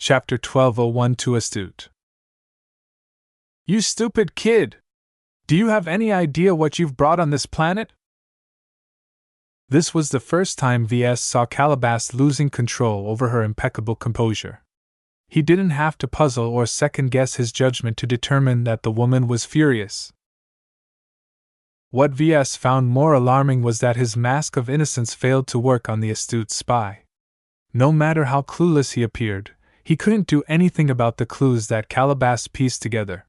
Chapter 1201 Too Astute. You stupid kid! Do you have any idea what you've brought on this planet? This was the first time Ves saw Calabas losing control over her impeccable composure. He didn't have to puzzle or second-guess his judgment to determine that the woman was furious. What Ves found more alarming was that his mask of innocence failed to work on the astute spy. No matter how clueless he appeared, he couldn't do anything about the clues that Calabas pieced together.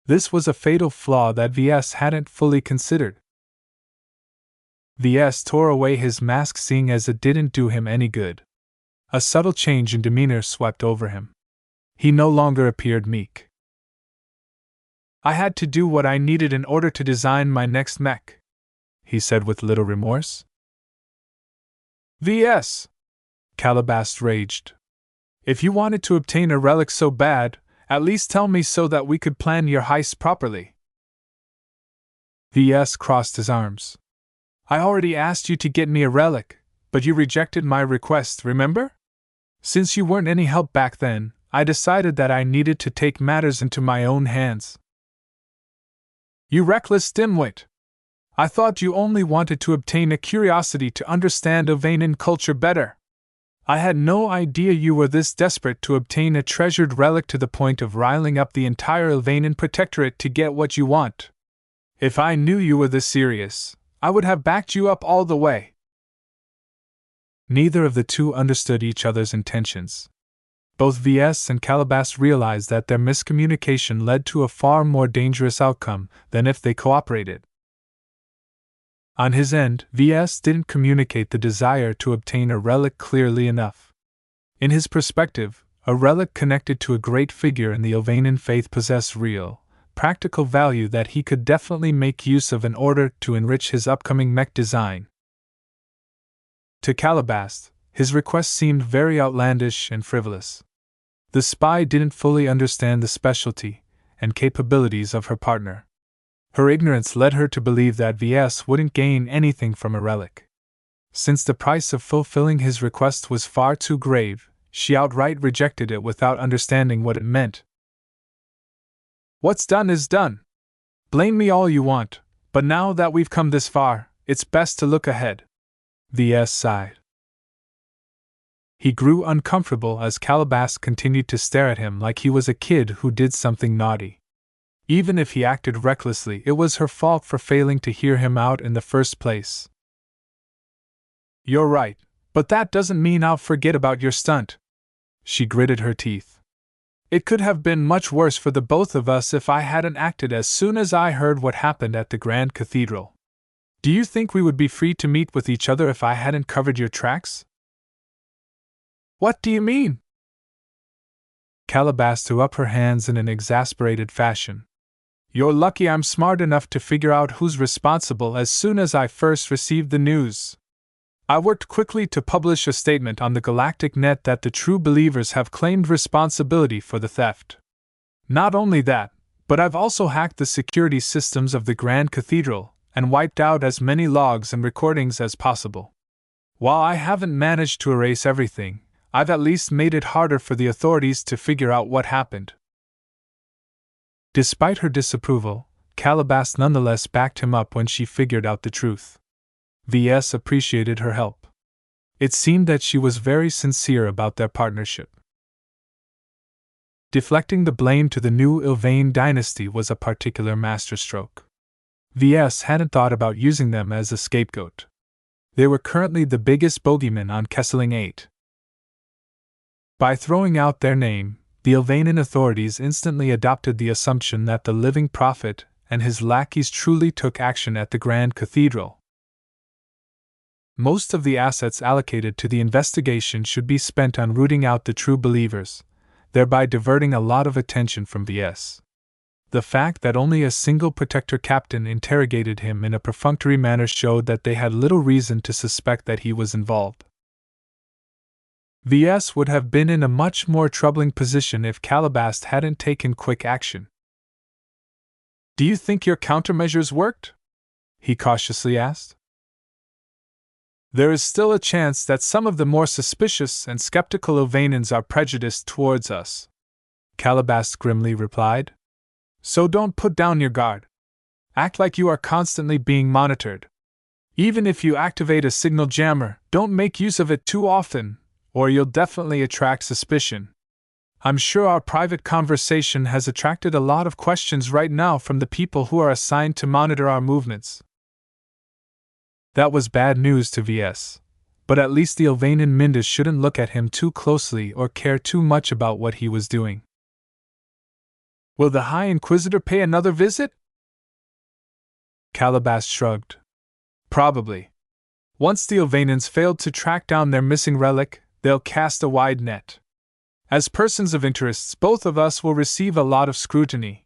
This was a fatal flaw that Ves hadn't fully considered. Ves tore away his mask, seeing as it didn't do him any good. A subtle change in demeanor swept over him. He no longer appeared meek. I had to do what I needed in order to design my next mech, he said with little remorse. Ves! Calabas raged. If you wanted to obtain a relic so bad, at least tell me so that we could plan your heist properly. Ves crossed his arms. I already asked you to get me a relic, but you rejected my request, remember? Since you weren't any help back then, I decided that I needed to take matters into my own hands. You reckless dimwit! I thought you only wanted to obtain a curiosity to understand Ilvanan culture better. I had no idea you were this desperate to obtain a treasured relic to the point of riling up the entire Ilvanan protectorate to get what you want. If I knew you were this serious, I would have backed you up all the way. Neither of the two understood each other's intentions. Both Ves and Calabas realized that their miscommunication led to a far more dangerous outcome than if they cooperated. On his end, Ves didn't communicate the desire to obtain a relic clearly enough. In his perspective, a relic connected to a great figure in the Ilvanan faith possessed real, practical value that he could definitely make use of in order to enrich his upcoming mech design. To Calabas, his request seemed very outlandish and frivolous. The spy didn't fully understand the specialty and capabilities of her partner. Her ignorance led her to believe that Ves wouldn't gain anything from a relic. Since the price of fulfilling his request was far too grave, she outright rejected it without understanding what it meant. What's done is done. Blame me all you want, but now that we've come this far, it's best to look ahead. Ves sighed. He grew uncomfortable as Calabas continued to stare at him like he was a kid who did something naughty. Even if he acted recklessly, it was her fault for failing to hear him out in the first place. You're right, but that doesn't mean I'll forget about your stunt. She gritted her teeth. It could have been much worse for the both of us if I hadn't acted as soon as I heard what happened at the Grand Cathedral. Do you think we would be free to meet with each other if I hadn't covered your tracks? What do you mean? Calabas threw up her hands in an exasperated fashion. You're lucky I'm smart enough to figure out who's responsible as soon as I first received the news. I worked quickly to publish a statement on the galactic net that the true believers have claimed responsibility for the theft. Not only that, but I've also hacked the security systems of the Grand Cathedral and wiped out as many logs and recordings as possible. While I haven't managed to erase everything, I've at least made it harder for the authorities to figure out what happened. Despite her disapproval, Calabas nonetheless backed him up when she figured out the truth. Ves appreciated her help. It seemed that she was very sincere about their partnership. Deflecting the blame to the new Ilvain dynasty was a particular masterstroke. Ves hadn't thought about using them as a scapegoat. They were currently the biggest bogeymen on Kesseling 8. By throwing out their name, the Ilvanan authorities instantly adopted the assumption that the living prophet and his lackeys truly took action at the Grand Cathedral. Most of the assets allocated to the investigation should be spent on rooting out the true believers, thereby diverting a lot of attention from Ves. The fact that only a single protector captain interrogated him in a perfunctory manner showed that they had little reason to suspect that he was involved. Ves would have been in a much more troubling position if Calabas hadn't taken quick action. Do you think your countermeasures worked? He cautiously asked. There is still a chance that some of the more suspicious and skeptical Ilvanans are prejudiced towards us, Calabas grimly replied. So don't put down your guard. Act like you are constantly being monitored. Even if you activate a signal jammer, don't make use of it too often, or you'll definitely attract suspicion. I'm sure our private conversation has attracted a lot of questions right now from the people who are assigned to monitor our movements. That was bad news to Ves, but at least the Ilvanan Mindus shouldn't look at him too closely or care too much about what he was doing. Will the High Inquisitor pay another visit? Calabas shrugged. Probably. Once the Ilvanans failed to track down their missing relic, they'll cast a wide net. As persons of interest, both of us will receive a lot of scrutiny.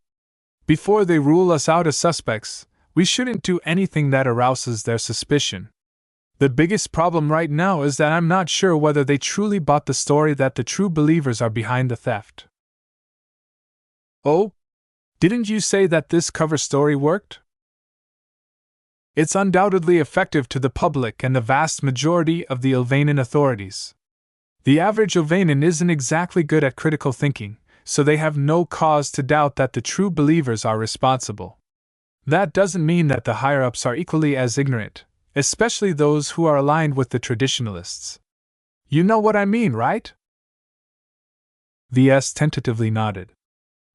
Before they rule us out as suspects, we shouldn't do anything that arouses their suspicion. The biggest problem right now is that I'm not sure whether they truly bought the story that the true believers are behind the theft. Oh? Didn't you say that this cover story worked? It's undoubtedly effective to the public and the vast majority of the Ilvanan authorities. The average Ilvanan isn't exactly good at critical thinking, so they have no cause to doubt that the true believers are responsible. That doesn't mean that the higher-ups are equally as ignorant, especially those who are aligned with the traditionalists. You know what I mean, right? Ves tentatively nodded.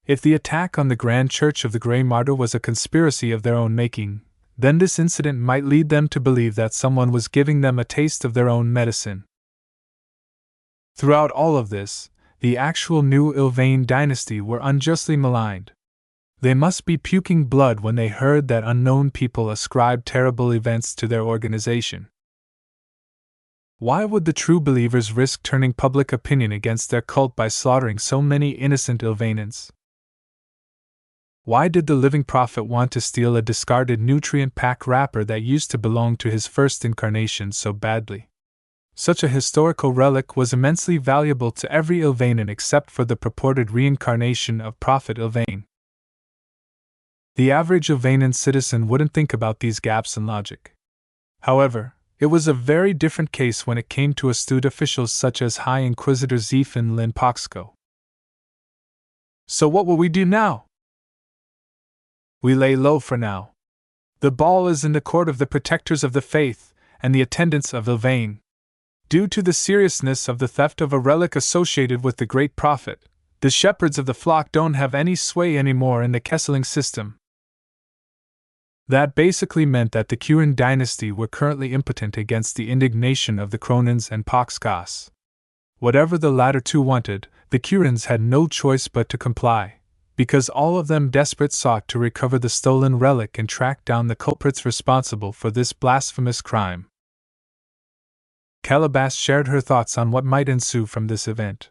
If the attack on the Grand Church of the Grey Martyr was a conspiracy of their own making, then this incident might lead them to believe that someone was giving them a taste of their own medicine. Throughout all of this, the actual new Ilvain dynasty were unjustly maligned. They must be puking blood when they heard that unknown people ascribed terrible events to their organization. Why would the true believers risk turning public opinion against their cult by slaughtering so many innocent Ilvanans? Why did the living prophet want to steal a discarded nutrient pack wrapper that used to belong to his first incarnation so badly? Such a historical relic was immensely valuable to every Ilvanan except for the purported reincarnation of Prophet Ilvain. The average Ilvanan citizen wouldn't think about these gaps in logic. However, it was a very different case when it came to astute officials such as High Inquisitor Zephin Lin Poxco. So what will we do now? We lay low for now. The ball is in the court of the protectors of the faith and the attendants of Ilvain. Due to the seriousness of the theft of a relic associated with the great prophet, the shepherds of the flock don't have any sway anymore in the Kesseling system. That basically meant that the Kurin dynasty were currently impotent against the indignation of the Kronins and Poxkas. Whatever the latter two wanted, the Kurins had no choice but to comply, because all of them desperate sought to recover the stolen relic and track down the culprits responsible for this blasphemous crime. Calabas shared her thoughts on what might ensue from this event.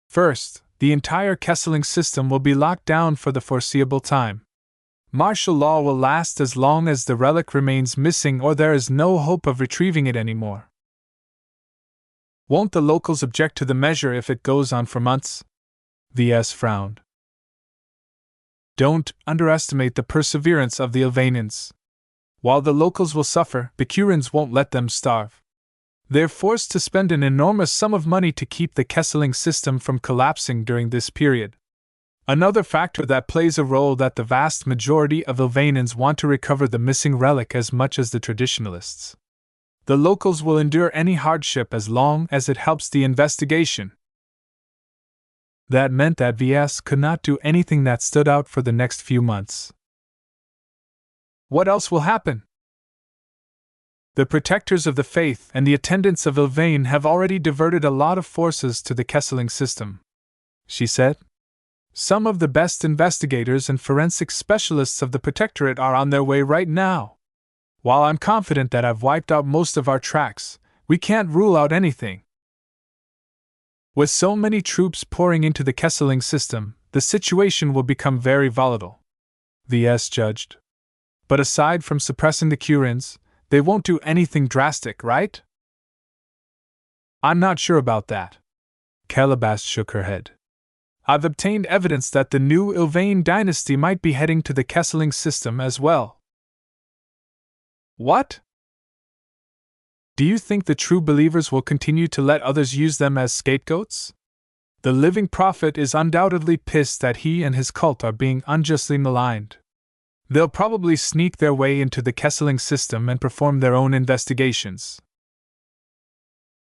First, the entire Kesseling system will be locked down for the foreseeable time. Martial law will last as long as the relic remains missing or there is no hope of retrieving it anymore. Won't the locals object to the measure if it goes on for months? Ves frowned. Don't underestimate the perseverance of the Ilvanans. While the locals will suffer, the Kurins won't let them starve. They're forced to spend an enormous sum of money to keep the Kesseling system from collapsing during this period. Another factor that plays a role that the vast majority of Ilvanans want to recover the missing relic as much as the traditionalists. The locals will endure any hardship as long as it helps the investigation. That meant that Ves could not do anything that stood out for the next few months. What else will happen? The protectors of the faith and the attendants of Ilvain have already diverted a lot of forces to the Kesseling system, she said. Some of the best investigators and forensic specialists of the Protectorate are on their way right now. While I'm confident that I've wiped out most of our tracks, we can't rule out anything. With so many troops pouring into the Kesseling system, the situation will become very volatile, Ves judged. But aside from suppressing the Kurins, they won't do anything drastic, right? I'm not sure about that. Calabas shook her head. I've obtained evidence that the new Ilvain dynasty might be heading to the Kesseling system as well. What? Do you think the true believers will continue to let others use them as scapegoats? The living prophet is undoubtedly pissed that he and his cult are being unjustly maligned. They'll probably sneak their way into the Kesseling system and perform their own investigations.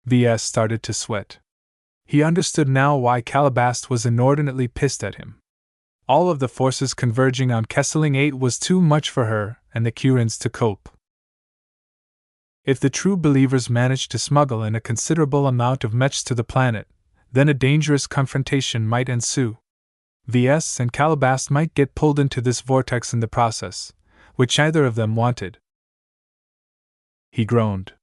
Ves started to sweat. He understood now why Calabast was inordinately pissed at him. All of the forces converging on Kesseling 8 was too much for her and the Kurans to cope. If the true believers managed to smuggle in a considerable amount of mechs to the planet, then a dangerous confrontation might ensue. Ves and Calabast might get pulled into this vortex in the process, which neither of them wanted. He groaned.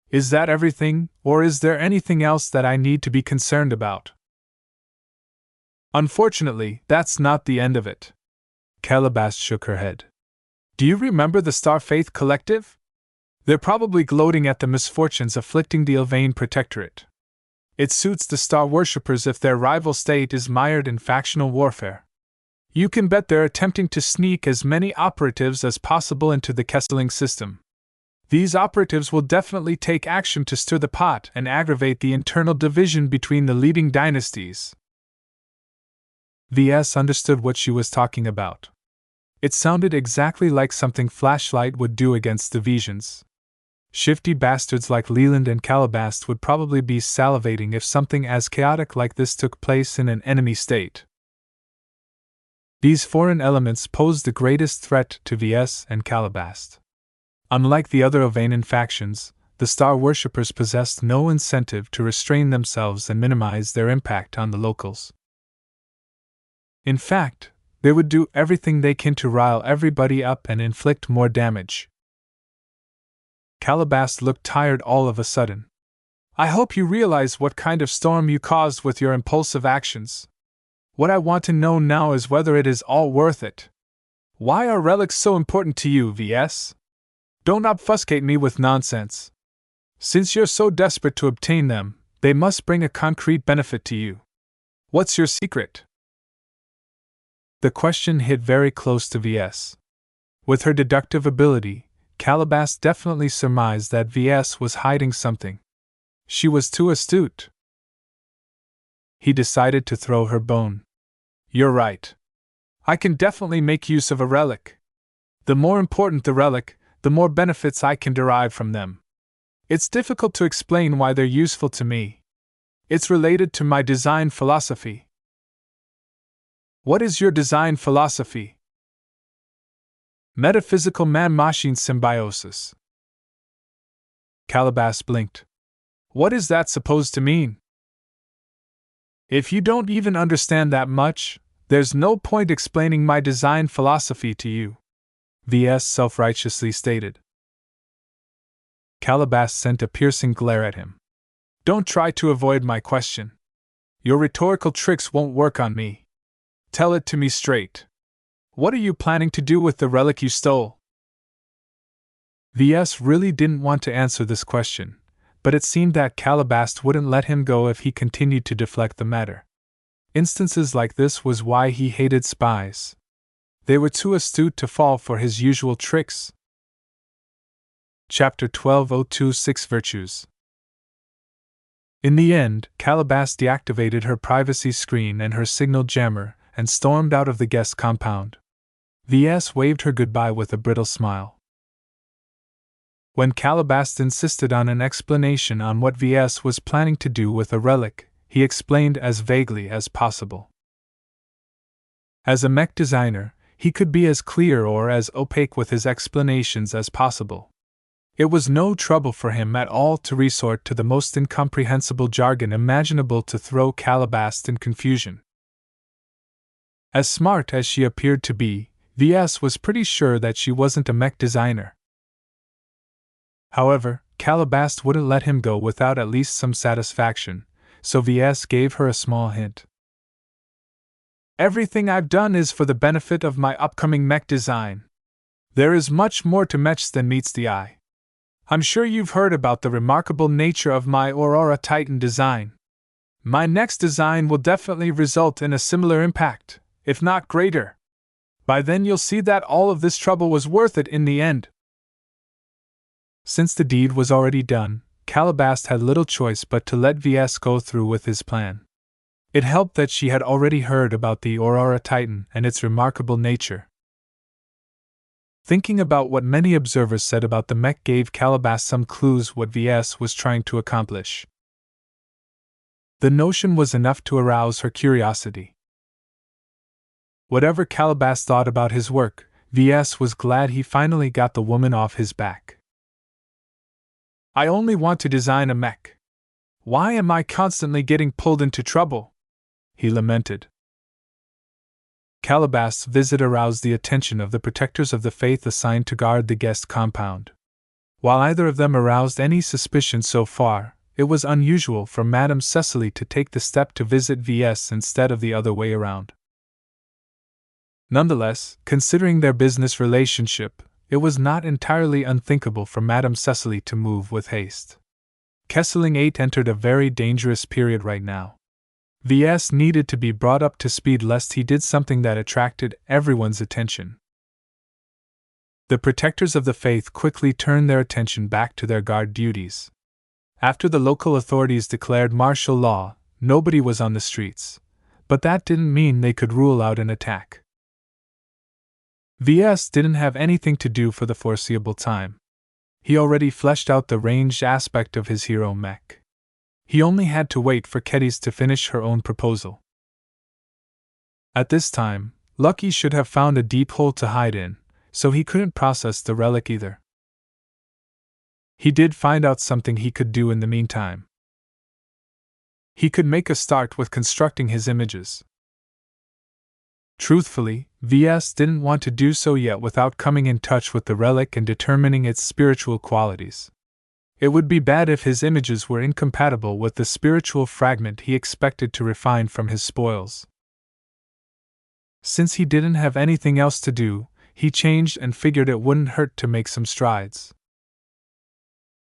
Is that everything, or is there anything else that I need to be concerned about? Unfortunately, that's not the end of it. Calabast shook her head. Do you remember the Star Faith Collective? They're probably gloating at the misfortunes afflicting the Ilvain Protectorate. It suits the Star Worshippers if their rival state is mired in factional warfare. You can bet they're attempting to sneak as many operatives as possible into the Kesseling system. These operatives will definitely take action to stir the pot and aggravate the internal division between the leading dynasties. Ves understood what she was talking about. It sounded exactly like something Flashlight would do against the Vesians. Shifty bastards like Leland and Calabast would probably be salivating if something as chaotic like this took place in an enemy state. These foreign elements posed the greatest threat to Ves and Calabast. Unlike the other Ilvanan factions, the Star Worshippers possessed no incentive to restrain themselves and minimize their impact on the locals. In fact, they would do everything they can to rile everybody up and inflict more damage. Calabast looked tired all of a sudden. I hope you realize what kind of storm you caused with your impulsive actions. What I want to know now is whether it is all worth it. Why are relics so important to you, Ves? Don't obfuscate me with nonsense. Since you're so desperate to obtain them, they must bring a concrete benefit to you. What's your secret? The question hit very close to Ves. With her deductive ability, Calabast definitely surmised that Ves was hiding something. She was too astute. He decided to throw her bone. You're right. I can definitely make use of a relic. The more important the relic, the more benefits I can derive from them. It's difficult to explain why they're useful to me. It's related to my design philosophy. What is your design philosophy? Metaphysical man-machine symbiosis. Calabast blinked. What is that supposed to mean? If you don't even understand that much, there's no point explaining my design philosophy to you, Ves self-righteously stated. Calabast sent a piercing glare at him. Don't try to avoid my question. Your rhetorical tricks won't work on me. Tell it to me straight. What are you planning to do with the relic you stole? Ves really didn't want to answer this question, but it seemed that Calabast wouldn't let him go if he continued to deflect the matter. Instances like this was why he hated spies. They were too astute to fall for his usual tricks. Chapter 12026 Virtues. In the end, Calabast deactivated her privacy screen and her signal jammer and stormed out of the guest compound. Ves waved her goodbye with a brittle smile. When Calabast insisted on an explanation on what Ves was planning to do with a relic, he explained as vaguely as possible. As a mech designer, he could be as clear or as opaque with his explanations as possible. It was no trouble for him at all to resort to the most incomprehensible jargon imaginable to throw Calabast in confusion. As smart as she appeared to be, Ves was pretty sure that she wasn't a mech designer. However, Calabast wouldn't let him go without at least some satisfaction, so Ves gave her a small hint. Everything I've done is for the benefit of my upcoming mech design. There is much more to mechs than meets the eye. I'm sure you've heard about the remarkable nature of my Aurora Titan design. My next design will definitely result in a similar impact, if not greater. By then you'll see that all of this trouble was worth it in the end. Since the deed was already done, Calabast had little choice but to let Ves go through with his plan. It helped that she had already heard about the Aurora Titan and its remarkable nature. Thinking about what many observers said about the mech gave Calabast some clues what Ves was trying to accomplish. The notion was enough to arouse her curiosity. Whatever Calabast thought about his work, Ves was glad he finally got the woman off his back. "I only want to design a mech. Why am I constantly getting pulled into trouble?" he lamented. Calabast's visit aroused the attention of the protectors of the faith assigned to guard the guest compound. While neither of them aroused any suspicion so far, it was unusual for Madame Cecily to take the step to visit Ves instead of the other way around. Nonetheless, considering their business relationship, it was not entirely unthinkable for Madame Cecily to move with haste. Kesseling 8 entered a very dangerous period right now. Ves needed to be brought up to speed lest he did something that attracted everyone's attention. The protectors of the faith quickly turned their attention back to their guard duties. After the local authorities declared martial law, nobody was on the streets, but that didn't mean they could rule out an attack. Ves didn't have anything to do for the foreseeable time. He already fleshed out the ranged aspect of his hero mech. He only had to wait for Kedis to finish her own proposal. At this time, Lucky should have found a deep hole to hide in, so he couldn't process the relic either. He did find out something he could do in the meantime. He could make a start with constructing his images. Truthfully, Ves didn't want to do so yet without coming in touch with the relic and determining its spiritual qualities. It would be bad if his images were incompatible with the spiritual fragment he expected to refine from his spoils. Since he didn't have anything else to do, he changed and figured it wouldn't hurt to make some strides.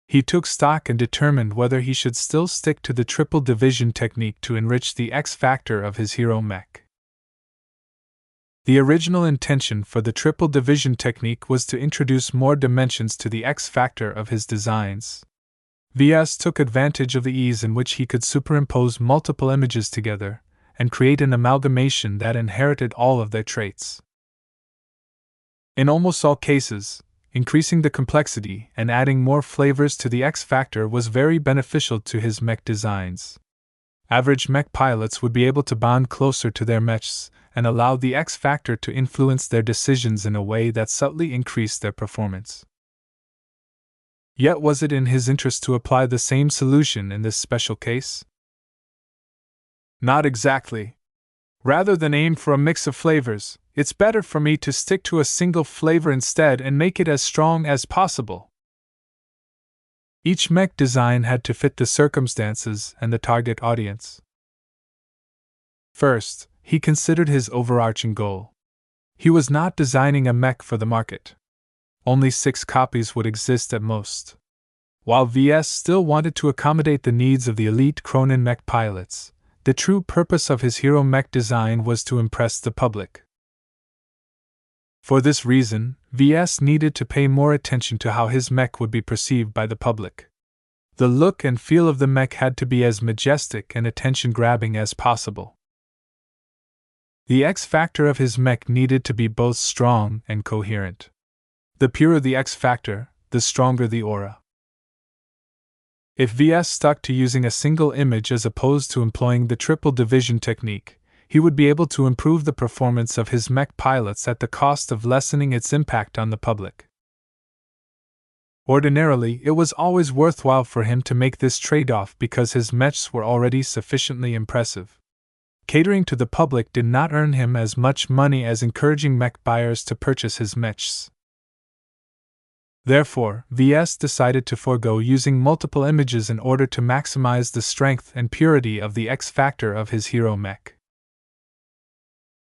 He took stock and determined whether he should still stick to the triple division technique to enrich the X factor of his hero mech. The original intention for the triple division technique was to introduce more dimensions to the X factor of his designs. Ves took advantage of the ease in which he could superimpose multiple images together and create an amalgamation that inherited all of their traits. In almost all cases, increasing the complexity and adding more flavors to the X factor was very beneficial to his mech designs. Average mech pilots would be able to bond closer to their mechs and allow the X factor to influence their decisions in a way that subtly increased their performance. Yet was it in his interest to apply the same solution in this special case? Not exactly. Rather than aim for a mix of flavors, it's better for me to stick to a single flavor instead and make it as strong as possible. Each mech design had to fit the circumstances and the target audience. First, he considered his overarching goal. He was not designing a mech for the market. Only 6 copies would exist at most. While Ves still wanted to accommodate the needs of the elite Cronin mech pilots, the true purpose of his hero mech design was to impress the public. For this reason, Ves needed to pay more attention to how his mech would be perceived by the public. The look and feel of the mech had to be as majestic and attention-grabbing as possible. The X factor of his mech needed to be both strong and coherent. The purer the X factor, the stronger the aura. If Ves stuck to using a single image as opposed to employing the triple division technique, he would be able to improve the performance of his mech pilots at the cost of lessening its impact on the public. Ordinarily, it was always worthwhile for him to make this trade-off because his mechs were already sufficiently impressive. Catering to the public did not earn him as much money as encouraging mech buyers to purchase his mechs. Therefore, Ves decided to forego using multiple images in order to maximize the strength and purity of the X factor of his hero mech.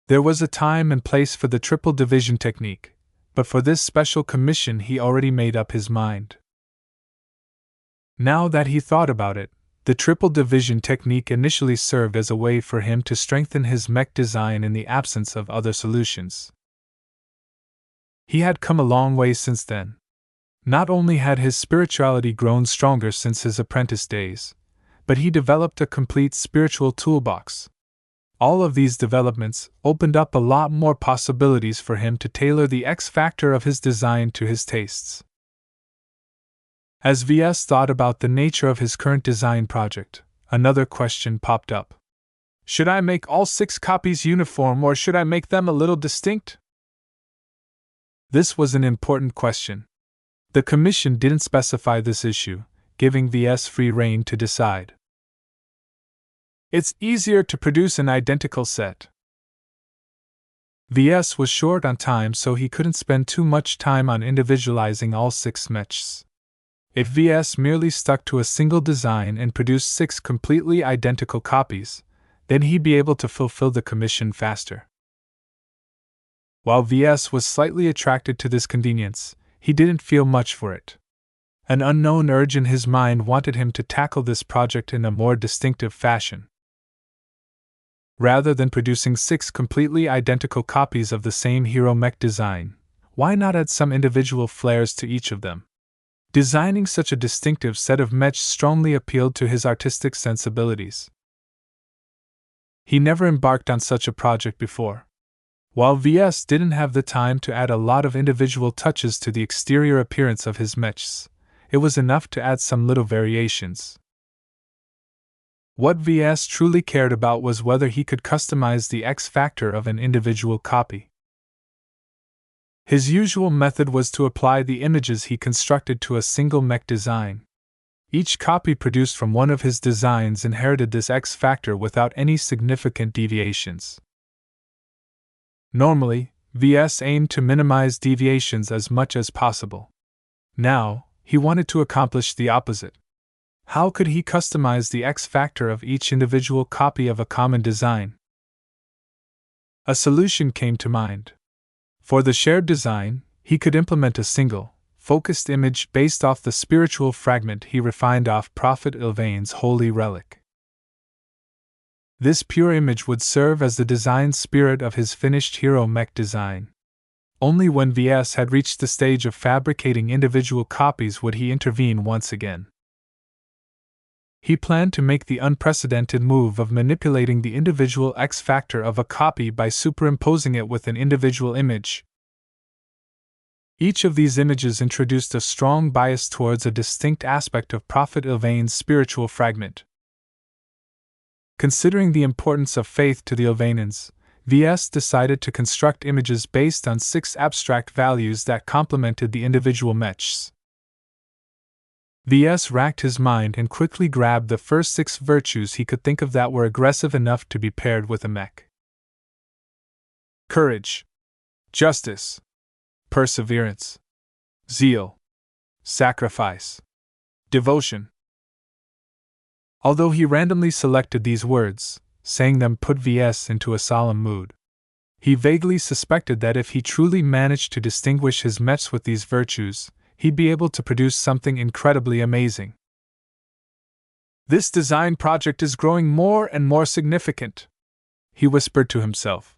There was a time and place for the triple division technique, but for this special commission he already made up his mind. Now that he thought about it, the triple division technique initially served as a way for him to strengthen his mech design in the absence of other solutions. He had come a long way since then. Not only had his spirituality grown stronger since his apprentice days, but he developed a complete spiritual toolbox. All of these developments opened up a lot more possibilities for him to tailor the X factor of his design to his tastes. As Ves thought about the nature of his current design project, another question popped up. Should I make all 6 copies uniform or should I make them a little distinct? This was an important question. The commission didn't specify this issue, giving Ves free rein to decide. It's easier to produce an identical set. Ves was short on time, so he couldn't spend too much time on individualizing all 6 mechs. If Ves merely stuck to a single design and produced 6 completely identical copies, then he'd be able to fulfill the commission faster. While Ves was slightly attracted to this convenience, he didn't feel much for it. An unknown urge in his mind wanted him to tackle this project in a more distinctive fashion. Rather than producing 6 completely identical copies of the same hero mech design, why not add some individual flares to each of them? Designing such a distinctive set of mechs strongly appealed to his artistic sensibilities. He never embarked on such a project before. While Ves didn't have the time to add a lot of individual touches to the exterior appearance of his mechs, it was enough to add some little variations. What Ves truly cared about was whether he could customize the X factor of an individual copy. His usual method was to apply the images he constructed to a single mech design. Each copy produced from one of his designs inherited this X factor without any significant deviations. Normally, Ves aimed to minimize deviations as much as possible. Now, he wanted to accomplish the opposite. How could he customize the X factor of each individual copy of a common design? A solution came to mind. For the shared design, he could implement a single, focused image based off the spiritual fragment he refined off Prophet Ilvain's holy relic. This pure image would serve as the design spirit of his finished hero mech design. Only when Ves had reached the stage of fabricating individual copies would he intervene once again. He planned to make the unprecedented move of manipulating the individual X factor of a copy by superimposing it with an individual image. Each of these images introduced a strong bias towards a distinct aspect of Prophet Ilvain's spiritual fragment. Considering the importance of faith to the Ilvainans, Ves decided to construct images based on 6 abstract values that complemented the individual mechs. Ves racked his mind and quickly grabbed the first 6 virtues he could think of that were aggressive enough to be paired with a mech. Courage, justice, perseverance, zeal, sacrifice, devotion. Although he randomly selected these words, saying them put Ves into a solemn mood. He vaguely suspected that if he truly managed to distinguish his mechs with these virtues, he'd be able to produce something incredibly amazing. This design project is growing more and more significant, he whispered to himself.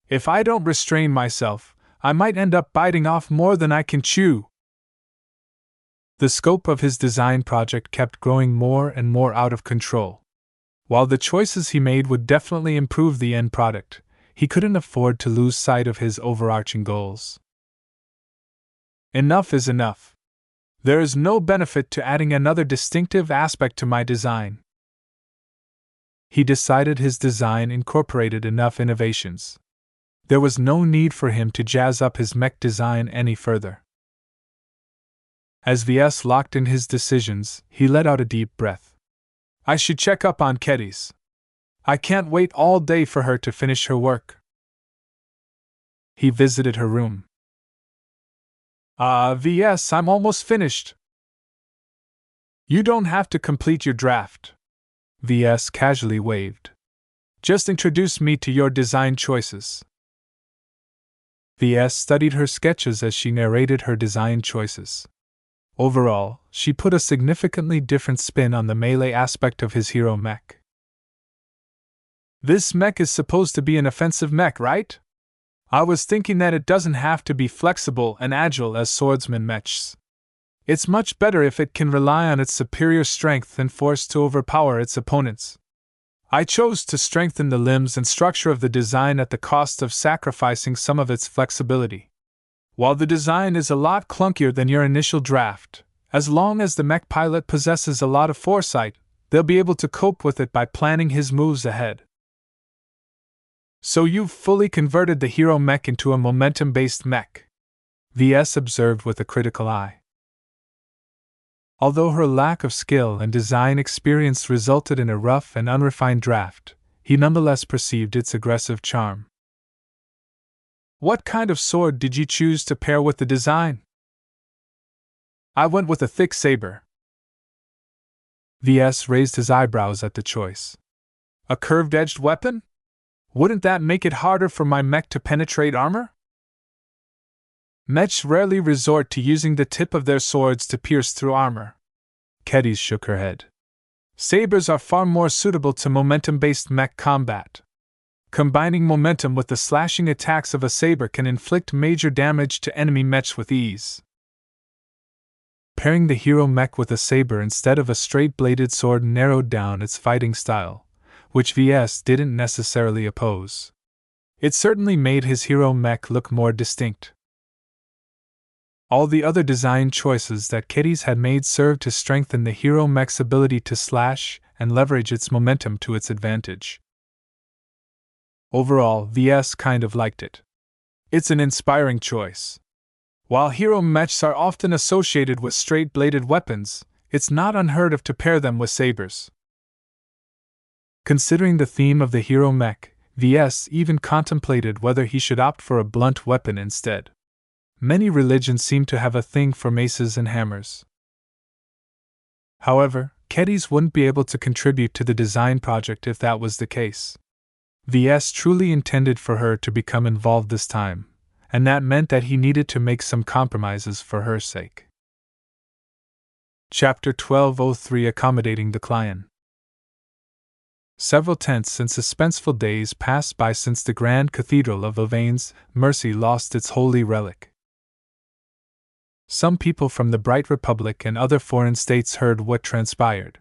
If I don't restrain myself, I might end up biting off more than I can chew. The scope of his design project kept growing more and more out of control. While the choices he made would definitely improve the end product, he couldn't afford to lose sight of his overarching goals. Enough is enough. There is no benefit to adding another distinctive aspect to my design. He decided his design incorporated enough innovations. There was no need for him to jazz up his mech design any further. As Ves locked in his decisions, he let out a deep breath. I should check up on Kedis. I can't wait all day for her to finish her work. He visited her room. Ves, I'm almost finished. You don't have to complete your draft. Ves casually waved. Just introduce me to your design choices. Ves studied her sketches as she narrated her design choices. Overall, she put a significantly different spin on the melee aspect of his hero mech. This mech is supposed to be an offensive mech, right? I was thinking that it doesn't have to be flexible and agile as swordsman mechs. It's much better if it can rely on its superior strength and force to overpower its opponents. I chose to strengthen the limbs and structure of the design at the cost of sacrificing some of its flexibility. While the design is a lot clunkier than your initial draft, as long as the mech pilot possesses a lot of foresight, they'll be able to cope with it by planning his moves ahead. So you've fully converted the hero mech into a momentum-based mech, Ves observed with a critical eye. Although her lack of skill and design experience resulted in a rough and unrefined draft, he nonetheless perceived its aggressive charm. What kind of sword did you choose to pair with the design? I went with a thick saber. Ves raised his eyebrows at the choice. A curved-edged weapon? Wouldn't that make it harder for my mech to penetrate armor? Mechs rarely resort to using the tip of their swords to pierce through armor. Kedis shook her head. Sabers are far more suitable to momentum-based mech combat. Combining momentum with the slashing attacks of a saber can inflict major damage to enemy mechs with ease. Pairing the hero mech with a saber instead of a straight-bladed sword narrowed down its fighting style, which Ves didn't necessarily oppose. It certainly made his hero mech look more distinct. All the other design choices that Kedis had made served to strengthen the hero mech's ability to slash and leverage its momentum to its advantage. Overall, Ves kind of liked it. It's an inspiring choice. While hero mechs are often associated with straight-bladed weapons, it's not unheard of to pair them with sabers. Considering the theme of the hero mech, Ves even contemplated whether he should opt for a blunt weapon instead. Many religions seem to have a thing for maces and hammers. However, Kedis wouldn't be able to contribute to the design project if that was the case. Ves truly intended for her to become involved this time, and that meant that he needed to make some compromises for her sake. Chapter 1203 Accommodating the Client. Several tense and suspenseful days passed by since the Grand Cathedral of Ylvain's mercy lost its holy relic. Some people from the Bright Republic and other foreign states heard what transpired.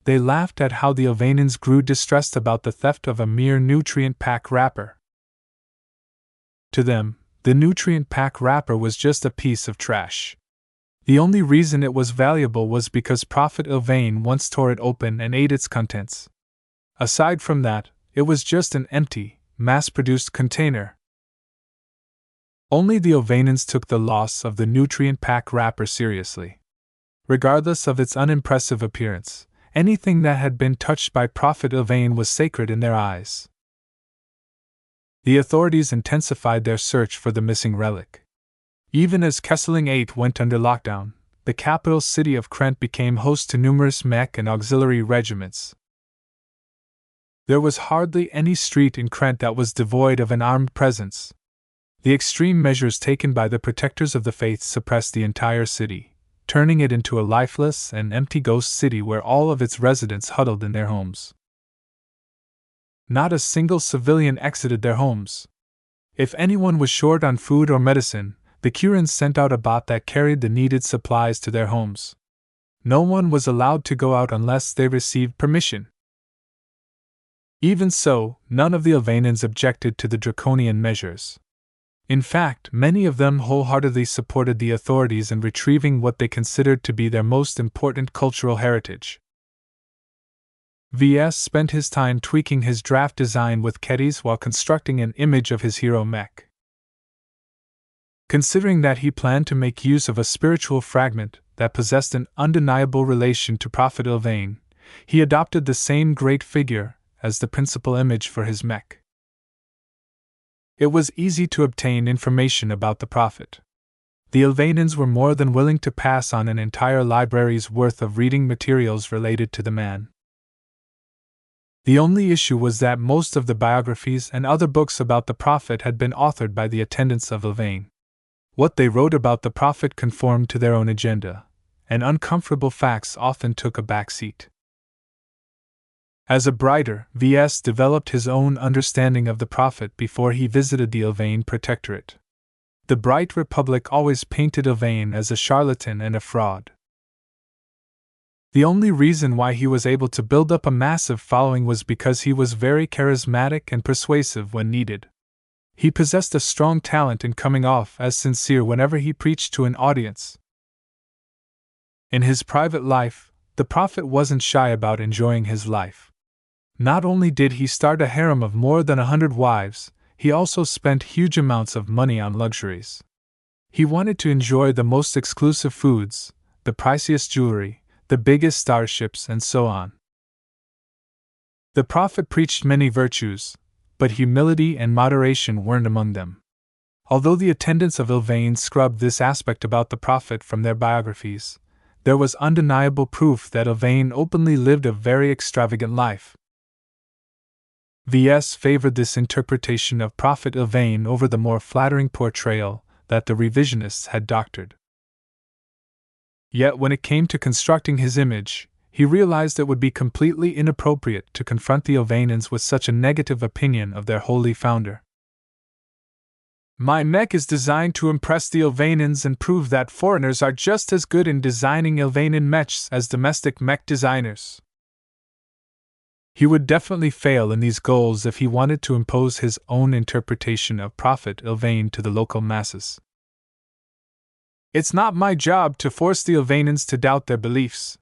They laughed at how the Ylvainans grew distressed about the theft of a mere nutrient pack wrapper. To them, the nutrient pack wrapper was just a piece of trash. The only reason it was valuable was because Prophet Ylvain once tore it open and ate its contents. Aside from that, it was just an empty, mass-produced container. Only the Ylvainans took the loss of the nutrient pack wrapper seriously. Regardless of its unimpressive appearance, anything that had been touched by Prophet Ylvain was sacred in their eyes. The authorities intensified their search for the missing relic. Even as Kesseling 8 went under lockdown, the capital city of Krent became host to numerous mech and auxiliary regiments. There was hardly any street in Krent that was devoid of an armed presence. The extreme measures taken by the protectors of the faith suppressed the entire city, turning it into a lifeless and empty ghost city where all of its residents huddled in their homes. Not a single civilian exited their homes. If anyone was short on food or medicine, the Kurans sent out a bot that carried the needed supplies to their homes. No one was allowed to go out unless they received permission. Even so, none of the Ylvainans objected to the draconian measures. In fact, many of them wholeheartedly supported the authorities in retrieving what they considered to be their most important cultural heritage. Ves spent his time tweaking his draft design with Kedis while constructing an image of his hero mech. Considering that he planned to make use of a spiritual fragment that possessed an undeniable relation to Prophet Ylvain, he adopted the same great figure as the principal image for his mech. It was easy to obtain information about the Prophet. The Ylvainans were more than willing to pass on an entire library's worth of reading materials related to the man. The only issue was that most of the biographies and other books about the Prophet had been authored by the attendants of Ylvain. What they wrote about the Prophet conformed to their own agenda, and uncomfortable facts often took a back seat. As a brighter, Ves developed his own understanding of the Prophet before he visited the Ylvain Protectorate. The Bright Republic always painted Ylvain as a charlatan and a fraud. The only reason why he was able to build up a massive following was because he was very charismatic and persuasive when needed. He possessed a strong talent in coming off as sincere whenever he preached to an audience. In his private life, the prophet wasn't shy about enjoying his life. Not only did he start a harem of more than 100 wives, he also spent huge amounts of money on luxuries. He wanted to enjoy the most exclusive foods, the priciest jewelry, the biggest starships, and so on. The prophet preached many virtues, but humility and moderation weren't among them. Although the attendants of Ylvain scrubbed this aspect about the prophet from their biographies, there was undeniable proof that Ylvain openly lived a very extravagant life. Ves favored this interpretation of Prophet Ylvain over the more flattering portrayal that the revisionists had doctored. Yet when it came to constructing his image, he realized it would be completely inappropriate to confront the Ylvainians with such a negative opinion of their holy founder. My mech is designed to impress the Ylvainians and prove that foreigners are just as good in designing Ylvainian mechs as domestic mech designers. He would definitely fail in these goals if he wanted to impose his own interpretation of Prophet Ylvain to the local masses. It's not my job to force the Ylvainians to doubt their beliefs.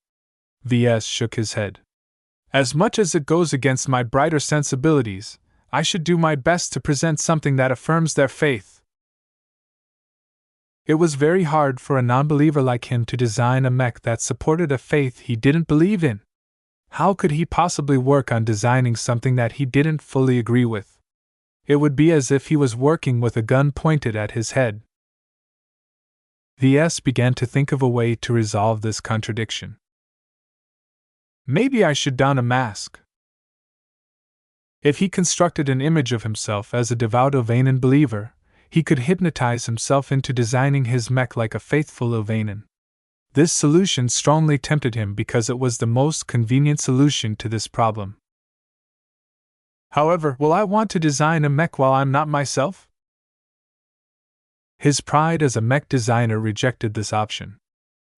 Ves shook his head. As much as it goes against my brighter sensibilities, I should do my best to present something that affirms their faith. It was very hard for a non-believer like him to design a mech that supported a faith he didn't believe in. How could he possibly work on designing something that he didn't fully agree with? It would be as if he was working with a gun pointed at his head. Ves began to think of a way to resolve this contradiction. Maybe I should don a mask. If he constructed an image of himself as a devout Ylvainian believer, he could hypnotize himself into designing his mech like a faithful Ylvainian. This solution strongly tempted him because it was the most convenient solution to this problem. However, will I want to design a mech while I'm not myself? His pride as a mech designer rejected this option.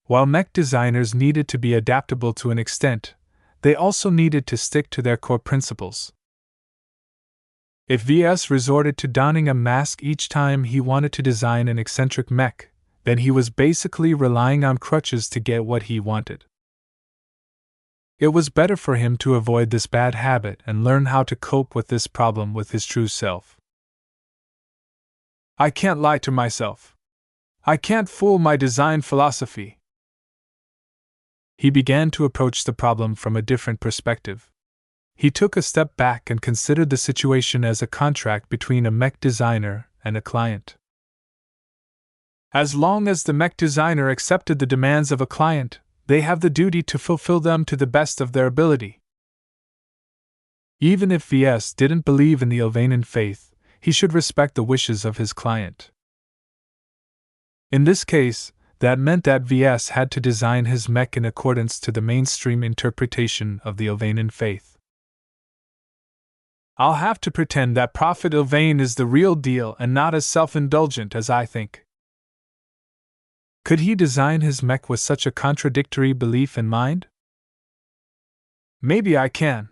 While mech designers needed to be adaptable to an extent, they also needed to stick to their core principles. If Ves resorted to donning a mask each time he wanted to design an eccentric mech, then he was basically relying on crutches to get what he wanted. It was better for him to avoid this bad habit and learn how to cope with this problem with his true self. I can't lie to myself. I can't fool my design philosophy. He began to approach the problem from a different perspective. He took a step back and considered the situation as a contract between a mech designer and a client. As long as the mech designer accepted the demands of a client, they have the duty to fulfill them to the best of their ability. Even if Ves didn't believe in the Ylvainian faith, he should respect the wishes of his client. In this case, that meant that Ves had to design his mech in accordance to the mainstream interpretation of the Ylvainian faith. I'll have to pretend that Prophet Ylvain is the real deal and not as self-indulgent as I think. Could he design his mech with such a contradictory belief in mind? Maybe I can.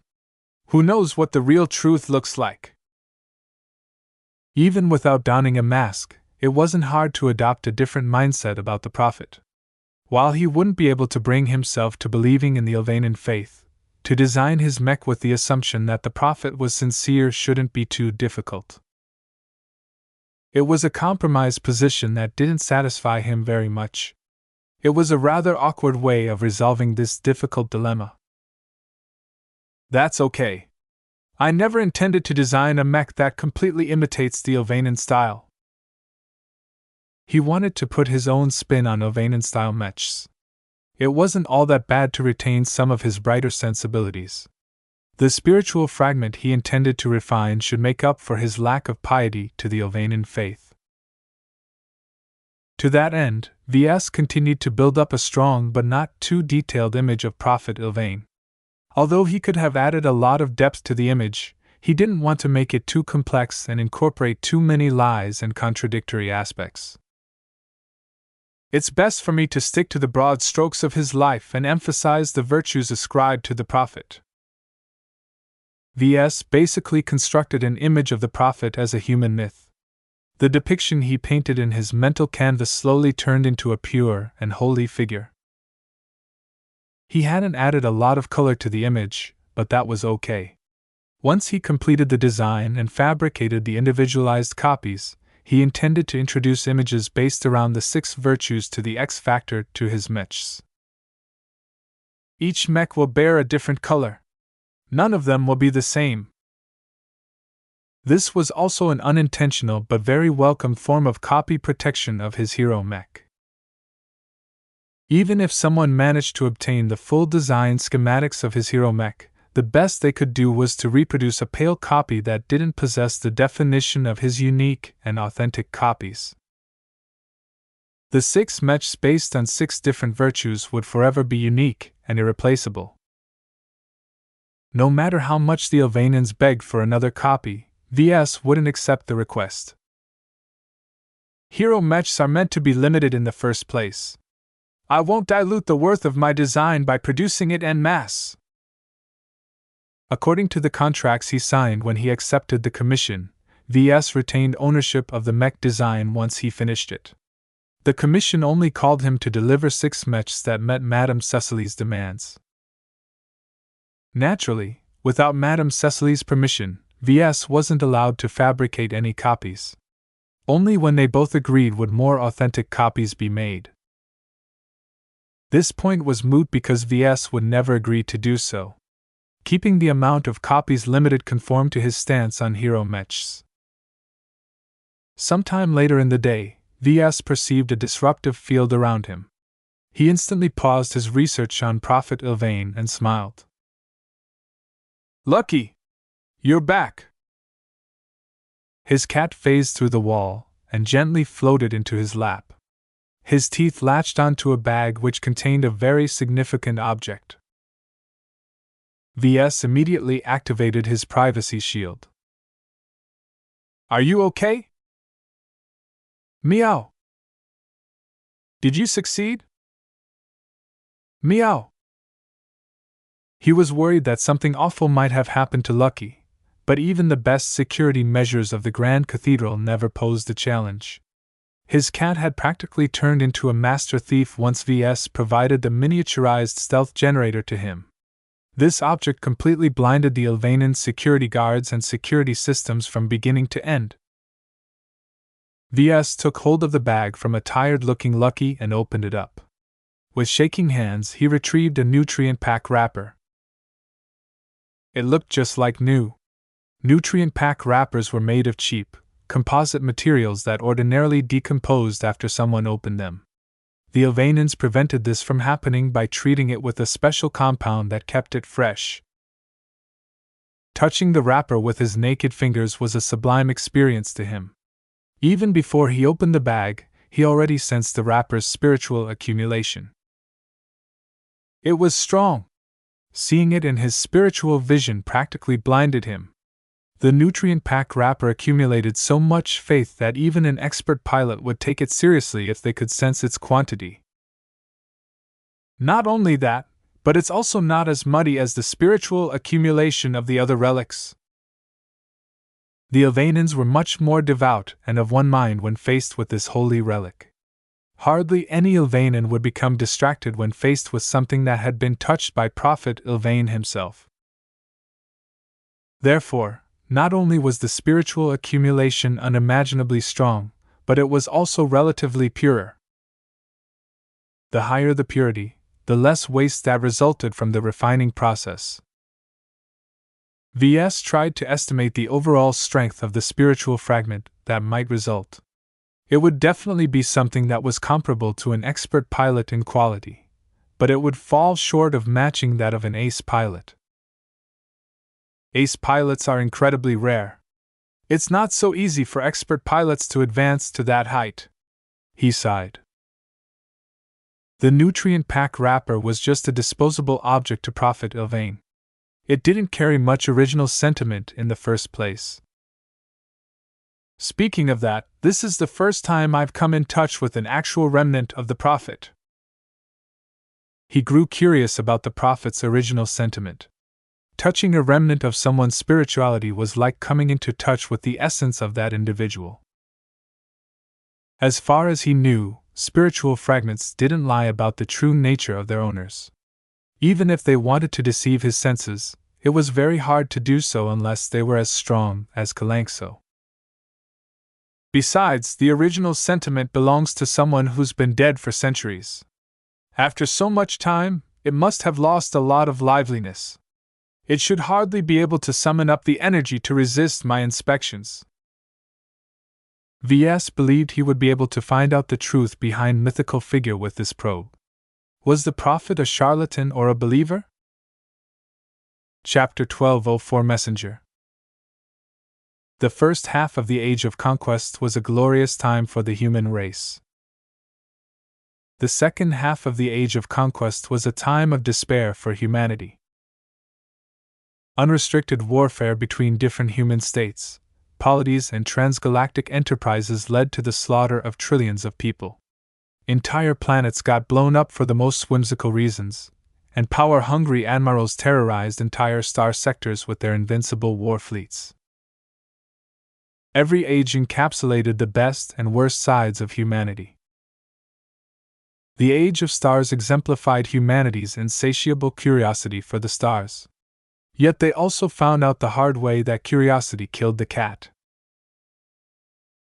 Who knows what the real truth looks like? Even without donning a mask, it wasn't hard to adopt a different mindset about the prophet. While he wouldn't be able to bring himself to believing in the Ylvainian faith, to design his mech with the assumption that the prophet was sincere shouldn't be too difficult. It was a compromise position that didn't satisfy him very much. It was a rather awkward way of resolving this difficult dilemma. That's okay. I never intended to design a mech that completely imitates the Ylvainian style. He wanted to put his own spin on Ylvainian style mechs. It wasn't all that bad to retain some of his brighter sensibilities. The spiritual fragment he intended to refine should make up for his lack of piety to the Ylvainian faith. To that end, Ves continued to build up a strong but not too detailed image of Prophet Ylvain. Although he could have added a lot of depth to the image, He didn't want to make it too complex and incorporate too many lies and contradictory aspects. It's best for me to stick to the broad strokes of his life and emphasize the virtues ascribed to the prophet. Ves basically constructed an image of the prophet as a human myth. The depiction he painted in his mental canvas slowly turned into a pure and holy figure. He hadn't added a lot of color to the image, but that was okay. Once he completed the design and fabricated the individualized copies, he intended to introduce images based around the 6 virtues to the X factor to his mechs. Each mech will bear a different color. None of them will be the same. This was also an unintentional but very welcome form of copy protection of his hero mech. Even if someone managed to obtain the full design schematics of his hero mech, the best they could do was to reproduce a pale copy that didn't possess the definition of his unique and authentic copies. The 6 mechs based on 6 different virtues would forever be unique and irreplaceable. No matter how much the Ilvanans begged for another copy, Ves wouldn't accept the request. Hero mechs are meant to be limited in the first place. I won't dilute the worth of my design by producing it en masse. According to the contracts he signed when he accepted the commission, Ves retained ownership of the mech design once he finished it. The commission only called him to deliver 6 mechs that met Madame Cecily's demands. Naturally, without Madame Cecily's permission, Ves wasn't allowed to fabricate any copies. Only when they both agreed would more authentic copies be made. This point was moot because Ves would never agree to do so. Keeping the amount of copies limited conformed to his stance on hero mechs. Sometime later in the day, Ves perceived a disruptive field around him. He instantly paused his research on Prophet Ilvain and smiled. "Lucky! You're back!" His cat phased through the wall and gently floated into his lap. His teeth latched onto a bag which contained a very significant object. Ves immediately activated his privacy shield. "Are you okay?" "Meow." "Did you succeed?" "Meow." He was worried that something awful might have happened to Lucky, but even the best security measures of the Grand Cathedral never posed a challenge. His cat had practically turned into a master thief once Ves provided the miniaturized stealth generator to him. This object completely blinded the Ilvanan security guards and security systems from beginning to end. Ves took hold of the bag from a tired-looking Lucky and opened it up. With shaking hands, he retrieved a nutrient pack wrapper. It looked just like new. Nutrient pack wrappers were made of cheap, composite materials that ordinarily decomposed after someone opened them. The Ilvanans prevented this from happening by treating it with a special compound that kept it fresh. Touching the wrapper with his naked fingers was a sublime experience to him. Even before he opened the bag, he already sensed the wrapper's spiritual accumulation. It was strong. Seeing it in his spiritual vision practically blinded him. The nutrient pack wrapper accumulated so much faith that even an expert pilot would take it seriously if they could sense its quantity. Not only that, but it's also not as muddy as the spiritual accumulation of the other relics. The Ilvanans were much more devout and of one mind when faced with this holy relic. Hardly any Ilvanan would become distracted when faced with something that had been touched by Prophet Ilvain himself. Therefore, not only was the spiritual accumulation unimaginably strong, but it was also relatively pure. The higher the purity, the less waste that resulted from the refining process. Ves tried to estimate the overall strength of the spiritual fragment that might result. It would definitely be something that was comparable to an expert pilot in quality, but it would fall short of matching that of an ace pilot. Ace pilots are incredibly rare. It's not so easy for expert pilots to advance to that height. He sighed. The nutrient pack wrapper was just a disposable object to Prophet Ilvain. It didn't carry much original sentiment in the first place. Speaking of that, this is the first time I've come in touch with an actual remnant of the prophet. He grew curious about the prophet's original sentiment. Touching a remnant of someone's spirituality was like coming into touch with the essence of that individual. As far as he knew, spiritual fragments didn't lie about the true nature of their owners. Even if they wanted to deceive his senses, it was very hard to do so unless they were as strong as Kalankso. Besides, the original sentiment belongs to someone who's been dead for centuries. After so much time, it must have lost a lot of liveliness. It should hardly be able to summon up the energy to resist my inspections. Ves believed he would be able to find out the truth behind mythical figure with this probe. Was the prophet a charlatan or a believer? Chapter 12:04 Messenger. The first half of the Age of Conquest was a glorious time for the human race. The second half of the Age of Conquest was a time of despair for humanity. Unrestricted warfare between different human states, polities, and transgalactic enterprises led to the slaughter of trillions of people. Entire planets got blown up for the most whimsical reasons, and power-hungry admirals terrorized entire star sectors with their invincible war fleets. Every age encapsulated the best and worst sides of humanity. The Age of Stars exemplified humanity's insatiable curiosity for the stars. Yet they also found out the hard way that curiosity killed the cat.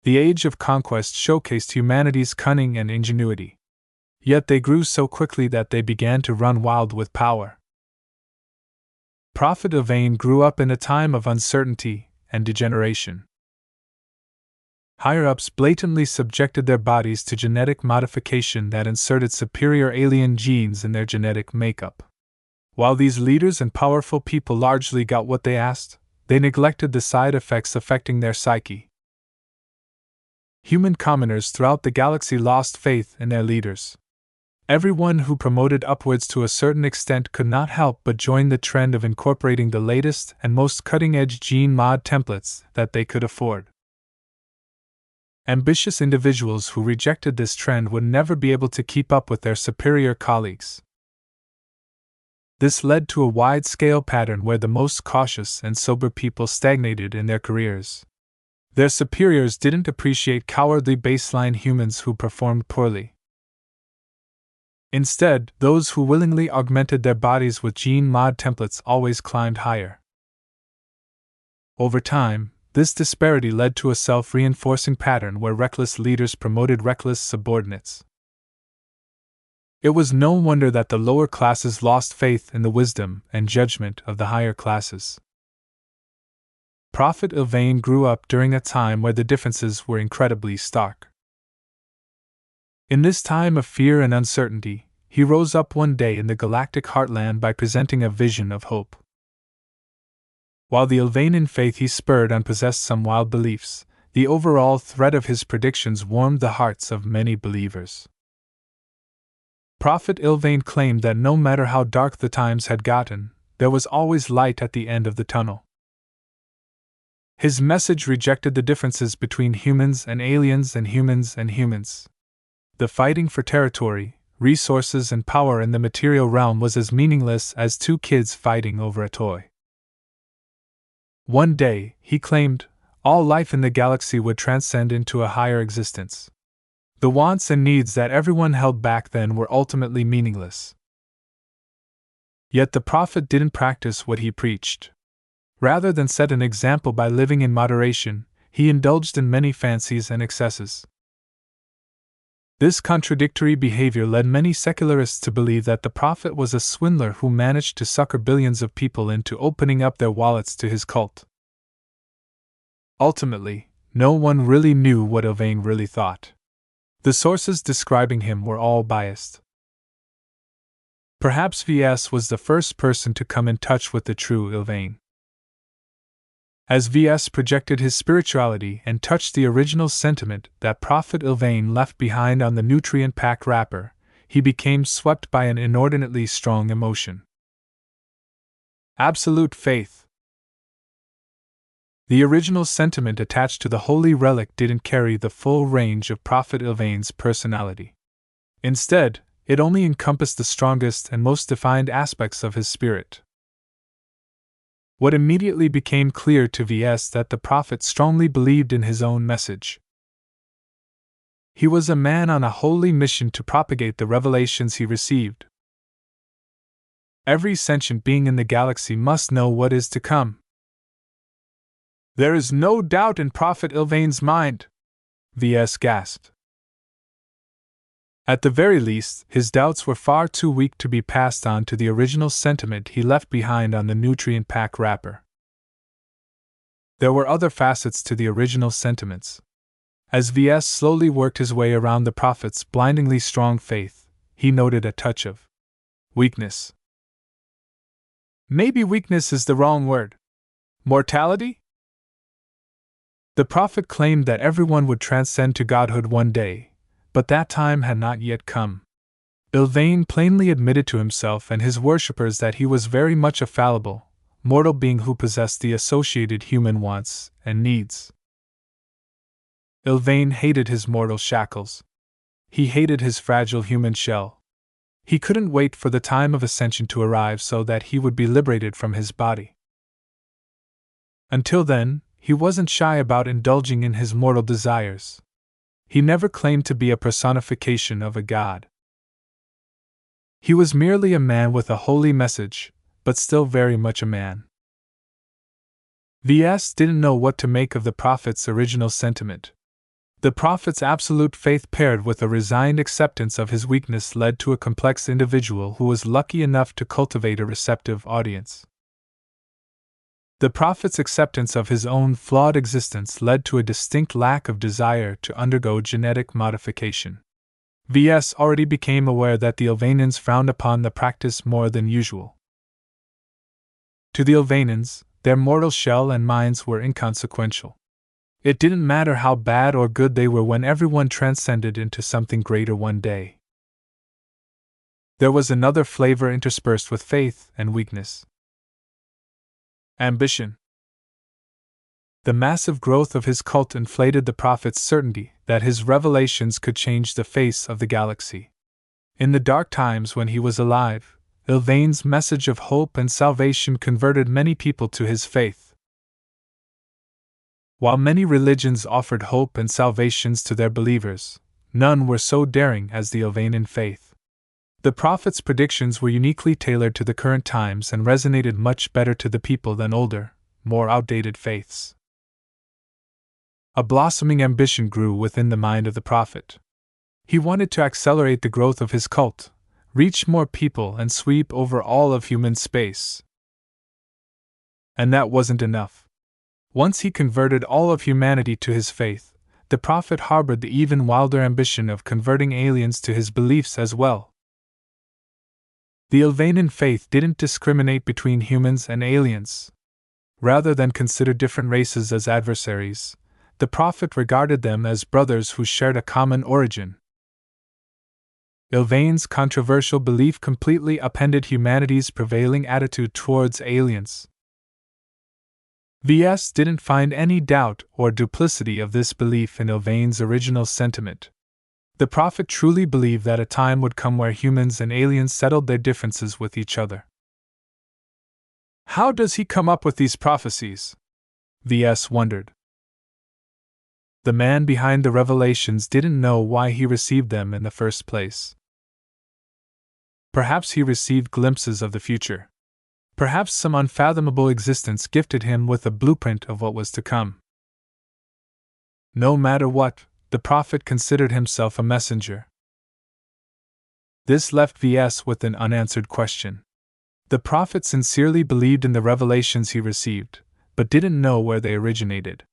The Age of Conquest showcased humanity's cunning and ingenuity. Yet they grew so quickly that they began to run wild with power. Prophet Ylvain grew up in a time of uncertainty and degeneration. Higher-ups blatantly subjected their bodies to genetic modification that inserted superior alien genes in their genetic makeup. While these leaders and powerful people largely got what they asked, they neglected the side effects affecting their psyche. Human commoners throughout the galaxy lost faith in their leaders. Everyone who promoted upwards to a certain extent could not help but join the trend of incorporating the latest and most cutting-edge gene mod templates that they could afford. Ambitious individuals who rejected this trend would never be able to keep up with their superior colleagues. This led to a wide-scale pattern where the most cautious and sober people stagnated in their careers. Their superiors didn't appreciate cowardly baseline humans who performed poorly. Instead, those who willingly augmented their bodies with gene mod templates always climbed higher. Over time, this disparity led to a self-reinforcing pattern where reckless leaders promoted reckless subordinates. It was no wonder that the lower classes lost faith in the wisdom and judgment of the higher classes. Prophet Ylvain grew up during a time where the differences were incredibly stark. In this time of fear and uncertainty, he rose up one day in the galactic heartland by presenting a vision of hope. While the Ylvainian faith he spurred on possessed some wild beliefs, the overall thread of his predictions warmed the hearts of many believers. Prophet Ylvain claimed that no matter how dark the times had gotten, there was always light at the end of the tunnel. His message rejected the differences between humans and aliens and humans and humans. The fighting for territory, resources, and power in the material realm was as meaningless as two kids fighting over a toy. One day, he claimed, all life in the galaxy would transcend into a higher existence. The wants and needs that everyone held back then were ultimately meaningless. Yet the prophet didn't practice what he preached. Rather than set an example by living in moderation, he indulged in many fancies and excesses. This contradictory behavior led many secularists to believe that the prophet was a swindler who managed to sucker billions of people into opening up their wallets to his cult. Ultimately, no one really knew what Ylvain really thought. The sources describing him were all biased. Perhaps Ves was the first person to come in touch with the true Ylvain. As Ves projected his spirituality and touched the original sentiment that Prophet Ylvain left behind on the nutrient-packed wrapper, he became swept by an inordinately strong emotion. Absolute faith. The original sentiment attached to the holy relic didn't carry the full range of Prophet Ilvain's personality. Instead, it only encompassed the strongest and most defined aspects of his spirit. What immediately became clear to Ves that the prophet strongly believed in his own message. He was a man on a holy mission to propagate the revelations he received. Every sentient being in the galaxy must know what is to come. There is no doubt in Prophet Ilvain's mind, Ves gasped. At the very least, his doubts were far too weak to be passed on to the original sentiment he left behind on the nutrient pack wrapper. There were other facets to the original sentiments. As Ves slowly worked his way around the prophet's blindingly strong faith, he noted a touch of weakness. Maybe weakness is the wrong word. Mortality? The prophet claimed that everyone would transcend to godhood one day, but that time had not yet come. Ilvain plainly admitted to himself and his worshippers that he was very much a fallible, mortal being who possessed the associated human wants and needs. Ilvain hated his mortal shackles. He hated his fragile human shell. He couldn't wait for the time of ascension to arrive so that he would be liberated from his body. Until then, he wasn't shy about indulging in his mortal desires. He never claimed to be a personification of a god. He was merely a man with a holy message, but still very much a man. Ves didn't know what to make of the prophet's original sentiment. The prophet's absolute faith paired with a resigned acceptance of his weakness led to a complex individual who was lucky enough to cultivate a receptive audience. The prophet's acceptance of his own flawed existence led to a distinct lack of desire to undergo genetic modification. Ves already became aware that the Ilvainans frowned upon the practice more than usual. To the Ilvainans, their mortal shell and minds were inconsequential. It didn't matter how bad or good they were when everyone transcended into something greater one day. There was another flavor interspersed with faith and weakness. Ambition. The massive growth of his cult inflated the prophet's certainty that his revelations could change the face of the galaxy. In the dark times when he was alive, Ilvain's message of hope and salvation converted many people to his faith. While many religions offered hope and salvations to their believers, none were so daring as the Ilvainan faith. The prophet's predictions were uniquely tailored to the current times and resonated much better to the people than older, more outdated faiths. A blossoming ambition grew within the mind of the prophet. He wanted to accelerate the growth of his cult, reach more people, and sweep over all of human space. And that wasn't enough. Once he converted all of humanity to his faith, the prophet harbored the even wilder ambition of converting aliens to his beliefs as well. The Ilvainan faith didn't discriminate between humans and aliens. Rather than consider different races as adversaries, the prophet regarded them as brothers who shared a common origin. Ilvain's controversial belief completely upended humanity's prevailing attitude towards aliens. Ves didn't find any doubt or duplicity of this belief in Ilvain's original sentiment. The prophet truly believed that a time would come where humans and aliens settled their differences with each other. How does he come up with these prophecies? Ves wondered. The man behind the revelations didn't know why he received them in the first place. Perhaps he received glimpses of the future. Perhaps some unfathomable existence gifted him with a blueprint of what was to come. No matter what, the prophet considered himself a messenger. This left Ves with an unanswered question. The prophet sincerely believed in the revelations he received, but didn't know where they originated.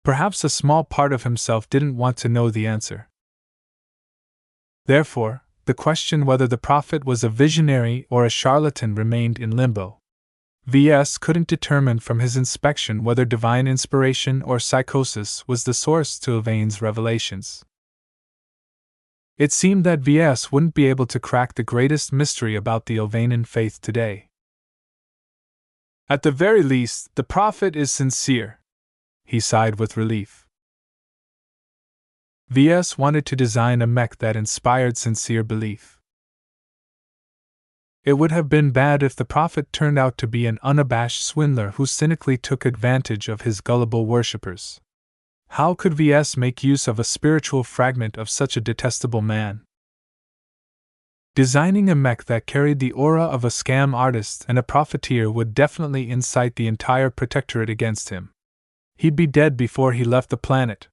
Perhaps a small part of himself didn't want to know the answer. Therefore, the question whether the prophet was a visionary or a charlatan remained in limbo. Ves couldn't determine from his inspection whether divine inspiration or psychosis was the source to Ilvain's revelations. It seemed that Ves wouldn't be able to crack the greatest mystery about the Ilvainan faith today. At the very least, the prophet is sincere. He sighed with relief. Ves wanted to design a mech that inspired sincere belief. It would have been bad if the prophet turned out to be an unabashed swindler who cynically took advantage of his gullible worshippers. How could Ves make use of a spiritual fragment of such a detestable man? Designing a mech that carried the aura of a scam artist and a profiteer would definitely incite the entire protectorate against him. He'd be dead before he left the planet.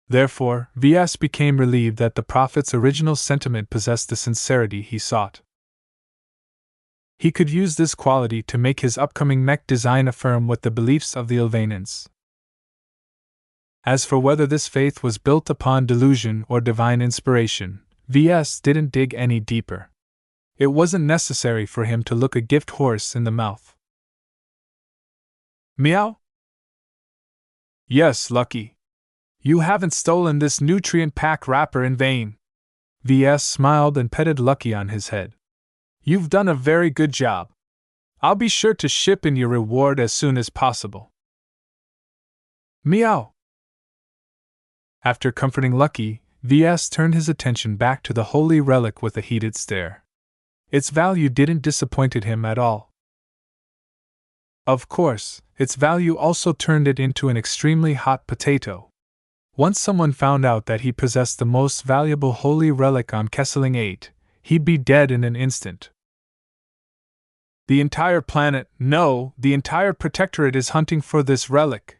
Therefore, Ves became relieved that the prophet's original sentiment possessed the sincerity he sought. He could use this quality to make his upcoming mech design affirm with the beliefs of the Ilvanans. As for whether this faith was built upon delusion or divine inspiration, Ves didn't dig any deeper. It wasn't necessary for him to look a gift horse in the mouth. Meow? Yes, Lucky. You haven't stolen this nutrient pack wrapper in vain. Ves smiled and petted Lucky on his head. You've done a very good job. I'll be sure to ship in your reward as soon as possible. Meow. After comforting Lucky, Ves turned his attention back to the holy relic with a heated stare. Its value didn't disappoint him at all. Of course, its value also turned it into an extremely hot potato. Once someone found out that he possessed the most valuable holy relic on Kesseling 8, he'd be dead in an instant. The entire planet, no, the entire protectorate is hunting for this relic.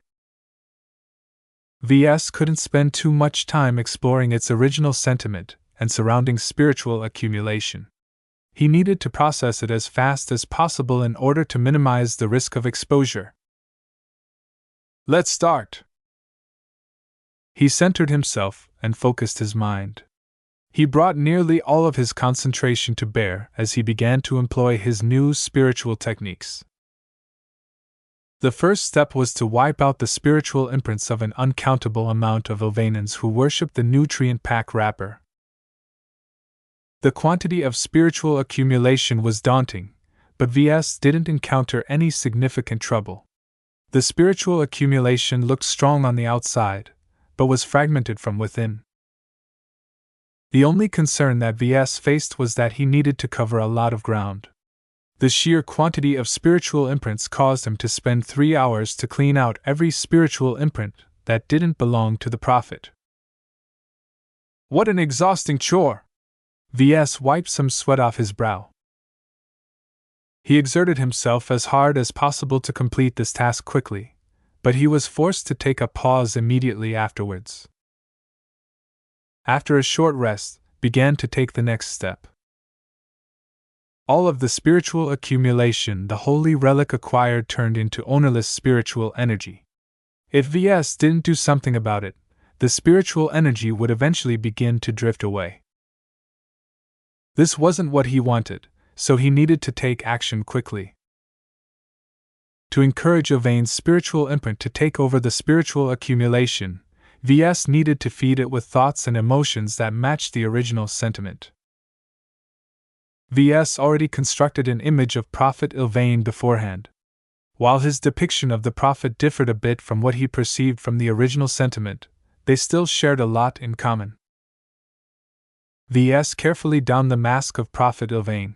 Ves couldn't spend too much time exploring its original sentiment and surrounding spiritual accumulation. He needed to process it as fast as possible in order to minimize the risk of exposure. Let's start. He centered himself and focused his mind. He brought nearly all of his concentration to bear as he began to employ his new spiritual techniques. The first step was to wipe out the spiritual imprints of an uncountable amount of Ilvanans who worshipped the nutrient pack wrapper. The quantity of spiritual accumulation was daunting, but Ves didn't encounter any significant trouble. The spiritual accumulation looked strong on the outside, but was fragmented from within. The only concern that Ves faced was that he needed to cover a lot of ground. The sheer quantity of spiritual imprints caused him to spend 3 hours to clean out every spiritual imprint that didn't belong to the prophet. What an exhausting chore! Ves wiped some sweat off his brow. He exerted himself as hard as possible to complete this task quickly, but he was forced to take a pause immediately afterwards. After a short rest, began to take the next step. All of the spiritual accumulation the holy relic acquired turned into ownerless spiritual energy. If Ves didn't do something about it, the spiritual energy would eventually begin to drift away. This wasn't what he wanted, so he needed to take action quickly. To encourage Ilvain's spiritual imprint to take over the spiritual accumulation, Ves needed to feed it with thoughts and emotions that matched the original sentiment. Ves already constructed an image of Prophet Ilvain beforehand. While his depiction of the prophet differed a bit from what he perceived from the original sentiment, they still shared a lot in common. Ves carefully donned the mask of Prophet Ilvain.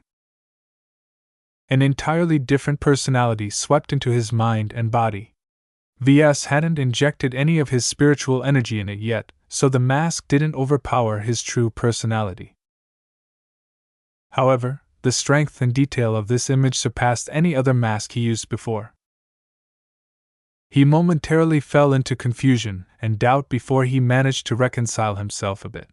An entirely different personality swept into his mind and body. Ves hadn't injected any of his spiritual energy in it yet, so the mask didn't overpower his true personality. However, the strength and detail of this image surpassed any other mask he used before. He momentarily fell into confusion and doubt before he managed to reconcile himself a bit.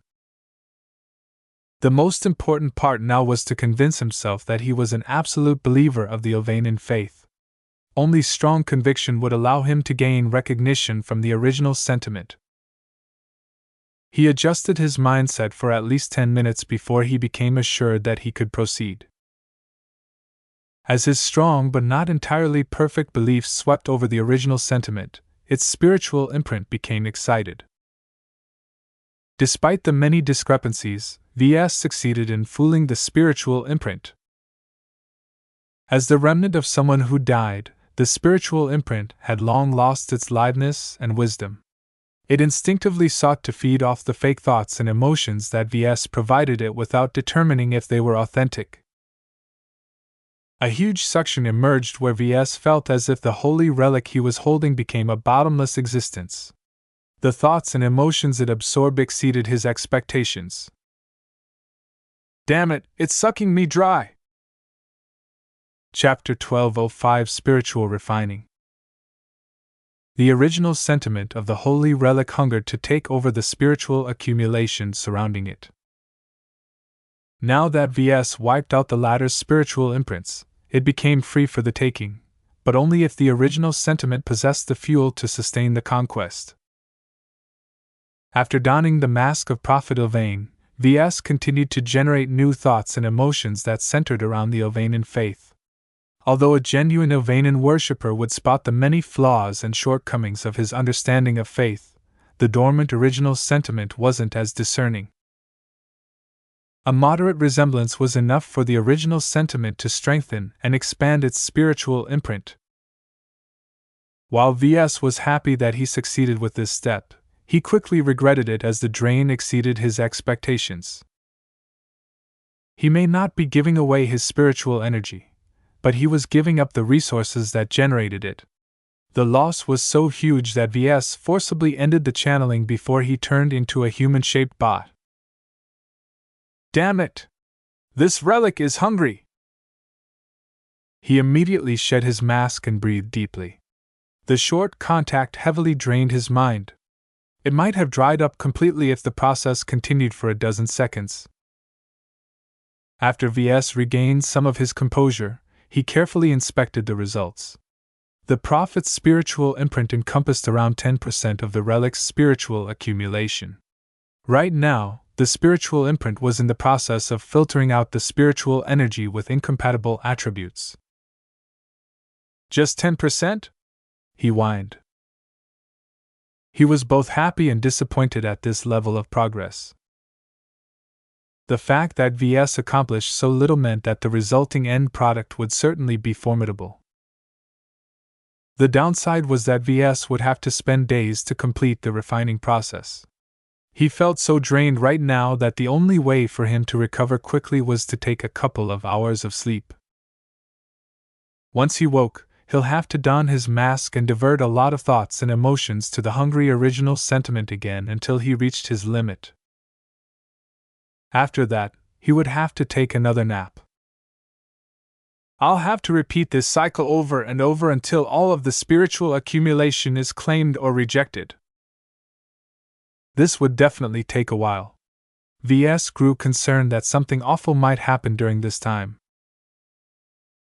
The most important part now was to convince himself that he was an absolute believer of the Ilvanan faith. Only strong conviction would allow him to gain recognition from the original sentiment. He adjusted his mindset for at least 10 minutes before he became assured that he could proceed. As his strong but not entirely perfect beliefs swept over the original sentiment, its spiritual imprint became excited. Despite the many discrepancies, Ves succeeded in fooling the spiritual imprint. As the remnant of someone who died, the spiritual imprint had long lost its liveliness and wisdom. It instinctively sought to feed off the fake thoughts and emotions that Ves provided it without determining if they were authentic. A huge suction emerged where Ves felt as if the holy relic he was holding became a bottomless existence. The thoughts and emotions it absorbed exceeded his expectations. Damn it, it's sucking me dry! Chapter 1205 Spiritual Refining. The original sentiment of the holy relic hungered to take over the spiritual accumulation surrounding it. Now that Ves wiped out the latter's spiritual imprints, it became free for the taking, but only if the original sentiment possessed the fuel to sustain the conquest. After donning the mask of Prophet Ylvain, Ves continued to generate new thoughts and emotions that centered around the Ylvanian faith. Although a genuine Ylvanian worshipper would spot the many flaws and shortcomings of his understanding of faith, the dormant original sentiment wasn't as discerning. A moderate resemblance was enough for the original sentiment to strengthen and expand its spiritual imprint. While Ves was happy that he succeeded with this step, he quickly regretted it as the drain exceeded his expectations. He may not be giving away his spiritual energy, but he was giving up the resources that generated it. The loss was so huge that Ves forcibly ended the channeling before he turned into a human-shaped bot. Damn it! This relic is hungry! He immediately shed his mask and breathed deeply. The short contact heavily drained his mind. It might have dried up completely if the process continued for a dozen seconds. After Ves regained some of his composure, he carefully inspected the results. The prophet's spiritual imprint encompassed around 10% of the relic's spiritual accumulation. Right now, the spiritual imprint was in the process of filtering out the spiritual energy with incompatible attributes. Just 10%? He whined. He was both happy and disappointed at this level of progress. The fact that Ves accomplished so little meant that the resulting end product would certainly be formidable. The downside was that Ves would have to spend days to complete the refining process. He felt so drained right now that the only way for him to recover quickly was to take a couple of hours of sleep. Once he woke, he'll have to don his mask and divert a lot of thoughts and emotions to the hungry original sentiment again until he reached his limit. After that, he would have to take another nap. I'll have to repeat this cycle over and over until all of the spiritual accumulation is claimed or rejected. This would definitely take a while. Ves grew concerned that something awful might happen during this time.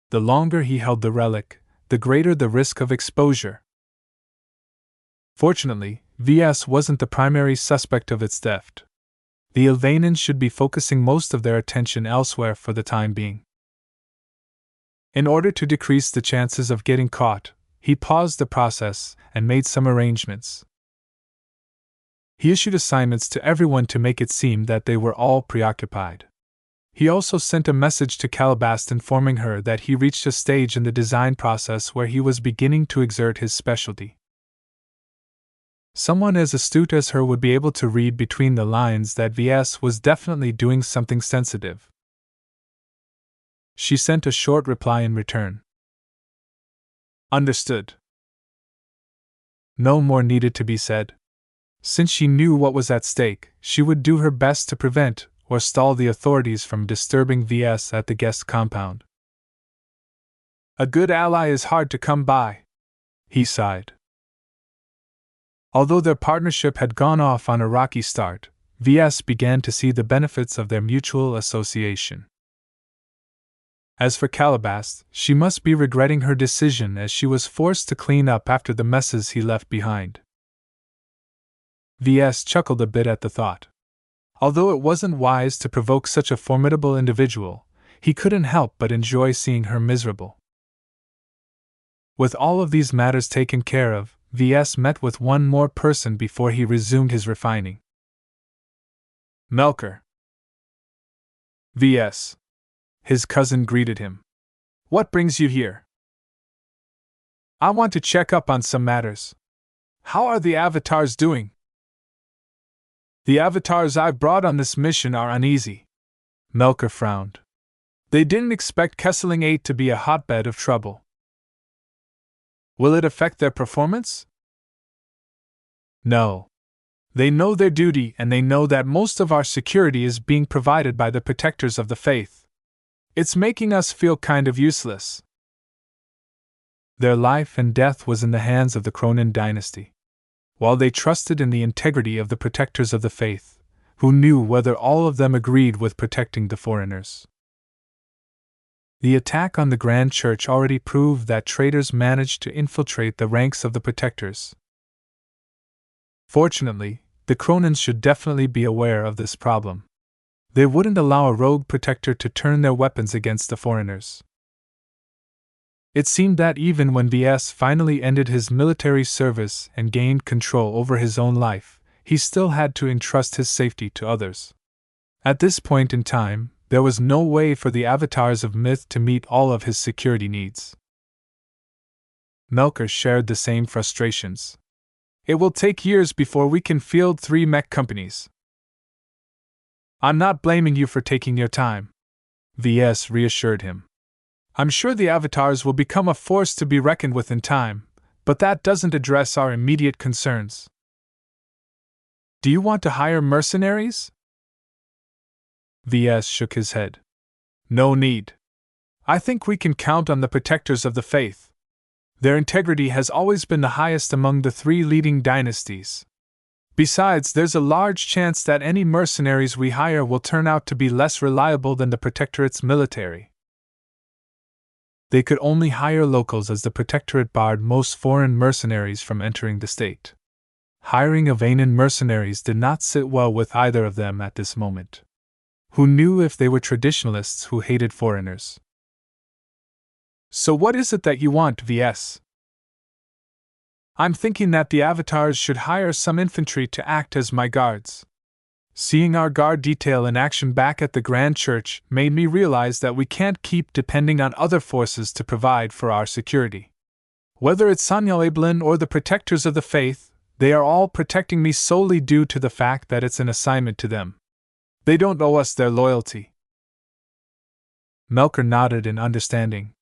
The longer he held the relic, the greater the risk of exposure. Fortunately, Ves wasn't the primary suspect of its theft. The Ylvanians should be focusing most of their attention elsewhere for the time being. In order to decrease the chances of getting caught, he paused the process and made some arrangements. He issued assignments to everyone to make it seem that they were all preoccupied. He also sent a message to Calabast informing her that he reached a stage in the design process where he was beginning to exert his specialty. Someone as astute as her would be able to read between the lines that Ves was definitely doing something sensitive. She sent a short reply in return. Understood. No more needed to be said. Since she knew what was at stake, she would do her best to prevent or stall the authorities from disturbing Ves at the guest compound. A good ally is hard to come by, he sighed. Although their partnership had gone off on a rocky start, Ves began to see the benefits of their mutual association. As for Calabast, she must be regretting her decision as she was forced to clean up after the messes he left behind. Ves chuckled a bit at the thought. Although it wasn't wise to provoke such a formidable individual, he couldn't help but enjoy seeing her miserable. With all of these matters taken care of, Ves met with one more person before he resumed his refining. Melker. Ves. His cousin greeted him. What brings you here? I want to check up on some matters. How are the avatars doing? The avatars I brought on this mission are uneasy. Melker frowned. They didn't expect Kesseling 8 to be a hotbed of trouble. Will it affect their performance? No. They know their duty and they know that most of our security is being provided by the protectors of the faith. It's making us feel kind of useless. Their life and death was in the hands of the Cronin dynasty. While they trusted in the integrity of the protectors of the faith, who knew whether all of them agreed with protecting the foreigners. The attack on the Grand Church already proved that traitors managed to infiltrate the ranks of the protectors. Fortunately, the Cronins should definitely be aware of this problem. They wouldn't allow a rogue protector to turn their weapons against the foreigners. It seemed that even when Ves finally ended his military service and gained control over his own life, he still had to entrust his safety to others. At this point in time, there was no way for the avatars of myth to meet all of his security needs. Melker shared the same frustrations. It will take years before we can field 3 mech companies. I'm not blaming you for taking your time, Ves reassured him. I'm sure the avatars will become a force to be reckoned with in time, but that doesn't address our immediate concerns. Do you want to hire mercenaries? Ves shook his head. No need. I think we can count on the protectors of the faith. Their integrity has always been the highest among the 3 leading dynasties. Besides, there's a large chance that any mercenaries we hire will turn out to be less reliable than the Protectorate's military. They could only hire locals as the Protectorate barred most foreign mercenaries from entering the state. Hiring Avanan mercenaries did not sit well with either of them at this moment. Who knew if they were traditionalists who hated foreigners? So what is it that you want, Ves? I'm thinking that the avatars should hire some infantry to act as my guards. Seeing our guard detail in action back at the Grand Church made me realize that we can't keep depending on other forces to provide for our security. Whether it's Sanyal Eblin or the Protectors of the Faith, they are all protecting me solely due to the fact that it's an assignment to them. They don't owe us their loyalty. Melker nodded in understanding.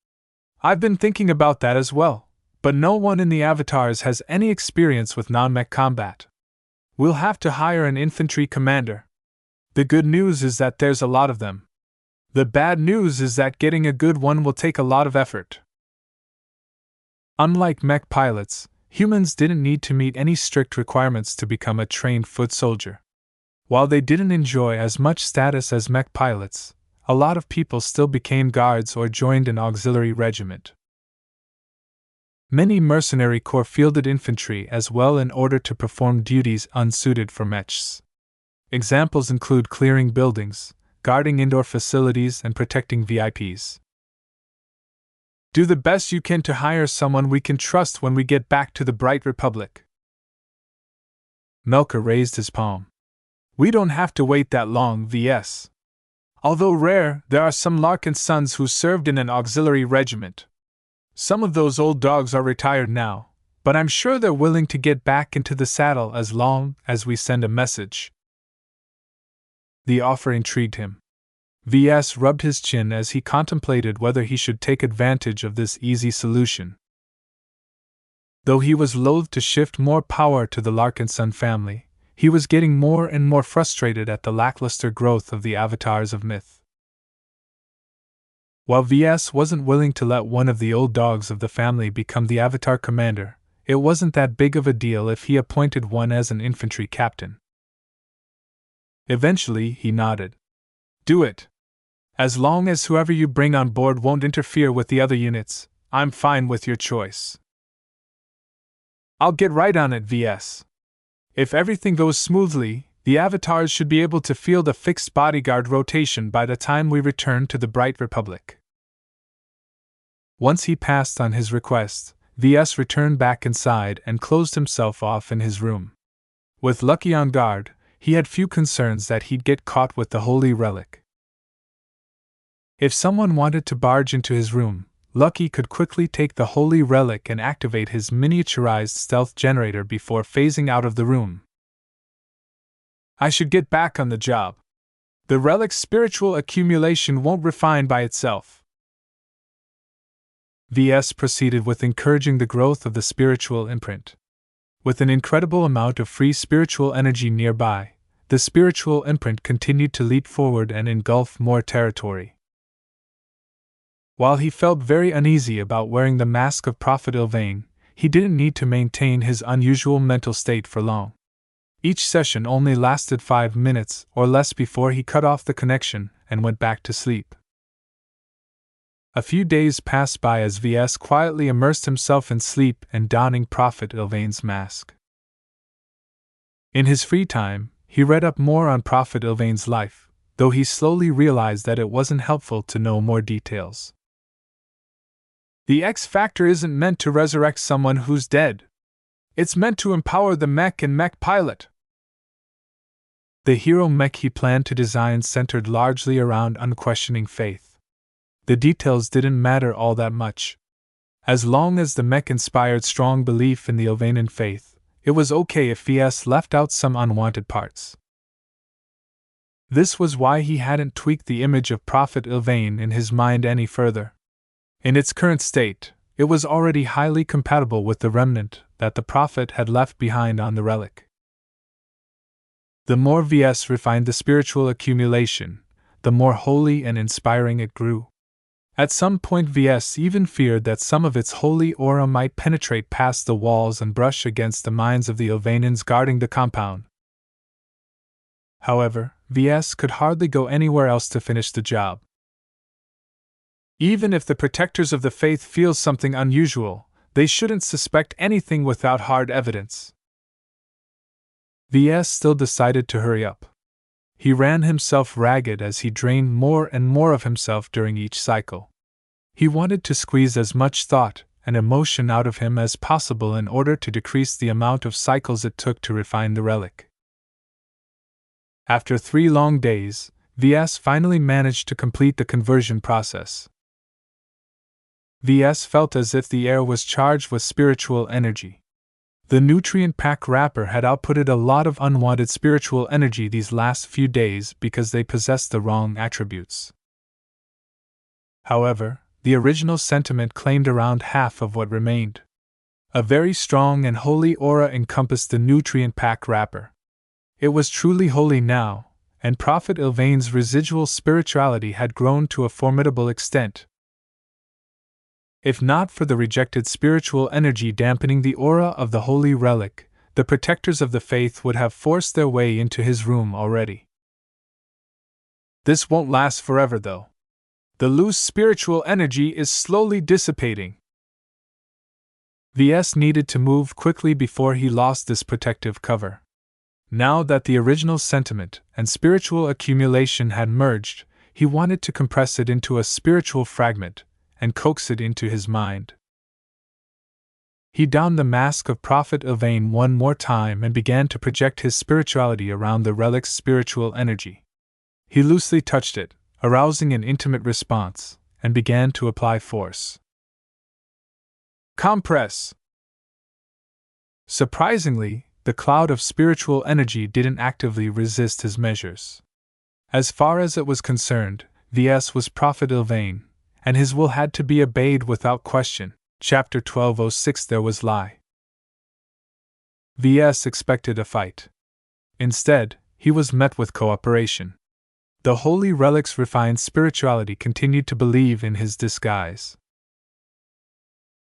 I've been thinking about that as well, but no one in the avatars has any experience with non-mech combat. We'll have to hire an infantry commander. The good news is that there's a lot of them. The bad news is that getting a good one will take a lot of effort. Unlike mech pilots, humans didn't need to meet any strict requirements to become a trained foot soldier. While they didn't enjoy as much status as mech pilots, a lot of people still became guards or joined an auxiliary regiment. Many mercenary corps fielded infantry as well in order to perform duties unsuited for mechs. Examples include clearing buildings, guarding indoor facilities, and protecting VIPs. Do the best you can to hire someone we can trust when we get back to the Bright Republic. Melker raised his palm. We don't have to wait that long, Ves. Although rare, there are some Larkinsons who served in an auxiliary regiment. Some of those old dogs are retired now, but I'm sure they're willing to get back into the saddle as long as we send a message. The offer intrigued him. Ves rubbed his chin as he contemplated whether he should take advantage of this easy solution. Though he was loath to shift more power to the Larkinson family, he was getting more and more frustrated at the lackluster growth of the avatars of myth. While Ves wasn't willing to let one of the old dogs of the family become the avatar commander, it wasn't that big of a deal if he appointed one as an infantry captain. Eventually, he nodded. Do it. As long as whoever you bring on board won't interfere with the other units, I'm fine with your choice. I'll get right on it, Ves. If everything goes smoothly, the avatars should be able to field a fixed bodyguard rotation by the time we return to the Bright Republic. Once he passed on his request, Ves returned back inside and closed himself off in his room. With Lucky on guard, he had few concerns that he'd get caught with the holy relic. If someone wanted to barge into his room, Lucky could quickly take the holy relic and activate his miniaturized stealth generator before phasing out of the room. I should get back on the job. The relic's spiritual accumulation won't refine by itself. Ves proceeded with encouraging the growth of the spiritual imprint. With an incredible amount of free spiritual energy nearby, the spiritual imprint continued to leap forward and engulf more territory. While he felt very uneasy about wearing the mask of Prophet Ilvain, he didn't need to maintain his unusual mental state for long. Each session only lasted 5 minutes or less before he cut off the connection and went back to sleep. A few days passed by as Ves quietly immersed himself in sleep and donning Prophet Ilvain's mask. In his free time, he read up more on Prophet Ilvain's life, though he slowly realized that it wasn't helpful to know more details. The X Factor isn't meant to resurrect someone who's dead. It's meant to empower the mech and mech pilot. The hero mech he planned to design centered largely around unquestioning faith. The details didn't matter all that much. As long as the mech inspired strong belief in the Ilvainian faith, it was okay if Ves left out some unwanted parts. This was why he hadn't tweaked the image of Prophet Ilvain in his mind any further. In its current state, it was already highly compatible with the remnant that the Prophet had left behind on the relic. The more Ves refined the spiritual accumulation, the more holy and inspiring it grew. At some point Ves even feared that some of its holy aura might penetrate past the walls and brush against the minds of the Ilvainians guarding the compound. However, Ves could hardly go anywhere else to finish the job. Even if the protectors of the faith feel something unusual, they shouldn't suspect anything without hard evidence. Ves still decided to hurry up. He ran himself ragged as he drained more and more of himself during each cycle. He wanted to squeeze as much thought and emotion out of him as possible in order to decrease the amount of cycles it took to refine the relic. After 3 long days, Ves finally managed to complete the conversion process. Ves felt as if the air was charged with spiritual energy. The nutrient pack wrapper had outputted a lot of unwanted spiritual energy these last few days because they possessed the wrong attributes. However, the original sentiment claimed around half of what remained. A very strong and holy aura encompassed the nutrient pack wrapper. It was truly holy now, and Prophet Ilvain's residual spirituality had grown to a formidable extent. If not for the rejected spiritual energy dampening the aura of the holy relic, the protectors of the faith would have forced their way into his room already. This won't last forever, though. The loose spiritual energy is slowly dissipating. Ves needed to move quickly before he lost this protective cover. Now that the original sentiment and spiritual accumulation had merged, he wanted to compress it into a spiritual fragment and coax it into his mind. He donned the mask of Prophet Ilvain one more time and began to project his spirituality around the relic's spiritual energy. He loosely touched it, arousing an intimate response, and began to apply force. Compress! Surprisingly, the cloud of spiritual energy didn't actively resist his measures. As far as it was concerned, Ves was Prophet Ilvain, and his will had to be obeyed without question. Chapter 1206. There was lie. Ves expected a fight. Instead, he was met with cooperation. The holy relic's refined spirituality continued to believe in his disguise.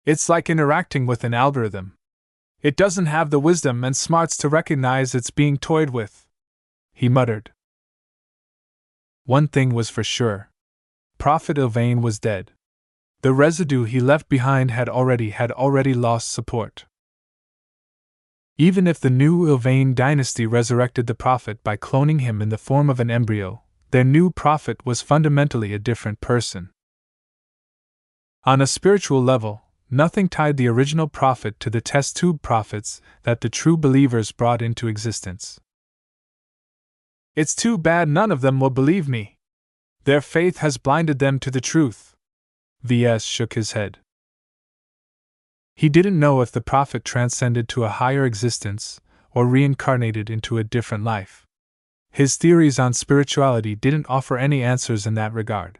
It's like interacting with an algorithm. It doesn't have the wisdom and smarts to recognize it's being toyed with, he muttered. One thing was for sure. Prophet Ilvain was dead. The residue he left behind had already lost support. Even if the new Ilvain dynasty resurrected the prophet by cloning him in the form of an embryo, their new prophet was fundamentally a different person. On a spiritual level, nothing tied the original prophet to the test tube prophets that the true believers brought into existence. It's too bad none of them will believe me. Their faith has blinded them to the truth. VS shook his head. He didn't know if the prophet transcended to a higher existence or reincarnated into a different life. His theories on spirituality didn't offer any answers in that regard.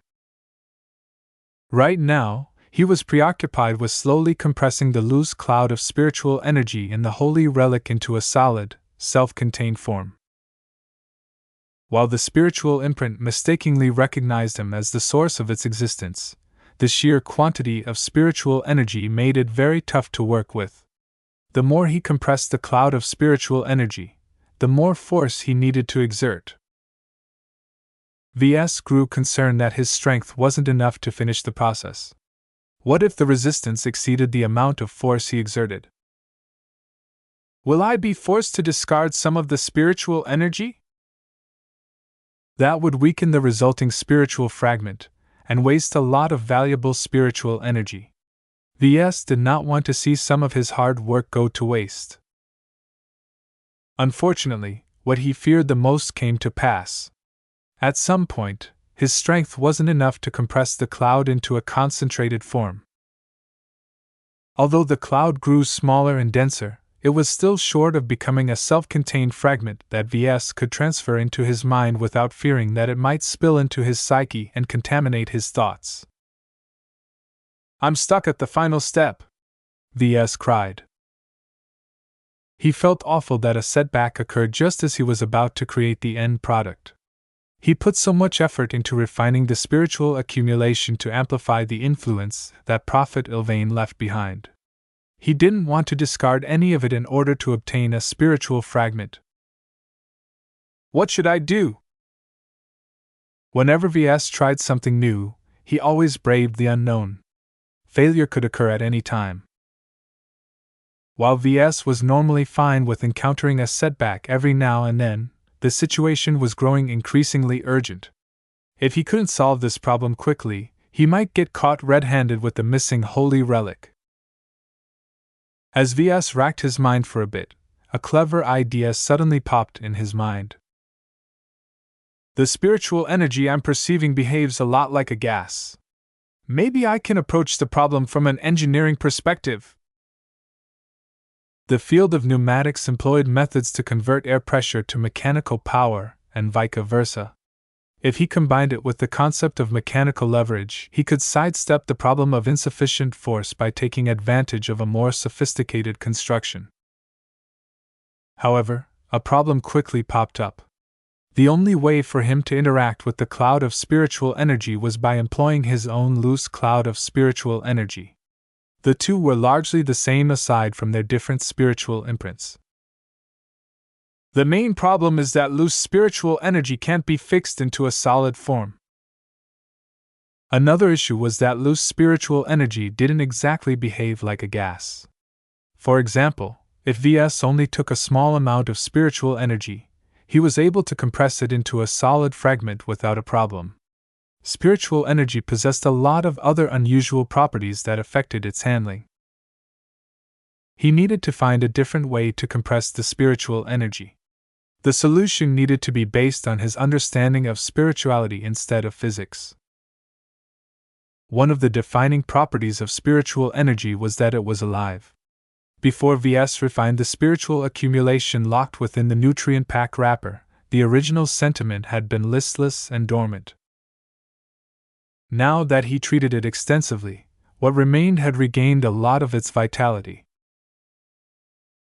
Right now, he was preoccupied with slowly compressing the loose cloud of spiritual energy in the holy relic into a solid, self-contained form. While the spiritual imprint mistakenly recognized him as the source of its existence, the sheer quantity of spiritual energy made it very tough to work with. The more he compressed the cloud of spiritual energy, the more force he needed to exert. VS grew concerned that his strength wasn't enough to finish the process. What if the resistance exceeded the amount of force he exerted? Will I be forced to discard some of the spiritual energy? That would weaken the resulting spiritual fragment and waste a lot of valuable spiritual energy. VS did not want to see some of his hard work go to waste. Unfortunately, what he feared the most came to pass. At some point, his strength wasn't enough to compress the cloud into a concentrated form. Although the cloud grew smaller and denser, it was still short of becoming a self-contained fragment that VS could transfer into his mind without fearing that it might spill into his psyche and contaminate his thoughts. I'm stuck at the final step, VS cried. He felt awful that a setback occurred just as he was about to create the end product. He put so much effort into refining the spiritual accumulation to amplify the influence that Prophet Ilvain left behind. He didn't want to discard any of it in order to obtain a spiritual fragment. What should I do? Whenever VS tried something new, he always braved the unknown. Failure could occur at any time. While VS was normally fine with encountering a setback every now and then, the situation was growing increasingly urgent. If he couldn't solve this problem quickly, he might get caught red-handed with the missing holy relic. As VS racked his mind for a bit, a clever idea suddenly popped in his mind. The spiritual energy I'm perceiving behaves a lot like a gas. Maybe I can approach the problem from an engineering perspective. The field of pneumatics employed methods to convert air pressure to mechanical power, and vice versa. If he combined it with the concept of mechanical leverage, he could sidestep the problem of insufficient force by taking advantage of a more sophisticated construction. However, a problem quickly popped up. The only way for him to interact with the cloud of spiritual energy was by employing his own loose cloud of spiritual energy. The two were largely the same aside from their different spiritual imprints. The main problem is that loose spiritual energy can't be fixed into a solid form. Another issue was that loose spiritual energy didn't exactly behave like a gas. For example, if VS only took a small amount of spiritual energy, he was able to compress it into a solid fragment without a problem. Spiritual energy possessed a lot of other unusual properties that affected its handling. He needed to find a different way to compress the spiritual energy. The solution needed to be based on his understanding of spirituality instead of physics. One of the defining properties of spiritual energy was that it was alive. Before VS refined the spiritual accumulation locked within the nutrient pack wrapper, the original sentiment had been listless and dormant. Now that he treated it extensively, what remained had regained a lot of its vitality.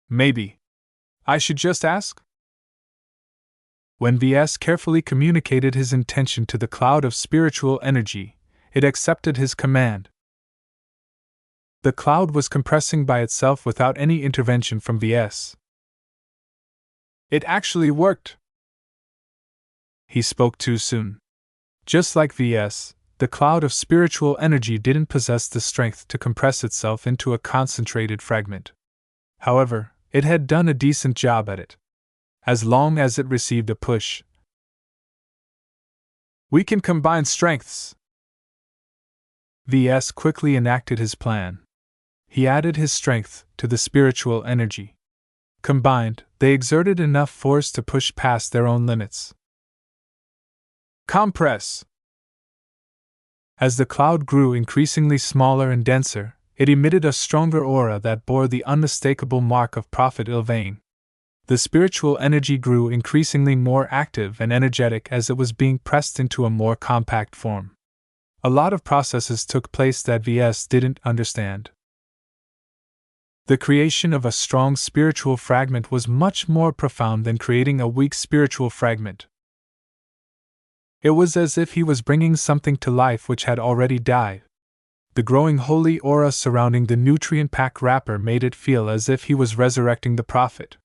Maybe I should just ask? When VS carefully communicated his intention to the cloud of spiritual energy, it accepted his command. The cloud was compressing by itself without any intervention from VS. It actually worked. He spoke too soon. Just like VS, the cloud of spiritual energy didn't possess the strength to compress itself into a concentrated fragment. However, it had done a decent job at it. As long as it received a push. We can combine strengths. VS quickly enacted his plan. He added his strength to the spiritual energy. Combined, they exerted enough force to push past their own limits. Compress. As the cloud grew increasingly smaller and denser, it emitted a stronger aura that bore the unmistakable mark of Prophet Ilvain. The spiritual energy grew increasingly more active and energetic as it was being pressed into a more compact form. A lot of processes took place that Ves didn't understand. The creation of a strong spiritual fragment was much more profound than creating a weak spiritual fragment. It was as if he was bringing something to life which had already died. The growing holy aura surrounding the nutrient pack wrapper made it feel as if he was resurrecting the prophet.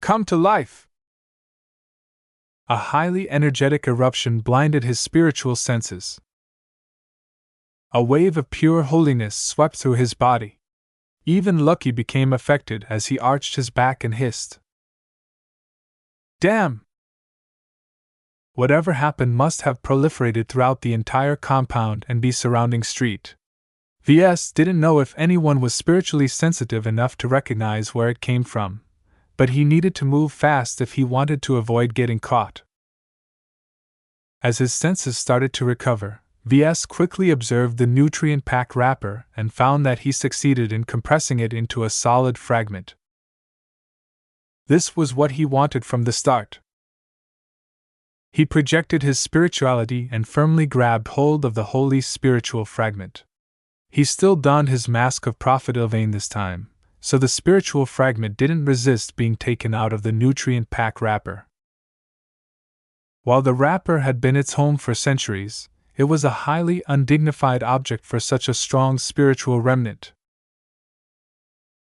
Come to life! A highly energetic eruption blinded his spiritual senses. A wave of pure holiness swept through his body. Even Lucky became affected as he arched his back and hissed. Damn! Whatever happened must have proliferated throughout the entire compound and the surrounding street. Ves didn't know if anyone was spiritually sensitive enough to recognize where it came from, but he needed to move fast if he wanted to avoid getting caught. As his senses started to recover, Ves quickly observed the nutrient pack wrapper and found that he succeeded in compressing it into a solid fragment. This was what he wanted from the start. He projected his spirituality and firmly grabbed hold of the holy spiritual fragment. He still donned his mask of Prophet Ilvain this time, so the spiritual fragment didn't resist being taken out of the nutrient pack wrapper. While the wrapper had been its home for centuries, it was a highly undignified object for such a strong spiritual remnant.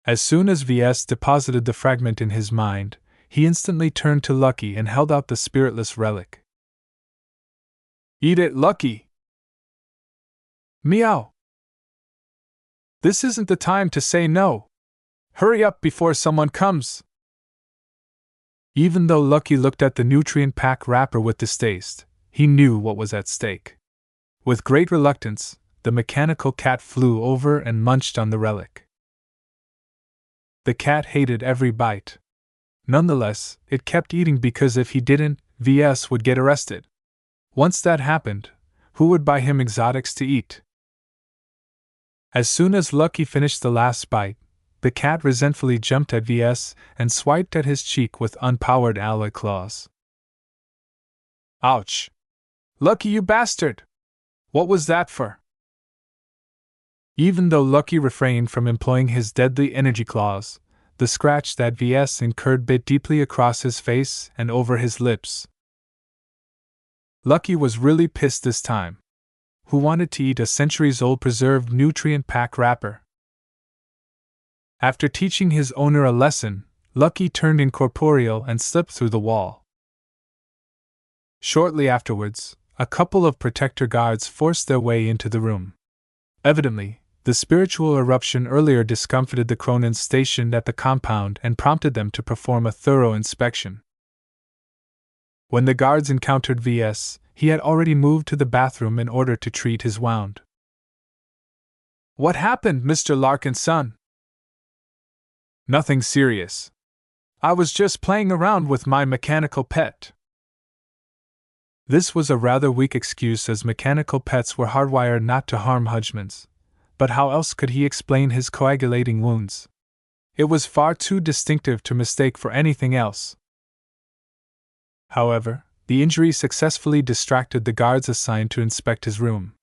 As soon as Ves deposited the fragment in his mind, he instantly turned to Lucky and held out the spiritless relic. Eat it, Lucky! Meow! This isn't the time to say no. Hurry up before someone comes! Even though Lucky looked at the nutrient pack wrapper with distaste, he knew what was at stake. With great reluctance, the mechanical cat flew over and munched on the relic. The cat hated every bite. Nonetheless, it kept eating because if he didn't, Ves would get arrested. Once that happened, who would buy him exotics to eat? As soon as Lucky finished the last bite, the cat resentfully jumped at Ves and swiped at his cheek with unpowered alloy claws. Ouch! Lucky, you bastard! What was that for? Even though Lucky refrained from employing his deadly energy claws, the scratch that Ves incurred bit deeply across his face and over his lips. Lucky was really pissed this time. Who wanted to eat a centuries-old preserved nutrient pack wrapper? After teaching his owner a lesson, Lucky turned incorporeal and slipped through the wall. Shortly afterwards, a couple of protector guards forced their way into the room. Evidently, the spiritual eruption earlier discomfited the Cronins stationed at the compound and prompted them to perform a thorough inspection. When the guards encountered Ves, he had already moved to the bathroom in order to treat his wound. What happened, Mr. Larkinson? Nothing serious. I was just playing around with my mechanical pet. This was a rather weak excuse as mechanical pets were hardwired not to harm Hudgmans. But how else could he explain his coagulating wounds? It was far too distinctive to mistake for anything else. However, the injury successfully distracted the guards assigned to inspect his room.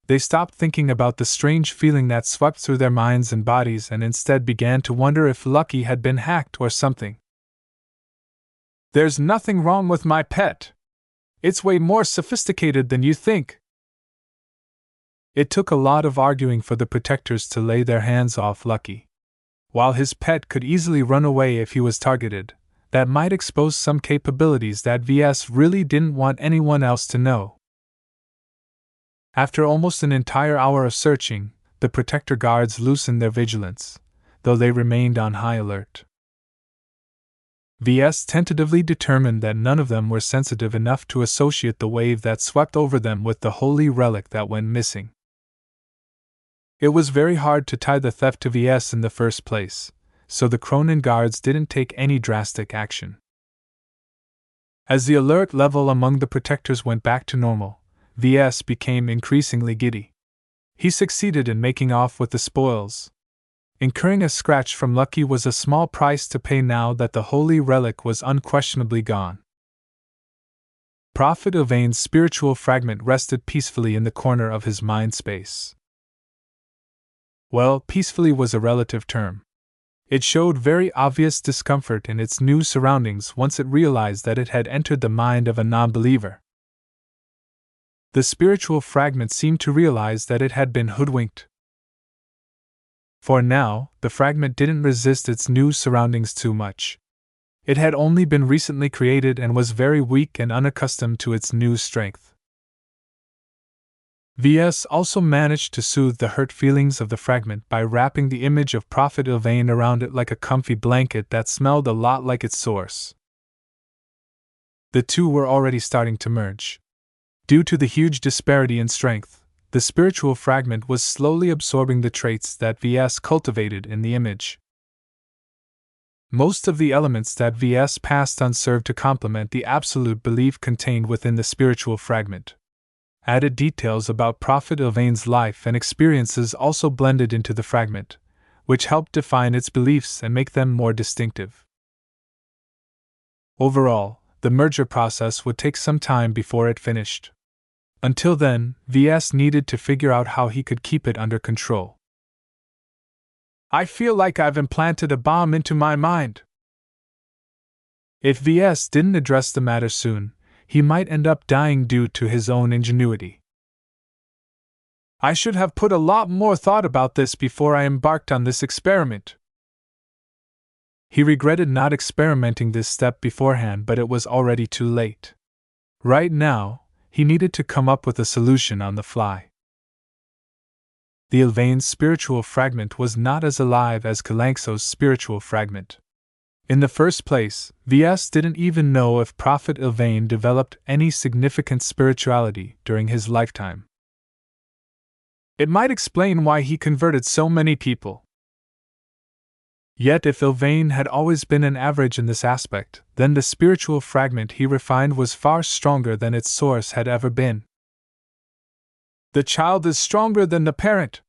They stopped thinking about the strange feeling that swept through their minds and bodies and instead began to wonder if Lucky had been hacked or something. There's nothing wrong with my pet. It's way more sophisticated than you think. It took a lot of arguing for the protectors to lay their hands off Lucky. While his pet could easily run away if he was targeted, that might expose some capabilities that Ves really didn't want anyone else to know. After almost an entire hour of searching, the protector guards loosened their vigilance, though they remained on high alert. Ves tentatively determined that none of them were sensitive enough to associate the wave that swept over them with the holy relic that went missing. It was very hard to tie the theft to Ves in the first place, so the Cronin guards didn't take any drastic action. As the alert level among the protectors went back to normal, Ves became increasingly giddy. He succeeded in making off with the spoils. Incurring a scratch from Lucky was a small price to pay now that the holy relic was unquestionably gone. Prophet Ilvain's spiritual fragment rested peacefully in the corner of his mind space. Well, peacefully was a relative term. It showed very obvious discomfort in its new surroundings once it realized that it had entered the mind of a non-believer. The spiritual fragment seemed to realize that it had been hoodwinked. For now, the fragment didn't resist its new surroundings too much. It had only been recently created and was very weak and unaccustomed to its new strength. Ves also managed to soothe the hurt feelings of the fragment by wrapping the image of Prophet Ilvain around it like a comfy blanket that smelled a lot like its source. The two were already starting to merge. Due to the huge disparity in strength, the spiritual fragment was slowly absorbing the traits that Ves cultivated in the image. Most of the elements that Ves passed on served to complement the absolute belief contained within the spiritual fragment. Added details about Prophet Ilvain's life and experiences also blended into the fragment, which helped define its beliefs and make them more distinctive. Overall, the merger process would take some time before it finished. Until then, Ves needed to figure out how he could keep it under control. I feel like I've implanted a bomb into my mind. If Ves didn't address the matter soon, he might end up dying due to his own ingenuity. I should have put a lot more thought about this before I embarked on this experiment. He regretted not experimenting this step beforehand, but it was already too late. Right now, he needed to come up with a solution on the fly. The Ilvain's spiritual fragment was not as alive as Kalankso's spiritual fragment. In the first place, Ves didn't even know if Prophet Ilvain developed any significant spirituality during his lifetime. It might explain why he converted so many people. Yet if Ilvain had always been an average in this aspect, then the spiritual fragment he refined was far stronger than its source had ever been. The child is stronger than the parent.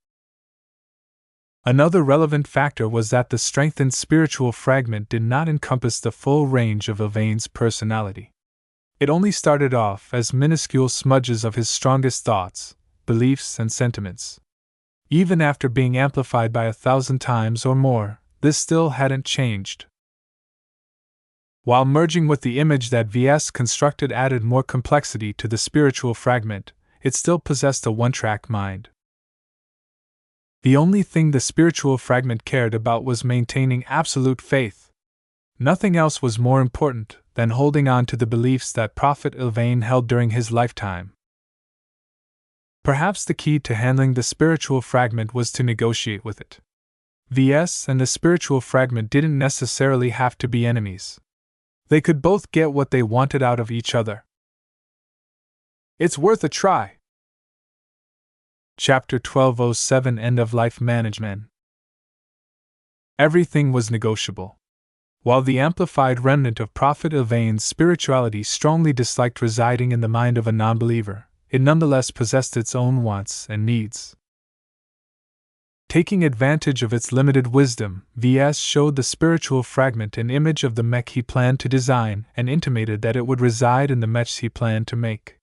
Another relevant factor was that the strengthened spiritual fragment did not encompass the full range of Ilvain's personality. It only started off as minuscule smudges of his strongest thoughts, beliefs, and sentiments. Even after being amplified by 1,000 times or more, this still hadn't changed. While merging with the image that Ves constructed added more complexity to the spiritual fragment, it still possessed a one-track mind. The only thing the spiritual fragment cared about was maintaining absolute faith. Nothing else was more important than holding on to the beliefs that Prophet Ilvain held during his lifetime. Perhaps the key to handling the spiritual fragment was to negotiate with it. Ves and the spiritual fragment didn't necessarily have to be enemies. They could both get what they wanted out of each other. It's worth a try. Chapter 1207 End of Life Management. Everything was negotiable. While the amplified remnant of Prophet Ilvain's spirituality strongly disliked residing in the mind of a non-believer, it nonetheless possessed its own wants and needs. Taking advantage of its limited wisdom, Ves showed the spiritual fragment an image of the mech he planned to design and intimated that it would reside in the mechs he planned to make.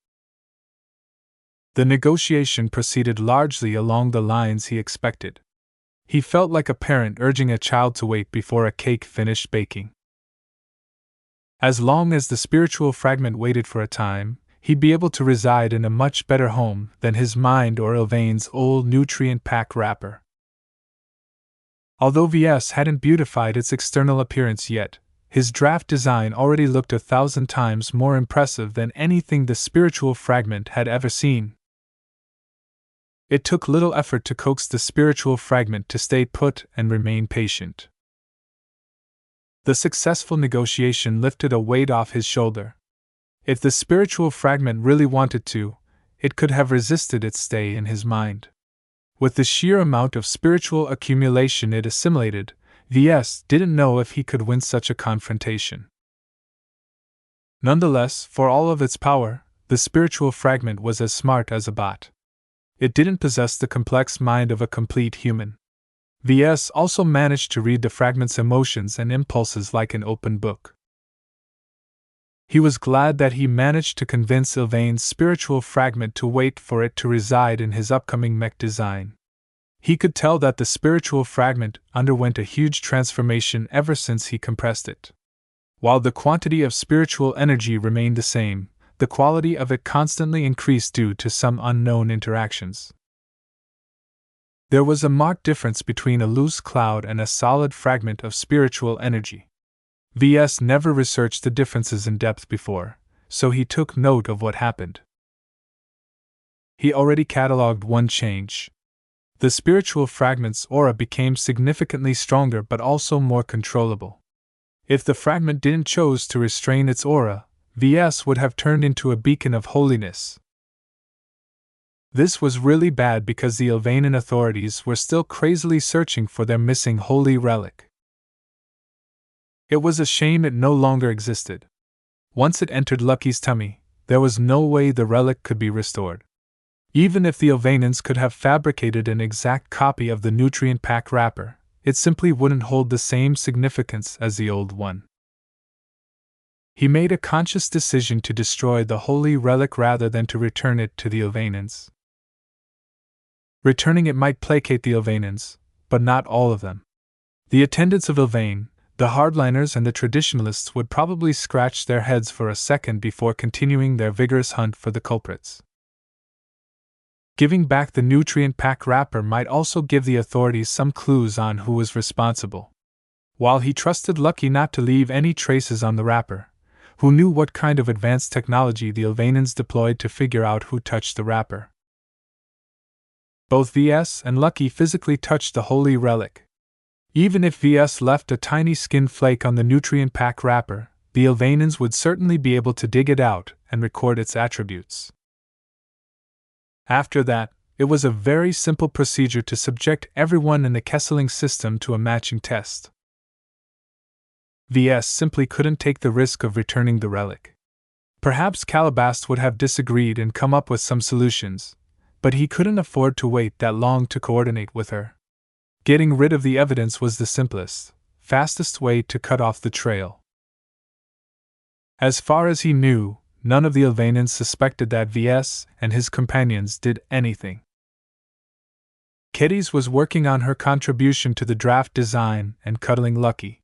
The negotiation proceeded largely along the lines he expected. He felt like a parent urging a child to wait before a cake finished baking. As long as the spiritual fragment waited for a time, he'd be able to reside in a much better home than his mind or Ilvain's old nutrient pack wrapper. Although Ves hadn't beautified its external appearance yet, his draft design already looked 1,000 times more impressive than anything the spiritual fragment had ever seen. It took little effort to coax the spiritual fragment to stay put and remain patient. The successful negotiation lifted a weight off his shoulder. If the spiritual fragment really wanted to, it could have resisted its stay in his mind. With the sheer amount of spiritual accumulation it assimilated, Ves didn't know if he could win such a confrontation. Nonetheless, for all of its power, the spiritual fragment was as smart as a bot. It didn't possess the complex mind of a complete human. Ves also managed to read the fragment's emotions and impulses like an open book. He was glad that he managed to convince Ylvain's spiritual fragment to wait for it to reside in his upcoming mech design. He could tell that the spiritual fragment underwent a huge transformation ever since he compressed it. While the quantity of spiritual energy remained the same, the quality of it constantly increased due to some unknown interactions. There was a marked difference between a loose cloud and a solid fragment of spiritual energy. Ves never researched the differences in depth before, so he took note of what happened. He already catalogued one change. The spiritual fragment's aura became significantly stronger but also more controllable. If the fragment didn't choose to restrain its aura, Ves would have turned into a beacon of holiness. This was really bad because the Ylvanian authorities were still crazily searching for their missing holy relic. It was a shame it no longer existed. Once it entered Lucky's tummy, there was no way the relic could be restored. Even if the Ylvanians could have fabricated an exact copy of the nutrient pack wrapper, it simply wouldn't hold the same significance as the old one. He made a conscious decision to destroy the holy relic rather than to return it to the Ylvanians. Returning it might placate the Ylvanians, but not all of them. The attendants of Ylvain, the hardliners and the traditionalists would probably scratch their heads for a second before continuing their vigorous hunt for the culprits. Giving back the nutrient pack wrapper might also give the authorities some clues on who was responsible. While he trusted Lucky not to leave any traces on the wrapper, who knew what kind of advanced technology the Ylvanians deployed to figure out who touched the wrapper? Both Ves and Lucky physically touched the holy relic. Even if Ves left a tiny skin flake on the nutrient pack wrapper, the Ylvanians would certainly be able to dig it out and record its attributes. After that, it was a very simple procedure to subject everyone in the Kesseling system to a matching test. Ves simply couldn't take the risk of returning the relic. Perhaps Calabast would have disagreed and come up with some solutions, but he couldn't afford to wait that long to coordinate with her. Getting rid of the evidence was the simplest, fastest way to cut off the trail. As far as he knew, none of the Ylvanians suspected that Ves and his companions did anything. Kedys was working on her contribution to the draft design and cuddling Lucky.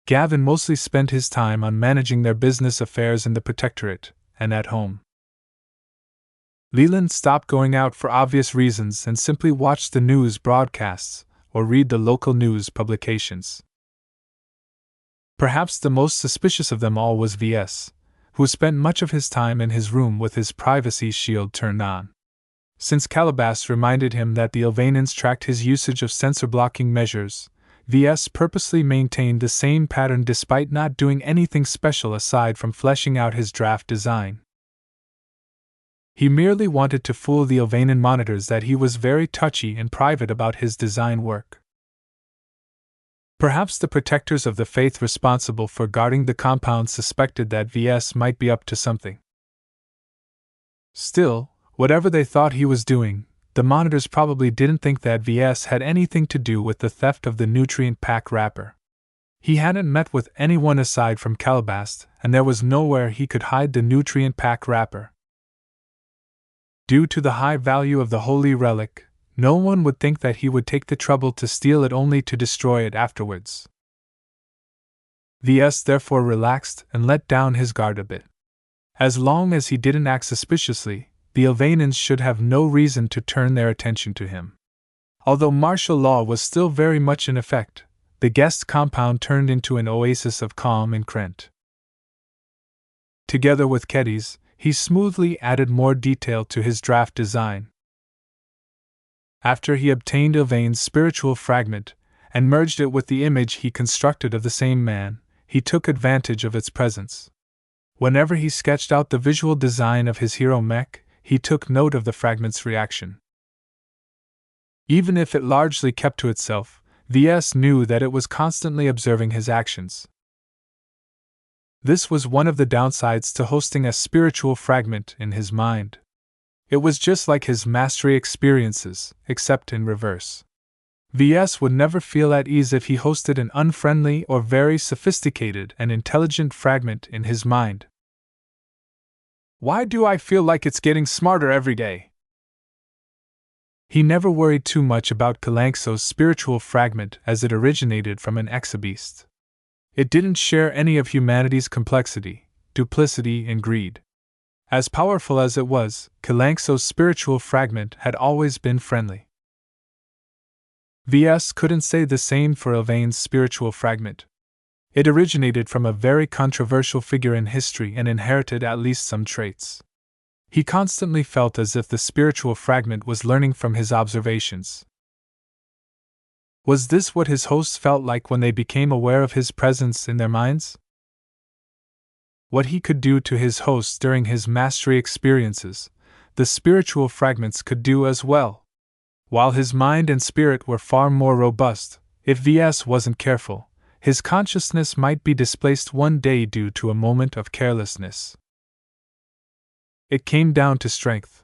Gavin mostly spent his time on managing their business affairs in the Protectorate and at home. Leland stopped going out for obvious reasons and simply watched the news broadcasts or read the local news publications. Perhaps the most suspicious of them all was Ves, who spent much of his time in his room with his privacy shield turned on. Since Calabast reminded him that the Ylvanians tracked his usage of sensor-blocking measures, Ves purposely maintained the same pattern despite not doing anything special aside from fleshing out his draft design. He merely wanted to fool the Ylvanian monitors that he was very touchy and private about his design work. Perhaps the protectors of the faith responsible for guarding the compound suspected that Ves might be up to something. Still, whatever they thought he was doing, the monitors probably didn't think that Ves had anything to do with the theft of the nutrient pack wrapper. He hadn't met with anyone aside from Calabast, and there was nowhere he could hide the nutrient pack wrapper. Due to the high value of the holy relic, no one would think that he would take the trouble to steal it only to destroy it afterwards. Ves therefore relaxed and let down his guard a bit. As long as he didn't act suspiciously, the Ylvanians should have no reason to turn their attention to him. Although martial law was still very much in effect, the guest compound turned into an oasis of calm in Krent. Together with Kedys, he smoothly added more detail to his draft design. After he obtained Ylvain's spiritual fragment and merged it with the image he constructed of the same man, he took advantage of its presence. Whenever he sketched out the visual design of his hero mech, he took note of the fragment's reaction. Even if it largely kept to itself, Ves knew that it was constantly observing his actions. This was one of the downsides to hosting a spiritual fragment in his mind. It was just like his mastery experiences, except in reverse. VS would never feel at ease if he hosted an unfriendly or very sophisticated and intelligent fragment in his mind. Why do I feel like it's getting smarter every day? He never worried too much about Kalankso's spiritual fragment as it originated from an exabeast. It didn't share any of humanity's complexity, duplicity, and greed. As powerful as it was, Kalankso's spiritual fragment had always been friendly. VS couldn't say the same for Ylvain's spiritual fragment. It originated from a very controversial figure in history and inherited at least some traits. He constantly felt as if the spiritual fragment was learning from his observations. Was this what his hosts felt like when they became aware of his presence in their minds? What he could do to his hosts during his mastery experiences, the spiritual fragments could do as well. While his mind and spirit were far more robust, if VS wasn't careful, his consciousness might be displaced one day due to a moment of carelessness. It came down to strength.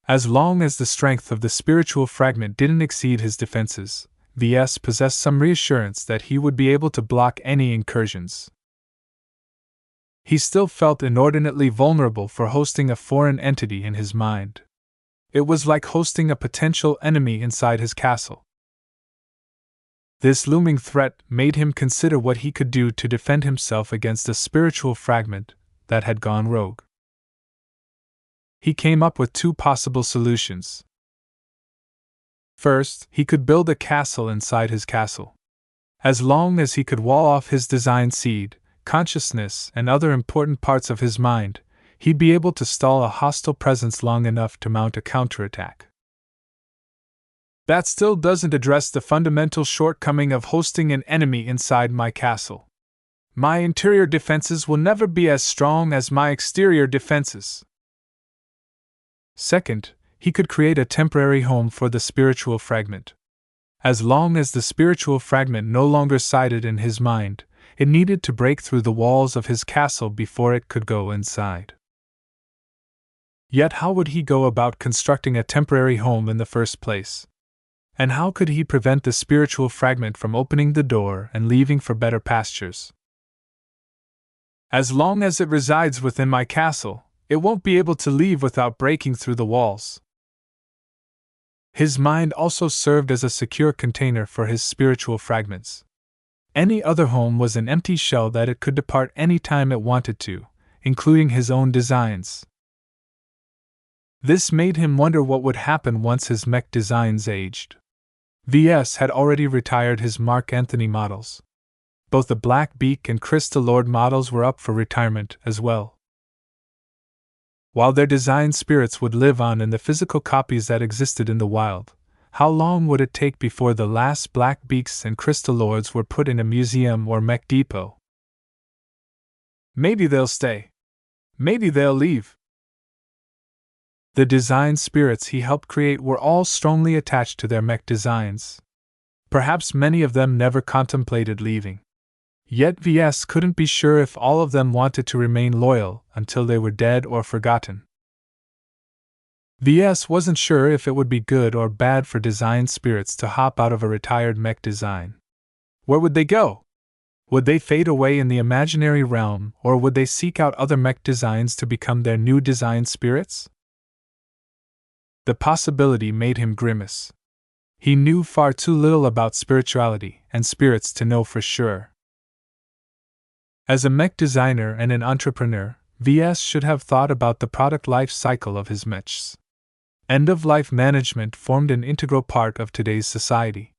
As long as the strength of the spiritual fragment didn't exceed his defenses, VS possessed some reassurance that he would be able to block any incursions. He still felt inordinately vulnerable for hosting a foreign entity in his mind. It was like hosting a potential enemy inside his castle. This looming threat made him consider what he could do to defend himself against a spiritual fragment that had gone rogue. He came up with two possible solutions. First, he could build a castle inside his castle. As long as he could wall off his design seed, consciousness, and other important parts of his mind, he'd be able to stall a hostile presence long enough to mount a counterattack. That still doesn't address the fundamental shortcoming of hosting an enemy inside my castle. My interior defenses will never be as strong as my exterior defenses. Second, he could create a temporary home for the spiritual fragment. As long as the spiritual fragment no longer sided in his mind, it needed to break through the walls of his castle before it could go inside. Yet how would he go about constructing a temporary home in the first place? And how could he prevent the spiritual fragment from opening the door and leaving for better pastures? As long as it resides within my castle, it won't be able to leave without breaking through the walls. His mind also served as a secure container for his spiritual fragments. Any other home was an empty shell that it could depart any time it wanted to, including his own designs. This made him wonder what would happen once his mech designs aged. VS had already retired his Mark Anthony models. Both the Black Beak and Crystal Lord models were up for retirement as well. While their design spirits would live on in the physical copies that existed in the wild, how long would it take before the last Black Beaks and Crystal Lords were put in a museum or mech depot? Maybe they'll stay. Maybe they'll leave. The design spirits he helped create were all strongly attached to their mech designs. Perhaps many of them never contemplated leaving. Yet VS couldn't be sure if all of them wanted to remain loyal until they were dead or forgotten. VS wasn't sure if it would be good or bad for design spirits to hop out of a retired mech design. Where would they go? Would they fade away in the imaginary realm, or would they seek out other mech designs to become their new design spirits? The possibility made him grimace. He knew far too little about spirituality and spirits to know for sure. As a mech designer and an entrepreneur, VS should have thought about the product life cycle of his mechs. End-of-life management formed an integral part of today's society.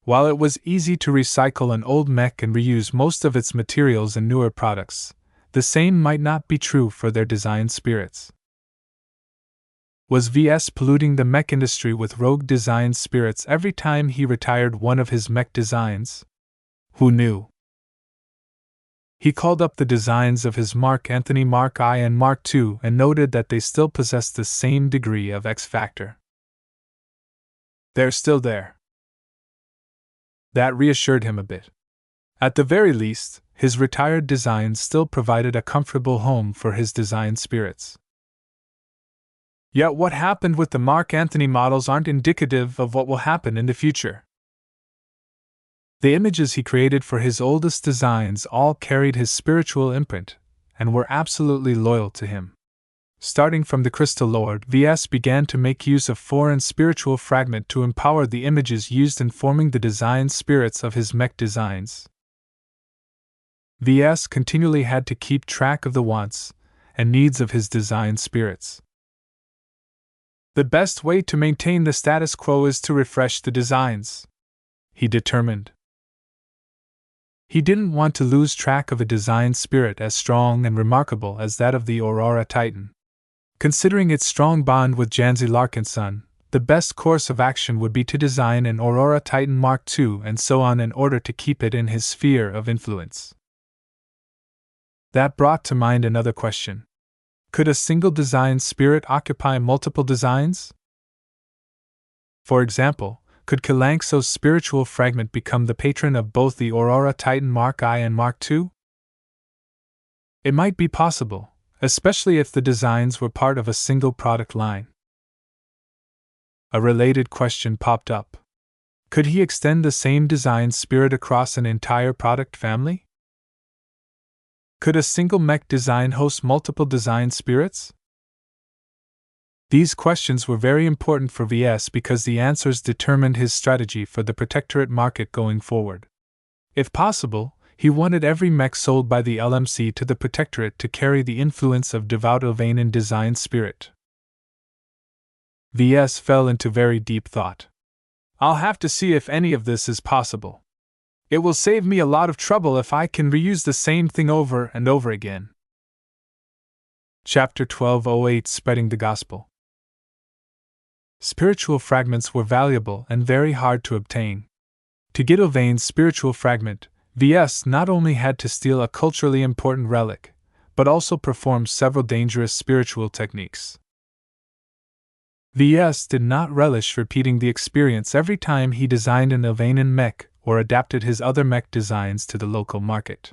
While it was easy to recycle an old mech and reuse most of its materials in newer products, the same might not be true for their design spirits. Was VS polluting the mech industry with rogue design spirits every time he retired one of his mech designs? Who knew? He called up the designs of his Mark Anthony Mark I and Mark II and noted that they still possessed the same degree of X factor. They're still there. That reassured him a bit. At the very least, his retired designs still provided a comfortable home for his design spirits. Yet what happened with the Mark Anthony models aren't indicative of what will happen in the future. The images he created for his oldest designs all carried his spiritual imprint, and were absolutely loyal to him. Starting from the Crystal Lord, Ves began to make use of foreign spiritual fragment to empower the images used in forming the design spirits of his mech designs. Ves continually had to keep track of the wants and needs of his design spirits. The best way to maintain the status quo is to refresh the designs, he determined. He didn't want to lose track of a design spirit as strong and remarkable as that of the Aurora Titan. Considering its strong bond with Ves Larkinson, the best course of action would be to design an Aurora Titan Mark II and so on in order to keep it in his sphere of influence. That brought to mind another question. Could a single design spirit occupy multiple designs? For example, could Kalankso's spiritual fragment become the patron of both the Aurora Titan Mark I and Mark II? It might be possible, especially if the designs were part of a single product line. A related question popped up. Could he extend the same design spirit across an entire product family? Could a single mech design host multiple design spirits? These questions were very important for Ves because the answers determined his strategy for the protectorate market going forward. If possible, he wanted every mech sold by the LMC to the protectorate to carry the influence of devout Ilvanan design spirit. Ves fell into very deep thought. I'll have to see if any of this is possible. It will save me a lot of trouble if I can reuse the same thing over and over again. Chapter 1208 Spreading the Gospel. Spiritual fragments were valuable and very hard to obtain. To get Ilvain's spiritual fragment, Ves not only had to steal a culturally important relic, but also perform several dangerous spiritual techniques. Ves did not relish repeating the experience every time he designed an Ilvanan mech or adapted his other mech designs to the local market.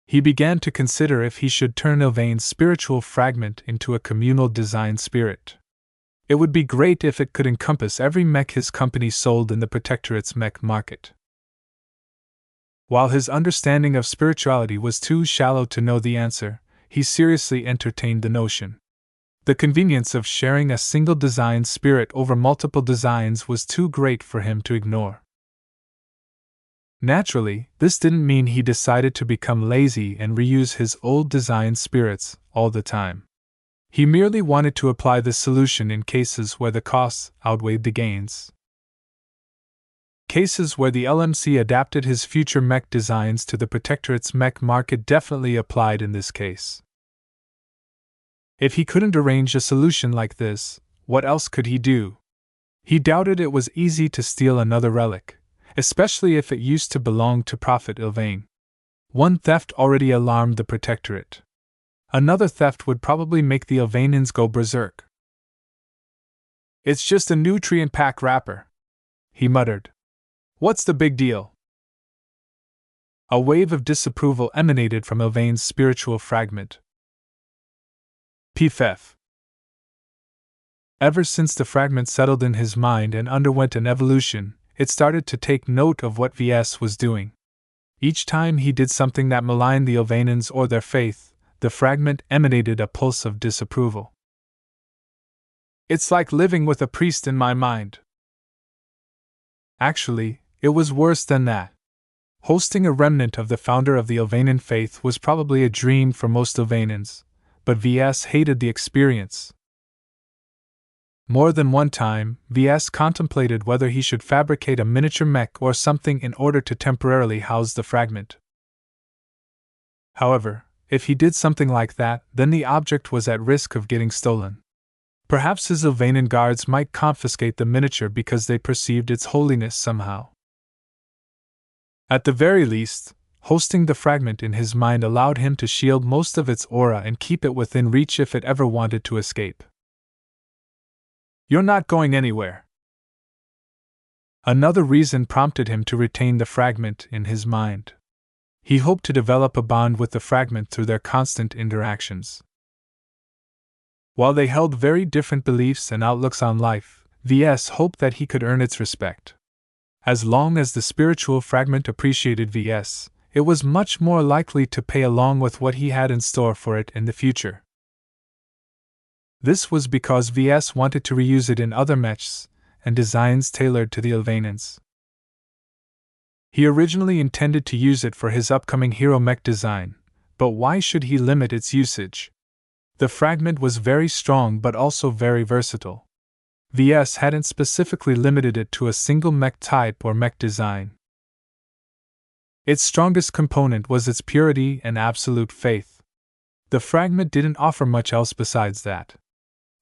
He began to consider if he should turn Ilvain's spiritual fragment into a communal design spirit. It would be great if it could encompass every mech his company sold in the Protectorate's mech market. While his understanding of spirituality was too shallow to know the answer, he seriously entertained the notion. The convenience of sharing a single design spirit over multiple designs was too great for him to ignore. Naturally, this didn't mean he decided to become lazy and reuse his old design spirits all the time. He merely wanted to apply this solution in cases where the costs outweighed the gains. Cases where the LMC adapted his future mech designs to the Protectorate's mech market definitely applied in this case. If he couldn't arrange a solution like this, what else could he do? He doubted it was easy to steal another relic, especially if it used to belong to Prophet Ilvain. One theft already alarmed the Protectorate. Another theft would probably make the Ilvanans go berserk. "It's just a nutrient pack wrapper," he muttered. "What's the big deal?" A wave of disapproval emanated from Ilvain's spiritual fragment. Pfef. Ever since the fragment settled in his mind and underwent an evolution, it started to take note of what Ves was doing. Each time he did something that maligned the Ilvanans or their faith, the fragment emanated a pulse of disapproval. "It's like living with a priest in my mind." Actually, it was worse than that. Hosting a remnant of the founder of the Ilvanan faith was probably a dream for most Ilvanans, but Ves hated the experience. More than one time, Ves contemplated whether he should fabricate a miniature mech or something in order to temporarily house the fragment. However, if he did something like that, then the object was at risk of getting stolen. Perhaps his Ilvanan guards might confiscate the miniature because they perceived its holiness somehow. At the very least, hosting the fragment in his mind allowed him to shield most of its aura and keep it within reach if it ever wanted to escape. "You're not going anywhere." Another reason prompted him to retain the fragment in his mind. He hoped to develop a bond with the fragment through their constant interactions. While they held very different beliefs and outlooks on life, Ves hoped that he could earn its respect. As long as the spiritual fragment appreciated Ves, it was much more likely to pay along with what he had in store for it in the future. This was because Ves wanted to reuse it in other mechs and designs tailored to the Ilvanans. He originally intended to use it for his upcoming hero mech design, but why should he limit its usage? The fragment was very strong but also very versatile. Ves hadn't specifically limited it to a single mech type or mech design. Its strongest component was its purity and absolute faith. The fragment didn't offer much else besides that.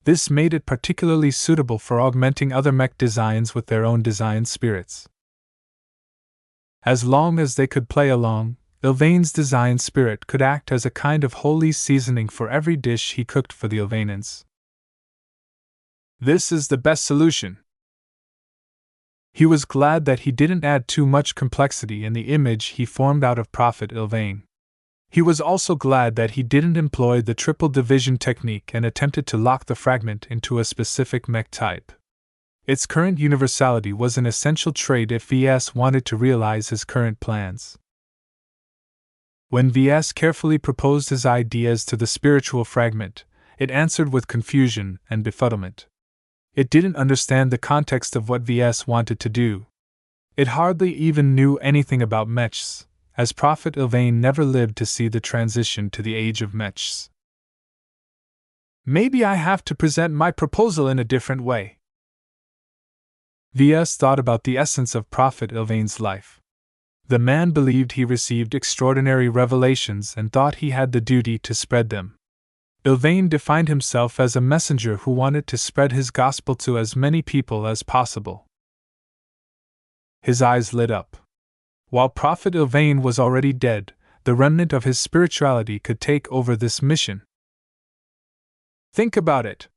This made it particularly suitable for augmenting other mech designs with their own design spirits. As long as they could play along, Ilvain's design spirit could act as a kind of holy seasoning for every dish he cooked for the Ilvanans. This is the best solution. He was glad that he didn't add too much complexity in the image he formed out of Prophet Ilvain. He was also glad that he didn't employ the triple division technique and attempted to lock the fragment into a specific mech type. Its current universality was an essential trait if Ves wanted to realize his current plans. When Ves carefully proposed his ideas to the spiritual fragment, it answered with confusion and befuddlement. It didn't understand the context of what Ves wanted to do. It hardly even knew anything about mechs, as Prophet Ilvain never lived to see the transition to the Age of Mechs. Maybe I have to present my proposal in a different way. Ves thought about the essence of Prophet Ilvain's life. The man believed he received extraordinary revelations and thought he had the duty to spread them. Ilvain defined himself as a messenger who wanted to spread his gospel to as many people as possible. His eyes lit up. While Prophet Ilvain was already dead, the remnant of his spirituality could take over this mission. Think about it.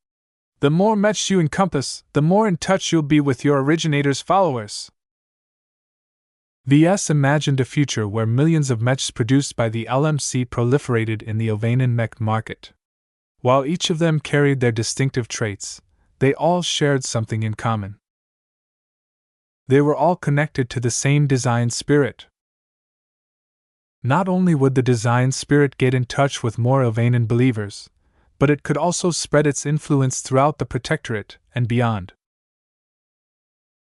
The more mechs you encompass, the more in touch you'll be with your originator's followers. Ves imagined a future where millions of mechs produced by the LMC proliferated in the Ilvanan mech market. While each of them carried their distinctive traits, they all shared something in common. They were all connected to the same design spirit. Not only would the design spirit get in touch with more Ilvanan believers, but it could also spread its influence throughout the Protectorate and beyond.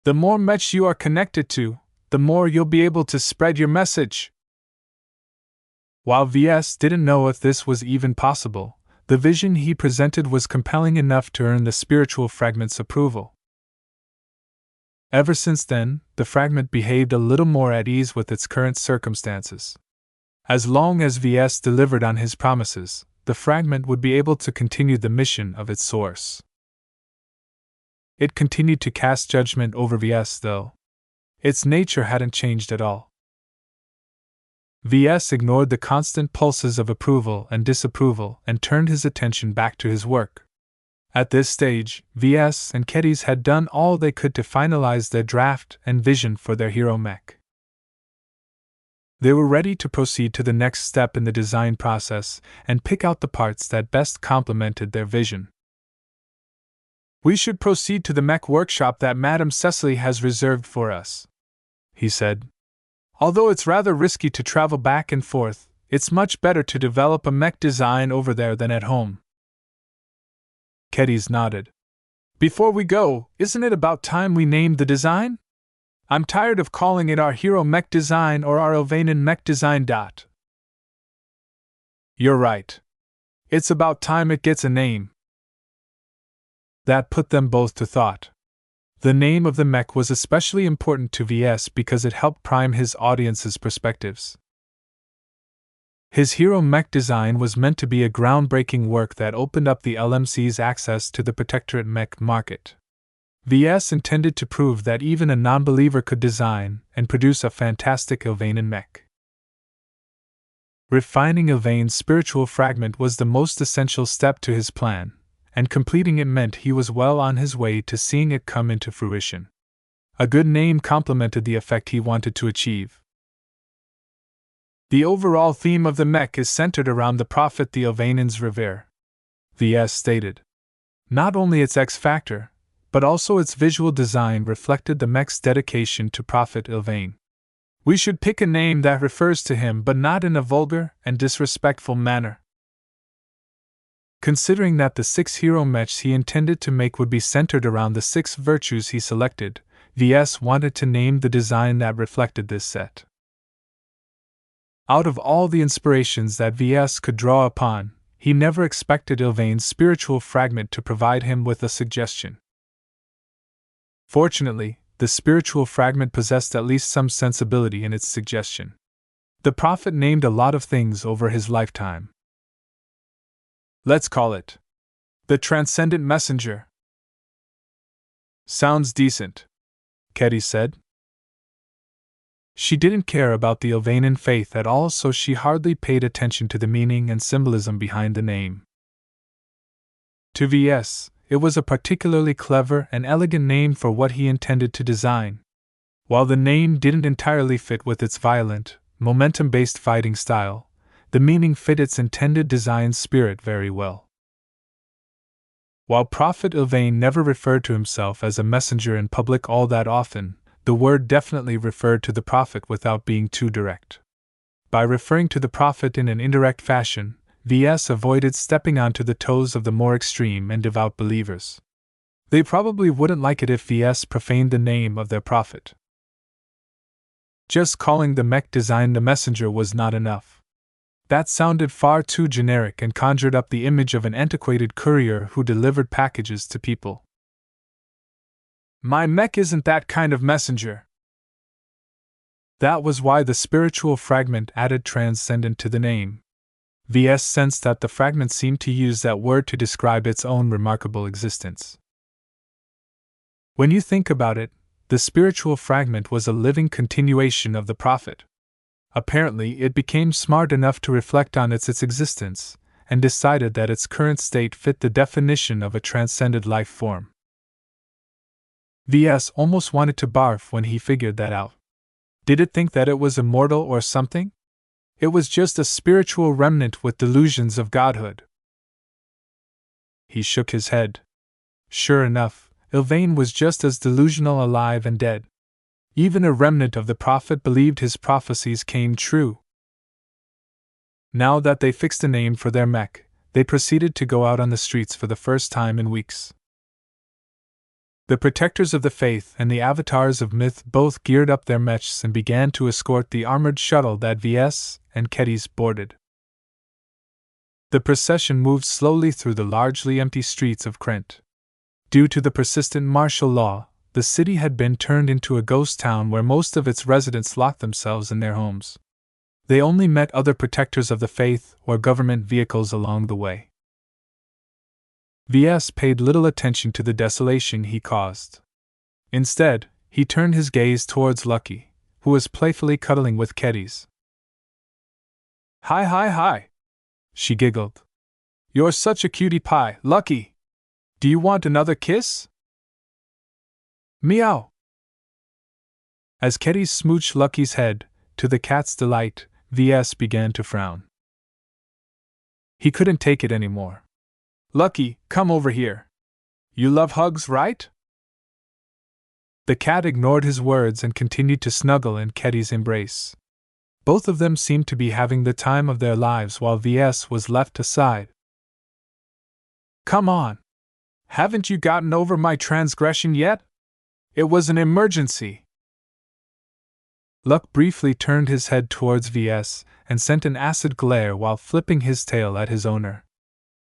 The more mechs you are connected to, the more you'll be able to spread your message. While Ves didn't know if this was even possible, the vision he presented was compelling enough to earn the spiritual fragment's approval. Ever since then, the fragment behaved a little more at ease with its current circumstances. As long as Ves delivered on his promises, the fragment would be able to continue the mission of its source. It continued to cast judgment over Ves, though. Its nature hadn't changed at all. Ves ignored the constant pulses of approval and disapproval and turned his attention back to his work. At this stage, Ves and Kedis had done all they could to finalize their draft and vision for their hero mech. They were ready to proceed to the next step in the design process and pick out the parts that best complemented their vision. We should proceed to the mech workshop that Madame Cecily has reserved for us, he said. Although it's rather risky to travel back and forth, it's much better to develop a mech design over there than at home. Kedis nodded. Before we go, isn't it about time we named the design? I'm tired of calling it our hero mech design or our Ilvanan mech design. You're right. It's about time it gets a name. That put them both to thought. The name of the mech was especially important to Ves because it helped prime his audience's perspectives. His hero mech design was meant to be a groundbreaking work that opened up the LMC's access to the Protectorate mech market. Ves intended to prove that even a non-believer could design and produce a fantastic Ilvanan mech. Refining Ilvain's spiritual fragment was the most essential step to his plan, and completing it meant he was well on his way to seeing it come into fruition. A good name complemented the effect he wanted to achieve. The overall theme of the mech is centered around the prophet the Ilvanans revere, Ves stated. Not only its X factor, but also its visual design reflected the mech's dedication to Prophet Ilvain. We should pick a name that refers to him but not in a vulgar and disrespectful manner. Considering that the 6 hero mechs he intended to make would be centered around the 6 virtues he selected, Ves wanted to name the design that reflected this set. Out of all the inspirations that Ves could draw upon, he never expected Ilvain's spiritual fragment to provide him with a suggestion. Fortunately, the spiritual fragment possessed at least some sensibility in its suggestion. The prophet named a lot of things over his lifetime. Let's call it the Transcendent Messenger. Sounds decent, Ketty said. She didn't care about the Ilvanan faith at all, so she hardly paid attention to the meaning and symbolism behind the name. To Ves, it was a particularly clever and elegant name for what he intended to design. While the name didn't entirely fit with its violent, momentum-based fighting style, the meaning fit its intended design spirit very well. While Prophet Ilvain never referred to himself as a messenger in public all that often, the word definitely referred to the prophet without being too direct. By referring to the prophet in an indirect fashion, Ves avoided stepping onto the toes of the more extreme and devout believers. They probably wouldn't like it if Ves profaned the name of their prophet. Just calling the Mech Designer Messenger was not enough. That sounded far too generic and conjured up the image of an antiquated courier who delivered packages to people. My mech isn't that kind of messenger. That was why the spiritual fragment added transcendent to the name. Ves sensed that the fragment seemed to use that word to describe its own remarkable existence. When you think about it, the spiritual fragment was a living continuation of the prophet. Apparently, it became smart enough to reflect on its existence, and decided that its current state fit the definition of a transcended life form. Ves almost wanted to barf when he figured that out. Did it think that it was immortal or something? It was just a spiritual remnant with delusions of godhood. He shook his head. Sure enough, Ilvain was just as delusional alive and dead. Even a remnant of the prophet believed his prophecies came true. Now that they fixed a name for their mech, they proceeded to go out on the streets for the first time in weeks. The protectors of the faith and the avatars of myth both geared up their mechs and began to escort the armored shuttle that Ves and Ketties boarded. The procession moved slowly through the largely empty streets of Krent. Due to the persistent martial law, the city had been turned into a ghost town where most of its residents locked themselves in their homes. They only met other protectors of the faith or government vehicles along the way. Ves paid little attention to the desolation he caused. Instead, he turned his gaze towards Lucky, who was playfully cuddling with Ketties. Hi, she giggled. You're such a cutie pie, Lucky. Do you want another kiss? Meow. As Ketties smooched Lucky's head, to the cat's delight, Ves began to frown. He couldn't take it anymore. Lucky, come over here. You love hugs, right? The cat ignored his words and continued to snuggle in Ketty's embrace. Both of them seemed to be having the time of their lives while Ves was left aside. Come on. Haven't you gotten over my transgression yet? It was an emergency. Luck briefly turned his head towards Ves and sent an acid glare while flipping his tail at his owner.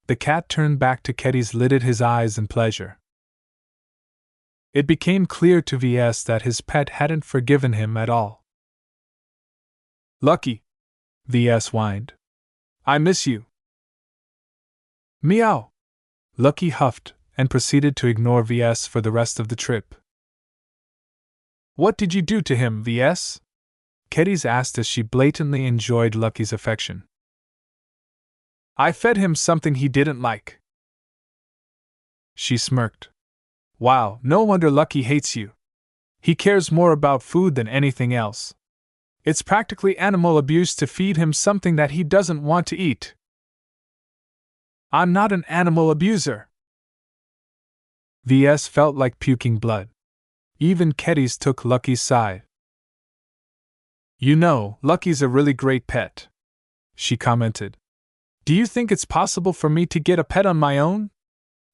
The cat turned back to Ketties, lidded his eyes in pleasure. It became clear to Ves that his pet hadn't forgiven him at all. Lucky, Ves whined. I miss you. Meow. Lucky huffed and proceeded to ignore Ves for the rest of the trip. What did you do to him, Ves? Ketties asked as she blatantly enjoyed Lucky's affection. I fed him something he didn't like. She smirked. Wow, no wonder Lucky hates you. He cares more about food than anything else. It's practically animal abuse to feed him something that he doesn't want to eat. I'm not an animal abuser. Ves felt like puking blood. Even Keddies took Lucky's side. You know, Lucky's a really great pet, she commented. Do you think it's possible for me to get a pet on my own?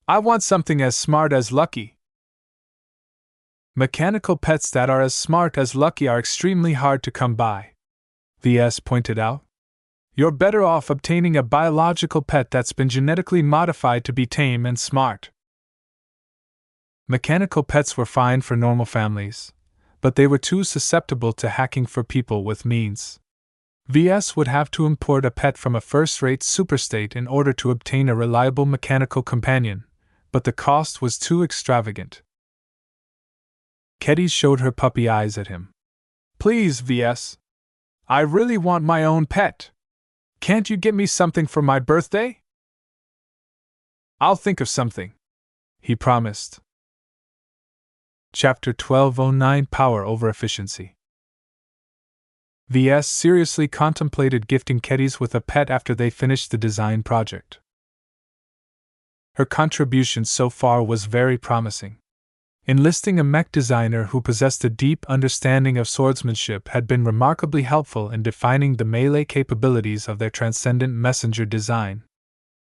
I want something as smart as Lucky. Mechanical pets that are as smart as Lucky are extremely hard to come by, Ves pointed out. You're better off obtaining a biological pet that's been genetically modified to be tame and smart. Mechanical pets were fine for normal families, but they were too susceptible to hacking for people with means. Ves would have to import a pet from a first-rate superstate in order to obtain a reliable mechanical companion, but the cost was too extravagant. Keddy showed her puppy eyes at him. Please, Ves. I really want my own pet. Can't you get me something for my birthday? I'll think of something, he promised. Chapter 1209 Power over Efficiency. Ves seriously contemplated gifting Keddies with a pet after they finished the design project. Her contribution so far was very promising. Enlisting a mech designer who possessed a deep understanding of swordsmanship had been remarkably helpful in defining the melee capabilities of their transcendent messenger design.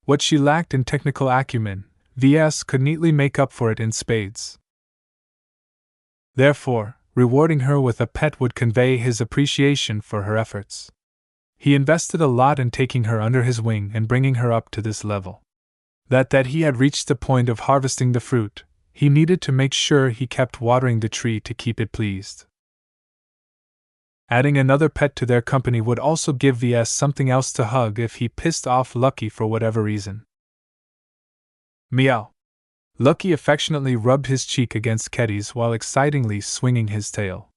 What she lacked in technical acumen, Ves could neatly make up for it in spades. Therefore, rewarding her with a pet would convey his appreciation for her efforts. He invested a lot in taking her under his wing and bringing her up to this level. That he had reached the point of harvesting the fruit, he needed to make sure he kept watering the tree to keep it pleased. Adding another pet to their company would also give Ves something else to hug if he pissed off Lucky for whatever reason. Meow. Lucky affectionately rubbed his cheek against Keddy's while excitingly swinging his tail.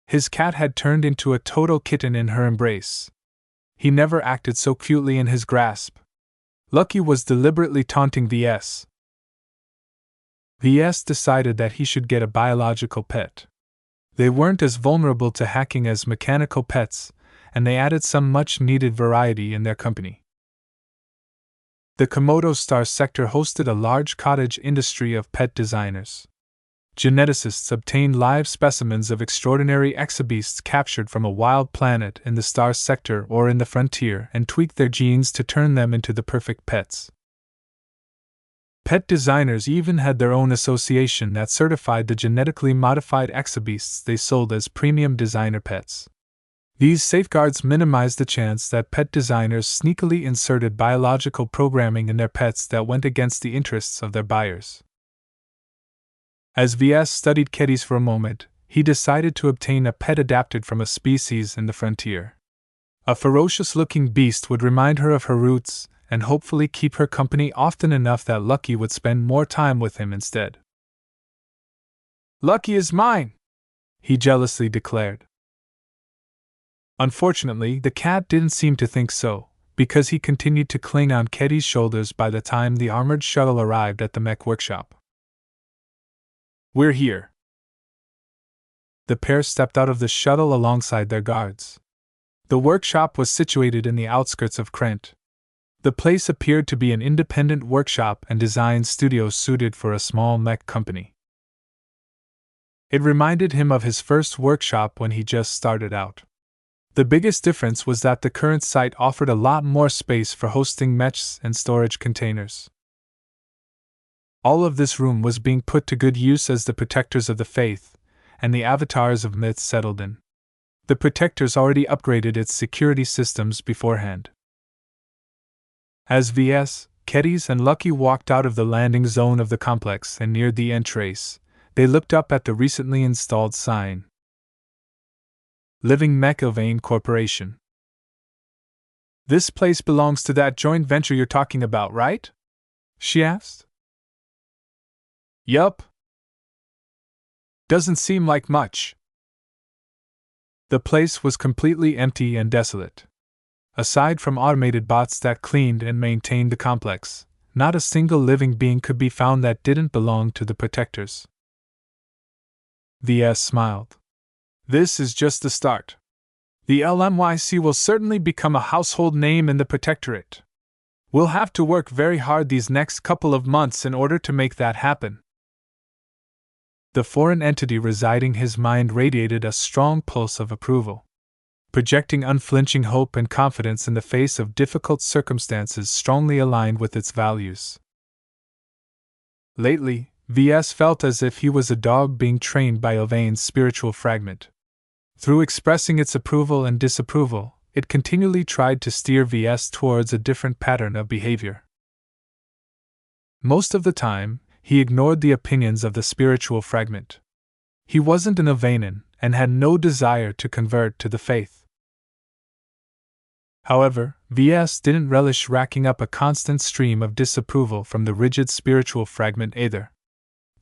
His cat had turned into a total kitten in her embrace. He never acted so cutely in his grasp. Lucky was deliberately taunting Ves. Ves decided that he should get a biological pet. They weren't as vulnerable to hacking as mechanical pets, and they added some much-needed variety in their company. The Komodo Star sector hosted a large cottage industry of pet designers. Geneticists obtained live specimens of extraordinary exobeasts captured from a wild planet in the star sector or in the frontier and tweaked their genes to turn them into the perfect pets. Pet designers even had their own association that certified the genetically modified exobeasts they sold as premium designer pets. These safeguards minimized the chance that pet designers sneakily inserted biological programming in their pets that went against the interests of their buyers. As Ves studied Keddies for a moment, he decided to obtain a pet adapted from a species in the frontier. A ferocious-looking beast would remind her of her roots, and hopefully keep her company often enough that Lucky would spend more time with him instead. Lucky is mine, he jealously declared. Unfortunately, the cat didn't seem to think so, because he continued to cling on Keddy's shoulders by the time the armored shuttle arrived at the mech workshop. We're here. The pair stepped out of the shuttle alongside their guards. The workshop was situated in the outskirts of Krent. The place appeared to be an independent workshop and design studio suited for a small mech company. It reminded him of his first workshop when he just started out. The biggest difference was that the current site offered a lot more space for hosting mechs and storage containers. All of this room was being put to good use as the protectors of the faith and the avatars of myth settled in. The protectors already upgraded its security systems beforehand. As Ves, Keddies, and Lucky walked out of the landing zone of the complex and neared the entrace, they looked up at the recently installed sign. Living Mech of Ain Corporation. This place belongs to that joint venture you're talking about, right? She asked. Yup. Doesn't seem like much. The place was completely empty and desolate. Aside from automated bots that cleaned and maintained the complex, not a single living being could be found that didn't belong to the protectors. Ves smiled. This is just the start. The LMYC will certainly become a household name in the Protectorate. We'll have to work very hard these next couple of months in order to make that happen. The foreign entity residing his mind radiated a strong pulse of approval, projecting unflinching hope and confidence in the face of difficult circumstances strongly aligned with its values. Lately, Ves felt as if he was a dog being trained by Ylvain's spiritual fragment. Through expressing its approval and disapproval, it continually tried to steer Ves towards a different pattern of behavior. Most of the time, he ignored the opinions of the spiritual fragment. He wasn't an Ylvainan and had no desire to convert to the faith. However, Ves didn't relish racking up a constant stream of disapproval from the rigid spiritual fragment either.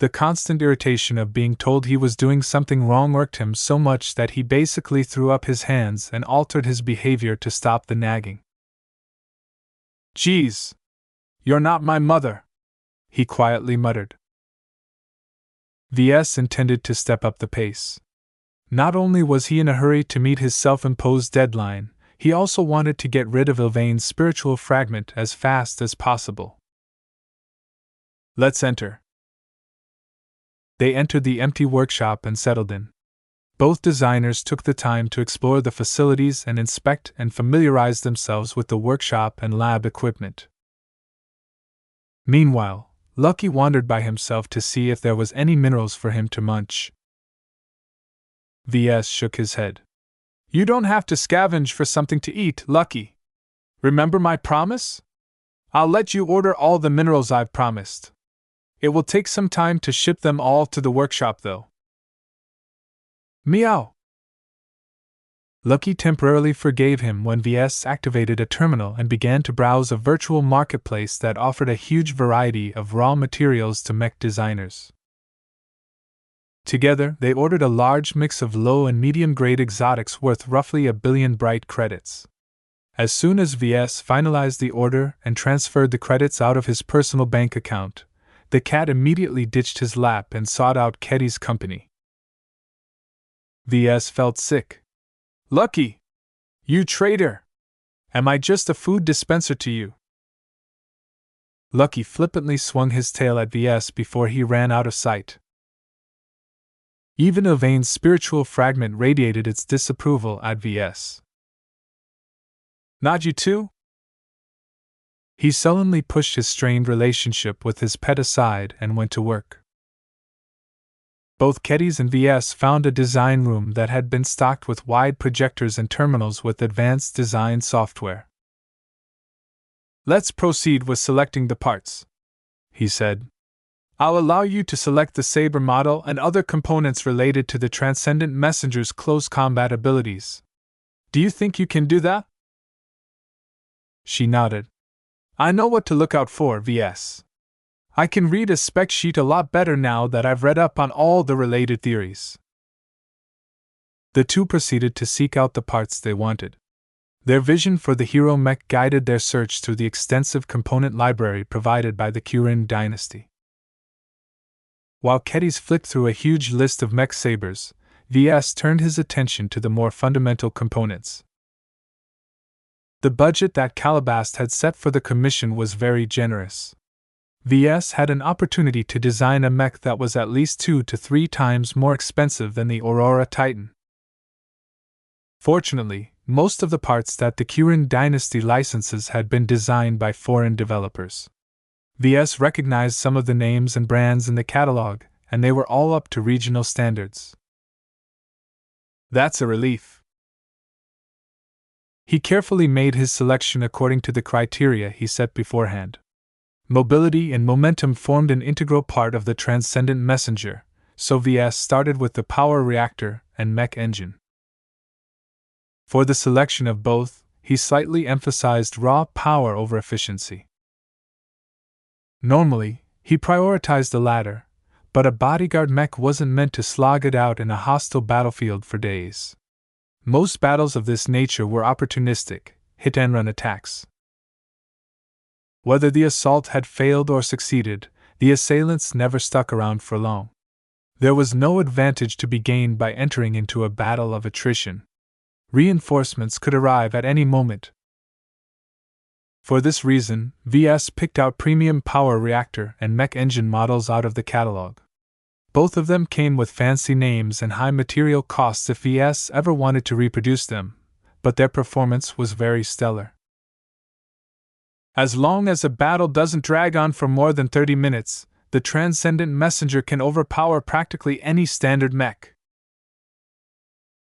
The constant irritation of being told he was doing something wrong irked him so much that he basically threw up his hands and altered his behavior to stop the nagging. "Geez! You're not my mother," he quietly muttered. Ves intended to step up the pace. Not only was he in a hurry to meet his self-imposed deadline, he also wanted to get rid of Ylvain's spiritual fragment as fast as possible. "Let's enter." They entered the empty workshop and settled in. Both designers took the time to explore the facilities and inspect and familiarize themselves with the workshop and lab equipment. Meanwhile, Lucky wandered by himself to see if there was any minerals for him to munch. Ves shook his head. "You don't have to scavenge for something to eat, Lucky. Remember my promise? I'll let you order all the minerals I've promised. It will take some time to ship them all to the workshop, though." Meow! Lucky temporarily forgave him when Ves activated a terminal and began to browse a virtual marketplace that offered a huge variety of raw materials to mech designers. Together, they ordered a large mix of low and medium-grade exotics worth roughly 1 billion bright credits. As soon as Ves finalized the order and transferred the credits out of his personal bank account, the cat immediately ditched his lap and sought out Keddy's company. Ves felt sick. "Lucky! You traitor! Am I just a food dispenser to you?" Lucky flippantly swung his tail at Ves before he ran out of sight. Even Ylvain's spiritual fragment radiated its disapproval at Ves. "Not you too?" He sullenly pushed his strained relationship with his pet aside and went to work. Both Keddy's and Ves found a design room that had been stocked with wide projectors and terminals with advanced design software. "Let's proceed with selecting the parts," he said. "I'll allow you to select the saber model and other components related to the Transcendent Messenger's close combat abilities. Do you think you can do that?" She nodded. "I know what to look out for, Ves. I can read a spec sheet a lot better now that I've read up on all the related theories." The two proceeded to seek out the parts they wanted. Their vision for the hero mech guided their search through the extensive component library provided by the Kirin dynasty. While Keddy's flicked through a huge list of mech sabers, Ves turned his attention to the more fundamental components. The budget that Calabast had set for the commission was very generous. Ves had an opportunity to design a mech that was at least 2 to 3 times more expensive than the Aurora Titan. Fortunately, most of the parts that the Kirin dynasty licenses had been designed by foreign developers. Ves recognized some of the names and brands in the catalog, and they were all up to regional standards. "That's a relief." He carefully made his selection according to the criteria he set beforehand. Mobility and momentum formed an integral part of the Transcendent Messenger, so Ves started with the power reactor and mech engine. For the selection of both, he slightly emphasized raw power over efficiency. Normally, he prioritized the latter, but a bodyguard mech wasn't meant to slog it out in a hostile battlefield for days. Most battles of this nature were opportunistic, hit-and-run attacks. Whether the assault had failed or succeeded, the assailants never stuck around for long. There was no advantage to be gained by entering into a battle of attrition. Reinforcements could arrive at any moment. For this reason, VS picked out premium power reactor and mech engine models out of the catalog. Both of them came with fancy names and high material costs if VS ever wanted to reproduce them, but their performance was very stellar. As long as a battle doesn't drag on for more than 30 minutes, the Transcendent Messenger can overpower practically any standard mech.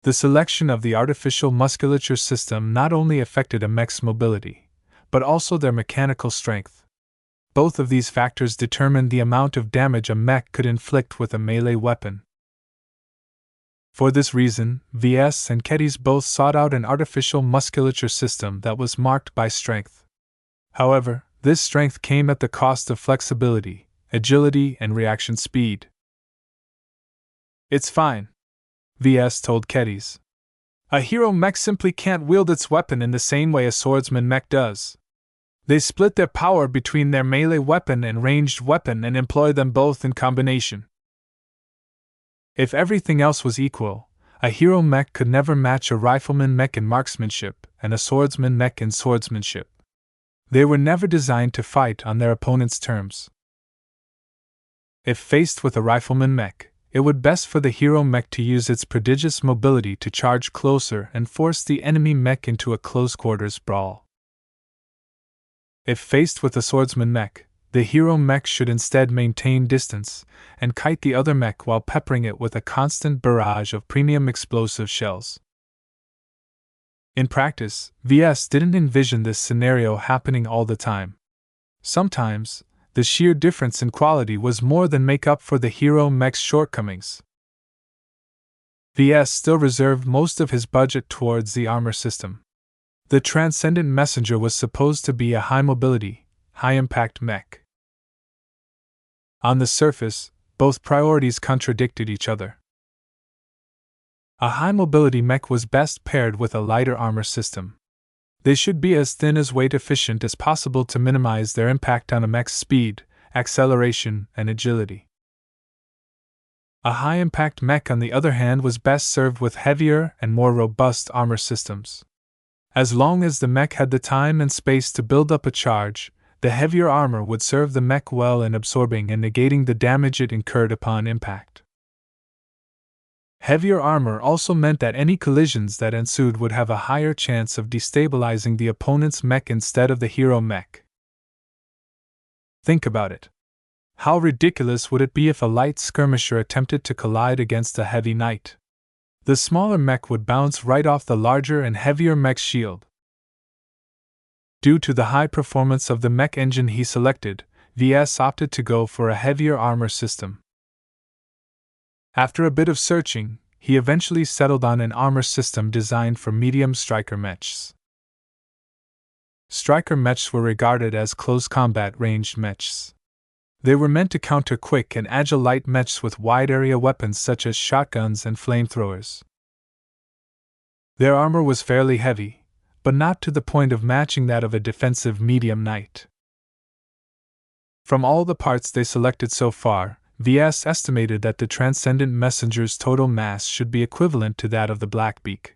The selection of the artificial musculature system not only affected a mech's mobility, but also their mechanical strength. Both of these factors determined the amount of damage a mech could inflict with a melee weapon. For this reason, VS and Kedis both sought out an artificial musculature system that was marked by strength. However, this strength came at the cost of flexibility, agility, and reaction speed. "It's fine," VS told Kedis. "A hero mech simply can't wield its weapon in the same way a swordsman mech does. They split their power between their melee weapon and ranged weapon and employ them both in combination. If everything else was equal, a hero mech could never match a rifleman mech in marksmanship and a swordsman mech in swordsmanship. They were never designed to fight on their opponent's terms. If faced with a rifleman mech, it would best for the hero mech to use its prodigious mobility to charge closer and force the enemy mech into a close-quarters brawl. If faced with a swordsman mech, the hero mech should instead maintain distance and kite the other mech while peppering it with a constant barrage of premium explosive shells. In practice, VS didn't envision this scenario happening all the time. Sometimes, the sheer difference in quality was more than make up for the hero mech's shortcomings. VS still reserved most of his budget towards the armor system. The Transcendent Messenger was supposed to be a high-mobility, high-impact mech. On the surface, both priorities contradicted each other. A high-mobility mech was best paired with a lighter armor system. They should be as thin as weight efficient as possible to minimize their impact on a mech's speed, acceleration, and agility. A high-impact mech, on the other hand, was best served with heavier and more robust armor systems. As long as the mech had the time and space to build up a charge, the heavier armor would serve the mech well in absorbing and negating the damage it incurred upon impact. Heavier armor also meant that any collisions that ensued would have a higher chance of destabilizing the opponent's mech instead of the hero mech. Think about it. How ridiculous would it be if a light skirmisher attempted to collide against a heavy knight? The smaller mech would bounce right off the larger and heavier mech's shield. Due to the high performance of the mech engine he selected, VS opted to go for a heavier armor system. After a bit of searching, he eventually settled on an armor system designed for medium striker mechs. Striker mechs were regarded as close combat ranged mechs. They were meant to counter quick and agile light mechs with wide area weapons such as shotguns and flamethrowers. Their armor was fairly heavy, but not to the point of matching that of a defensive medium knight. From all the parts they selected so far, VS estimated that the Transcendent Messenger's total mass should be equivalent to that of the Blackbeak.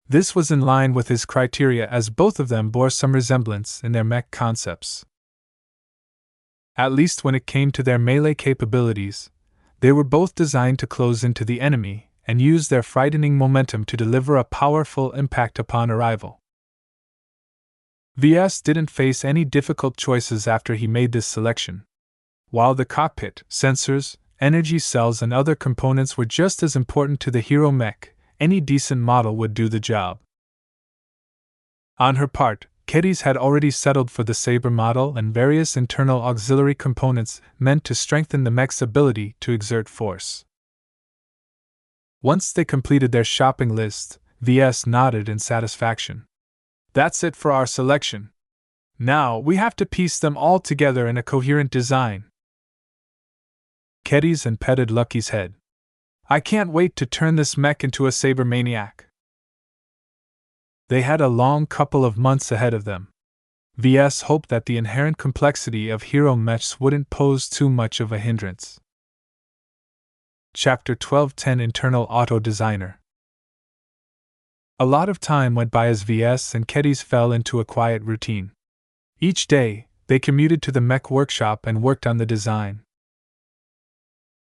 This was in line with his criteria, as both of them bore some resemblance in their mech concepts. At least when it came to their melee capabilities, they were both designed to close into the enemy and use their frightening momentum to deliver a powerful impact upon arrival. VS didn't face any difficult choices after he made this selection. While the cockpit, sensors, energy cells, and other components were just as important to the hero mech, any decent model would do the job. On her part, Kedis had already settled for the Saber model and various internal auxiliary components meant to strengthen the mech's ability to exert force. Once they completed their shopping list, VS nodded in satisfaction. "That's it for our selection. Now we have to piece them all together in a coherent design." Kedis and petted Lucky's head. "I can't wait to turn this mech into a saber maniac." They had a long couple of months ahead of them. VS hoped that the inherent complexity of hero mechs wouldn't pose too much of a hindrance. Chapter 1210 Internal Auto Designer. A lot of time went by as Ves and Kedis fell into a quiet routine. Each day, they commuted to the mech workshop and worked on the design.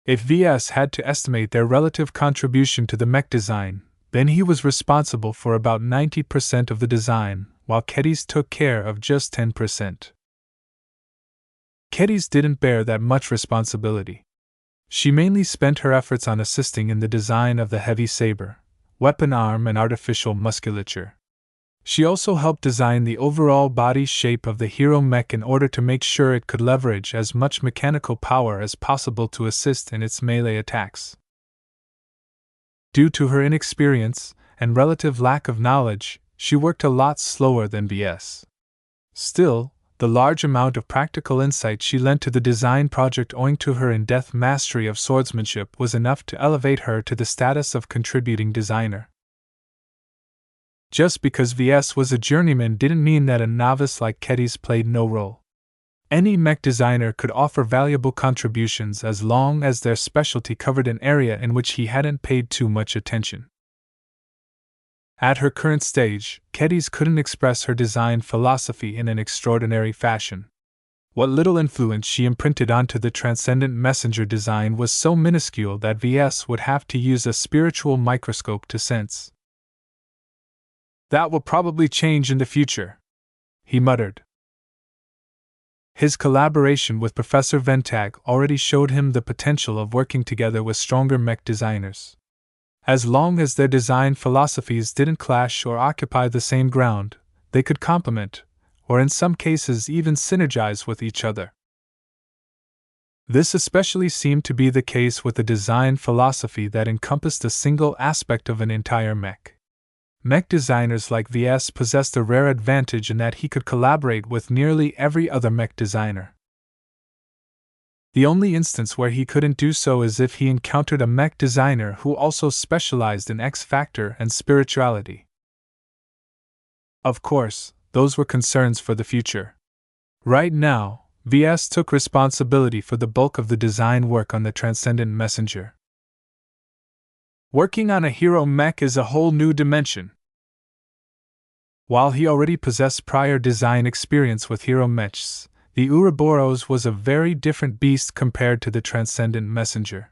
If Ves had to estimate their relative contribution to the mech design, then he was responsible for about 90% of the design, while Kedis took care of just 10%. Kedis didn't bear that much responsibility. She mainly spent her efforts on assisting in the design of the heavy saber, weapon arm, and artificial musculature. She also helped design the overall body shape of the hero mech in order to make sure it could leverage as much mechanical power as possible to assist in its melee attacks. Due to her inexperience and relative lack of knowledge, she worked a lot slower than Ves. Still, the large amount of practical insight she lent to the design project owing to her in-depth mastery of swordsmanship was enough to elevate her to the status of contributing designer. Just because Ves was a journeyman didn't mean that a novice like Kedis played no role. Any mech designer could offer valuable contributions as long as their specialty covered an area in which he hadn't paid too much attention. At her current stage, Kedis couldn't express her design philosophy in an extraordinary fashion. What little influence she imprinted onto the transcendent messenger design was so minuscule that Ves would have to use a spiritual microscope to sense. "That will probably change in the future," he muttered. His collaboration with Professor Ventag already showed him the potential of working together with stronger mech designers. As long as their design philosophies didn't clash or occupy the same ground, they could complement, or in some cases even synergize with each other. This especially seemed to be the case with a design philosophy that encompassed a single aspect of an entire mech. Mech designers like Ves possessed a rare advantage in that he could collaborate with nearly every other mech designer. The only instance where he couldn't do so is if he encountered a mech designer who also specialized in X-factor and spirituality. Of course, those were concerns for the future. Right now, Ves took responsibility for the bulk of the design work on the Transcendent Messenger. Working on a hero mech is a whole new dimension. While he already possessed prior design experience with hero mechs, the Ouroboros was a very different beast compared to the Transcendent Messenger.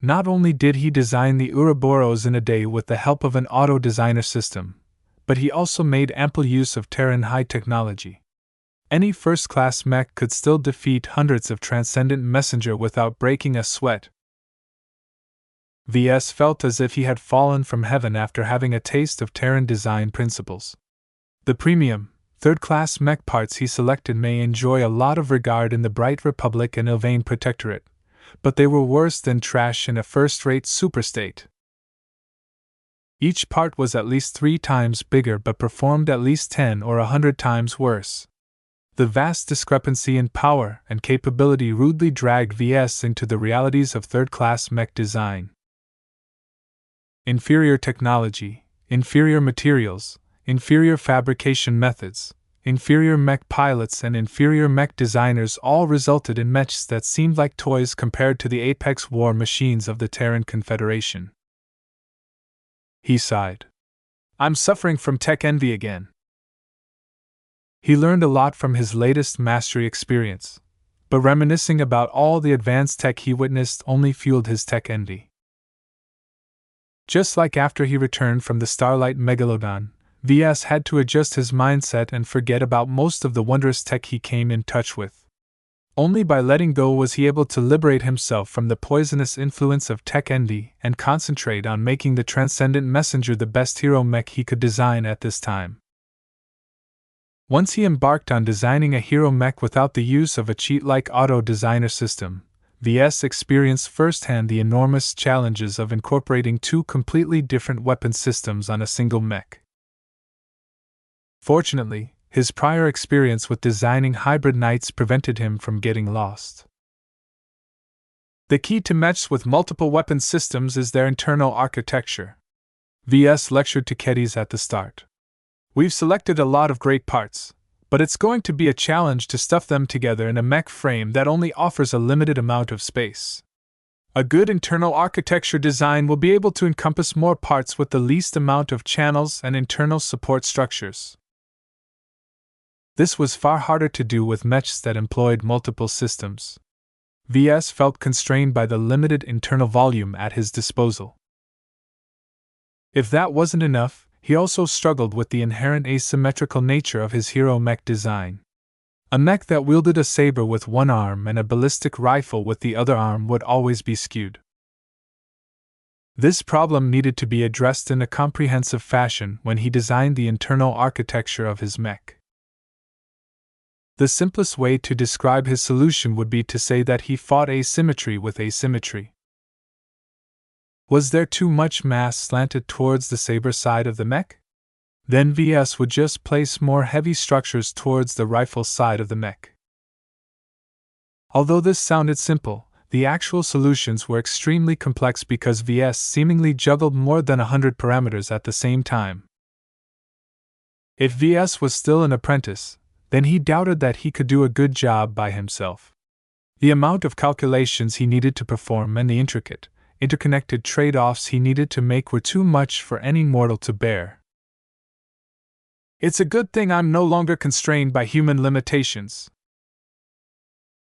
Not only did he design the Ouroboros in a day with the help of an auto designer system, but he also made ample use of Terran high technology. Any first-class mech could still defeat hundreds of Transcendent Messenger without breaking a sweat. Ves felt as if he had fallen from heaven after having a taste of Terran design principles. The premium, third-class mech parts he selected may enjoy a lot of regard in the Bright Republic and Ilvain Protectorate, but they were worse than trash in a first-rate superstate. Each part was at least 3 times bigger but performed at least 10 or 100 times worse. The vast discrepancy in power and capability rudely dragged Ves into the realities of third-class mech design. Inferior technology, inferior materials, inferior fabrication methods, inferior mech pilots, and inferior mech designers all resulted in mechs that seemed like toys compared to the apex war machines of the Terran Confederation. He sighed. "I'm suffering from tech envy again." He learned a lot from his latest mastery experience, but reminiscing about all the advanced tech he witnessed only fueled his tech envy. Just like after he returned from the Starlight Megalodon, Ves had to adjust his mindset and forget about most of the wondrous tech he came in touch with. Only by letting go was he able to liberate himself from the poisonous influence of tech envy and concentrate on making the Transcendent Messenger the best hero mech he could design at this time. Once he embarked on designing a hero mech without the use of a cheat-like auto designer system, Ves experienced firsthand the enormous challenges of incorporating 2 completely different weapon systems on a single mech. Fortunately, his prior experience with designing hybrid knights prevented him from getting lost. The key to mechs with multiple weapon systems is their internal architecture. Ves lectured to Kedis at the start. "We've selected a lot of great parts, but it's going to be a challenge to stuff them together in a mech frame that only offers a limited amount of space. A good internal architecture design will be able to encompass more parts with the least amount of channels and internal support structures. This was far harder to do with mechs that employed multiple systems. Ves felt constrained by the limited internal volume at his disposal. If that wasn't enough, he also struggled with the inherent asymmetrical nature of his hero mech design. A mech that wielded a saber with one arm and a ballistic rifle with the other arm would always be skewed. This problem needed to be addressed in a comprehensive fashion when he designed the internal architecture of his mech. The simplest way to describe his solution would be to say that he fought asymmetry with asymmetry. Was there too much mass slanted towards the saber side of the mech? Then Ves would just place more heavy structures towards the rifle side of the mech. Although this sounded simple, the actual solutions were extremely complex because Ves seemingly juggled more than 100 parameters at the same time. If Ves was still an apprentice, then he doubted that he could do a good job by himself. The amount of calculations he needed to perform and the intricate, interconnected trade-offs he needed to make were too much for any mortal to bear. It's a good thing I'm no longer constrained by human limitations.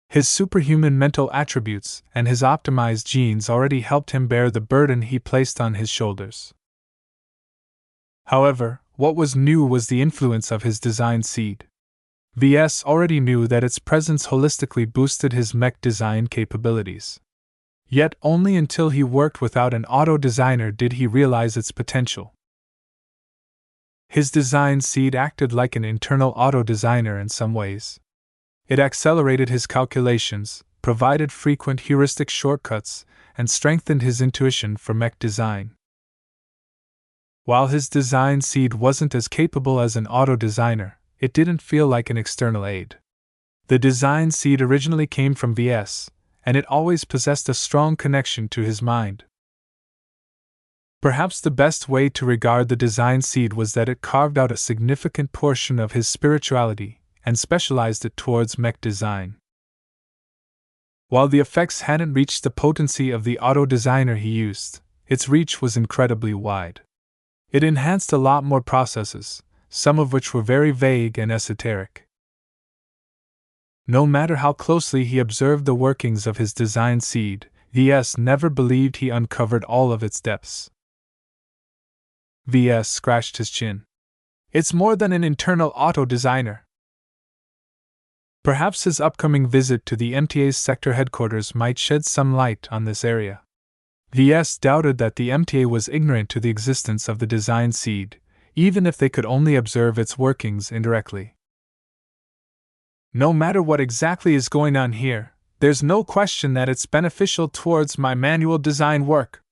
His superhuman mental attributes and his optimized genes already helped him bear the burden he placed on his shoulders. However, what was new was the influence of his design seed. Ves already knew that its presence holistically boosted his mech design capabilities. Yet only until he worked without an auto-designer did he realize its potential. His design seed acted like an internal auto-designer in some ways. It accelerated his calculations, provided frequent heuristic shortcuts, and strengthened his intuition for mech design. While his design seed wasn't as capable as an auto-designer, it didn't feel like an external aid. The design seed originally came from Ves, and it always possessed a strong connection to his mind. Perhaps the best way to regard the design seed was that it carved out a significant portion of his spirituality and specialized it towards mech design. While the effects hadn't reached the potency of the auto-designer he used, its reach was incredibly wide. It enhanced a lot more processes, some of which were very vague and esoteric. No matter how closely he observed the workings of his design seed, Ves never believed he uncovered all of its depths. Ves scratched his chin. It's more than an internal auto-designer. Perhaps his upcoming visit to the MTA's sector headquarters might shed some light on this area. Ves doubted that the MTA was ignorant to the existence of the design seed, even if they could only observe its workings indirectly. No matter what exactly is going on here, there's no question that it's beneficial towards my manual design work.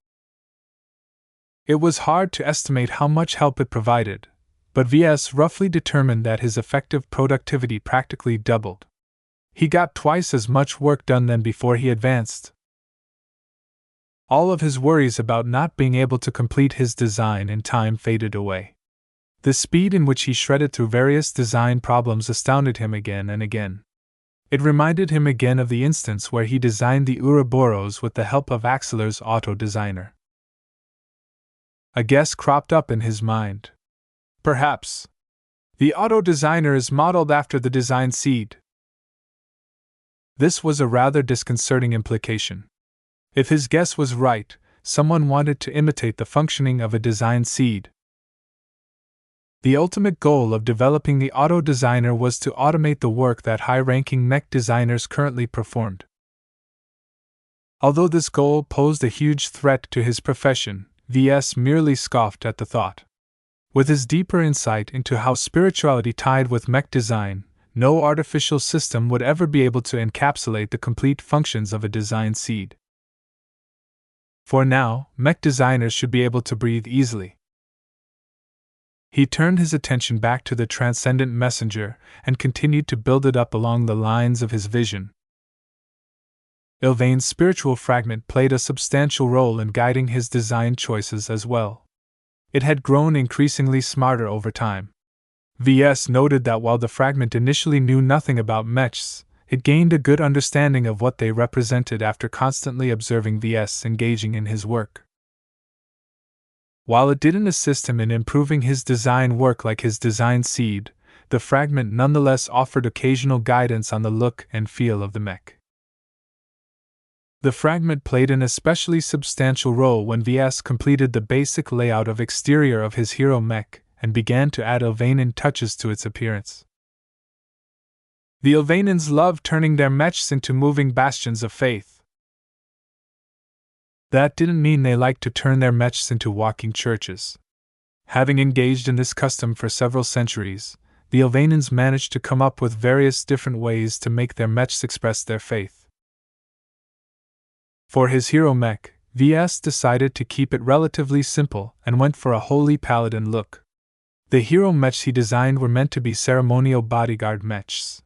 It was hard to estimate how much help it provided, but Ves roughly determined that his effective productivity practically doubled. He got twice as much work done than before he advanced. All of his worries about not being able to complete his design in time faded away. The speed in which he shredded through various design problems astounded him again and again. It reminded him again of the instance where he designed the Ouroboros with the help of Axeler's auto-designer. A guess cropped up in his mind. Perhaps the auto-designer is modeled after the design seed. This was a rather disconcerting implication. If his guess was right, someone wanted to imitate the functioning of a design seed. The ultimate goal of developing the auto-designer was to automate the work that high-ranking mech designers currently performed. Although this goal posed a huge threat to his profession, Ves merely scoffed at the thought. With his deeper insight into how spirituality tied with mech design, no artificial system would ever be able to encapsulate the complete functions of a design seed. For now, mech designers should be able to breathe easily. He turned his attention back to the transcendent messenger and continued to build it up along the lines of his vision. Ilvain's spiritual fragment played a substantial role in guiding his design choices as well. It had grown increasingly smarter over time. Ves noted that while the fragment initially knew nothing about mechs, It gained a good understanding of what they represented after constantly observing Ves engaging in his work. While it didn't assist him in improving his design work like his design seed, the fragment nonetheless offered occasional guidance on the look and feel of the mech. The fragment played an especially substantial role when Ves completed the basic layout of exterior of his hero mech and began to add Ilvanan touches to its appearance. The Ilvanans loved turning their mechs into moving bastions of faith. That didn't mean they liked to turn their mechs into walking churches. Having engaged in this custom for several centuries, the Ilvanans managed to come up with various different ways to make their mechs express their faith. For his hero mech, Ves decided to keep it relatively simple and went for a holy paladin look. The hero mechs he designed were meant to be ceremonial bodyguard mechs.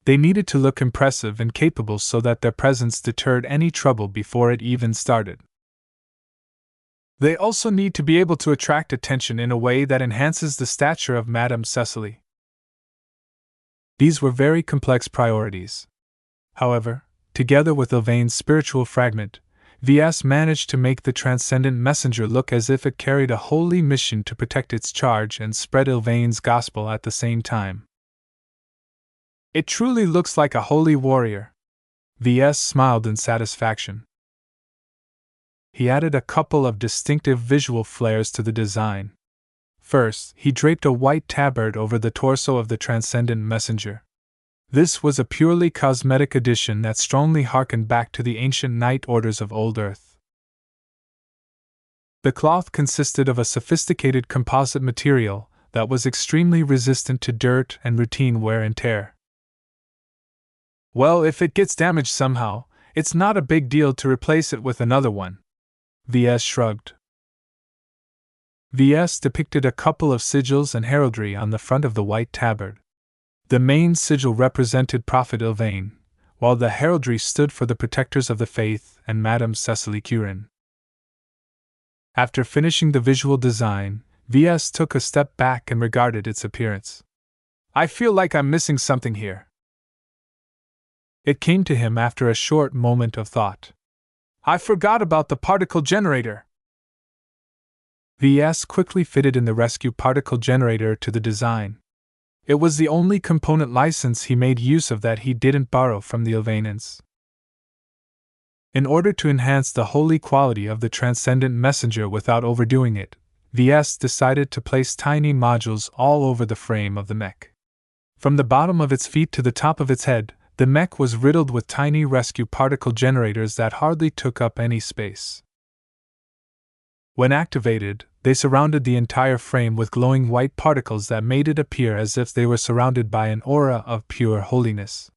They needed to look impressive and capable so that their presence deterred any trouble before it even started. They also need to be able to attract attention in a way that enhances the stature of Madame Cecily. These were very complex priorities. However, together with Ilvain's spiritual fragment, Ves managed to make the transcendent messenger look as if it carried a holy mission to protect its charge and spread Ilvain's gospel at the same time. It truly looks like a holy warrior. Ves smiled in satisfaction. He added a couple of distinctive visual flares to the design. First, he draped a white tabard over the torso of the transcendent messenger. This was a purely cosmetic addition that strongly harkened back to the ancient knight orders of old Earth. The cloth consisted of a sophisticated composite material that was extremely resistant to dirt and routine wear and tear. Well, if it gets damaged somehow, it's not a big deal to replace it with another one. Ves shrugged. Ves depicted a couple of sigils and heraldry on the front of the white tabard. The main sigil represented Prophet Ilvain, while the heraldry stood for the protectors of the faith and Madame Cecily Curin. After finishing the visual design, Ves took a step back and regarded its appearance. I feel like I'm missing something here. It came to him after a short moment of thought. I forgot about the particle generator. Ves quickly fitted in the rescue particle generator to the design. It was the only component license he made use of that he didn't borrow from the Ilvanans. In order to enhance the holy quality of the transcendent messenger without overdoing it, Ves decided to place tiny modules all over the frame of the mech. From the bottom of its feet to the top of its head, the mech was riddled with tiny rescue particle generators that hardly took up any space. When activated, they surrounded the entire frame with glowing white particles that made it appear as if they were surrounded by an aura of pure holiness.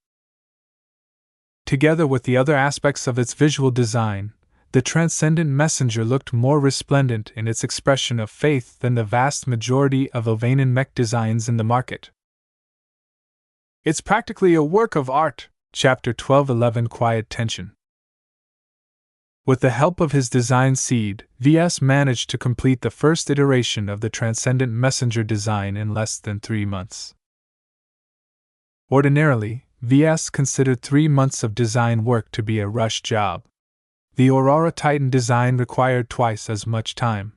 Together with the other aspects of its visual design, the transcendent messenger looked more resplendent in its expression of faith than the vast majority of Ilvanan mech designs in the market. It's practically a work of art. Chapter 12:11 Quiet Tension. With the help of his design seed, Ves managed to complete the first iteration of the transcendent messenger design in less than 3 months. Ordinarily, Ves considered 3 months of design work to be a rush job. The Aurora Titan design required twice as much time.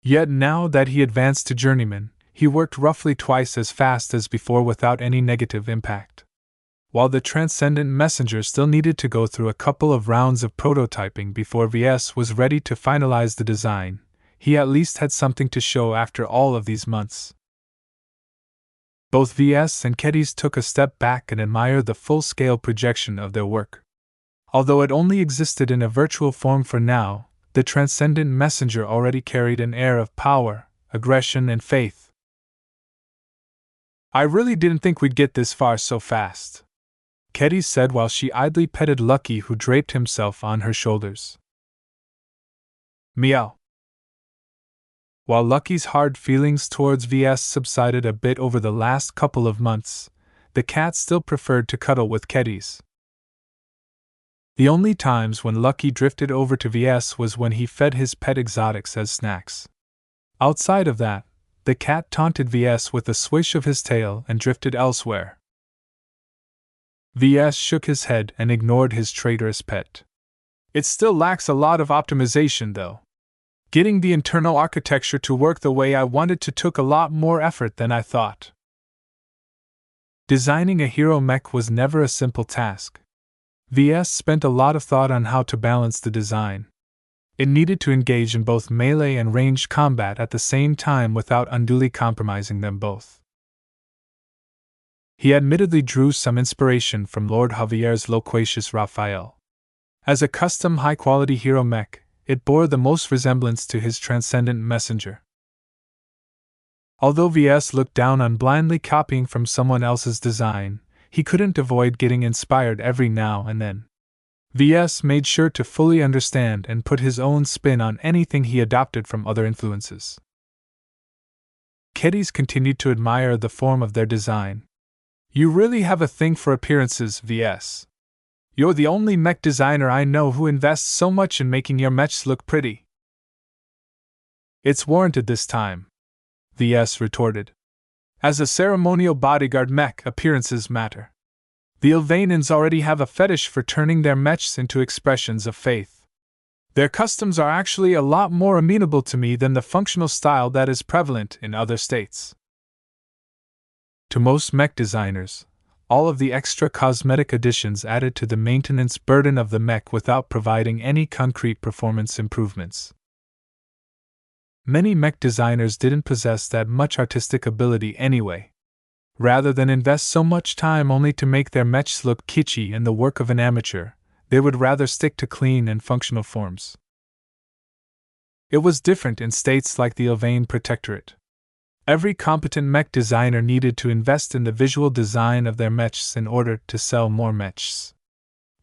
Yet now that he advanced to journeyman, he worked roughly twice as fast as before without any negative impact. While the transcendent messenger still needed to go through a couple of rounds of prototyping before Ves was ready to finalize the design, he at least had something to show after all of these months. Both Ves and Kedis took a step back and admired the full-scale projection of their work. Although it only existed in a virtual form for now, the transcendent messenger already carried an air of power, aggression, and faith. I really didn't think we'd get this far so fast, Kedis said while she idly petted Lucky, who draped himself on her shoulders. Meow. While Lucky's hard feelings towards Ves subsided a bit over the last couple of months, the cat still preferred to cuddle with Kedis. The only times when Lucky drifted over to Ves was when he fed his pet exotics as snacks. Outside of that, the cat taunted Ves with a swish of his tail and drifted elsewhere. VS shook his head and ignored his traitorous pet. It still lacks a lot of optimization, though. Getting the internal architecture to work the way I wanted to took a lot more effort than I thought. Designing a hero mech was never a simple task. VS spent a lot of thought on how to balance the design. It needed to engage in both melee and ranged combat at the same time without unduly compromising them both. He admittedly drew some inspiration from Lord Javier's loquacious Raphael. As a custom high-quality hero mech, it bore the most resemblance to his transcendent messenger. Although VS looked down on blindly copying from someone else's design, he couldn't avoid getting inspired every now and then. VS made sure to fully understand and put his own spin on anything he adopted from other influences. Kiddies continued to admire the form of their design. You really have a thing for appearances, VS. You're the only mech designer I know who invests so much in making your mechs look pretty. It's warranted this time, VS retorted. As a ceremonial bodyguard mech, appearances matter. The Ilvanans already have a fetish for turning their mechs into expressions of faith. Their customs are actually a lot more amenable to me than the functional style that is prevalent in other states. To most mech designers, all of the extra cosmetic additions added to the maintenance burden of the mech without providing any concrete performance improvements. Many mech designers didn't possess that much artistic ability anyway. Rather than invest so much time only to make their mechs look kitschy and the work of an amateur, they would rather stick to clean and functional forms. It was different in states like the Ilvane Protectorate. Every competent mech designer needed to invest in the visual design of their mechs in order to sell more mechs.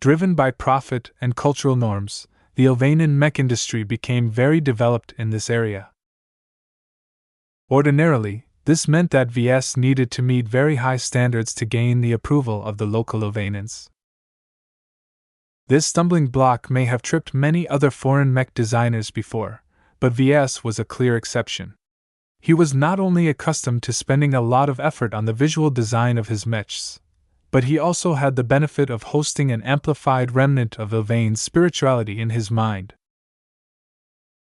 Driven by profit and cultural norms, the Ilvanan mech industry became very developed in this area. Ordinarily, this meant that VS needed to meet very high standards to gain the approval of the local Ilvanans. This stumbling block may have tripped many other foreign mech designers before, but VS was a clear exception. He was not only accustomed to spending a lot of effort on the visual design of his mechs, but he also had the benefit of hosting an amplified remnant of Ilvane's spirituality in his mind.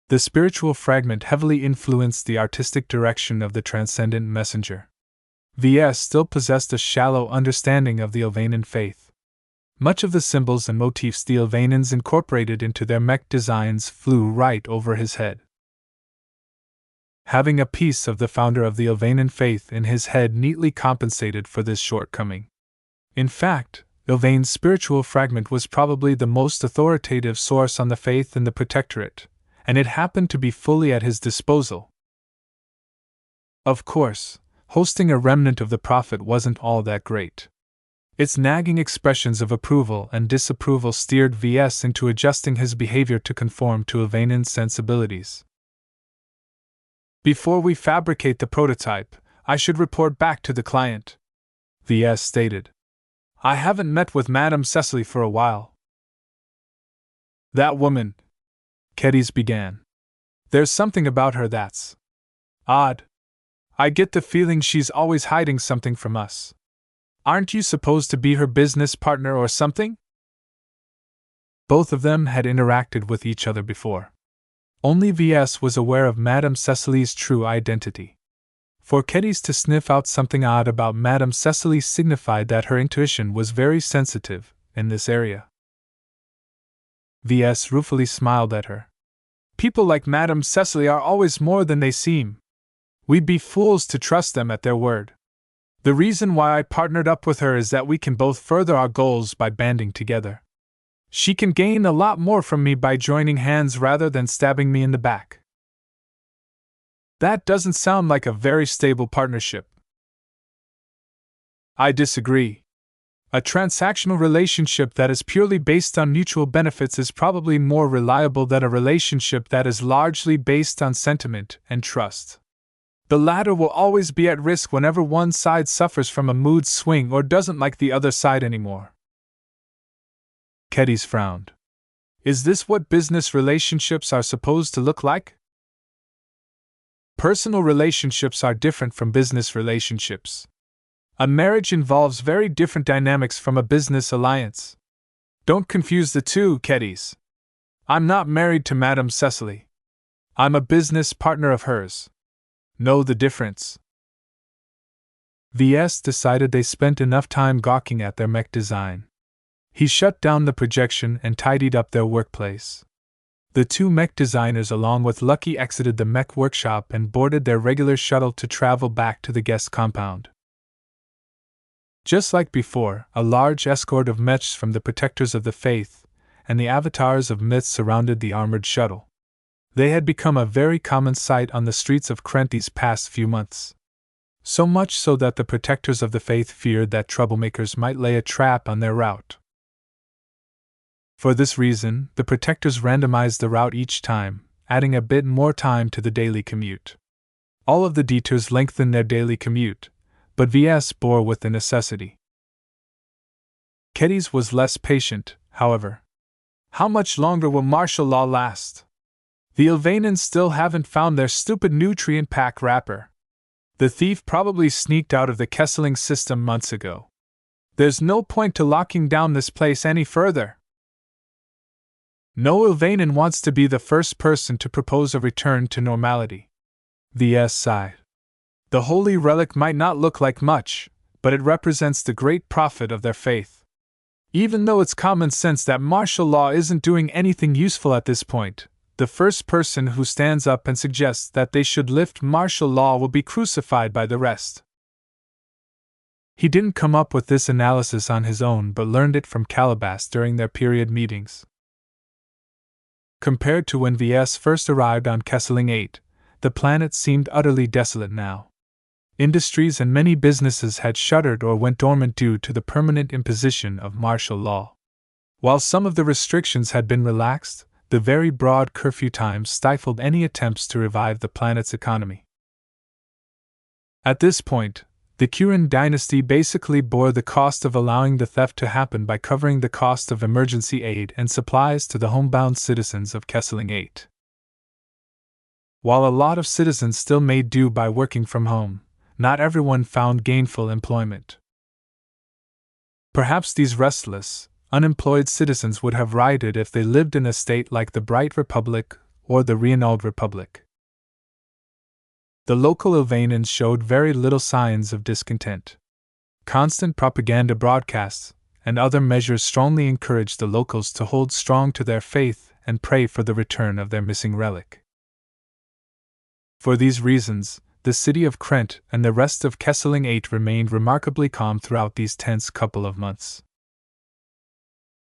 The spiritual fragment heavily influenced the artistic direction of the transcendent messenger. VS still possessed a shallow understanding of the Ilvanan faith. Much of the symbols and motifs the Ilvanans incorporated into their mech designs flew right over his head. Having a piece of the founder of the Ilvanan faith in his head neatly compensated for this shortcoming. In fact, Ilvane's spiritual fragment was probably the most authoritative source on the faith in the Protectorate, and it happened to be fully at his disposal. Of course, hosting a remnant of the prophet wasn't all that great. Its nagging expressions of approval and disapproval steered VS into adjusting his behavior to conform to Ilvanan's sensibilities. Before we fabricate the prototype, I should report back to the client, VS stated. I haven't met with Madame Cecily for a while. That woman, Keddies began. There's something about her that's odd. I get the feeling she's always hiding something from us. Aren't you supposed to be her business partner or something? Both of them had interacted with each other before. Only VS was aware of Madame Cecily's true identity. For Keddies to sniff out something odd about Madame Cecily signified that her intuition was very sensitive in this area. VS ruefully smiled at her. People like Madame Cecily are always more than they seem. We'd be fools to trust them at their word. The reason why I partnered up with her is that we can both further our goals by banding together. She can gain a lot more from me by joining hands rather than stabbing me in the back. That doesn't sound like a very stable partnership. I disagree. A transactional relationship that is purely based on mutual benefits is probably more reliable than a relationship that is largely based on sentiment and trust. The latter will always be at risk whenever one side suffers from a mood swing or doesn't like the other side anymore. Keddies frowned. Is this what business relationships are supposed to look like? Personal relationships are different from business relationships. A marriage involves very different dynamics from a business alliance. Don't confuse the two, Keddies. I'm not married to Madame Cecily. I'm a business partner of hers. Know the difference. Ves decided they spent enough time gawking at their mech design. He shut down the projection and tidied up their workplace. The two mech designers along with Lucky exited the mech workshop and boarded their regular shuttle to travel back to the guest compound. Just like before, a large escort of mechs from the Protectors of the Faith and the Avatars of Myth surrounded the armored shuttle. They had become a very common sight on the streets of Krent these past few months. So much so that the Protectors of the Faith feared that troublemakers might lay a trap on their route. For this reason, the Protectors randomized the route each time, adding a bit more time to the daily commute. All of the detours lengthened their daily commute, but Ves bore with the necessity. Keddies was less patient, however. How much longer will martial law last? The Ilvanans still haven't found their stupid nutrient pack wrapper. The thief probably sneaked out of the Kesseling system months ago. There's no point to locking down this place any further. No Ilvanan wants to be the first person to propose a return to normality. Ves sighed. The holy relic might not look like much, but it represents the great prophet of their faith. Even though it's common sense that martial law isn't doing anything useful at this point, the first person who stands up and suggests that they should lift martial law will be crucified by the rest. He didn't come up with this analysis on his own but learned it from Calabas during their period meetings. Compared to when Ves first arrived on Kesseling 8, the planet seemed utterly desolate now. Industries and many businesses had shuttered or went dormant due to the permanent imposition of martial law. While some of the restrictions had been relaxed, the very broad curfew times stifled any attempts to revive the planet's economy. At this point, the Kuran dynasty basically bore the cost of allowing the theft to happen by covering the cost of emergency aid and supplies to the homebound citizens of Kesseling 8. While a lot of citizens still made do by working from home, not everyone found gainful employment. Perhaps these restless, unemployed citizens would have rioted if they lived in a state like the Bright Republic or the Reinald Republic. The local Ilvanans showed very little signs of discontent. Constant propaganda broadcasts and other measures strongly encouraged the locals to hold strong to their faith and pray for the return of their missing relic. For these reasons, the city of Krent and the rest of Kesseling 8 remained remarkably calm throughout these tense couple of months.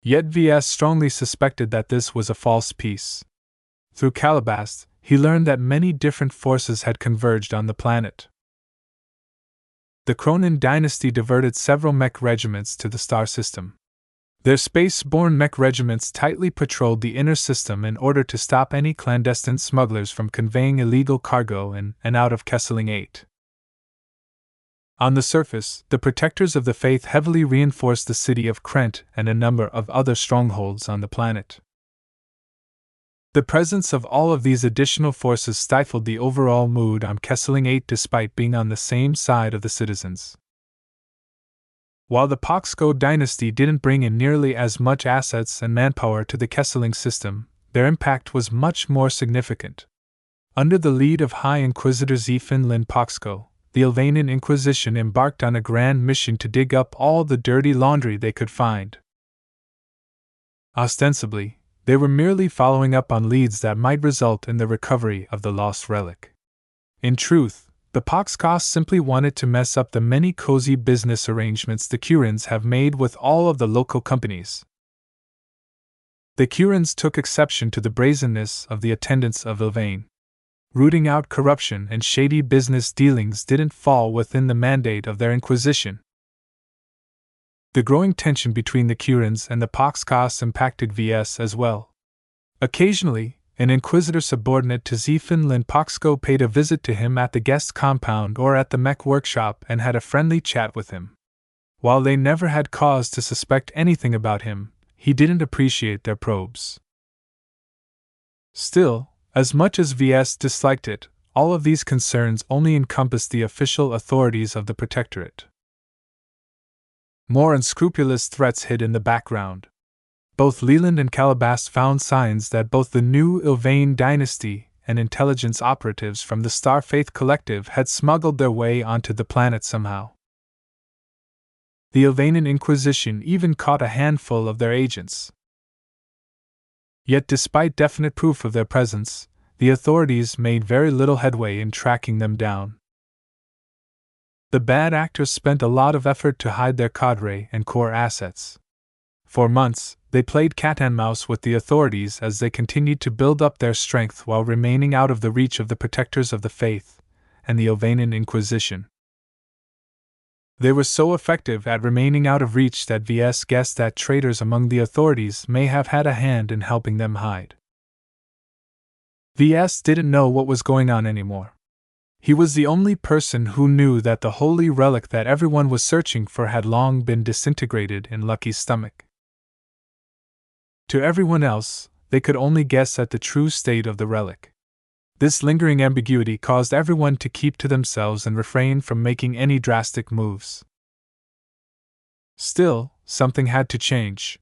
Yet Ves strongly suspected that this was a false peace. Through Calabas, he learned that many different forces had converged on the planet. The Cronin dynasty diverted several mech regiments to the star system. Their space-borne mech regiments tightly patrolled the inner system in order to stop any clandestine smugglers from conveying illegal cargo in and out of Kesseling 8. On the surface, the Protectors of the Faith heavily reinforced the city of Krent and a number of other strongholds on the planet. The presence of all of these additional forces stifled the overall mood on Kesseling 8 despite being on the same side of the citizens. While the Poxco dynasty didn't bring in nearly as much assets and manpower to the Kesseling system, their impact was much more significant. Under the lead of High Inquisitor Zefin Lin Poxco, the Ilvanan Inquisition embarked on a grand mission to dig up all the dirty laundry they could find. Ostensibly, they were merely following up on leads that might result in the recovery of the lost relic. In truth, the Poxcos simply wanted to mess up the many cozy business arrangements the Kurans have made with all of the local companies. The Kurans took exception to the brazenness of the attendants of Ilvain. Rooting out corruption and shady business dealings didn't fall within the mandate of their Inquisition. The growing tension between the Kurans and the Poxcos impacted Ves as well. Occasionally, an Inquisitor subordinate to Zefin Lin Poxco paid a visit to him at the guest compound or at the mech workshop and had a friendly chat with him. While they never had cause to suspect anything about him, he didn't appreciate their probes. Still, as much as Ves disliked it, all of these concerns only encompassed the official authorities of the Protectorate. More unscrupulous threats hid in the background. Both Leland and Calabast found signs that both the new Ilvain dynasty and intelligence operatives from the Starfaith Collective had smuggled their way onto the planet somehow. The Ilvanian Inquisition even caught a handful of their agents. Yet despite definite proof of their presence, the authorities made very little headway in tracking them down. The bad actors spent a lot of effort to hide their cadre and core assets. For months, they played cat and mouse with the authorities as they continued to build up their strength while remaining out of the reach of the protectors of the faith and the Ilvanian Inquisition. They were so effective at remaining out of reach that Ves guessed that traitors among the authorities may have had a hand in helping them hide. Ves didn't know what was going on anymore. He was the only person who knew that the holy relic that everyone was searching for had long been disintegrated in Lucky's stomach. To everyone else, they could only guess at the true state of the relic. This lingering ambiguity caused everyone to keep to themselves and refrain from making any drastic moves. Still, something had to change.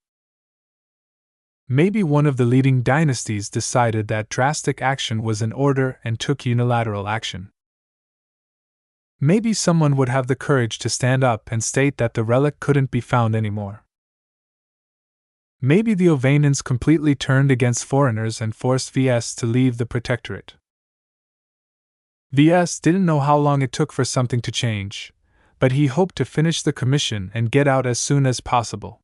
Maybe one of the leading dynasties decided that drastic action was in order and took unilateral action. Maybe someone would have the courage to stand up and state that the relic couldn't be found anymore. Maybe the Ilvanians completely turned against foreigners and forced Ves to leave the Protectorate. Ves didn't know how long it took for something to change, but he hoped to finish the commission and get out as soon as possible.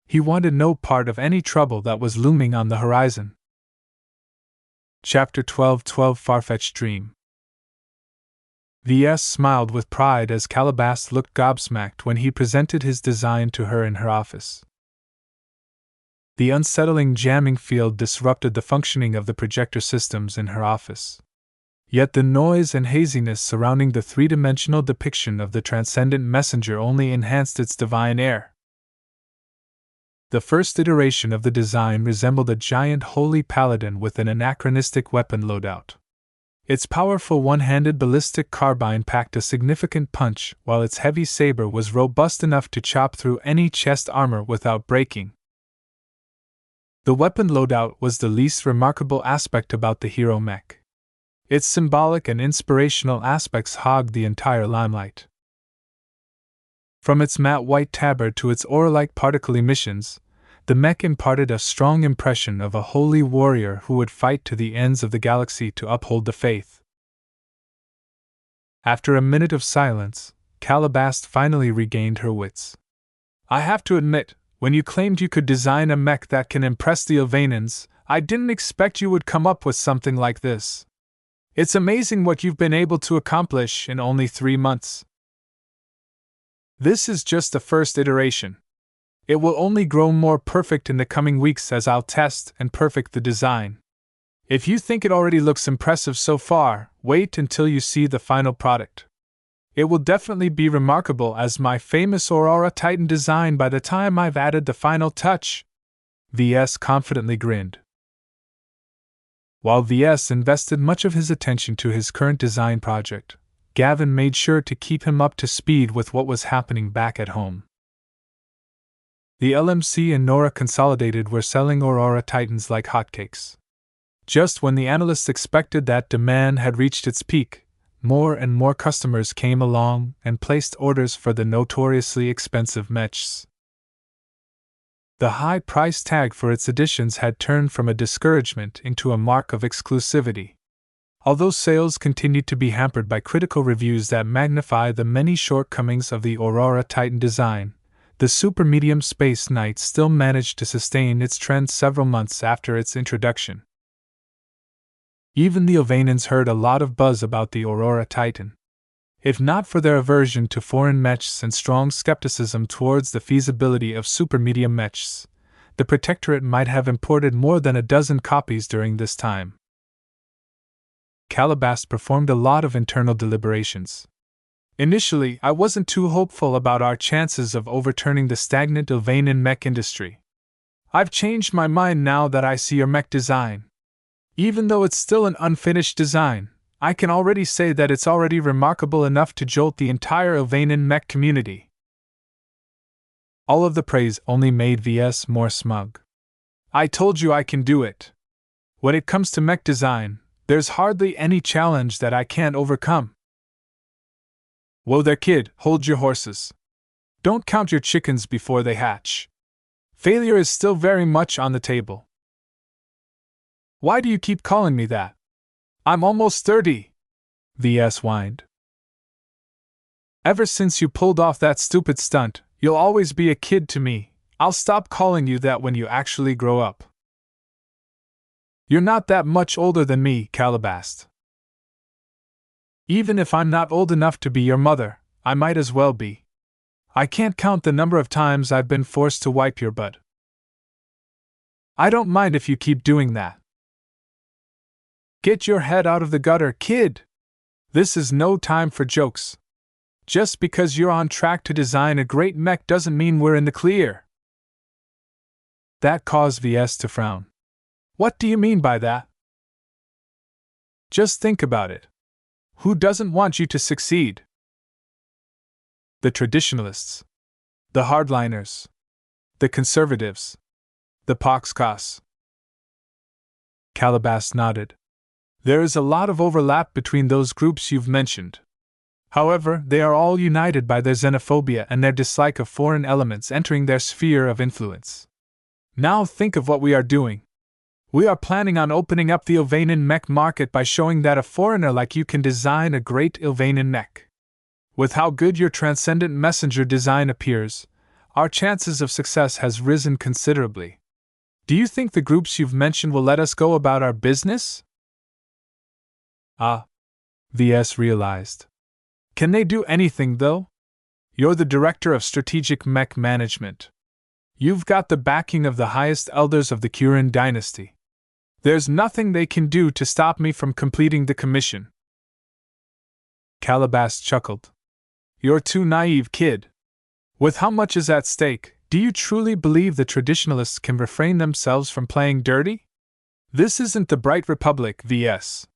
He wanted no part of any trouble that was looming on the horizon. Chapter 12 Far-Fetched Dream. Ves smiled with pride as Calabast looked gobsmacked when he presented his design to her in her office. The unsettling jamming field disrupted the functioning of the projector systems in her office. Yet the noise and haziness surrounding the three-dimensional depiction of the transcendent messenger only enhanced its divine air. The first iteration of the design resembled a giant holy paladin with an anachronistic weapon loadout. Its powerful one-handed ballistic carbine packed a significant punch, while its heavy saber was robust enough to chop through any chest armor without breaking. The weapon loadout was the least remarkable aspect about the hero mech. Its symbolic and inspirational aspects hogged the entire limelight. From its matte white tabard to its aura-like particle emissions, the mech imparted a strong impression of a holy warrior who would fight to the ends of the galaxy to uphold the faith. After a minute of silence, Calabast finally regained her wits. "I have to admit, when you claimed you could design a mech that can impress the Ilvanians, I didn't expect you would come up with something like this. It's amazing what you've been able to accomplish in only 3 months. This is just the first iteration. It will only grow more perfect in the coming weeks as I'll test and perfect the design. If you think it already looks impressive so far, wait until you see the final product. It will definitely be remarkable as my famous Aurora Titan design by the time I've added the final touch." Ves confidently grinned. While Ves invested much of his attention to his current design project, Gavin made sure to keep him up to speed with what was happening back at home. The LMC and Nora Consolidated were selling Aurora Titans like hotcakes. Just when the analysts expected that demand had reached its peak, more and more customers came along and placed orders for the notoriously expensive mechs. The high price tag for its editions had turned from a discouragement into a mark of exclusivity. Although sales continued to be hampered by critical reviews that magnify the many shortcomings of the Aurora Titan design, the Super Medium Space Knight still managed to sustain its trend several months after its introduction. Even the Ilvanians heard a lot of buzz about the Aurora Titan. If not for their aversion to foreign mechs and strong skepticism towards the feasibility of super medium mechs, the Protectorate might have imported more than a dozen copies during this time. Calabast performed a lot of internal deliberations. "Initially, I wasn't too hopeful about our chances of overturning the stagnant Ilvanian mech industry. I've changed my mind now that I see your mech design. Even though it's still an unfinished design, I can already say that it's already remarkable enough to jolt the entire Ilvanian mech community." All of the praise only made VS more smug. I told you I can do it. When it comes to mech design, there's hardly any challenge that I can't overcome. Whoa there, kid, hold your horses. Don't count your chickens before they hatch. Failure is still very much on the table. Why do you keep calling me that? I'm almost 30, VS whined. Ever since you pulled off that stupid stunt, you'll always be a kid to me. I'll stop calling you that when you actually grow up. You're not that much older than me, Calabast. Even if I'm not old enough to be your mother, I might as well be. I can't count the number of times I've been forced to wipe your butt. I don't mind if you keep doing that. Get your head out of the gutter, kid! This is no time for jokes. Just because you're on track to design a great mech doesn't mean we're in the clear. That caused VS to frown. What do you mean by that? Just think about it. Who doesn't want you to succeed? The traditionalists. The hardliners. The conservatives. The poxcos. Calabas nodded. There is a lot of overlap between those groups you've mentioned. However, they are all united by their xenophobia and their dislike of foreign elements entering their sphere of influence. Now think of what we are doing. We are planning on opening up the Ilvanan mech market by showing that a foreigner like you can design a great Ilvanan mech. With how good your transcendent messenger design appears, our chances of success has risen considerably. Do you think the groups you've mentioned will let us go about our business? VS realized. Can they do anything, though? You're the director of strategic mech management. You've got the backing of the highest elders of the Kurin dynasty. There's nothing they can do to stop me from completing the commission. Calabas chuckled. You're too naive, kid. With how much is at stake, do you truly believe the traditionalists can refrain themselves from playing dirty? This isn't the Bright Republic, VS.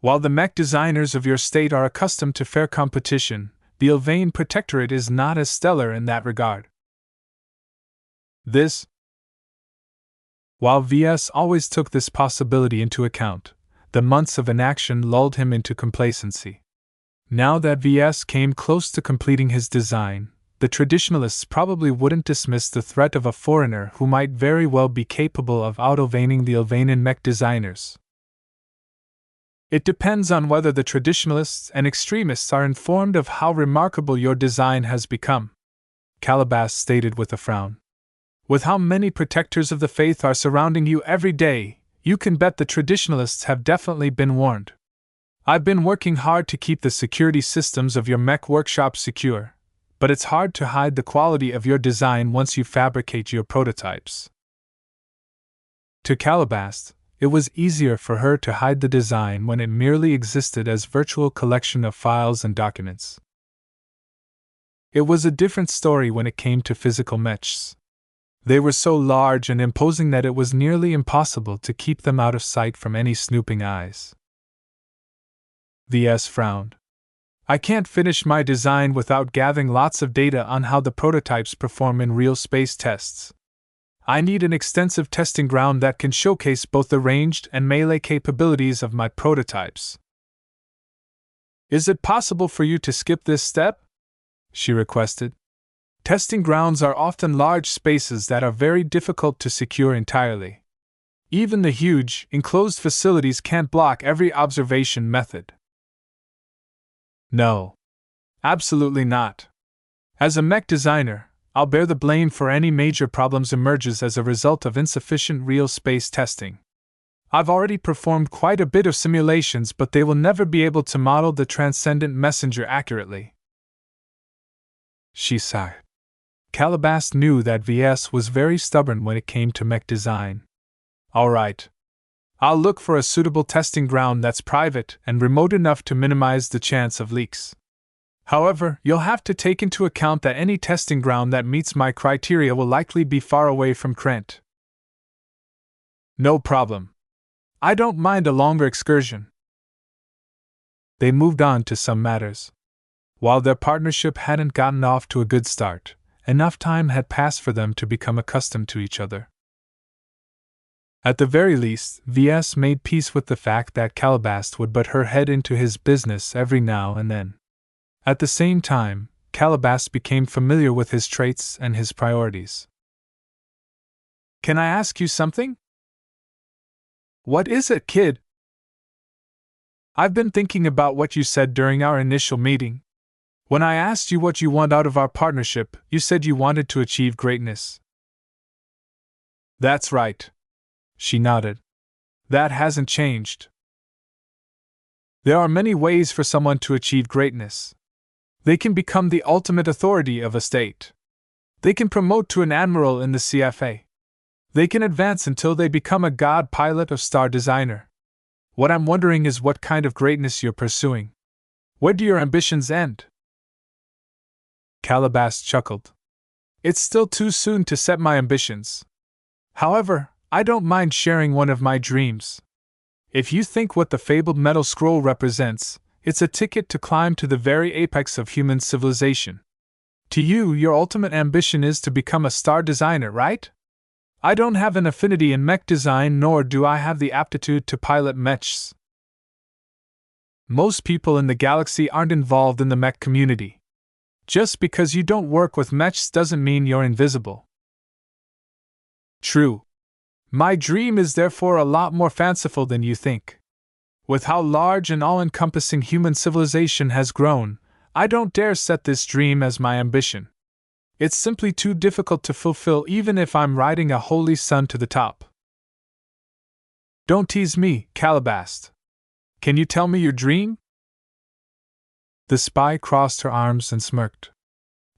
While the mech designers of your state are accustomed to fair competition, the Ilvain Protectorate is not as stellar in that regard. While VS always took this possibility into account, the months of inaction lulled him into complacency. Now that VS came close to completing his design, the traditionalists probably wouldn't dismiss the threat of a foreigner who might very well be capable of out-Ilvaning the Ilvanan mech designers. It depends on whether the traditionalists and extremists are informed of how remarkable your design has become, Calabas stated with a frown. With how many protectors of the faith are surrounding you every day, you can bet the traditionalists have definitely been warned. I've been working hard to keep the security systems of your mech workshop secure, but it's hard to hide the quality of your design once you fabricate your prototypes. To Calabas, it was easier for her to hide the design when it merely existed as virtual collection of files and documents. It was a different story when it came to physical mechs. They were so large and imposing that it was nearly impossible to keep them out of sight from any snooping eyes. VS frowned. I can't finish my design without gathering lots of data on how the prototypes perform in real space tests. I need an extensive testing ground that can showcase both the ranged and melee capabilities of my prototypes. Is it possible for you to skip this step? She requested. Testing grounds are often large spaces that are very difficult to secure entirely. Even the huge, enclosed facilities can't block every observation method. No. Absolutely not. As a mech designer, I'll bear the blame for any major problems emerges as a result of insufficient real space testing. I've already performed quite a bit of simulations, but they will never be able to model the transcendent messenger accurately. She sighed. Calabas knew that VS was very stubborn when it came to mech design. All right. I'll look for a suitable testing ground that's private and remote enough to minimize the chance of leaks. However, you'll have to take into account that any testing ground that meets my criteria will likely be far away from Krent. No problem. I don't mind a longer excursion. They moved on to some matters. While their partnership hadn't gotten off to a good start, Enough time had passed for them to become accustomed to each other. At the very least, Ves made peace with the fact that Calabast would butt her head into his business every now and then. At the same time, Calabast became familiar with his traits and his priorities. "Can I ask you something?" "What is it, kid?" "I've been thinking about what you said during our initial meeting. When I asked you what you want out of our partnership, you said you wanted to achieve greatness." "That's right." She nodded. "That hasn't changed. There are many ways for someone to achieve greatness. They can become the ultimate authority of a state. They can promote to an admiral in the CFA. They can advance until they become a god pilot or star designer. What I'm wondering is what kind of greatness you're pursuing. Where do your ambitions end?" Calabast chuckled. "It's still too soon to set my ambitions. However, I don't mind sharing one of my dreams. If you think what the fabled metal scroll represents, it's a ticket to climb to the very apex of human civilization. To you, your ultimate ambition is to become a star designer, right? I don't have an affinity in mech design, nor do I have the aptitude to pilot mechs. Most people in the galaxy aren't involved in the mech community. Just because you don't work with mechs doesn't mean you're invisible." "True. My dream is therefore a lot more fanciful than you think. With how large and all-encompassing human civilization has grown, I don't dare set this dream as my ambition. It's simply too difficult to fulfill even if I'm riding a holy sun to the top." "Don't tease me, Calabast. Can you tell me your dream?" The spy crossed her arms and smirked.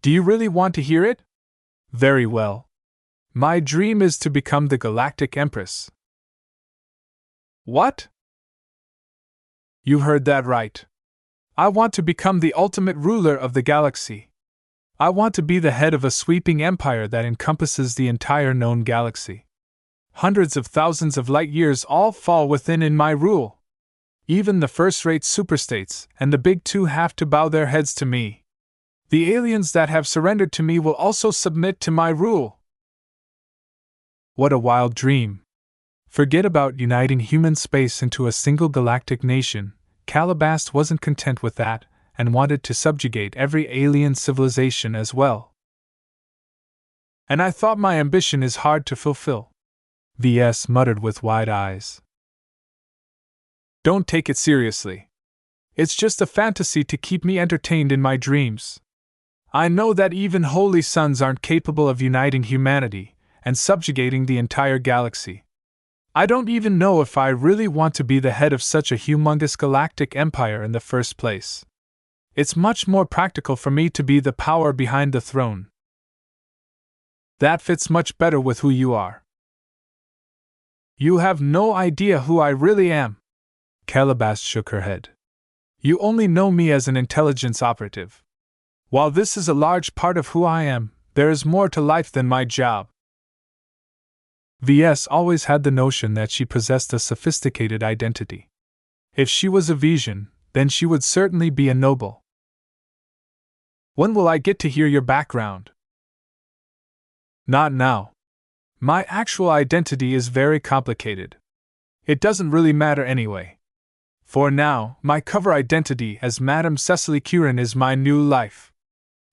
"Do you really want to hear it? Very well. My dream is to become the Galactic Empress." "What?" "You heard that right. I want to become the ultimate ruler of the galaxy. I want to be the head of a sweeping empire that encompasses the entire known galaxy. Hundreds of thousands of light years all fall within my rule. Even the first-rate superstates and the big two have to bow their heads to me. The aliens that have surrendered to me will also submit to my rule." What a wild dream. Forget about uniting human space into a single galactic nation. Calabast wasn't content with that, and wanted to subjugate every alien civilization as well. "And I thought my ambition is hard to fulfill," Ves muttered with wide eyes. "Don't take it seriously. It's just a fantasy to keep me entertained in my dreams. I know that even holy suns aren't capable of uniting humanity and subjugating the entire galaxy. I don't even know if I really want to be the head of such a humongous galactic empire in the first place. It's much more practical for me to be the power behind the throne. That fits much better with who you are." "You have no idea who I really am." Calabast shook her head. "You only know me as an intelligence operative. While this is a large part of who I am, there is more to life than my job." Ves always had the notion that she possessed a sophisticated identity. If she was a Vesian, then she would certainly be a noble. "When will I get to hear your background?" "Not now. My actual identity is very complicated. It doesn't really matter anyway. For now, my cover identity as Madame Cecily Curran is my new life.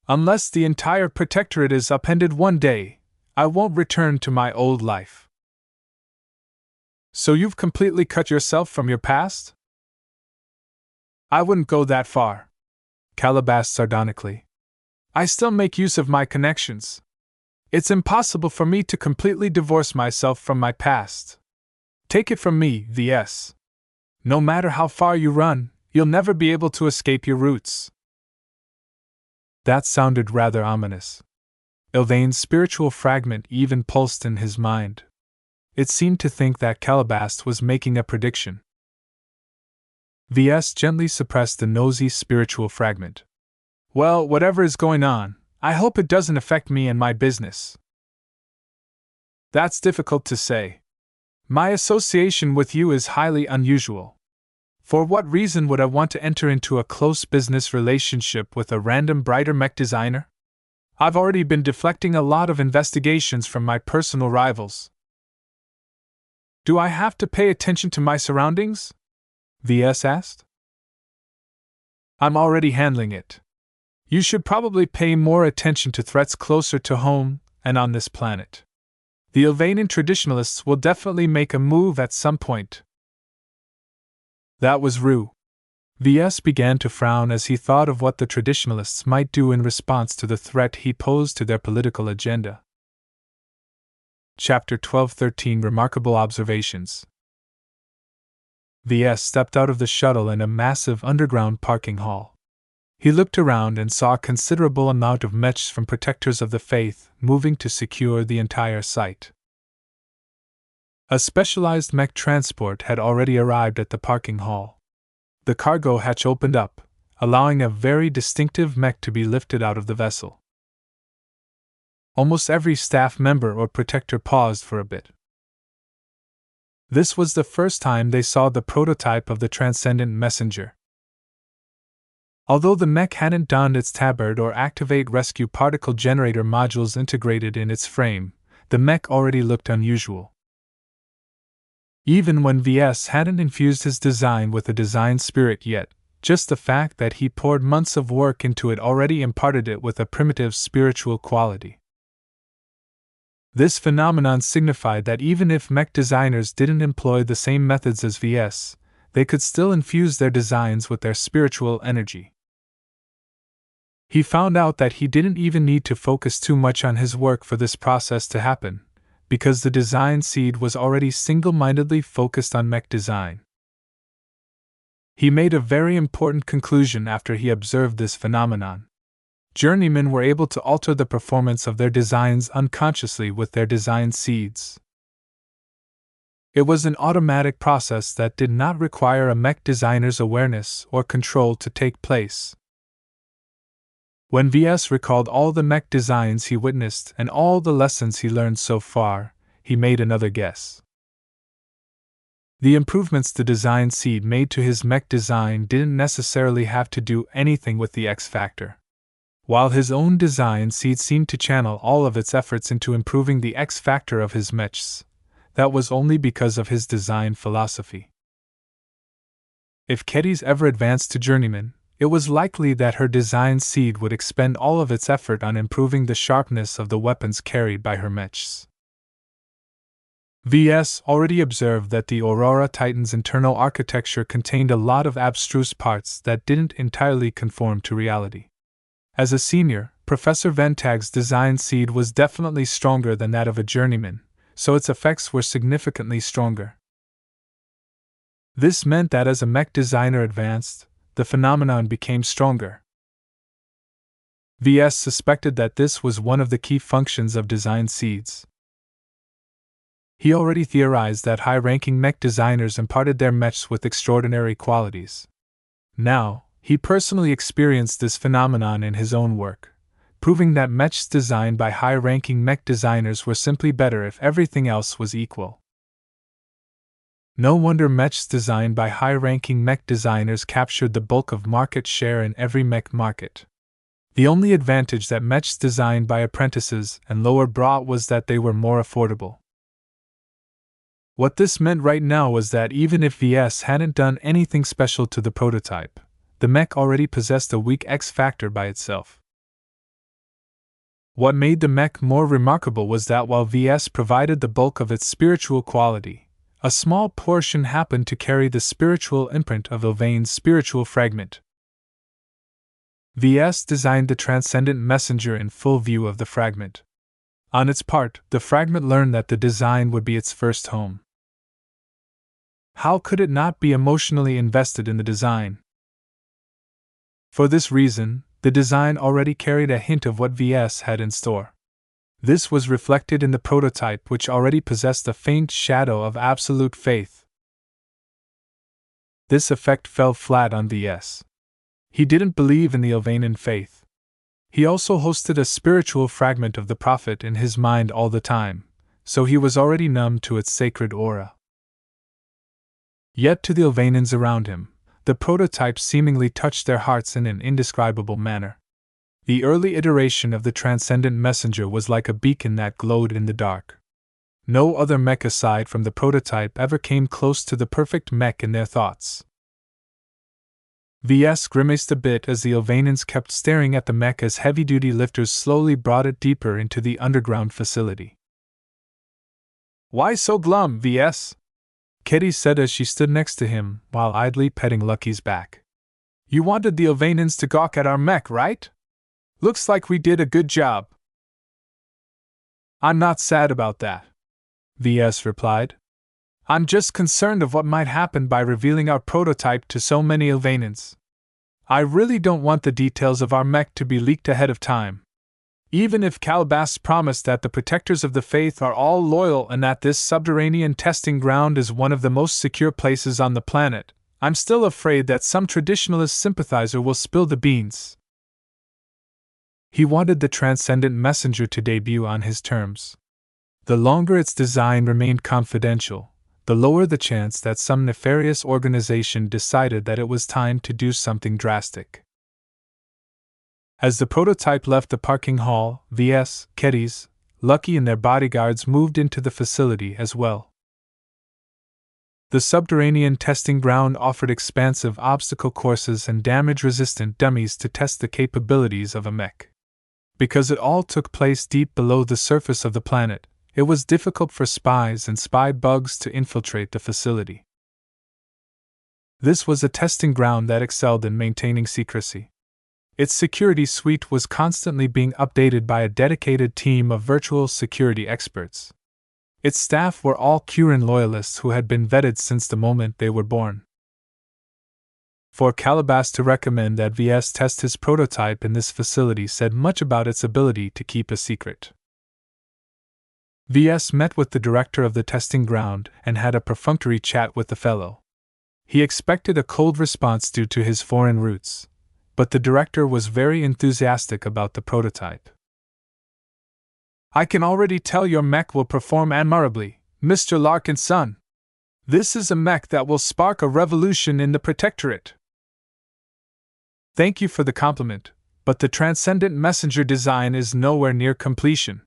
Unless the entire protectorate is upended one day, I won't return to my old life." "So you've completely cut yourself from your past?" "I wouldn't go that far," Calabast sardonically. "I still make use of my connections. It's impossible for me to completely divorce myself from my past. Take it from me, Ves. No matter how far you run, you'll never be able to escape your roots." That sounded rather ominous. Ilvain's spiritual fragment even pulsed in his mind. It seemed to think that Calabast was making a prediction. Ves gently suppressed the nosy spiritual fragment. "Well, whatever is going on, I hope it doesn't affect me and my business." "That's difficult to say. My association with you is highly unusual. For what reason would I want to enter into a close business relationship with a random brighter mech designer? I've already been deflecting a lot of investigations from my personal rivals. Do I have to pay attention to my surroundings? VS asked. I'm already handling it. You should probably pay more attention to threats closer to home and on this planet. The Ilvanian traditionalists will definitely make a move at some point. That was Rue. VS began to frown as he thought of what the traditionalists might do in response to the threat he posed to their political agenda. Chapter 12-13 Remarkable Observations. VS stepped out of the shuttle in a massive underground parking hall. He looked around and saw a considerable amount of mechs from protectors of the faith moving to secure the entire site. A specialized mech transport had already arrived at the parking hall. The cargo hatch opened up, allowing a very distinctive mech to be lifted out of the vessel. Almost every staff member or protector paused for a bit. This was the first time they saw the prototype of the Transcendent Messenger. Although the mech hadn't donned its tabard or activate rescue particle generator modules integrated in its frame, the mech already looked unusual. Even when VS hadn't infused his design with a design spirit yet, just the fact that he poured months of work into it already imparted it with a primitive spiritual quality. This phenomenon signified that even if mech designers didn't employ the same methods as VS, they could still infuse their designs with their spiritual energy. He found out that he didn't even need to focus too much on his work for this process to happen, because the design seed was already single-mindedly focused on mech design. He made a very important conclusion after he observed this phenomenon. Journeymen were able to alter the performance of their designs unconsciously with their design seeds. It was an automatic process that did not require a mech designer's awareness or control to take place. When VS recalled all the mech designs he witnessed and all the lessons he learned so far, he made another guess. The improvements the design seed made to his mech design didn't necessarily have to do anything with the X factor. While his own design seed seemed to channel all of its efforts into improving the X factor of his mechs, that was only because of his design philosophy. If Kedis ever advanced to journeyman, it was likely that her design seed would expend all of its effort on improving the sharpness of the weapons carried by her mechs. VS already observed that the Aurora Titan's internal architecture contained a lot of abstruse parts that didn't entirely conform to reality. As a senior, Professor Ventag's design seed was definitely stronger than that of a journeyman, so its effects were significantly stronger. This meant that as a mech designer advanced, the phenomenon became stronger. VS suspected that this was one of the key functions of design seeds. He already theorized that high-ranking mech designers imparted their mechs with extraordinary qualities. Now, he personally experienced this phenomenon in his own work, proving that mechs designed by high-ranking mech designers were simply better if everything else was equal. No wonder mechs designed by high-ranking mech designers captured the bulk of market share in every mech market. The only advantage that mechs designed by apprentices and lower brought was that they were more affordable. What this meant right now was that even if VS hadn't done anything special to the prototype, the mech already possessed a weak X factor by itself. What made the mech more remarkable was that while VS provided the bulk of its spiritual quality, a small portion happened to carry the spiritual imprint of Ilvain's spiritual fragment. VS designed the Transcendent Messenger in full view of the fragment. On its part, the fragment learned that the design would be its first home. How could it not be emotionally invested in the design? For this reason, the design already carried a hint of what VS had in store. This was reflected in the prototype, which already possessed a faint shadow of absolute faith. This effect fell flat on VS. He didn't believe in the Ilvanian faith. He also hosted a spiritual fragment of the Prophet in his mind all the time, so he was already numb to its sacred aura. Yet to the Ilvanians around him, the prototype seemingly touched their hearts in an indescribable manner. The early iteration of the Transcendent Messenger was like a beacon that glowed in the dark. No other mech aside from the prototype ever came close to the perfect mech in their thoughts. Ves grimaced a bit as the Ilvanans kept staring at the mech as heavy-duty lifters slowly brought it deeper into the underground facility. "Why so glum, Ves?" Kitty said as she stood next to him, while idly petting Lucky's back. "You wanted the Ilvanans to gawk at our mech, right? Looks like we did a good job." "I'm not sad about that," Ves replied. "I'm just concerned of what might happen by revealing our prototype to so many Ilvanans. I really don't want the details of our mech to be leaked ahead of time. Even if Calabas promised that the protectors of the faith are all loyal and that this subterranean testing ground is one of the most secure places on the planet, I'm still afraid that some traditionalist sympathizer will spill the beans." He wanted the Transcendent Messenger to debut on his terms. The longer its design remained confidential, the lower the chance that some nefarious organization decided that it was time to do something drastic. As the prototype left the parking hall, Ves, Keddies, Lucky and their bodyguards moved into the facility as well. The subterranean testing ground offered expansive obstacle courses and damage-resistant dummies to test the capabilities of a mech. Because it all took place deep below the surface of the planet, it was difficult for spies and spy bugs to infiltrate the facility. This was a testing ground that excelled in maintaining secrecy. Its security suite was constantly being updated by a dedicated team of virtual security experts. Its staff were all Curan loyalists who had been vetted since the moment they were born. For Calabas to recommend that Ves test his prototype in this facility said much about its ability to keep a secret. Ves met with the director of the testing ground and had a perfunctory chat with the fellow. He expected a cold response due to his foreign roots, but the director was very enthusiastic about the prototype. "I can already tell your mech will perform admirably, Mr. Larkinson. This is a mech that will spark a revolution in the Protectorate." "Thank you for the compliment, but the Transcendent Messenger design is nowhere near completion.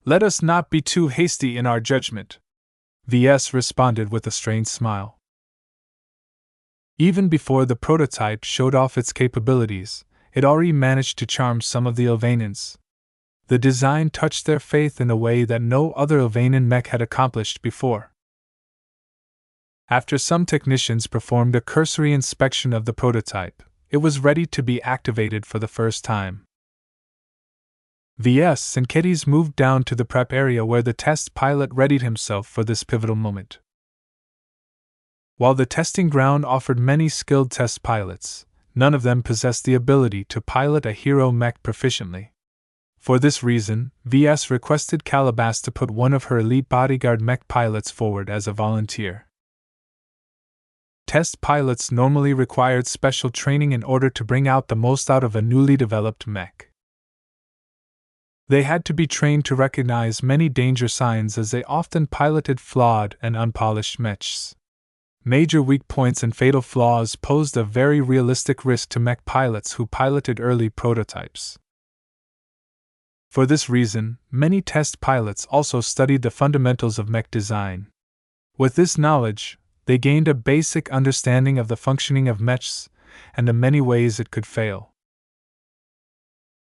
Let us not be too hasty in our judgment," Ves responded with a strained smile. Even before the prototype showed off its capabilities, it already managed to charm some of the Ilvanans. The design touched their faith in a way that no other Ilvanan mech had accomplished before. After some technicians performed a cursory inspection of the prototype, it was ready to be activated for the first time. Ves and Keddies moved down to the prep area where the test pilot readied himself for this pivotal moment. While the testing ground offered many skilled test pilots, none of them possessed the ability to pilot a hero mech proficiently. For this reason, Ves requested Calabas to put one of her elite bodyguard mech pilots forward as a volunteer. Test pilots normally required special training in order to bring out the most out of a newly developed mech. They had to be trained to recognize many danger signs as they often piloted flawed and unpolished mechs. Major weak points and fatal flaws posed a very realistic risk to mech pilots who piloted early prototypes. For this reason, many test pilots also studied the fundamentals of mech design. With this knowledge, they gained a basic understanding of the functioning of mechs and the many ways it could fail.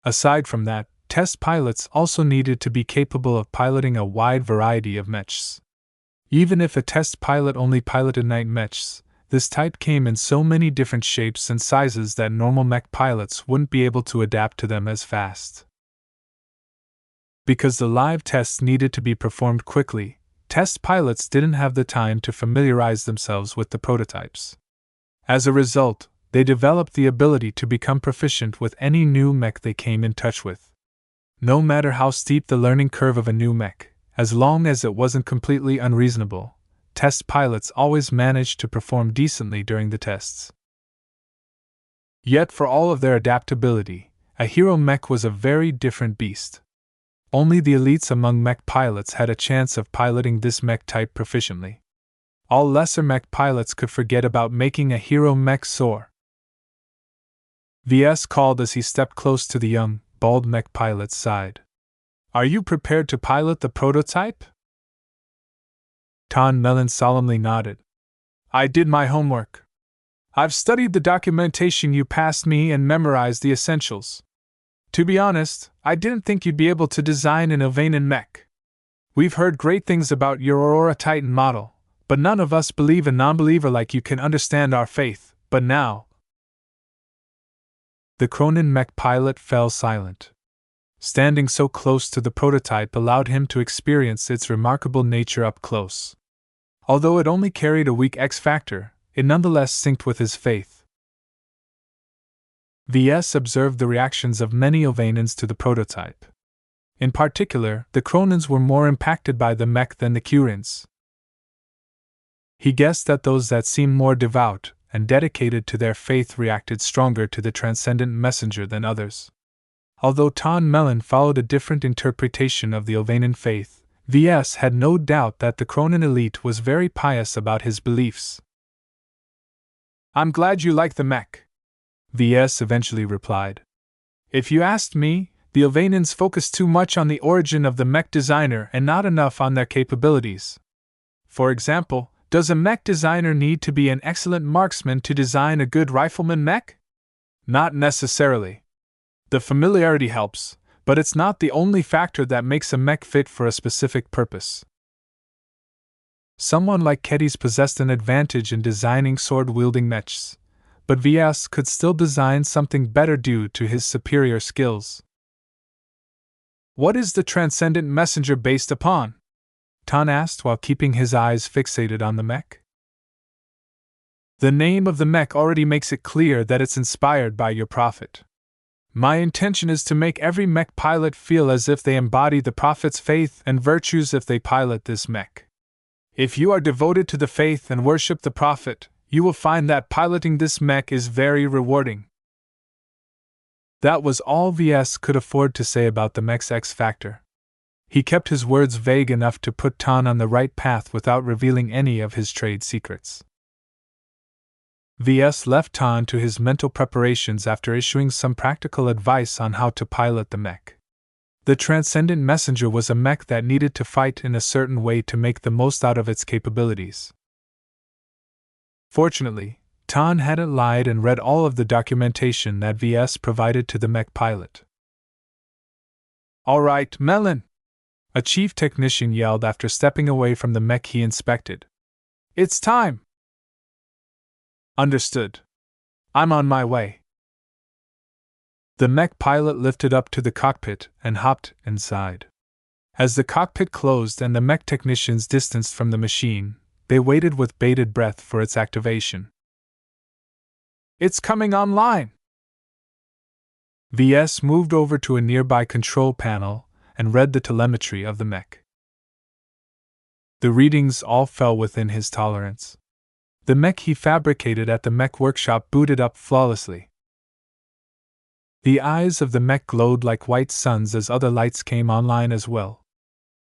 Aside from that, test pilots also needed to be capable of piloting a wide variety of mechs. Even if a test pilot only piloted night mechs, this type came in so many different shapes and sizes that normal mech pilots wouldn't be able to adapt to them as fast. Because the live tests needed to be performed quickly, test pilots didn't have the time to familiarize themselves with the prototypes. As a result, they developed the ability to become proficient with any new mech they came in touch with. No matter how steep the learning curve of a new mech, as long as it wasn't completely unreasonable, test pilots always managed to perform decently during the tests. Yet for all of their adaptability, a hero mech was a very different beast. Only the elites among mech pilots had a chance of piloting this mech type proficiently. All lesser mech pilots could forget about making a hero mech soar. Ves called as he stepped close to the young, bald mech pilot sighed. Are you prepared to pilot the prototype? Ton Mellon solemnly nodded. I did my homework. I've studied the documentation you passed me and memorized the essentials. To be honest, I didn't think you'd be able to design an Ovanan mech. We've heard great things about your Aurora Titan model, but none of us believe a non-believer like you can understand our faith, but now. The Cronin mech pilot fell silent. Standing so close to the prototype allowed him to experience its remarkable nature up close. Although it only carried a weak X factor, it nonetheless synced with his faith. Ves observed the reactions of many Ovanans to the prototype. In particular, the Cronins were more impacted by the mech than the Curins. He guessed that those that seemed more devout and dedicated to their faith reacted stronger to the transcendent messenger than others. Although Ton Mellon followed a different interpretation of the Ovanan faith, Ves had no doubt that the Cronin elite was very pious about his beliefs. I'm glad you like the mech, Ves eventually replied. If you asked me, the Ovanans focus too much on the origin of the mech designer and not enough on their capabilities. For example, does a mech designer need to be an excellent marksman to design a good rifleman mech? Not necessarily. The familiarity helps, but it's not the only factor that makes a mech fit for a specific purpose. Someone like Kedis possessed an advantage in designing sword-wielding mechs, but Ves could still design something better due to his superior skills. What is the transcendent messenger based upon? Ton asked while keeping his eyes fixated on the mech. The name of the mech already makes it clear that it's inspired by your prophet. My intention is to make every mech pilot feel as if they embody the prophet's faith and virtues if they pilot this mech. If you are devoted to the faith and worship the prophet, you will find that piloting this mech is very rewarding. That was all Ves could afford to say about the mech's X factor. He kept his words vague enough to put Ton on the right path without revealing any of his trade secrets. Ves left Ton to his mental preparations after issuing some practical advice on how to pilot the mech. The transcendent messenger was a mech that needed to fight in a certain way to make the most out of its capabilities. Fortunately, Ton hadn't lied and read all of the documentation that Ves provided to the mech pilot. All right, Mellon! A chief technician yelled after stepping away from the mech he inspected. It's time! Understood. I'm on my way. The mech pilot lifted up to the cockpit and hopped inside. As the cockpit closed and the mech technicians distanced from the machine, they waited with bated breath for its activation. It's coming online! Ves moved over to a nearby control panel and read the telemetry of the mech. The readings all fell within his tolerance. The mech he fabricated at the mech workshop booted up flawlessly. The eyes of the mech glowed like white suns as other lights came online as well.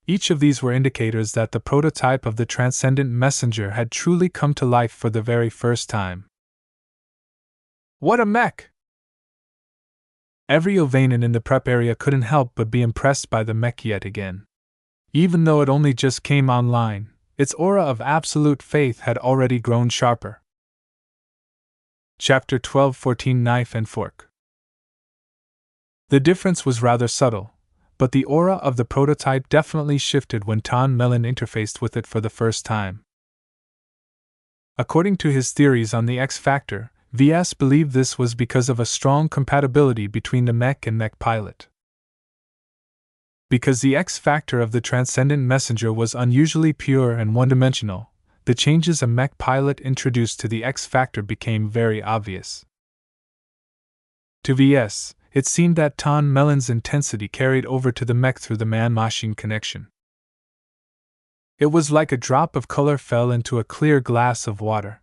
Each of these were indicators that the prototype of the transcendent messenger had truly come to life for the very first time. What a mech! Every Ovanan in the prep area couldn't help but be impressed by the mech yet again. Even though it only just came online, its aura of absolute faith had already grown sharper. Chapter 12-14 Knife and Fork. The difference was rather subtle, but the aura of the prototype definitely shifted when Ton Mellon interfaced with it for the first time. According to his theories on the X factor, Ves believed this was because of a strong compatibility between the mech and mech pilot. Because the X factor of the transcendent messenger was unusually pure and one-dimensional, the changes a mech pilot introduced to the X factor became very obvious. To Ves, it seemed that Ton Mellon's intensity carried over to the mech through the man-machine connection. It was like a drop of color fell into a clear glass of water.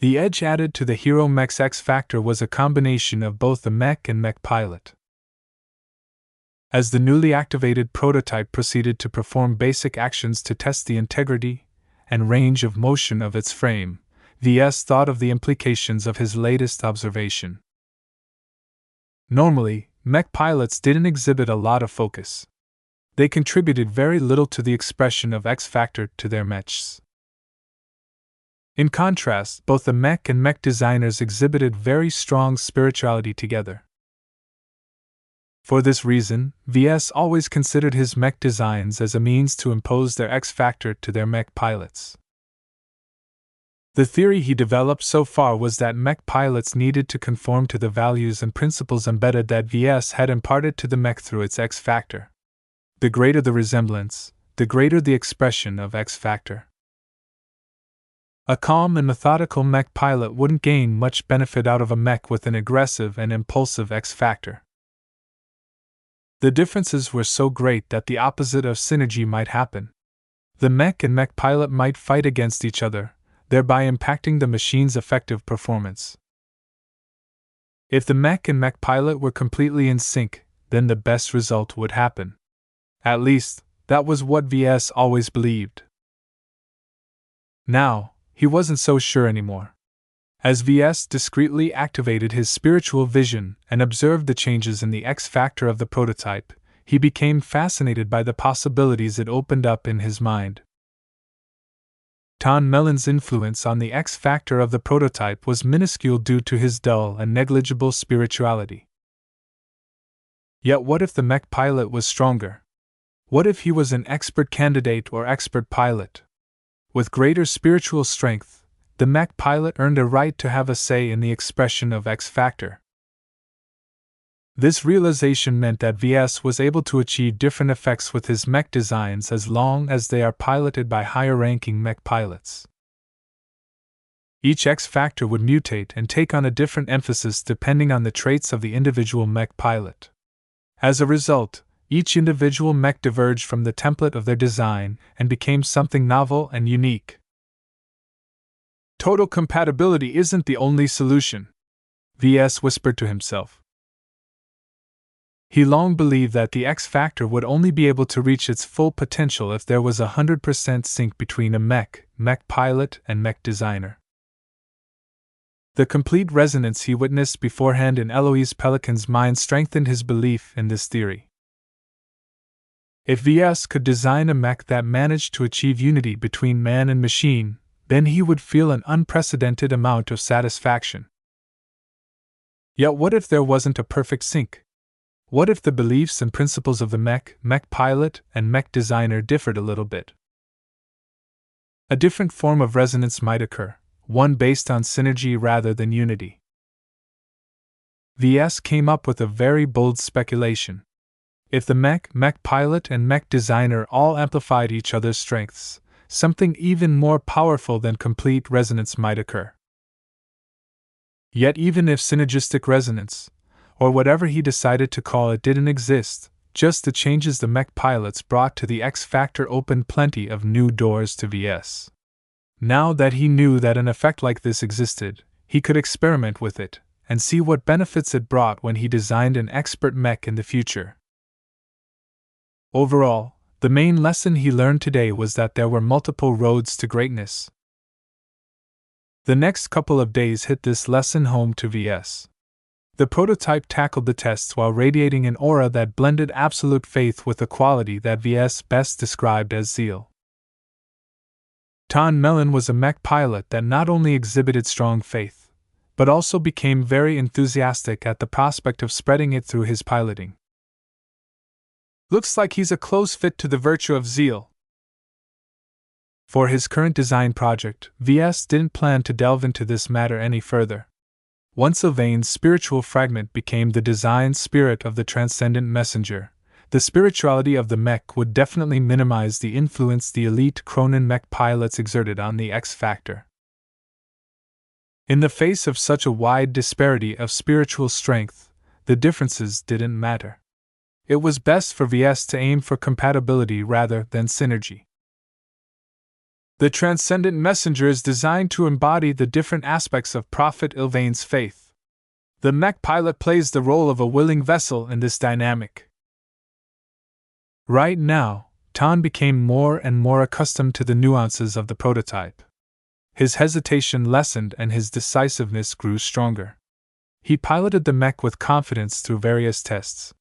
The edge added to the hero mech's X factor was a combination of both the mech and mech pilot. As the newly activated prototype proceeded to perform basic actions to test the integrity and range of motion of its frame, Ves thought of the implications of his latest observation. Normally, mech pilots didn't exhibit a lot of focus. They contributed very little to the expression of X factor to their mechs. In contrast, both the mech and mech designers exhibited very strong spirituality together. For this reason, Ves always considered his mech designs as a means to impose their X factor to their mech pilots. The theory he developed so far was that mech pilots needed to conform to the values and principles embedded that Ves had imparted to the mech through its X factor. The greater the resemblance, the greater the expression of X factor. A calm and methodical mech pilot wouldn't gain much benefit out of a mech with an aggressive and impulsive X factor. The differences were so great that the opposite of synergy might happen. The mech and mech pilot might fight against each other, thereby impacting the machine's effective performance. If the mech and mech pilot were completely in sync, then the best result would happen. At least, that was what Ves always believed. Now, he wasn't so sure anymore. As Ves discreetly activated his spiritual vision and observed the changes in the X factor of the prototype, he became fascinated by the possibilities it opened up in his mind. Ton Mellon's influence on the X factor of the prototype was minuscule due to his dull and negligible spirituality. Yet what if the mech pilot was stronger? What if he was an expert candidate or expert pilot? With greater spiritual strength, the mech pilot earned a right to have a say in the expression of X factor. This realization meant that Ves was able to achieve different effects with his mech designs as long as they are piloted by higher-ranking mech pilots. Each X factor would mutate and take on a different emphasis depending on the traits of the individual mech pilot. As a result, each individual mech diverged from the template of their design and became something novel and unique. Total compatibility isn't the only solution, Ves whispered to himself. He long believed that the X factor would only be able to reach its full potential if there was 100% sync between a mech pilot, and mech designer. The complete resonance he witnessed beforehand in Eloise Pelican's mind strengthened his belief in this theory. If Ves could design a mech that managed to achieve unity between man and machine, then he would feel an unprecedented amount of satisfaction. Yet what if there wasn't a perfect sync? What if the beliefs and principles of the mech pilot, and mech designer differed a little bit? A different form of resonance might occur, one based on synergy rather than unity. Ves came up with a very bold speculation. If the mech pilot, and mech designer all amplified each other's strengths, something even more powerful than complete resonance might occur. Yet even if synergistic resonance, or whatever he decided to call it, didn't exist, just the changes the mech pilots brought to the X factor opened plenty of new doors to Ves. Now that he knew that an effect like this existed, he could experiment with it, and see what benefits it brought when he designed an expert mech in the future. Overall, the main lesson he learned today was that there were multiple roads to greatness. The next couple of days hit this lesson home to Ves. The prototype tackled the tests while radiating an aura that blended absolute faith with a quality that Ves best described as zeal. Ton Mellon was a mech pilot that not only exhibited strong faith, but also became very enthusiastic at the prospect of spreading it through his piloting. Looks like he's a close fit to the virtue of zeal. For his current design project, Ves didn't plan to delve into this matter any further. Once Sylvain's spiritual fragment became the design spirit of the transcendent messenger, the spirituality of the mech would definitely minimize the influence the elite Cronin mech pilots exerted on the X factor. In the face of such a wide disparity of spiritual strength, the differences didn't matter. It was best for Ves to aim for compatibility rather than synergy. The transcendent messenger is designed to embody the different aspects of Prophet Sylvain's faith. The mech pilot plays the role of a willing vessel in this dynamic. Right now, Ton became more and more accustomed to the nuances of the prototype. His hesitation lessened and his decisiveness grew stronger. He piloted the mech with confidence through various tests.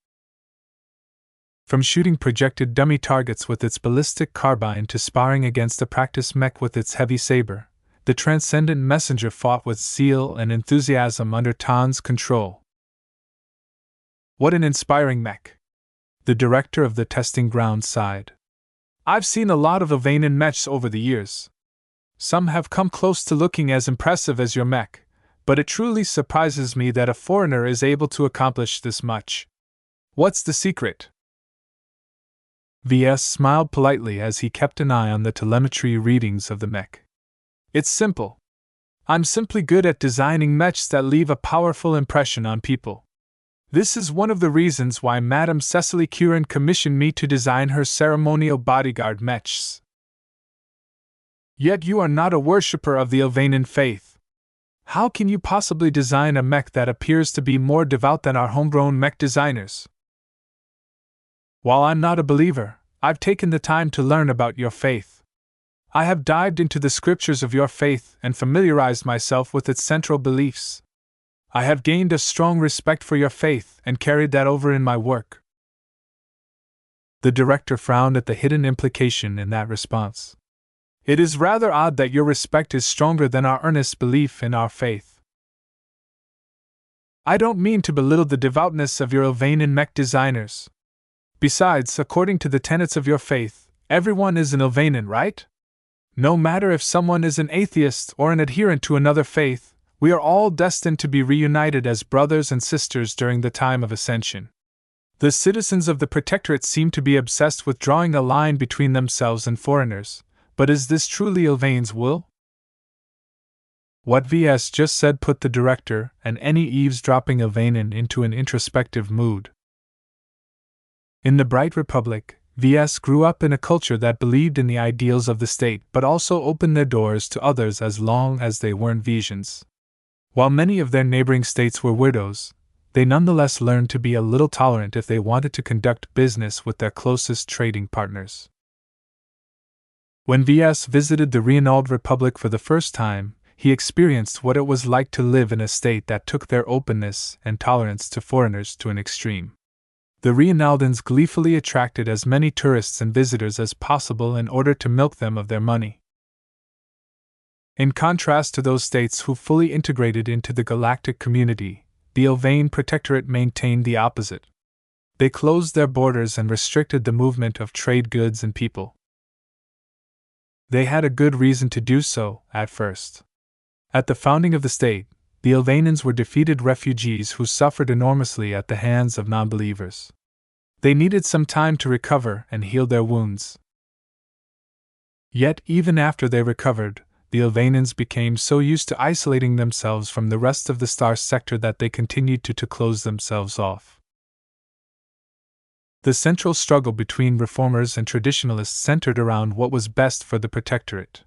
From shooting projected dummy targets with its ballistic carbine to sparring against a practice mech with its heavy saber, the transcendent messenger fought with zeal and enthusiasm under Tan's control. What an inspiring mech! The director of the testing ground sighed. I've seen a lot of Ilvanan mechs over the years. Some have come close to looking as impressive as your mech, but it truly surprises me that a foreigner is able to accomplish this much. What's the secret? Ves smiled politely as he kept an eye on the telemetry readings of the mech. It's simple. I'm simply good at designing mechs that leave a powerful impression on people. This is one of the reasons why Madame Cecily Curran commissioned me to design her ceremonial bodyguard mechs. Yet you are not a worshipper of the Ilvanan faith. How can you possibly design a mech that appears to be more devout than our homegrown mech designers? While I'm not a believer, I've taken the time to learn about your faith. I have dived into the scriptures of your faith and familiarized myself with its central beliefs. I have gained a strong respect for your faith and carried that over in my work. The director frowned at the hidden implication in that response. It is rather odd that your respect is stronger than our earnest belief in our faith. I don't mean to belittle the devoutness of your Ilvanan mech designers. Besides, according to the tenets of your faith, everyone is an Ilvanan, right? No matter if someone is an atheist or an adherent to another faith, we are all destined to be reunited as brothers and sisters during the time of ascension. The citizens of the Protectorate seem to be obsessed with drawing a line between themselves and foreigners, but is this truly Ilvain's will? What Ves just said put the director and any eavesdropping Ilvanan into an introspective mood. In the Bright Republic, Ves grew up in a culture that believed in the ideals of the state but also opened their doors to others as long as they weren't Vesians. While many of their neighboring states were widows, they nonetheless learned to be a little tolerant if they wanted to conduct business with their closest trading partners. When Ves visited the Reinald Republic for the first time, he experienced what it was like to live in a state that took their openness and tolerance to foreigners to an extreme. The Reinaldans gleefully attracted as many tourists and visitors as possible in order to milk them of their money. In contrast to those states who fully integrated into the galactic community, the Ilvain Protectorate maintained the opposite. They closed their borders and restricted the movement of trade goods and people. They had a good reason to do so, at first. At the founding of the state, the Ilvanans were defeated refugees who suffered enormously at the hands of non-believers. They needed some time to recover and heal their wounds. Yet, even after they recovered, the Ilvanans became so used to isolating themselves from the rest of the star sector that they continued to close themselves off. The central struggle between reformers and traditionalists centered around what was best for the Protectorate.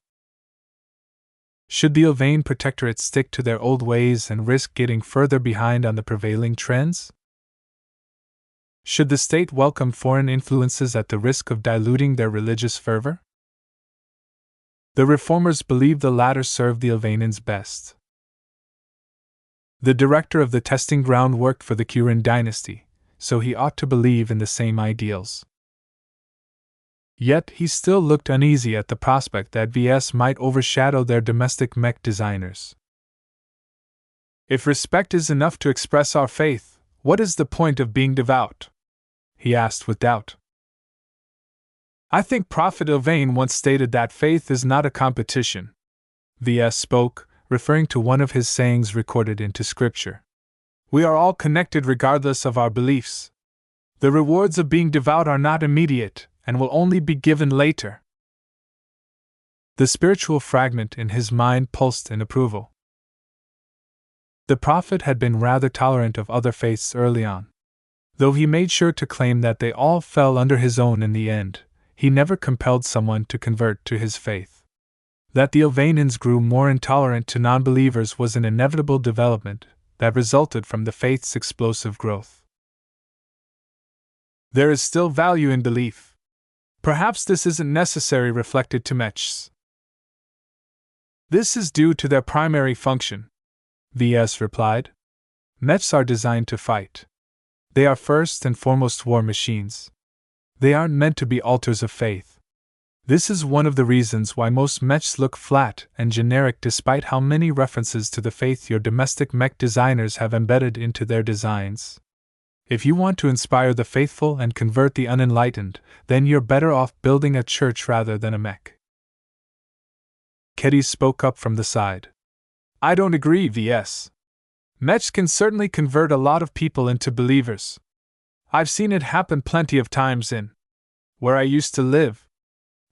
Should the Ilvain Protectorate stick to their old ways and risk getting further behind on the prevailing trends? Should the state welcome foreign influences at the risk of diluting their religious fervor? The reformers believed the latter served the Ilvanans best. The director of the testing ground worked for the Curran dynasty, so he ought to believe in the same ideals. Yet he still looked uneasy at the prospect that Ves might overshadow their domestic mech designers. If respect is enough to express our faith, what is the point of being devout? He asked with doubt. I think Prophet Ilvain once stated that faith is not a competition. Ves spoke, referring to one of his sayings recorded into scripture. We are all connected regardless of our beliefs. The rewards of being devout are not immediate, and will only be given later. The spiritual fragment in his mind pulsed in approval. The prophet had been rather tolerant of other faiths early on. Though he made sure to claim that they all fell under his own in the end, he never compelled someone to convert to his faith. That the Ilvanans grew more intolerant to non-believers was an inevitable development that resulted from the faith's explosive growth. There is still value in belief. Perhaps this isn't necessary reflected to mechs. This is due to their primary function, Ves replied. Mechs are designed to fight. They are first and foremost war machines. They aren't meant to be altars of faith. This is one of the reasons why most mechs look flat and generic despite how many references to the faith your domestic mech designers have embedded into their designs. If you want to inspire the faithful and convert the unenlightened, then you're better off building a church rather than a mech. Keddy spoke up from the side. I don't agree, Ves. Mechs can certainly convert a lot of people into believers. I've seen it happen plenty of times in where I used to live.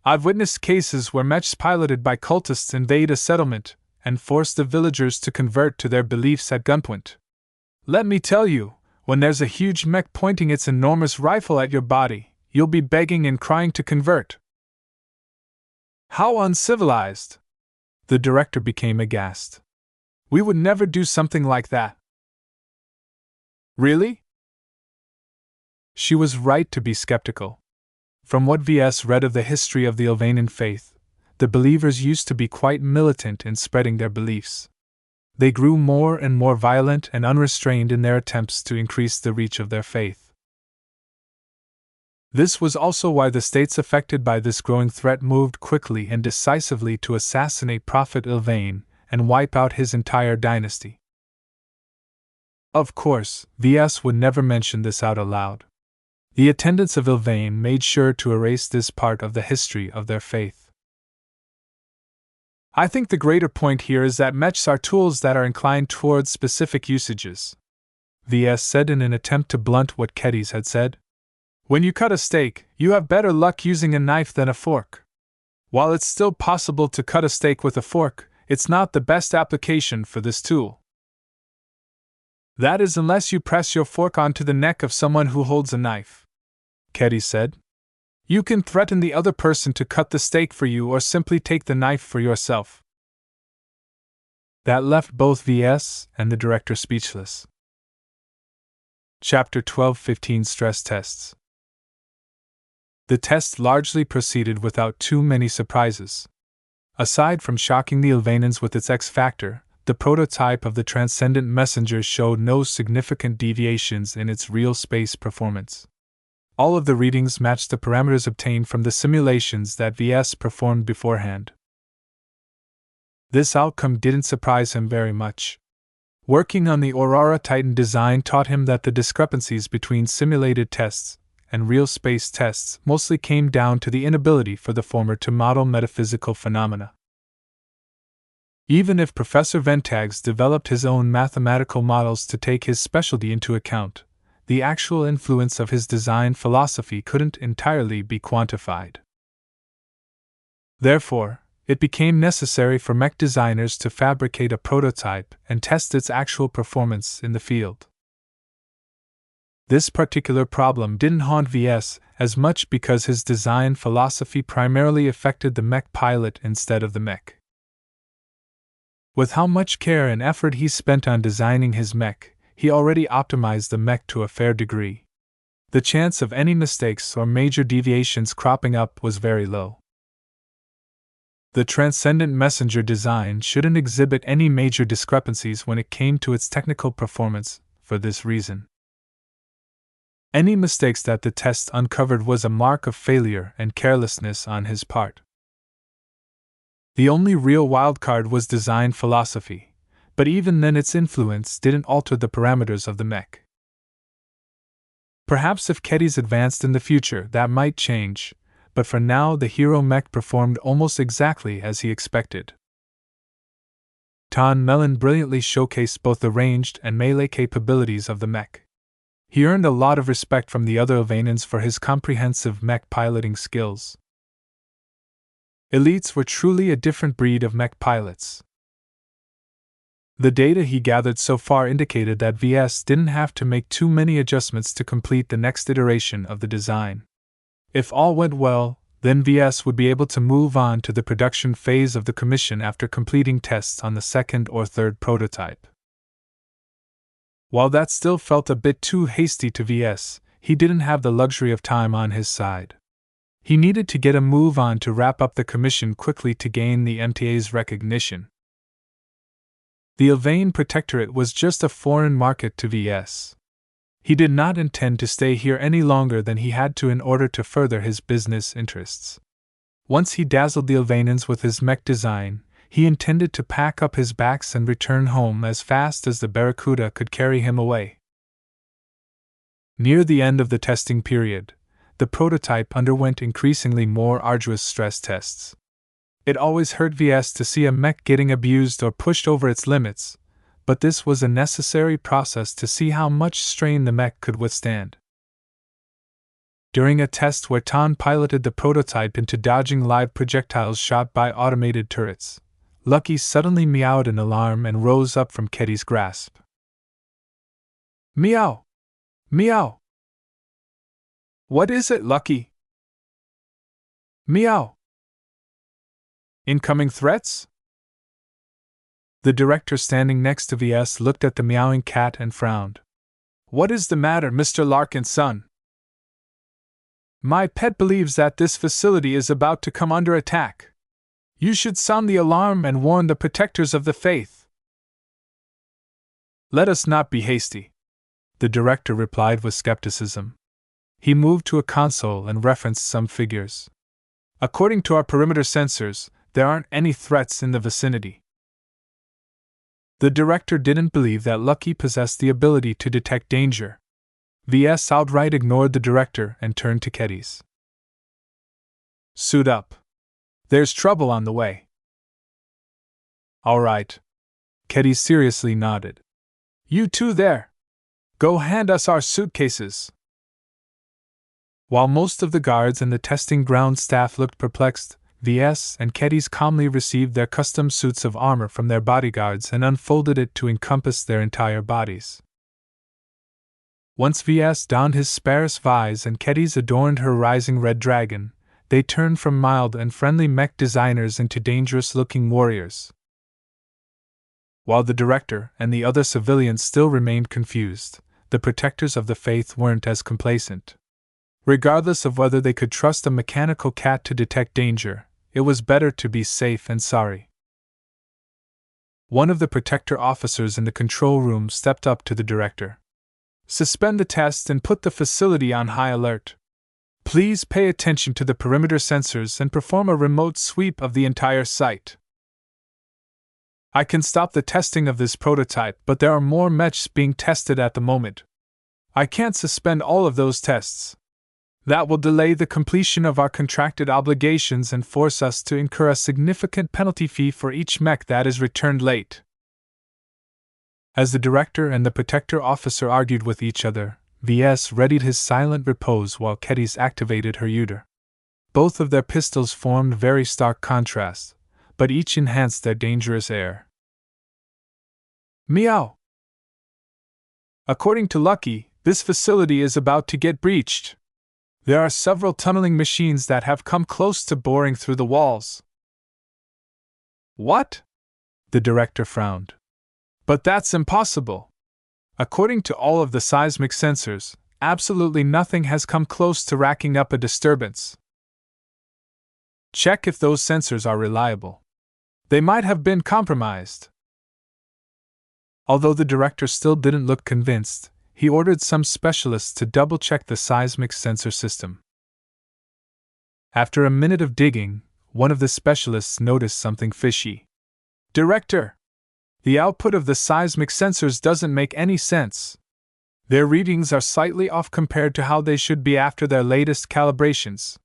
I've witnessed cases where mechs piloted by cultists invade a settlement and force the villagers to convert to their beliefs at gunpoint. Let me tell you, when there's a huge mech pointing its enormous rifle at your body, you'll be begging and crying to convert. How uncivilized! The director became aghast. We would never do something like that. Really? She was right to be skeptical. From what Ves read of the history of the Ilvanian faith, the believers used to be quite militant in spreading their beliefs. They grew more and more violent and unrestrained in their attempts to increase the reach of their faith. This was also why the states affected by this growing threat moved quickly and decisively to assassinate Prophet Ilvain and wipe out his entire dynasty. Of course, Ves would never mention this out aloud. The attendants of Ilvain made sure to erase this part of the history of their faith. I think the greater point here is that mechs are tools that are inclined towards specific usages, Ves said in an attempt to blunt what Keddy had said. When you cut a steak, you have better luck using a knife than a fork. While it's still possible to cut a steak with a fork, it's not the best application for this tool. That is unless you press your fork onto the neck of someone who holds a knife, Keddy said. You can threaten the other person to cut the steak for you or simply take the knife for yourself. That left both Ves and the director speechless. Chapter 12:15 Stress Tests. The test largely proceeded without too many surprises. Aside from shocking the Ilvanians with its X factor, the prototype of the Transcendent Messenger showed no significant deviations in its real space performance. All of the readings matched the parameters obtained from the simulations that Ves performed beforehand. This outcome didn't surprise him very much. Working on the Aurora Titan design taught him that the discrepancies between simulated tests and real space tests mostly came down to the inability for the former to model metaphysical phenomena. Even if Professor Ventags developed his own mathematical models to take his specialty into account, the actual influence of his design philosophy couldn't entirely be quantified. Therefore, it became necessary for mech designers to fabricate a prototype and test its actual performance in the field. This particular problem didn't haunt Ves as much because his design philosophy primarily affected the mech pilot instead of the mech. With how much care and effort he spent on designing his mech, he already optimized the mech to a fair degree. The chance of any mistakes or major deviations cropping up was very low. The Transcendent Messenger design shouldn't exhibit any major discrepancies when it came to its technical performance, for this reason. Any mistakes that the test uncovered was a mark of failure and carelessness on his part. The only real wildcard was design philosophy, but even then its influence didn't alter the parameters of the mech. Perhaps if Keddy's advanced in the future that might change, but for now the hero mech performed almost exactly as he expected. Tan Melon brilliantly showcased both the ranged and melee capabilities of the mech. He earned a lot of respect from the other Ilvanians for his comprehensive mech piloting skills. Elites were truly a different breed of mech pilots. The data he gathered so far indicated that Ves didn't have to make too many adjustments to complete the next iteration of the design. If all went well, then Ves would be able to move on to the production phase of the commission after completing tests on the second or third prototype. While that still felt a bit too hasty to Ves, he didn't have the luxury of time on his side. He needed to get a move on to wrap up the commission quickly to gain the MTA's recognition. The Ilvain Protectorate was just a foreign market to Ves. He did not intend to stay here any longer than he had to in order to further his business interests. Once he dazzled the Ilvainans with his mech design, he intended to pack up his bags and return home as fast as the Barracuda could carry him away. Near the end of the testing period, the prototype underwent increasingly more arduous stress tests. It always hurt Ves to see a mech getting abused or pushed over its limits, but this was a necessary process to see how much strain the mech could withstand. During a test where Tan piloted the prototype into dodging live projectiles shot by automated turrets, Lucky suddenly meowed in alarm and rose up from Ketty's grasp. Meow! Meow! What is it, Lucky? Meow! Incoming threats? The director standing next to Ves looked at the meowing cat and frowned. What is the matter, Mr. Larkinson? My pet believes that this facility is about to come under attack. You should sound the alarm and warn the protectors of the faith. Let us not be hasty, the director replied with skepticism. He moved to a console and referenced some figures. According to our perimeter sensors, there aren't any threats in the vicinity. The director didn't believe that Lucky possessed the ability to detect danger. Ves outright ignored the director and turned to Ketty's. Suit up. There's trouble on the way. All right. Ketty seriously nodded. You two there. Go hand us our suitcases. While most of the guards and the testing ground staff looked perplexed, Ves and Ketty's calmly received their custom suits of armor from their bodyguards and unfolded it to encompass their entire bodies. Once Ves donned his sparse vise and Ketty's adorned her rising red dragon, they turned from mild and friendly mech designers into dangerous-looking warriors. While the director and the other civilians still remained confused, the protectors of the faith weren't as complacent. Regardless of whether they could trust a mechanical cat to detect danger, it was better to be safe and sorry. One of the protector officers in the control room stepped up to the director. Suspend the test and put the facility on high alert. Please pay attention to the perimeter sensors and perform a remote sweep of the entire site. I can stop the testing of this prototype, but there are more mechs being tested at the moment. I can't suspend all of those tests. That will delay the completion of our contracted obligations and force us to incur a significant penalty fee for each mech that is returned late. As the director and the protector officer argued with each other, Ves readied his silent repose while Ketty's activated her Uter. Both of their pistols formed very stark contrasts, but each enhanced their dangerous air. Meow! According to Lucky, this facility is about to get breached. There are several tunneling machines that have come close to boring through the walls. What? The director frowned. But that's impossible. According to all of the seismic sensors, absolutely nothing has come close to racking up a disturbance. Check if those sensors are reliable. They might have been compromised. Although the director still didn't look convinced, he ordered some specialists to double-check the seismic sensor system. After a minute of digging, one of the specialists noticed something fishy. Director! The output of the seismic sensors doesn't make any sense. Their readings are slightly off compared to how they should be after their latest calibrations.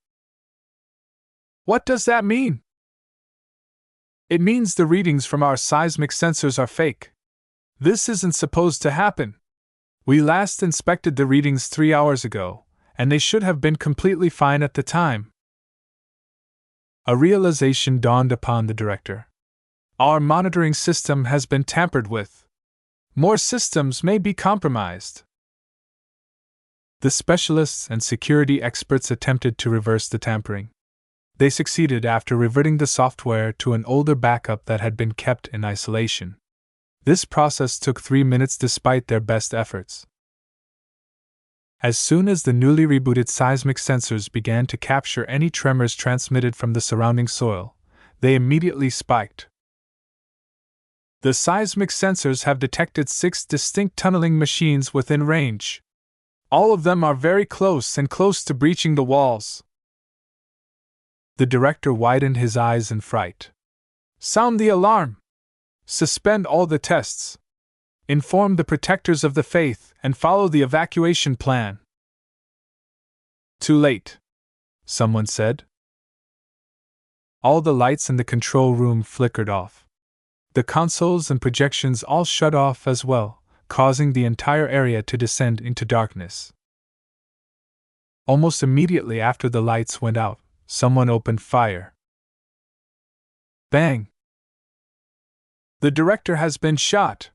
What does that mean? It means the readings from our seismic sensors are fake. This isn't supposed to happen. We last inspected the readings 3 hours ago, and they should have been completely fine at the time. A realization dawned upon the director. Our monitoring system has been tampered with. More systems may be compromised. The specialists and security experts attempted to reverse the tampering. They succeeded after reverting the software to an older backup that had been kept in isolation. This process took 3 minutes despite their best efforts. As soon as the newly rebooted seismic sensors began to capture any tremors transmitted from the surrounding soil, they immediately spiked. The seismic sensors have detected 6 distinct tunneling machines within range. All of them are very close and close to breaching the walls. The director widened his eyes in fright. Sound the alarm! Suspend all the tests. Inform the protectors of the faith and follow the evacuation plan. Too late, someone said. All the lights in the control room flickered off. The consoles and projections all shut off as well, causing the entire area to descend into darkness. Almost immediately after the lights went out, someone opened fire. Bang! The director has been shot!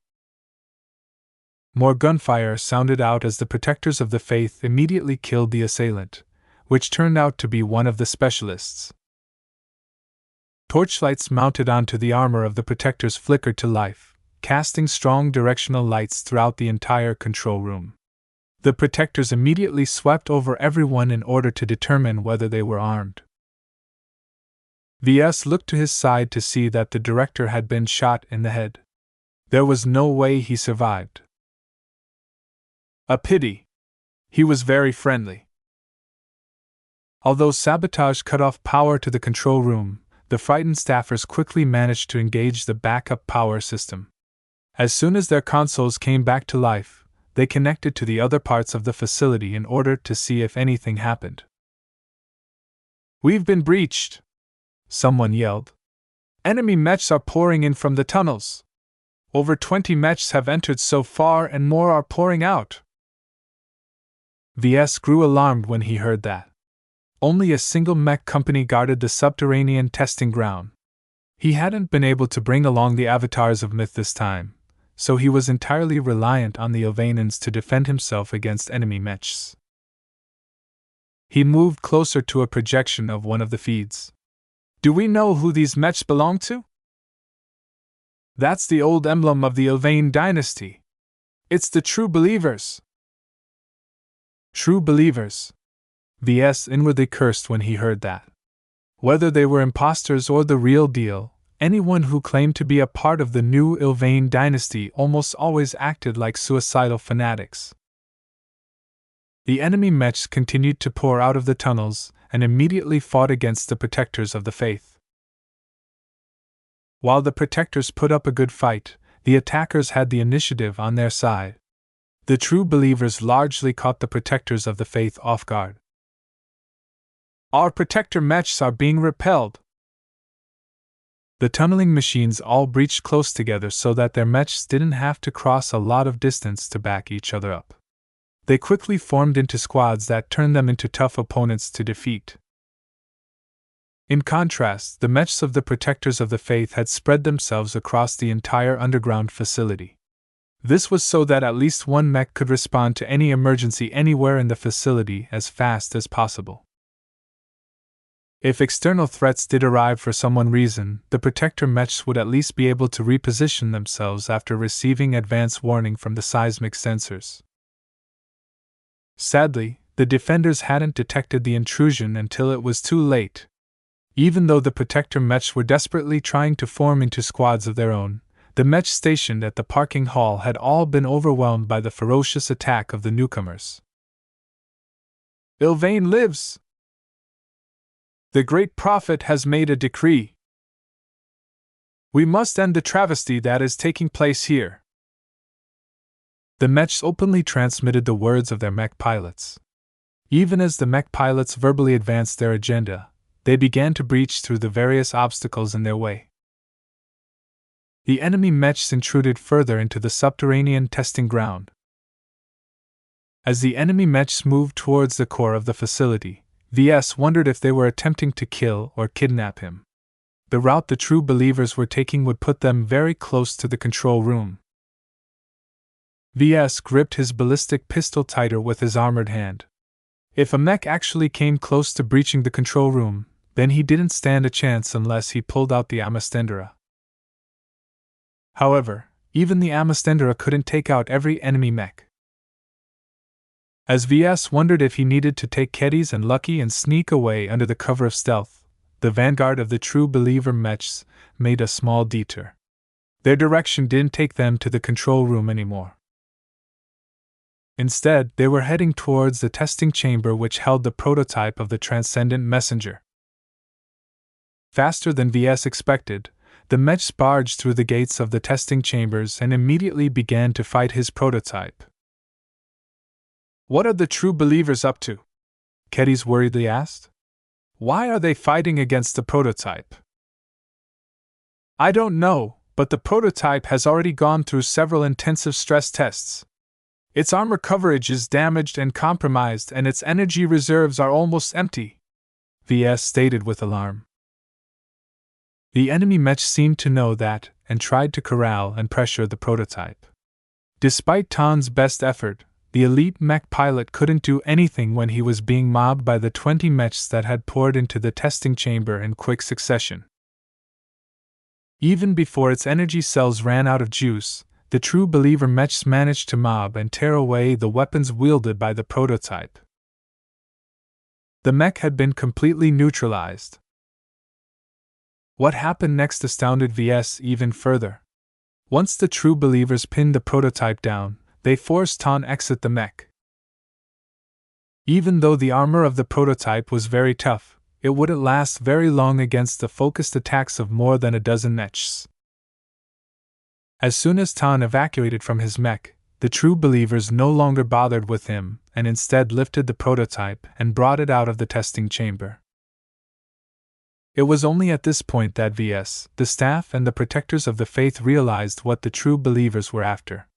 More gunfire sounded out as the protectors of the faith immediately killed the assailant, which turned out to be one of the specialists. Torchlights mounted onto the armor of the protectors flickered to life, casting strong directional lights throughout the entire control room. The protectors immediately swept over everyone in order to determine whether they were armed. Ves looked to his side to see that the director had been shot in the head. There was no way he survived. A pity. He was very friendly. Although sabotage cut off power to the control room, the frightened staffers quickly managed to engage the backup power system. As soon as their consoles came back to life, they connected to the other parts of the facility in order to see if anything happened. We've been breached! Someone yelled. Enemy mechs are pouring in from the tunnels. Over 20 mechs have entered so far and more are pouring out. Ves grew alarmed when he heard that. Only a single mech company guarded the subterranean testing ground. He hadn't been able to bring along the avatars of myth this time, so he was entirely reliant on the Ilvanans to defend himself against enemy mechs. He moved closer to a projection of one of the feeds. Do we know who these mechs belong to? That's the old emblem of the Ilvane dynasty. It's the True Believers. True Believers. Ves inwardly cursed when he heard that. Whether they were imposters or the real deal, anyone who claimed to be a part of the new Ilvane dynasty almost always acted like suicidal fanatics. The enemy mechs continued to pour out of the tunnels and immediately fought against the protectors of the faith. While the protectors put up a good fight, the attackers had the initiative on their side. The True Believers largely caught the protectors of the faith off guard. Our protector mechs are being repelled. The tunneling machines all breached close together so that their mechs didn't have to cross a lot of distance to back each other up. They quickly formed into squads that turned them into tough opponents to defeat. In contrast, the mechs of the protectors of the faith had spread themselves across the entire underground facility. This was so that at least one mech could respond to any emergency anywhere in the facility as fast as possible. If external threats did arrive for some reason, the protector mechs would at least be able to reposition themselves after receiving advance warning from the seismic sensors. Sadly, the defenders hadn't detected the intrusion until it was too late. Even though the protector mechs were desperately trying to form into squads of their own, the mechs stationed at the parking hall had all been overwhelmed by the ferocious attack of the newcomers. Ilvane lives! The great prophet has made a decree. We must end the travesty that is taking place here. The mechs openly transmitted the words of their mech pilots. Even as the mech pilots verbally advanced their agenda, they began to breach through the various obstacles in their way. The enemy mechs intruded further into the subterranean testing ground. As the enemy mechs moved towards the core of the facility, Ves wondered if they were attempting to kill or kidnap him. The route the True Believers were taking would put them very close to the control room. Ves gripped his ballistic pistol tighter with his armored hand. If a mech actually came close to breaching the control room, then he didn't stand a chance unless he pulled out the Amastendera. However, even the Amastendera couldn't take out every enemy mech. As Ves wondered if he needed to take Keddies and Lucky and sneak away under the cover of stealth, the vanguard of the True Believer mechs made a small detour. Their direction didn't take them to the control room anymore. Instead, they were heading towards the testing chamber which held the prototype of the transcendent messenger. Faster than Ves expected, the mechs barged through the gates of the testing chambers and immediately began to fight his prototype. "What are the true believers up to?" Kedis worriedly asked. "Why are they fighting against the prototype?" "I don't know, but the prototype has already gone through several intensive stress tests. Its armor coverage is damaged and compromised, and its energy reserves are almost empty," Ves stated with alarm. The enemy mech seemed to know that and tried to corral and pressure the prototype. Despite Tan's best effort, the elite mech pilot couldn't do anything when he was being mobbed by the 20 mechs that had poured into the testing chamber in quick succession. Even before its energy cells ran out of juice, the true believer mechs managed to mob and tear away the weapons wielded by the prototype. The mech had been completely neutralized. What happened next astounded Ves even further. Once the true believers pinned the prototype down, they forced Tan exit the mech. Even though the armor of the prototype was very tough, it wouldn't last very long against the focused attacks of more than a dozen mechs. As soon as Tan evacuated from his mech, the true believers no longer bothered with him and instead lifted the prototype and brought it out of the testing chamber. It was only at this point that Ves, the staff, and the protectors of the faith realized what the true believers were after.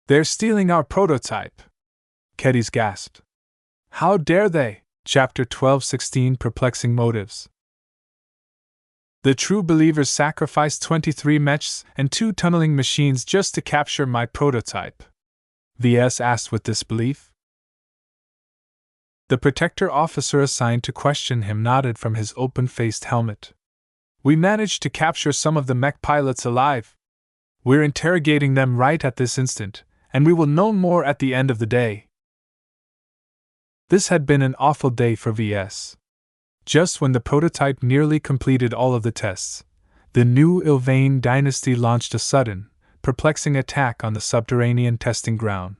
"They're stealing our prototype," Kedis gasped. "How dare they?" Chapter 12:16 Perplexing Motives. "The true believers sacrificed 23 mechs and 2 tunneling machines just to capture my prototype," Ves asked with disbelief. The protector officer assigned to question him nodded from his open-faced helmet. "We managed to capture some of the mech pilots alive. We're interrogating them right at this instant, and we will know more at the end of the day." This had been an awful day for Ves. Just when the prototype nearly completed all of the tests, the new Ilvain dynasty launched a sudden, perplexing attack on the subterranean testing ground.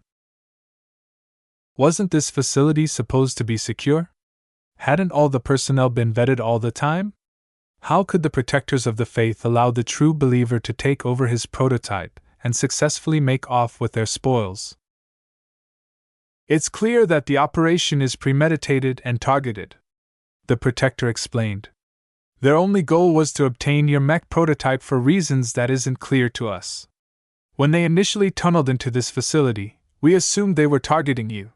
Wasn't this facility supposed to be secure? Hadn't all the personnel been vetted all the time? How could the protectors of the faith allow the true believer to take over his prototype and successfully make off with their spoils? "It's clear that the operation is premeditated and targeted," the protector explained. "Their only goal was to obtain your mech prototype for reasons that isn't clear to us. When they initially tunneled into this facility, we assumed they were targeting you.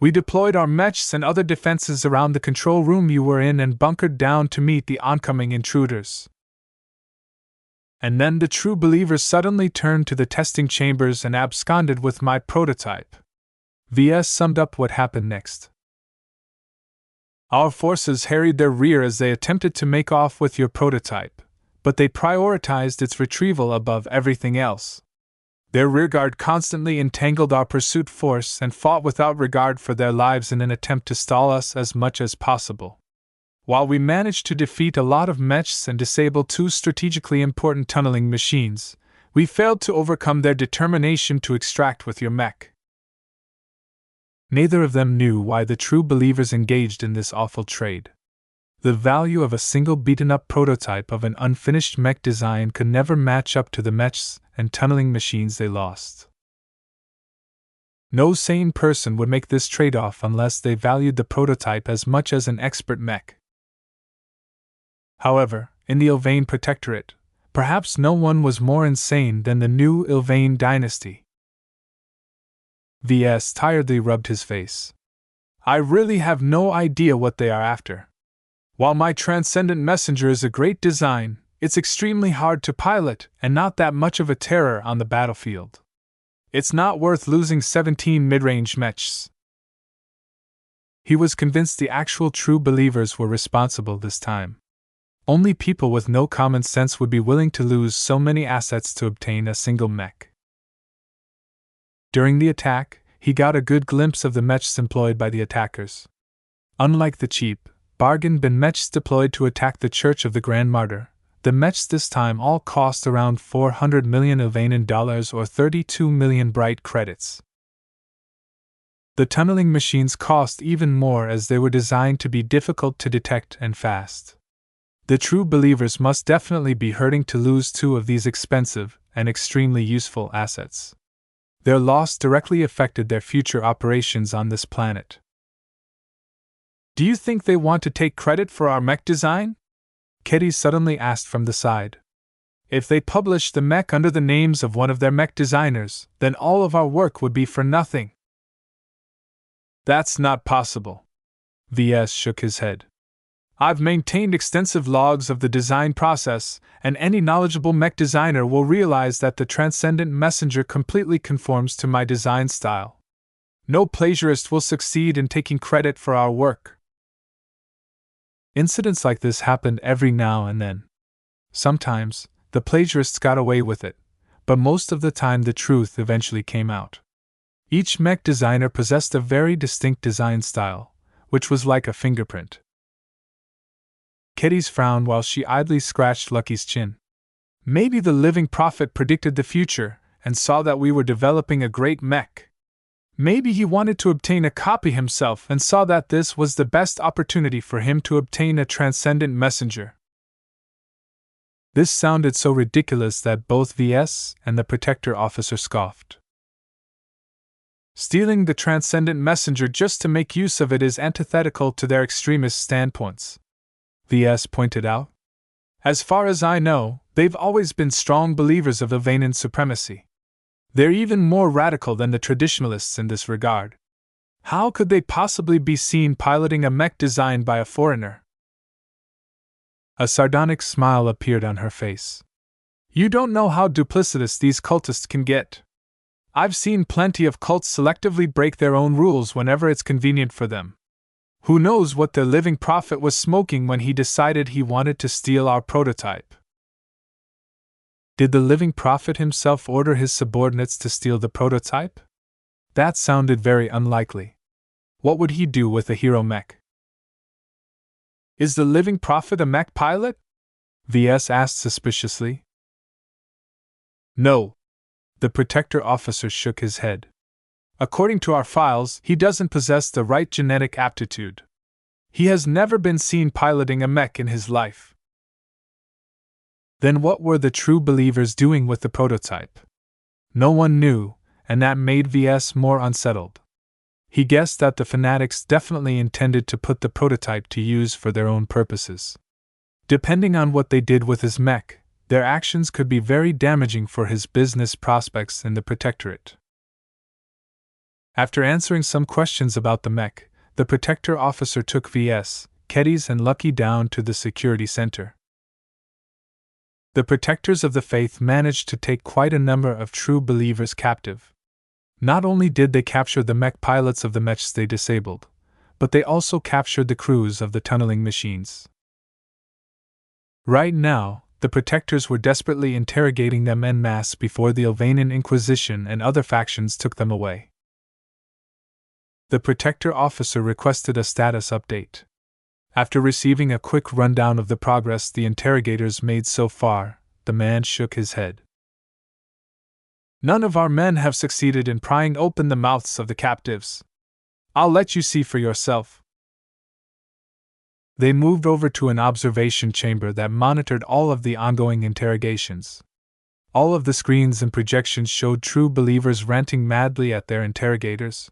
We deployed our mechs and other defenses around the control room you were in and bunkered down to meet the oncoming intruders. And then the true believers suddenly turned to the testing chambers and absconded with my prototype." Ves summed up what happened next. "Our forces harried their rear as they attempted to make off with your prototype, but they prioritized its retrieval above everything else. Their rearguard constantly entangled our pursuit force and fought without regard for their lives in an attempt to stall us as much as possible. While we managed to defeat a lot of mechs and disable 2 strategically important tunneling machines, we failed to overcome their determination to extract with your mech." Neither of them knew why the true believers engaged in this awful trade. The value of a single beaten-up prototype of an unfinished mech design could never match up to the mechs and tunneling machines they lost. No sane person would make this trade-off unless they valued the prototype as much as an expert mech. However, in the Ilvain Protectorate, perhaps no one was more insane than the new Ilvain dynasty. Ves tiredly rubbed his face. "I really have no idea what they are after. While my transcendent messenger is a great design, it's extremely hard to pilot and not that much of a terror on the battlefield. It's not worth losing 17 mid-range mechs." He was convinced the actual true believers were responsible this time. Only people with no common sense would be willing to lose so many assets to obtain a single mech. During the attack, he got a good glimpse of the mechs employed by the attackers. Unlike the cheap, bargain bin mechs deployed to attack the Church of the Grand Martyr, the mechs this time all cost around 400 million Elvanin dollars or 32 million bright credits. The tunneling machines cost even more as they were designed to be difficult to detect and fast. The true believers must definitely be hurting to lose two of these expensive and extremely useful assets. Their loss directly affected their future operations on this planet. Do you think they want to take credit for our mech design? Kitty suddenly asked from the side. If they published the mech under the names of one of their mech designers, then all of our work would be for nothing. That's not possible. Ves shook his head. I've maintained extensive logs of the design process, and any knowledgeable mech designer will realize that the transcendent messenger completely conforms to my design style. No plagiarist will succeed in taking credit for our work. Incidents like this happened every now and then. Sometimes, the plagiarists got away with it, but most of the time the truth eventually came out. Each mech designer possessed a very distinct design style, which was like a fingerprint. Kitty's frowned while she idly scratched Lucky's chin. Maybe the living prophet predicted the future and saw that we were developing a great mech. Maybe he wanted to obtain a copy himself and saw that this was the best opportunity for him to obtain a transcendent messenger. This sounded so ridiculous that both Ves and the protector officer scoffed. Stealing the transcendent messenger just to make use of it is antithetical to their extremist standpoints, Ves pointed out. As far as I know, they've always been strong believers of Elvanin supremacy. They're even more radical than the traditionalists in this regard. How could they possibly be seen piloting a mech designed by a foreigner? A sardonic smile appeared on her face. You don't know how duplicitous these cultists can get. I've seen plenty of cults selectively break their own rules whenever it's convenient for them. Who knows what the living prophet was smoking when he decided he wanted to steal our prototype? Did the living prophet himself order his subordinates to steal the prototype? That sounded very unlikely. What would he do with a hero mech? Is the living prophet a mech pilot? Ves asked suspiciously. No. The protector officer shook his head. According to our files, he doesn't possess the right genetic aptitude. He has never been seen piloting a mech in his life. Then what were the true believers doing with the prototype? No one knew, and that made Ves more unsettled. He guessed that the fanatics definitely intended to put the prototype to use for their own purposes. Depending on what they did with his mech, their actions could be very damaging for his business prospects in the Protectorate. After answering some questions about the mech, the Protector officer took Ves, Keddies and Lucky down to the security center. The Protectors of the Faith managed to take quite a number of true believers captive. Not only did they capture the mech pilots of the mechs they disabled, but they also captured the crews of the tunneling machines. Right now, the Protectors were desperately interrogating them en masse before the Elvanin Inquisition and other factions took them away. The Protector officer requested a status update. After receiving a quick rundown of the progress the interrogators made so far, the man shook his head. None of our men have succeeded in prying open the mouths of the captives. I'll let you see for yourself. They moved over to an observation chamber that monitored all of the ongoing interrogations. All of the screens and projections showed true believers ranting madly at their interrogators.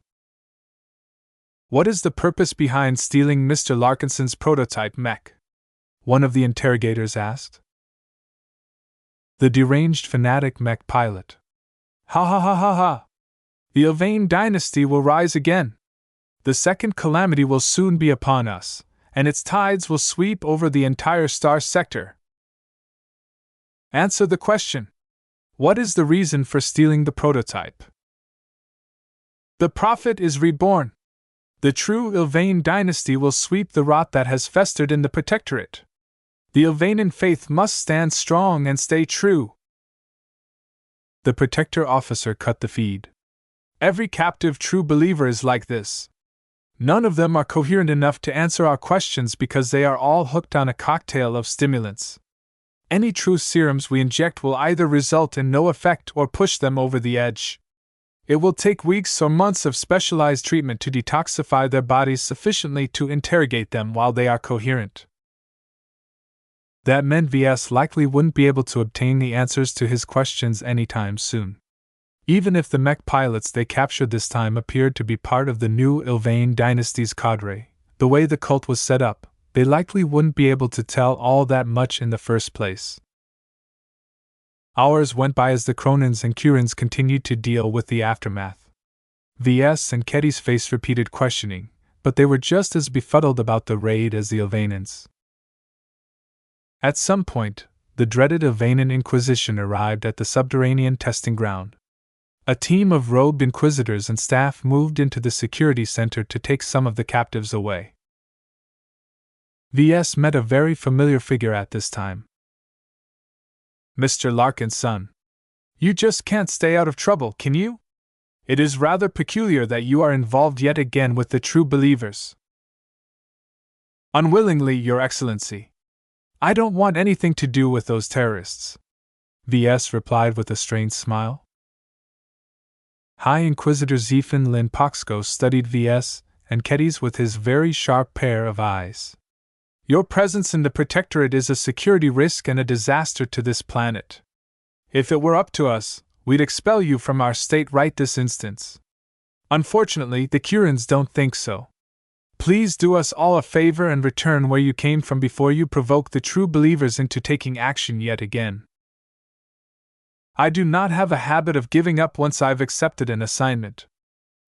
What is the purpose behind stealing Mr. Larkinson's prototype mech? One of the interrogators asked. The deranged fanatic mech pilot. Ha ha ha ha ha! The Elvain dynasty will rise again. The second calamity will soon be upon us, and its tides will sweep over the entire star sector. Answer the question. What is the reason for stealing the prototype? The prophet is reborn. The true Elvain dynasty will sweep the rot that has festered in the Protectorate. The Elvanin faith must stand strong and stay true. The Protector officer cut the feed. Every captive true believer is like this. None of them are coherent enough to answer our questions because they are all hooked on a cocktail of stimulants. Any true serums we inject will either result in no effect or push them over the edge. It will take weeks or months of specialized treatment to detoxify their bodies sufficiently to interrogate them while they are coherent. That meant VS likely wouldn't be able to obtain the answers to his questions anytime soon. Even if the mech pilots they captured this time appeared to be part of the new Ilvain dynasty's cadre, the way the cult was set up, they likely wouldn't be able to tell all that much in the first place. Hours went by as the Cronins and Curins continued to deal with the aftermath. VS and Ketty's face repeated questioning, but they were just as befuddled about the raid as the Ilvainans. At some point, the dreaded Ilvainan Inquisition arrived at the subterranean testing ground. A team of robed inquisitors and staff moved into the security center to take some of the captives away. VS met a very familiar figure at this time. Mr. Larkinson. You just can't stay out of trouble, can you? It is rather peculiar that you are involved yet again with the true believers. Unwillingly, Your Excellency. I don't want anything to do with those terrorists, VS replied with a strained smile. High Inquisitor Zephin Lin Poxko studied VS and Ketty's with his very sharp pair of eyes. Your presence in the Protectorate is a security risk and a disaster to this planet. If it were up to us, we'd expel you from our state right this instance. Unfortunately, the Curins don't think so. Please do us all a favor and return where you came from before you provoke the true believers into taking action yet again. I do not have a habit of giving up once I've accepted an assignment.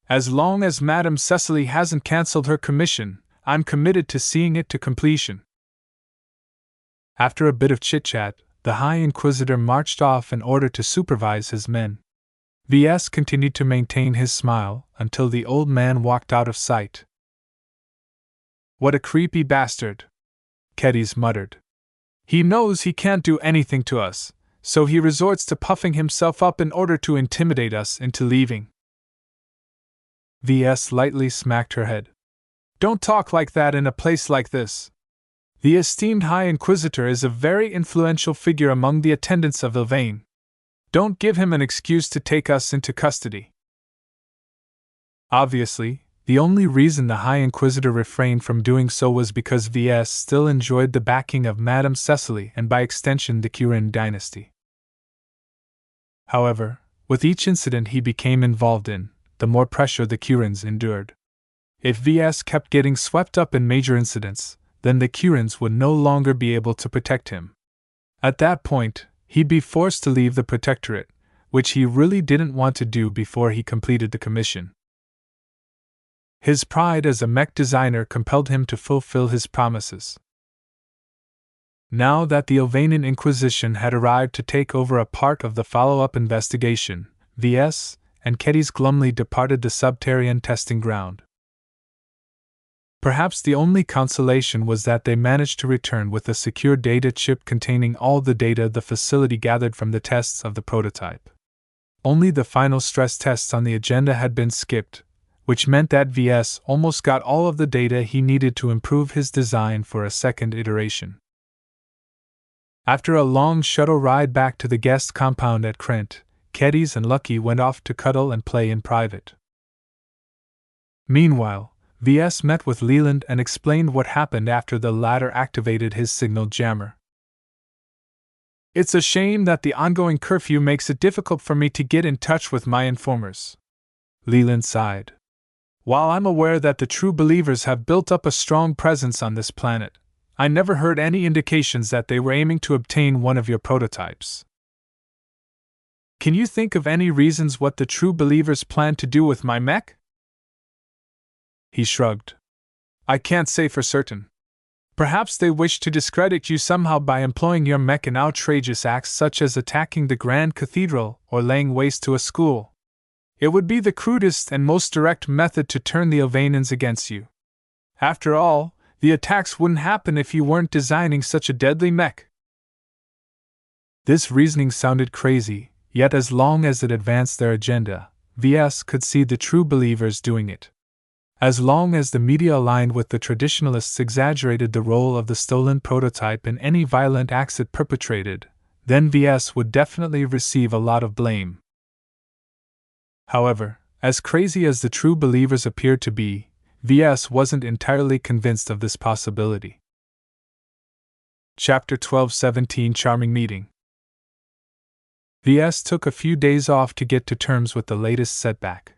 As long as Madame Cecily hasn't cancelled her commission, I'm committed to seeing it to completion. After a bit of chit-chat, the High Inquisitor marched off in order to supervise his men. VS continued to maintain his smile until the old man walked out of sight. What a creepy bastard, Ketty's muttered. He knows he can't do anything to us, so he resorts to puffing himself up in order to intimidate us into leaving. VS lightly smacked her head. Don't talk like that in a place like this. The esteemed High Inquisitor is a very influential figure among the attendants of Ilvain. Don't give him an excuse to take us into custody. Obviously, the only reason the High Inquisitor refrained from doing so was because VS still enjoyed the backing of Madame Cecily and by extension the Curin dynasty. However, with each incident he became involved in, the more pressure the Curins endured. If VS kept getting swept up in major incidents, then the Curins would no longer be able to protect him. At that point, he'd be forced to leave the Protectorate, which he really didn't want to do before he completed the commission. His pride as a mech designer compelled him to fulfill his promises. Now that the Ilvainan Inquisition had arrived to take over a part of the follow-up investigation, VS and Ketty's glumly departed the subterranean testing ground. Perhaps the only consolation was that they managed to return with a secure data chip containing all the data the facility gathered from the tests of the prototype. Only the final stress tests on the agenda had been skipped, which meant that VS almost got all of the data he needed to improve his design for a second iteration. After a long shuttle ride back to the guest compound at Krent, Ketty's and Lucky went off to cuddle and play in private. Meanwhile, VS met with Leland and explained what happened after the latter activated his signal jammer. It's a shame that the ongoing curfew makes it difficult for me to get in touch with my informers, Leland sighed. While I'm aware that the true believers have built up a strong presence on this planet, I never heard any indications that they were aiming to obtain one of your prototypes. Can you think of any reasons what the true believers plan to do with my mech? He shrugged. I can't say for certain. Perhaps they wish to discredit you somehow by employing your mech in outrageous acts such as attacking the Grand Cathedral or laying waste to a school. It would be the crudest and most direct method to turn the Ilvainans against you. After all, the attacks wouldn't happen if you weren't designing such a deadly mech. This reasoning sounded crazy, yet as long as it advanced their agenda, VS could see the true believers doing it. As long as the media aligned with the traditionalists exaggerated the role of the stolen prototype in any violent acts it perpetrated, then VS would definitely receive a lot of blame. However, as crazy as the true believers appeared to be, VS wasn't entirely convinced of this possibility. Chapter 12-17 Charming Meeting. VS took a few days off to get to terms with the latest setback.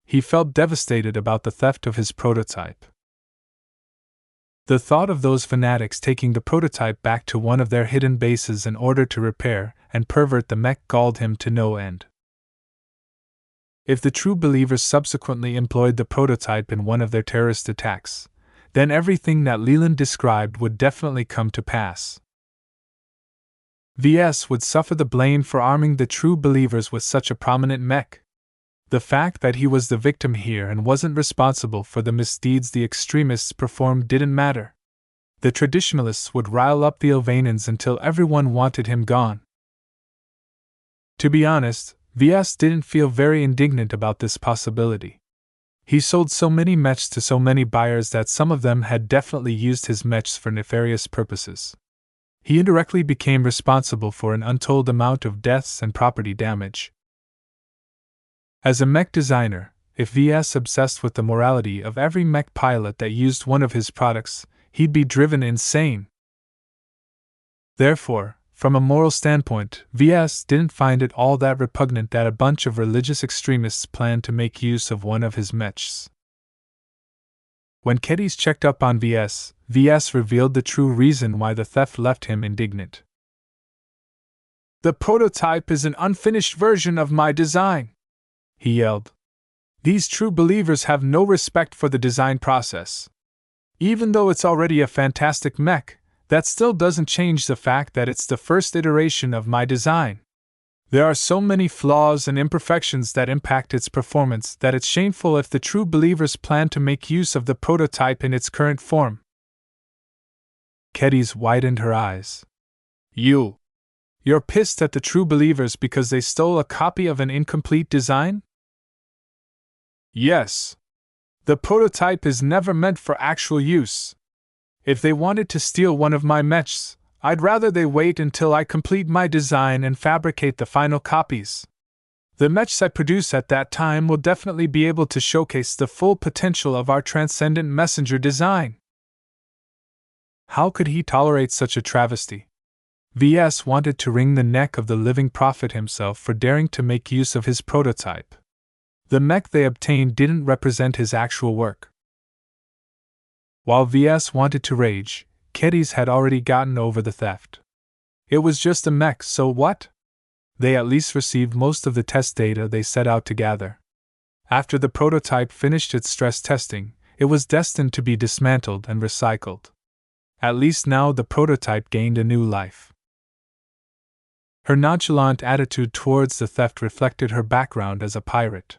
He felt devastated about the theft of his prototype. The thought of those fanatics taking the prototype back to one of their hidden bases in order to repair and pervert the mech galled him to no end. If the true believers subsequently employed the prototype in one of their terrorist attacks, then everything that Leland described would definitely come to pass. VS would suffer the blame for arming the true believers with such a prominent mech. The fact that he was the victim here and wasn't responsible for the misdeeds the extremists performed didn't matter. The traditionalists would rile up the Ilvanans until everyone wanted him gone. To be honest, VS didn't feel very indignant about this possibility. He sold so many mechs to so many buyers that some of them had definitely used his mechs for nefarious purposes. He indirectly became responsible for an untold amount of deaths and property damage. As a mech designer, if VS obsessed with the morality of every mech pilot that used one of his products, he'd be driven insane. Therefore, from a moral standpoint, VS didn't find it all that repugnant that a bunch of religious extremists planned to make use of one of his mechs. When Keddies checked up on VS revealed the true reason why the theft left him indignant. "The prototype is an unfinished version of my design," he yelled. "These true believers have no respect for the design process. Even though it's already a fantastic mech, that still doesn't change the fact that it's the first iteration of my design. There are so many flaws and imperfections that impact its performance that it's shameful if the true believers plan to make use of the prototype in its current form." Keddies widened her eyes. You're pissed at the true believers because they stole a copy of an incomplete design?" "Yes. The prototype is never meant for actual use. If they wanted to steal one of my mechs, I'd rather they wait until I complete my design and fabricate the final copies. The mechs I produce at that time will definitely be able to showcase the full potential of our transcendent messenger design." How could he tolerate such a travesty? VS wanted to wring the neck of the living prophet himself for daring to make use of his prototype. The mech they obtained didn't represent his actual work. While VS wanted to rage, Keddies had already gotten over the theft. It was just a mech, so what? They at least received most of the test data they set out to gather. After the prototype finished its stress testing, it was destined to be dismantled and recycled. At least now the prototype gained a new life. Her nonchalant attitude towards the theft reflected her background as a pirate.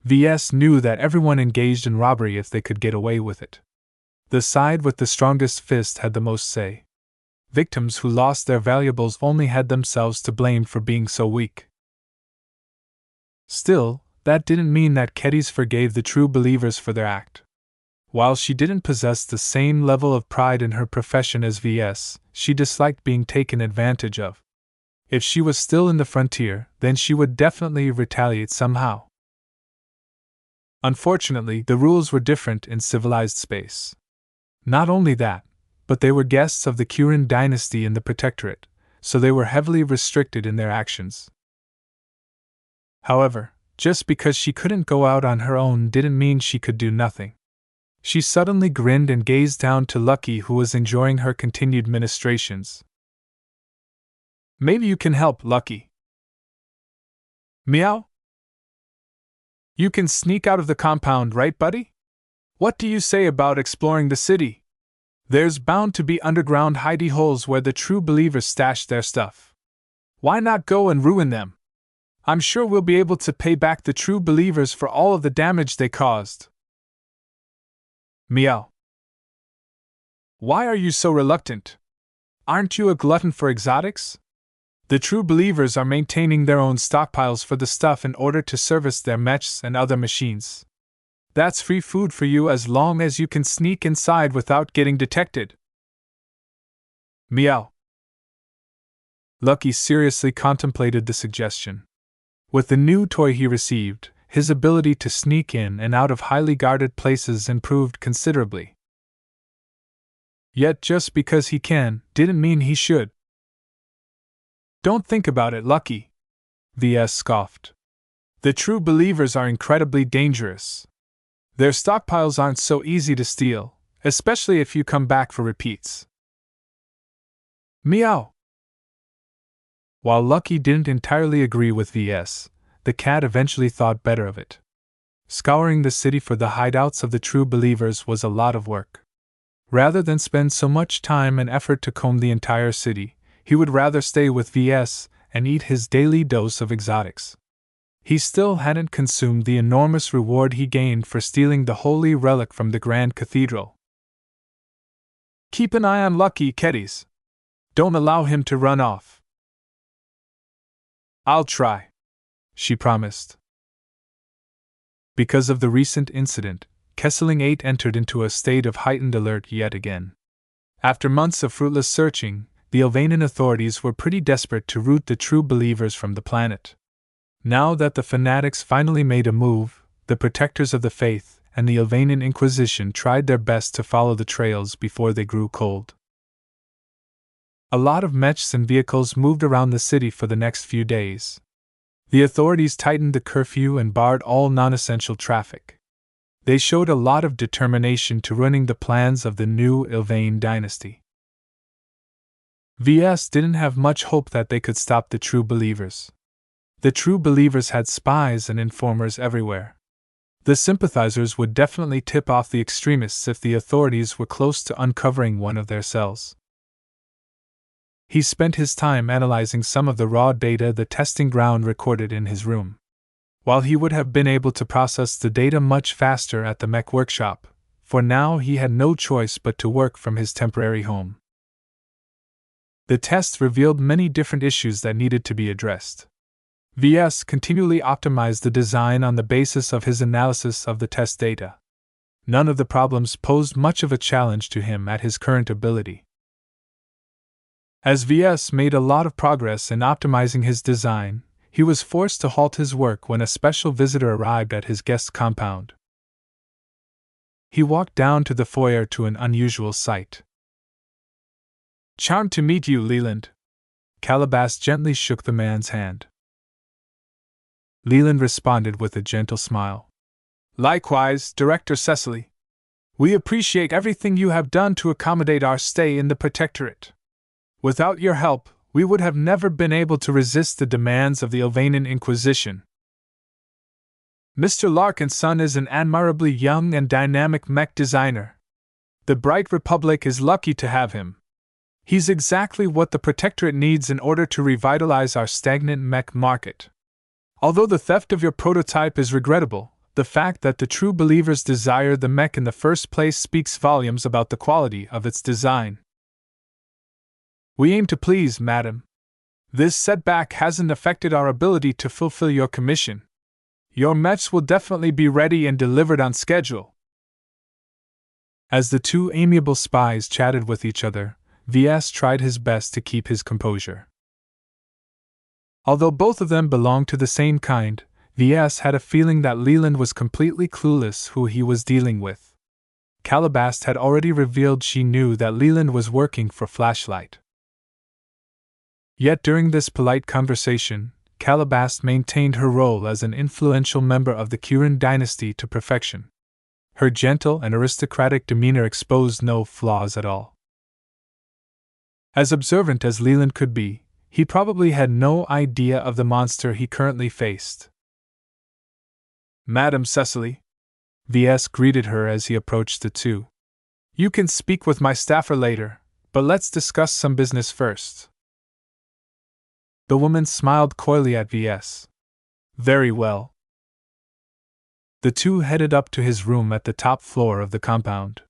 VS knew that everyone engaged in robbery if they could get away with it. The side with the strongest fist had the most say. Victims who lost their valuables only had themselves to blame for being so weak. Still, that didn't mean that Keddies forgave the true believers for their act. While she didn't possess the same level of pride in her profession as VS, she disliked being taken advantage of. If she was still in the frontier, then she would definitely retaliate somehow. Unfortunately, the rules were different in civilized space. Not only that, but they were guests of the Kurin dynasty in the Protectorate, so they were heavily restricted in their actions. However, just because she couldn't go out on her own didn't mean she could do nothing. She suddenly grinned and gazed down to Lucky, who was enjoying her continued ministrations. "Maybe you can help, Lucky." "Meow? You can sneak out of the compound, right, buddy? What do you say about exploring the city? There's bound to be underground hidey holes where the true believers stash their stuff. Why not go and ruin them? I'm sure we'll be able to pay back the true believers for all of the damage they caused." Meow. "Why are you so reluctant? Aren't you a glutton for exotics? The true believers are maintaining their own stockpiles for the stuff in order to service their mechs and other machines. That's free food for you as long as you can sneak inside without getting detected. Meow. Lucky seriously contemplated the suggestion. With the new toy he received, his ability to sneak in and out of highly guarded places improved considerably. Yet just because he can, didn't mean he should. Don't think about it, Lucky, Ves scoffed. The true believers are incredibly dangerous. Their stockpiles aren't so easy to steal, especially if you come back for repeats. Meow. While Lucky didn't entirely agree with Ves, the cat eventually thought better of it. Scouring the city for the hideouts of the true believers was a lot of work. Rather than spend so much time and effort to comb the entire city, he would rather stay with Ves and eat his daily dose of exotics. He still hadn't consumed the enormous reward he gained for stealing the holy relic from the Grand Cathedral. Keep an eye on Lucky, Keddies. Don't allow him to run off. I'll try, she promised. Because of the recent incident, Kesseling 8 entered into a state of heightened alert yet again. After months of fruitless searching, the Ilvanan authorities were pretty desperate to root the true believers from the planet. Now that the fanatics finally made a move, the protectors of the faith and the Ilvanan Inquisition tried their best to follow the trails before they grew cold. A lot of mechs and vehicles moved around the city for the next few days. The authorities tightened the curfew and barred all non-essential traffic. They showed a lot of determination to ruining the plans of the new Ilvain dynasty. Ves didn't have much hope that they could stop the true believers. The true believers had spies and informers everywhere. The sympathizers would definitely tip off the extremists if the authorities were close to uncovering one of their cells. He spent his time analyzing some of the raw data the testing ground recorded in his room. While he would have been able to process the data much faster at the mech workshop, for now he had no choice but to work from his temporary home. The tests revealed many different issues that needed to be addressed. Ves continually optimized the design on the basis of his analysis of the test data. None of the problems posed much of a challenge to him at his current ability. As Ves made a lot of progress in optimizing his design, he was forced to halt his work when a special visitor arrived at his guest's compound. He walked down to the foyer to an unusual sight. Charmed to meet you, Leland. Calabash gently shook the man's hand. Leland responded with a gentle smile. Likewise, Director Cecily. We appreciate everything you have done to accommodate our stay in the Protectorate. Without your help, we would have never been able to resist the demands of the Ilvanan Inquisition. Mr. Larkinson is an admirably young and dynamic mech designer. The Bright Republic is lucky to have him. He's exactly what the Protectorate needs in order to revitalize our stagnant mech market. Although the theft of your prototype is regrettable, the fact that the true believers desire the mech in the first place speaks volumes about the quality of its design. We aim to please, madam. This setback hasn't affected our ability to fulfill your commission. Your mechs will definitely be ready and delivered on schedule. As the two amiable spies chatted with each other, Ves tried his best to keep his composure. Although both of them belonged to the same kind, Ves had a feeling that Leland was completely clueless who he was dealing with. Calabash had already revealed she knew that Leland was working for Flashlight. Yet during this polite conversation, Calabash maintained her role as an influential member of the Kirin dynasty to perfection. Her gentle and aristocratic demeanor exposed no flaws at all. As observant as Leland could be, he probably had no idea of the monster he currently faced. Madam Cecily, Ves greeted her as he approached the two. You can speak with my staffer later, but let's discuss some business first. The woman smiled coyly at Ves. Very well. The two headed up to his room at the top floor of the compound.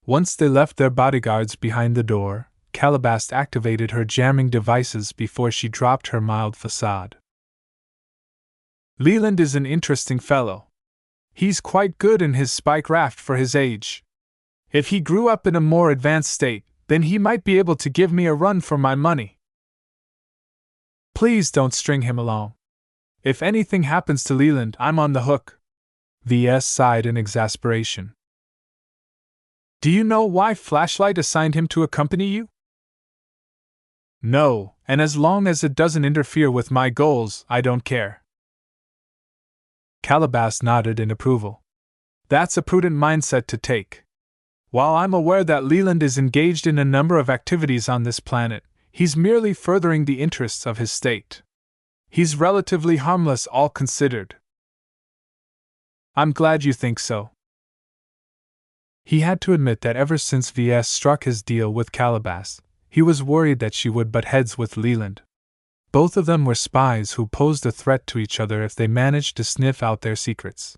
Once they left their bodyguards behind the door, Calabash activated her jamming devices before she dropped her mild facade. Leland is an interesting fellow. He's quite good in his spy craft for his age. If he grew up in a more advanced state, then he might be able to give me a run for my money. Please don't string him along. If anything happens to Leland, I'm on the hook. Ves sighed in exasperation. Do you know why Flashlight assigned him to accompany you? No, and as long as it doesn't interfere with my goals, I don't care. Calabash nodded in approval. That's a prudent mindset to take. While I'm aware that Leland is engaged in a number of activities on this planet, he's merely furthering the interests of his state. He's relatively harmless, all considered. I'm glad you think so. He had to admit that ever since Ves struck his deal with Calabash, he was worried that she would butt heads with Leland. Both of them were spies who posed a threat to each other if they managed to sniff out their secrets.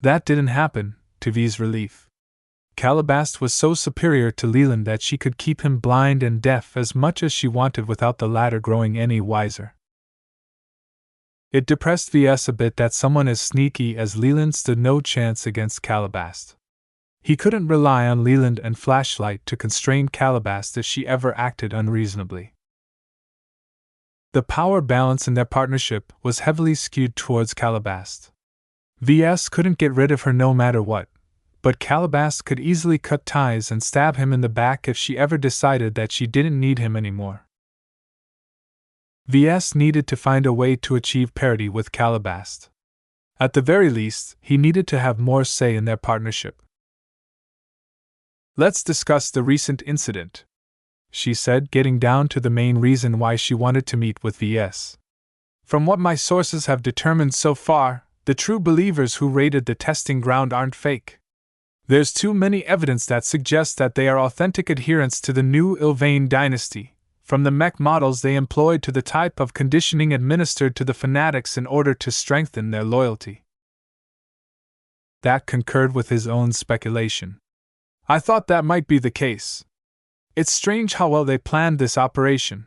That didn't happen, to V's relief. Calabash was so superior to Leland that she could keep him blind and deaf as much as she wanted without the latter growing any wiser. It depressed Ves a bit that someone as sneaky as Leland stood no chance against Calabash. He couldn't rely on Leland and Flashlight to constrain Calabash if she ever acted unreasonably. The power balance in their partnership was heavily skewed towards Calabash. Ves couldn't get rid of her no matter what, but Calabash could easily cut ties and stab him in the back if she ever decided that she didn't need him anymore. Ves needed to find a way to achieve parity with Calabash. At the very least, he needed to have more say in their partnership. Let's discuss the recent incident, she said, getting down to the main reason why she wanted to meet with Ves. From what my sources have determined so far, the true believers who raided the testing ground aren't fake. There's too many evidence that suggests that they are authentic adherents to the new Ilvain dynasty, from the mech models they employed to the type of conditioning administered to the fanatics in order to strengthen their loyalty. That concurred with his own speculation. I thought that might be the case. It's strange how well they planned this operation.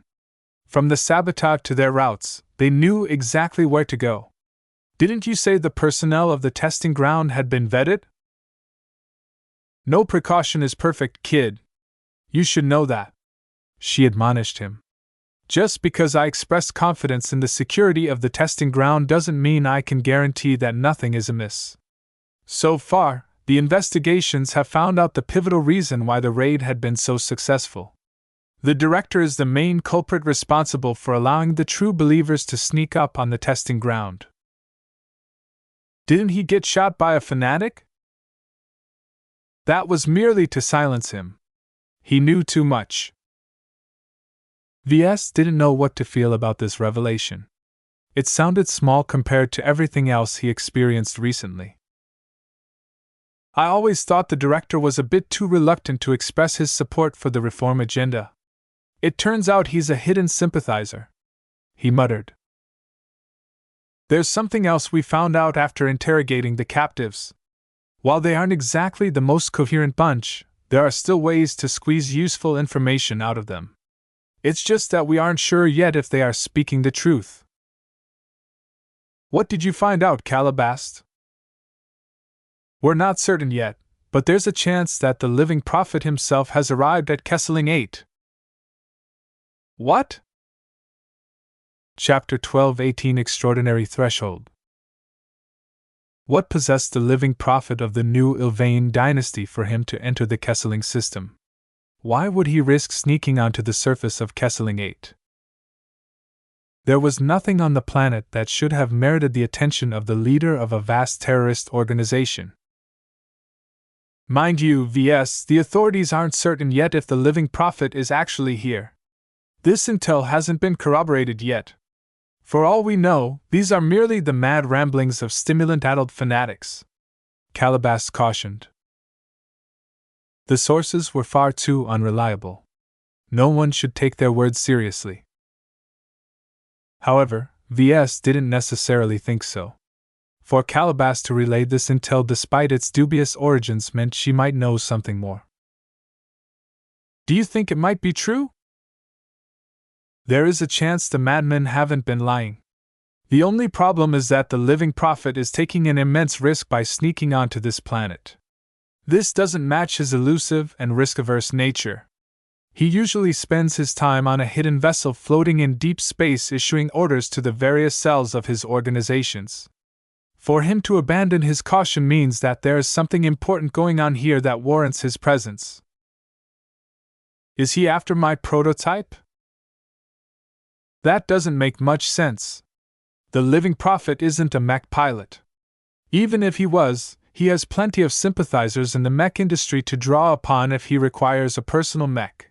From the sabotage to their routes, they knew exactly where to go. Didn't you say the personnel of the testing ground had been vetted? No precaution is perfect, kid. You should know that, she admonished him. Just because I expressed confidence in the security of the testing ground doesn't mean I can guarantee that nothing is amiss. So far, the investigations have found out the pivotal reason why the raid had been so successful. The director is the main culprit responsible for allowing the true believers to sneak up on the testing ground. Didn't he get shot by a fanatic? That was merely to silence him. He knew too much. Ves didn't know what to feel about this revelation. It sounded small compared to everything else he experienced recently. I always thought the director was a bit too reluctant to express his support for the reform agenda. It turns out he's a hidden sympathizer, he muttered. There's something else we found out after interrogating the captives. While they aren't exactly the most coherent bunch, there are still ways to squeeze useful information out of them. It's just that we aren't sure yet if they are speaking the truth. What did you find out, Calabash? We're not certain yet, but there's a chance that the living prophet himself has arrived at Kesseling 8. What? Chapter 12-18 Extraordinary Threshold. What possessed the living prophet of the new Ilvain dynasty for him to enter the Kesseling system? Why would he risk sneaking onto the surface of Kesseling 8? There was nothing on the planet that should have merited the attention of the leader of a vast terrorist organization. Mind you, Ves, the authorities aren't certain yet if the living prophet is actually here. This intel hasn't been corroborated yet. For all we know, these are merely the mad ramblings of stimulant-addled fanatics, Calabash cautioned. The sources were far too unreliable. No one should take their words seriously. However, Ves didn't necessarily think so. For Calabash to relay this intel despite its dubious origins meant she might know something more. Do you think it might be true? There is a chance the madmen haven't been lying. The only problem is that the living prophet is taking an immense risk by sneaking onto this planet. This doesn't match his elusive and risk-averse nature. He usually spends his time on a hidden vessel floating in deep space issuing orders to the various cells of his organizations. For him to abandon his caution means that there is something important going on here that warrants his presence. Is he after my prototype? That doesn't make much sense. The living prophet isn't a mech pilot. Even if he was, he has plenty of sympathizers in the mech industry to draw upon if he requires a personal mech.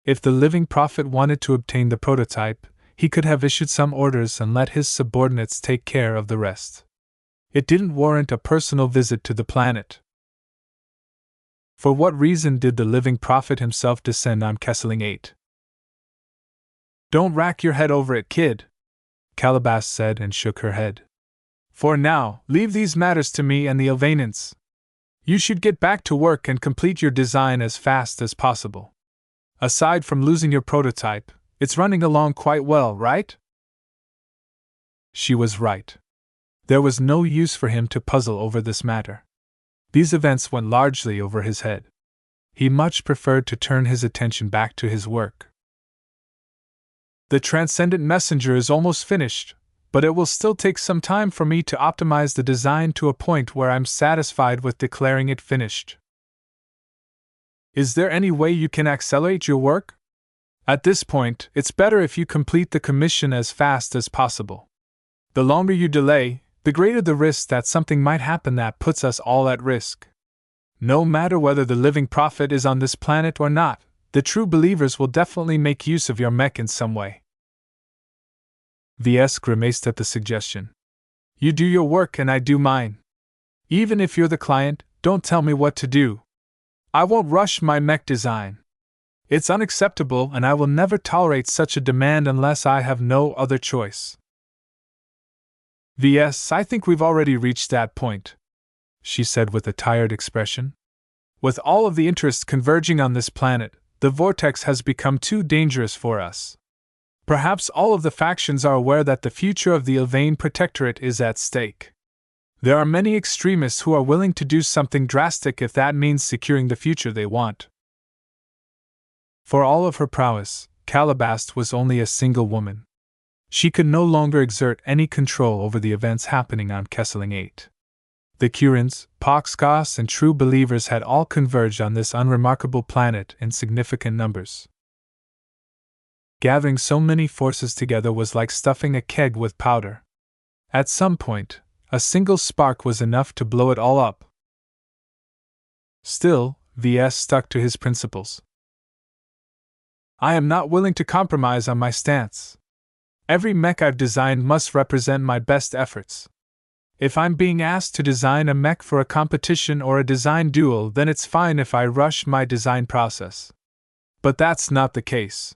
If the living prophet wanted to obtain the prototype, he could have issued some orders and let his subordinates take care of the rest. It didn't warrant a personal visit to the planet. For what reason did the living prophet himself descend on Kesseling 8? Don't rack your head over it, kid, Calabash said and shook her head. For now, leave these matters to me and the Ilvanans. You should get back to work and complete your design as fast as possible. Aside from losing your prototype, it's running along quite well, right? She was right. There was no use for him to puzzle over this matter. These events went largely over his head. He much preferred to turn his attention back to his work. The transcendent messenger is almost finished, but it will still take some time for me to optimize the design to a point where I'm satisfied with declaring it finished. Is there any way you can accelerate your work? At this point, it's better if you complete the commission as fast as possible. The longer you delay, the greater the risk that something might happen that puts us all at risk. No matter whether the living prophet is on this planet or not, the true believers will definitely make use of your mech in some way. Ves grimaced at the suggestion. You do your work and I do mine. Even if you're the client, don't tell me what to do. I won't rush my mech design. It's unacceptable and I will never tolerate such a demand unless I have no other choice. Ves, I think we've already reached that point, she said with a tired expression. With all of the interests converging on this planet, the vortex has become too dangerous for us. Perhaps all of the factions are aware that the future of the Ilvain Protectorate is at stake. There are many extremists who are willing to do something drastic if that means securing the future they want. For all of her prowess, Calabash was only a single woman. She could no longer exert any control over the events happening on Kesseling 8. The Curans, Poxgas, and True Believers had all converged on this unremarkable planet in significant numbers. Gathering so many forces together was like stuffing a keg with powder. At some point, a single spark was enough to blow it all up. Still, Ves stuck to his principles. I am not willing to compromise on my stance. Every mech I've designed must represent my best efforts. If I'm being asked to design a mech for a competition or a design duel, then it's fine if I rush my design process. But that's not the case.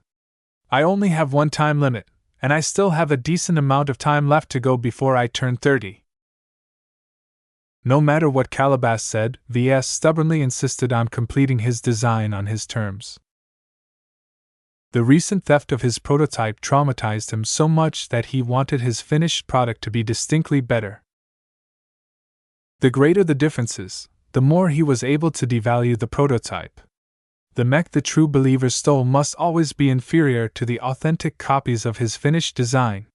I only have one time limit, and I still have a decent amount of time left to go before I turn 30. No matter what Calabash said, Ves stubbornly insisted on completing his design on his terms. The recent theft of his prototype traumatized him so much that he wanted his finished product to be distinctly better. The greater the differences, the more he was able to devalue the prototype. The mech the True Believers stole must always be inferior to the authentic copies of his finished design.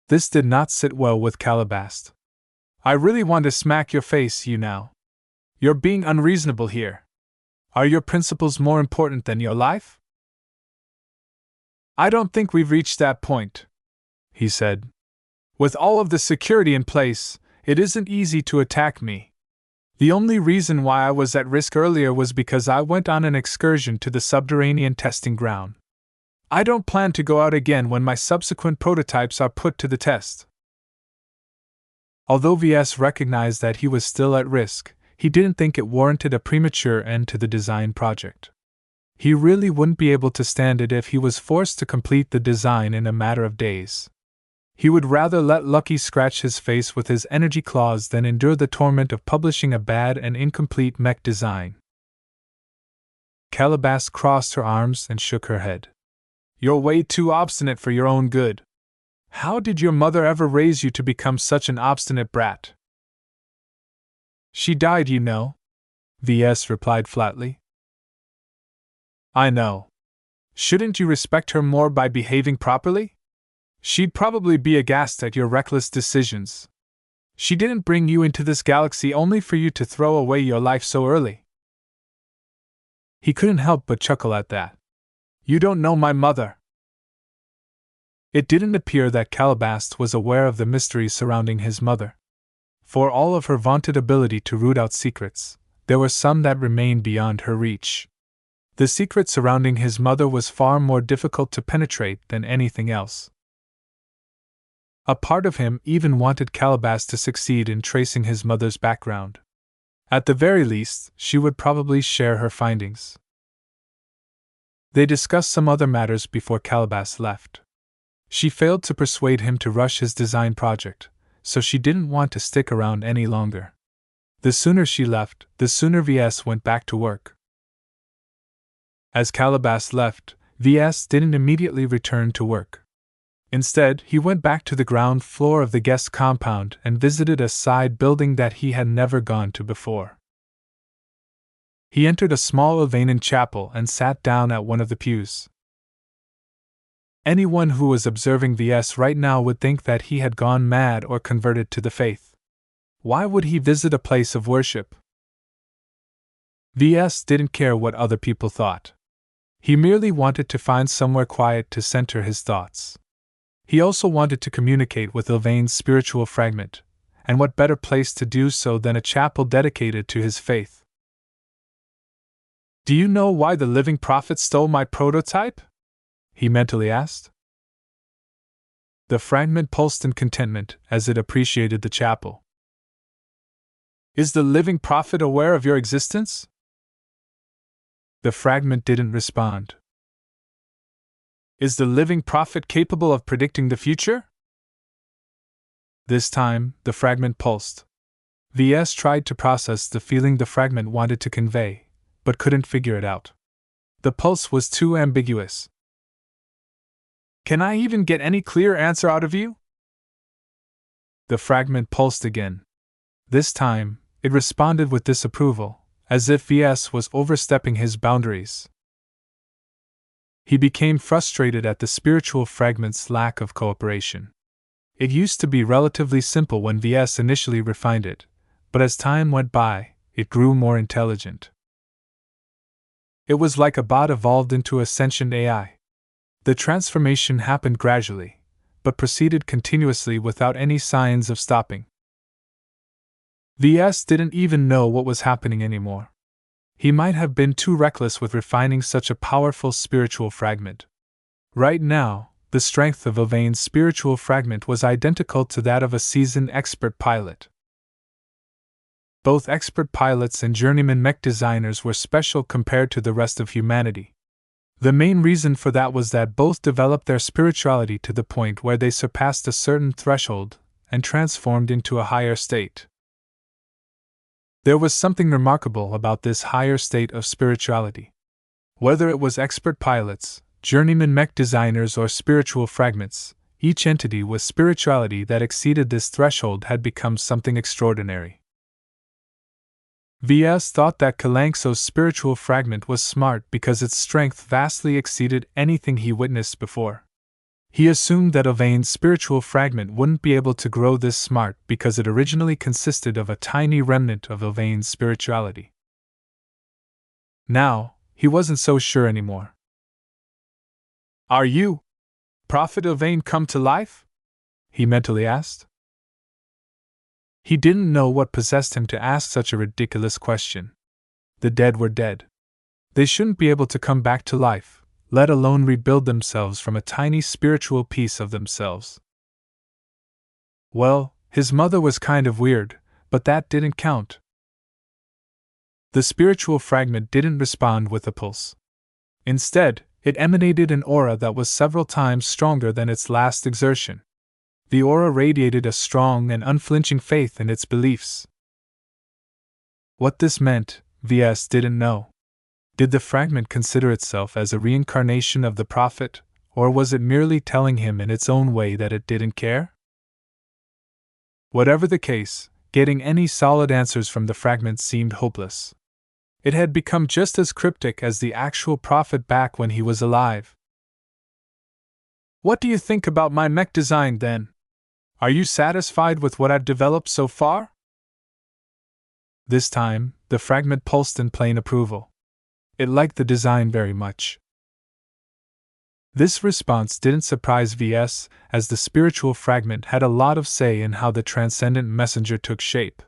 This did not sit well with Calabash. I really want to smack your face, you now. You're being unreasonable here. Are your principles more important than your life? I don't think we've reached that point, he said. With all of the security in place, it isn't easy to attack me. The only reason why I was at risk earlier was because I went on an excursion to the subterranean testing ground. I don't plan to go out again when my subsequent prototypes are put to the test. Although Ves recognized that he was still at risk, he didn't think it warranted a premature end to the design project. He really wouldn't be able to stand it if he was forced to complete the design in a matter of days. He would rather let Lucky scratch his face with his energy claws than endure the torment of publishing a bad and incomplete mech design. Calabash crossed her arms and shook her head. You're way too obstinate for your own good, How did your mother ever raise you to become such an obstinate brat? She died, you know, Ves replied flatly. I know. Shouldn't you respect her more by behaving properly? She'd probably be aghast at your reckless decisions. She didn't bring you into this galaxy only for you to throw away your life so early. He couldn't help but chuckle at that. You don't know my mother. It didn't appear that Calabast was aware of the mysteries surrounding his mother. For all of her vaunted ability to root out secrets, there were some that remained beyond her reach. The secret surrounding his mother was far more difficult to penetrate than anything else. A part of him even wanted Calabast to succeed in tracing his mother's background. At the very least, she would probably share her findings. They discussed some other matters before Calabast left. She failed to persuade him to rush his design project, so she didn't want to stick around any longer. The sooner she left, the sooner Ves went back to work. As Calabast left, Ves didn't immediately return to work. Instead, he went back to the ground floor of the guest compound and visited a side building that he had never gone to before. He entered a small Ilvanan chapel and sat down at one of the pews. Anyone who was observing Ves right now would think that he had gone mad or converted to the faith. Why would he visit a place of worship? Ves didn't care what other people thought. He merely wanted to find somewhere quiet to center his thoughts. He also wanted to communicate with Ilvain's spiritual fragment, and what better place to do so than a chapel dedicated to his faith? Do you know why the living prophet stole my prototype? He mentally asked. The fragment pulsed in contentment as it appreciated the chapel. Is the living prophet aware of your existence? The fragment didn't respond. Is the living prophet capable of predicting the future? This time, the fragment pulsed. Ves tried to process the feeling the fragment wanted to convey, but couldn't figure it out. The pulse was too ambiguous. Can I even get any clear answer out of you? The fragment pulsed again. This time, it responded with disapproval, as if Ves was overstepping his boundaries. He became frustrated at the spiritual fragment's lack of cooperation. It used to be relatively simple when Ves initially refined it, but as time went by, it grew more intelligent. It was like a bot evolved into a sentient AI. The transformation happened gradually, but proceeded continuously without any signs of stopping. Ves didn't even know what was happening anymore. He might have been too reckless with refining such a powerful spiritual fragment. Right now, the strength of Ilvain's spiritual fragment was identical to that of a seasoned expert pilot. Both expert pilots and journeyman mech designers were special compared to the rest of humanity. The main reason for that was that both developed their spirituality to the point where they surpassed a certain threshold and transformed into a higher state. There was something remarkable about this higher state of spirituality. Whether it was expert pilots, journeyman mech designers, or spiritual fragments, each entity with spirituality that exceeded this threshold had become something extraordinary. Ves thought that Kalankso's spiritual fragment was smart because its strength vastly exceeded anything he witnessed before. He assumed that Ilvain's spiritual fragment wouldn't be able to grow this smart because it originally consisted of a tiny remnant of Ilvain's spirituality. Now, he wasn't so sure anymore. Are you, Prophet Ilvain, come to life? He mentally asked. He didn't know what possessed him to ask such a ridiculous question. The dead were dead. They shouldn't be able to come back to life, let alone rebuild themselves from a tiny spiritual piece of themselves. Well, his mother was kind of weird, but that didn't count. The spiritual fragment didn't respond with a pulse. Instead, it emanated an aura that was several times stronger than its last exertion. The aura radiated a strong and unflinching faith in its beliefs. What this meant, Ves didn't know. Did the fragment consider itself as a reincarnation of the prophet, or was it merely telling him in its own way that it didn't care? Whatever the case, getting any solid answers from the fragment seemed hopeless. It had become just as cryptic as the actual prophet back when he was alive. What do you think about my mech design, then? Are you satisfied with what I've developed so far? This time, the fragment pulsed in plain approval. It liked the design very much. This response didn't surprise Ves, as the spiritual fragment had a lot of say in how the transcendent messenger took shape.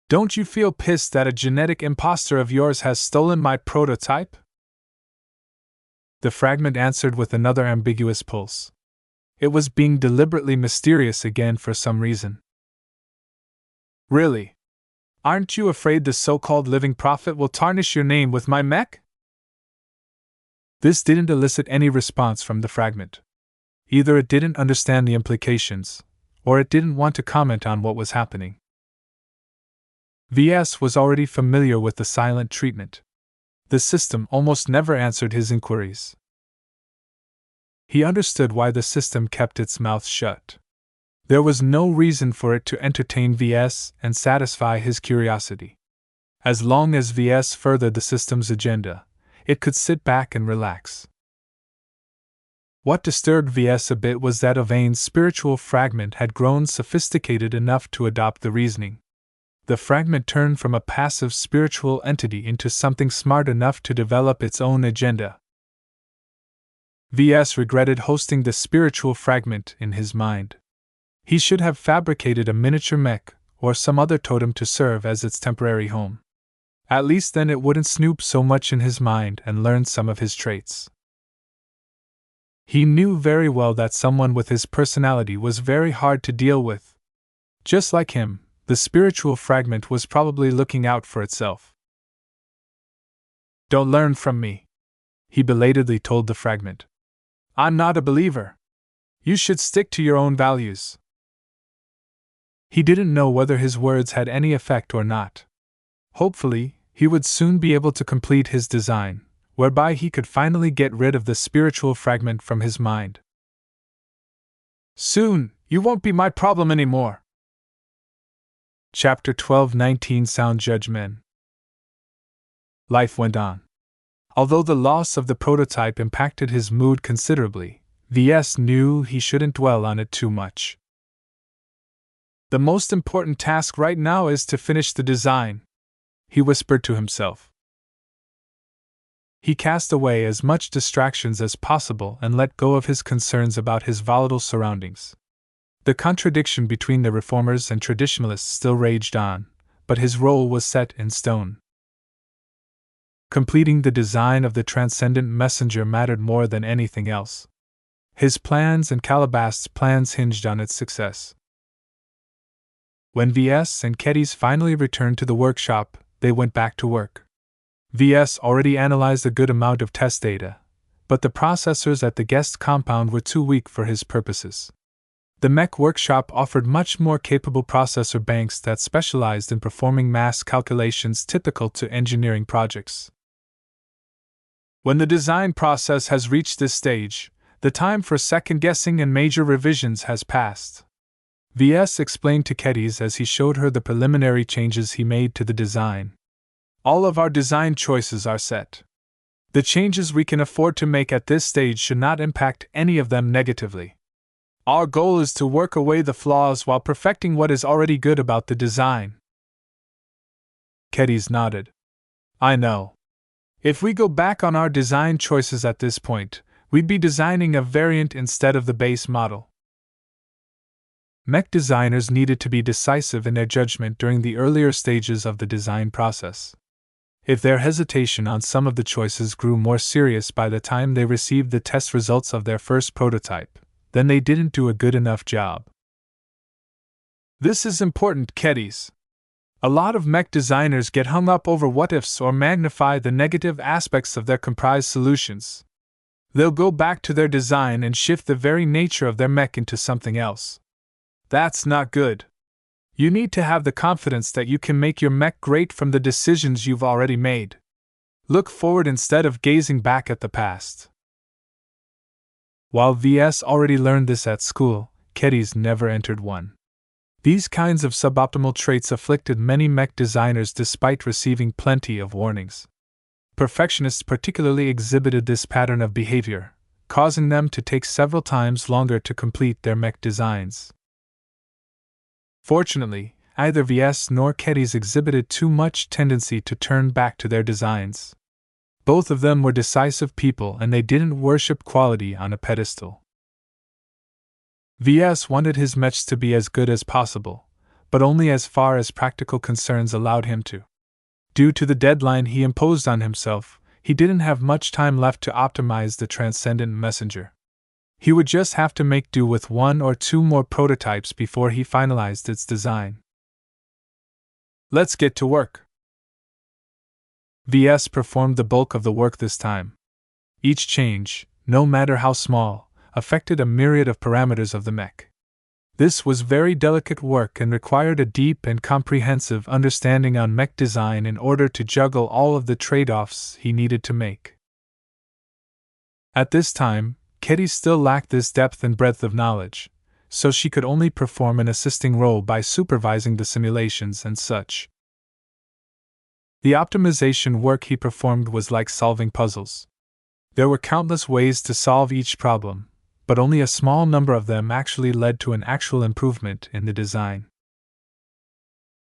Don't you feel pissed that a genetic imposter of yours has stolen my prototype? The fragment answered with another ambiguous pulse. It was being deliberately mysterious again for some reason. Really? Aren't you afraid the so-called living prophet will tarnish your name with my mech? This didn't elicit any response from the fragment. Either it didn't understand the implications, or it didn't want to comment on what was happening. Ves was already familiar with the silent treatment. The system almost never answered his inquiries. He understood why the system kept its mouth shut. There was no reason for it to entertain Ves and satisfy his curiosity. As long as Ves furthered the system's agenda, it could sit back and relax. What disturbed Ves a bit was that Yvain's spiritual fragment had grown sophisticated enough to adopt the reasoning. The fragment turned from a passive spiritual entity into something smart enough to develop its own agenda. Ves regretted hosting the spiritual fragment in his mind. He should have fabricated a miniature mech or some other totem to serve as its temporary home. At least then it wouldn't snoop so much in his mind and learn some of his traits. He knew very well that someone with his personality was very hard to deal with. Just like him, the spiritual fragment was probably looking out for itself. Don't learn from me, he belatedly told the fragment. I'm not a believer. You should stick to your own values. He didn't know whether his words had any effect or not. Hopefully, he would soon be able to complete his design, whereby he could finally get rid of the spiritual fragment from his mind. Soon, you won't be my problem anymore. Chapter 12-19 Sound Judgment. Life went on. Although the loss of the prototype impacted his mood considerably, Ves knew he shouldn't dwell on it too much. The most important task right now is to finish the design, he whispered to himself. He cast away as much distractions as possible and let go of his concerns about his volatile surroundings. The contradiction between the reformers and traditionalists still raged on, but his role was set in stone. Completing the design of the transcendent messenger mattered more than anything else. His plans and Calabast's plans hinged on its success. When Ves and Kedis finally returned to the workshop, they went back to work. Ves already analyzed a good amount of test data, but the processors at the guest compound were too weak for his purposes. The Mech Workshop offered much more capable processor banks that specialized in performing mass calculations typical to engineering projects. When the design process has reached this stage, the time for second-guessing and major revisions has passed. Ves explained to Kedis as he showed her the preliminary changes he made to the design. All of our design choices are set. The changes we can afford to make at this stage should not impact any of them negatively. Our goal is to work away the flaws while perfecting what is already good about the design. Kedis nodded. I know. If we go back on our design choices at this point, we'd be designing a variant instead of the base model. Mech designers needed to be decisive in their judgment during the earlier stages of the design process. If their hesitation on some of the choices grew more serious by the time they received the test results of their first prototype, then they didn't do a good enough job. This is important, Kedis. A lot of mech designers get hung up over what-ifs or magnify the negative aspects of their comprised solutions. They'll go back to their design and shift the very nature of their mech into something else. That's not good. You need to have the confidence that you can make your mech great from the decisions you've already made. Look forward instead of gazing back at the past. While VS already learned this at school, Kedis never entered one. These kinds of suboptimal traits afflicted many mech designers despite receiving plenty of warnings. Perfectionists particularly exhibited this pattern of behavior, causing them to take several times longer to complete their mech designs. Fortunately, neither VS nor Kedis exhibited too much tendency to turn back to their designs. Both of them were decisive people and they didn't worship quality on a pedestal. VS wanted his mechs to be as good as possible, but only as far as practical concerns allowed him to. Due to the deadline he imposed on himself, he didn't have much time left to optimize the transcendent messenger. He would just have to make do with one or two more prototypes before he finalized its design. Let's get to work. VS performed the bulk of the work this time. Each change, no matter how small, affected a myriad of parameters of the mech. This was very delicate work and required a deep and comprehensive understanding on mech design in order to juggle all of the trade-offs he needed to make. At this time, Kedis still lacked this depth and breadth of knowledge, so she could only perform an assisting role by supervising the simulations and such. The optimization work he performed was like solving puzzles. There were countless ways to solve each problem, but only a small number of them actually led to an actual improvement in the design.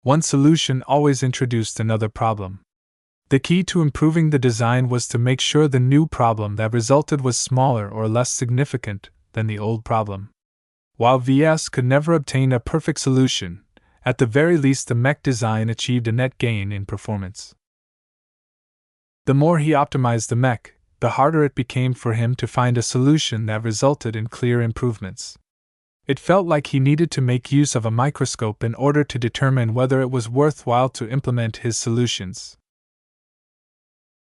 One solution always introduced another problem. The key to improving the design was to make sure the new problem that resulted was smaller or less significant than the old problem. While VS could never obtain a perfect solution, at the very least the mech design achieved a net gain in performance. The more he optimized the mech, the harder it became for him to find a solution that resulted in clear improvements. It felt like he needed to make use of a microscope in order to determine whether it was worthwhile to implement his solutions.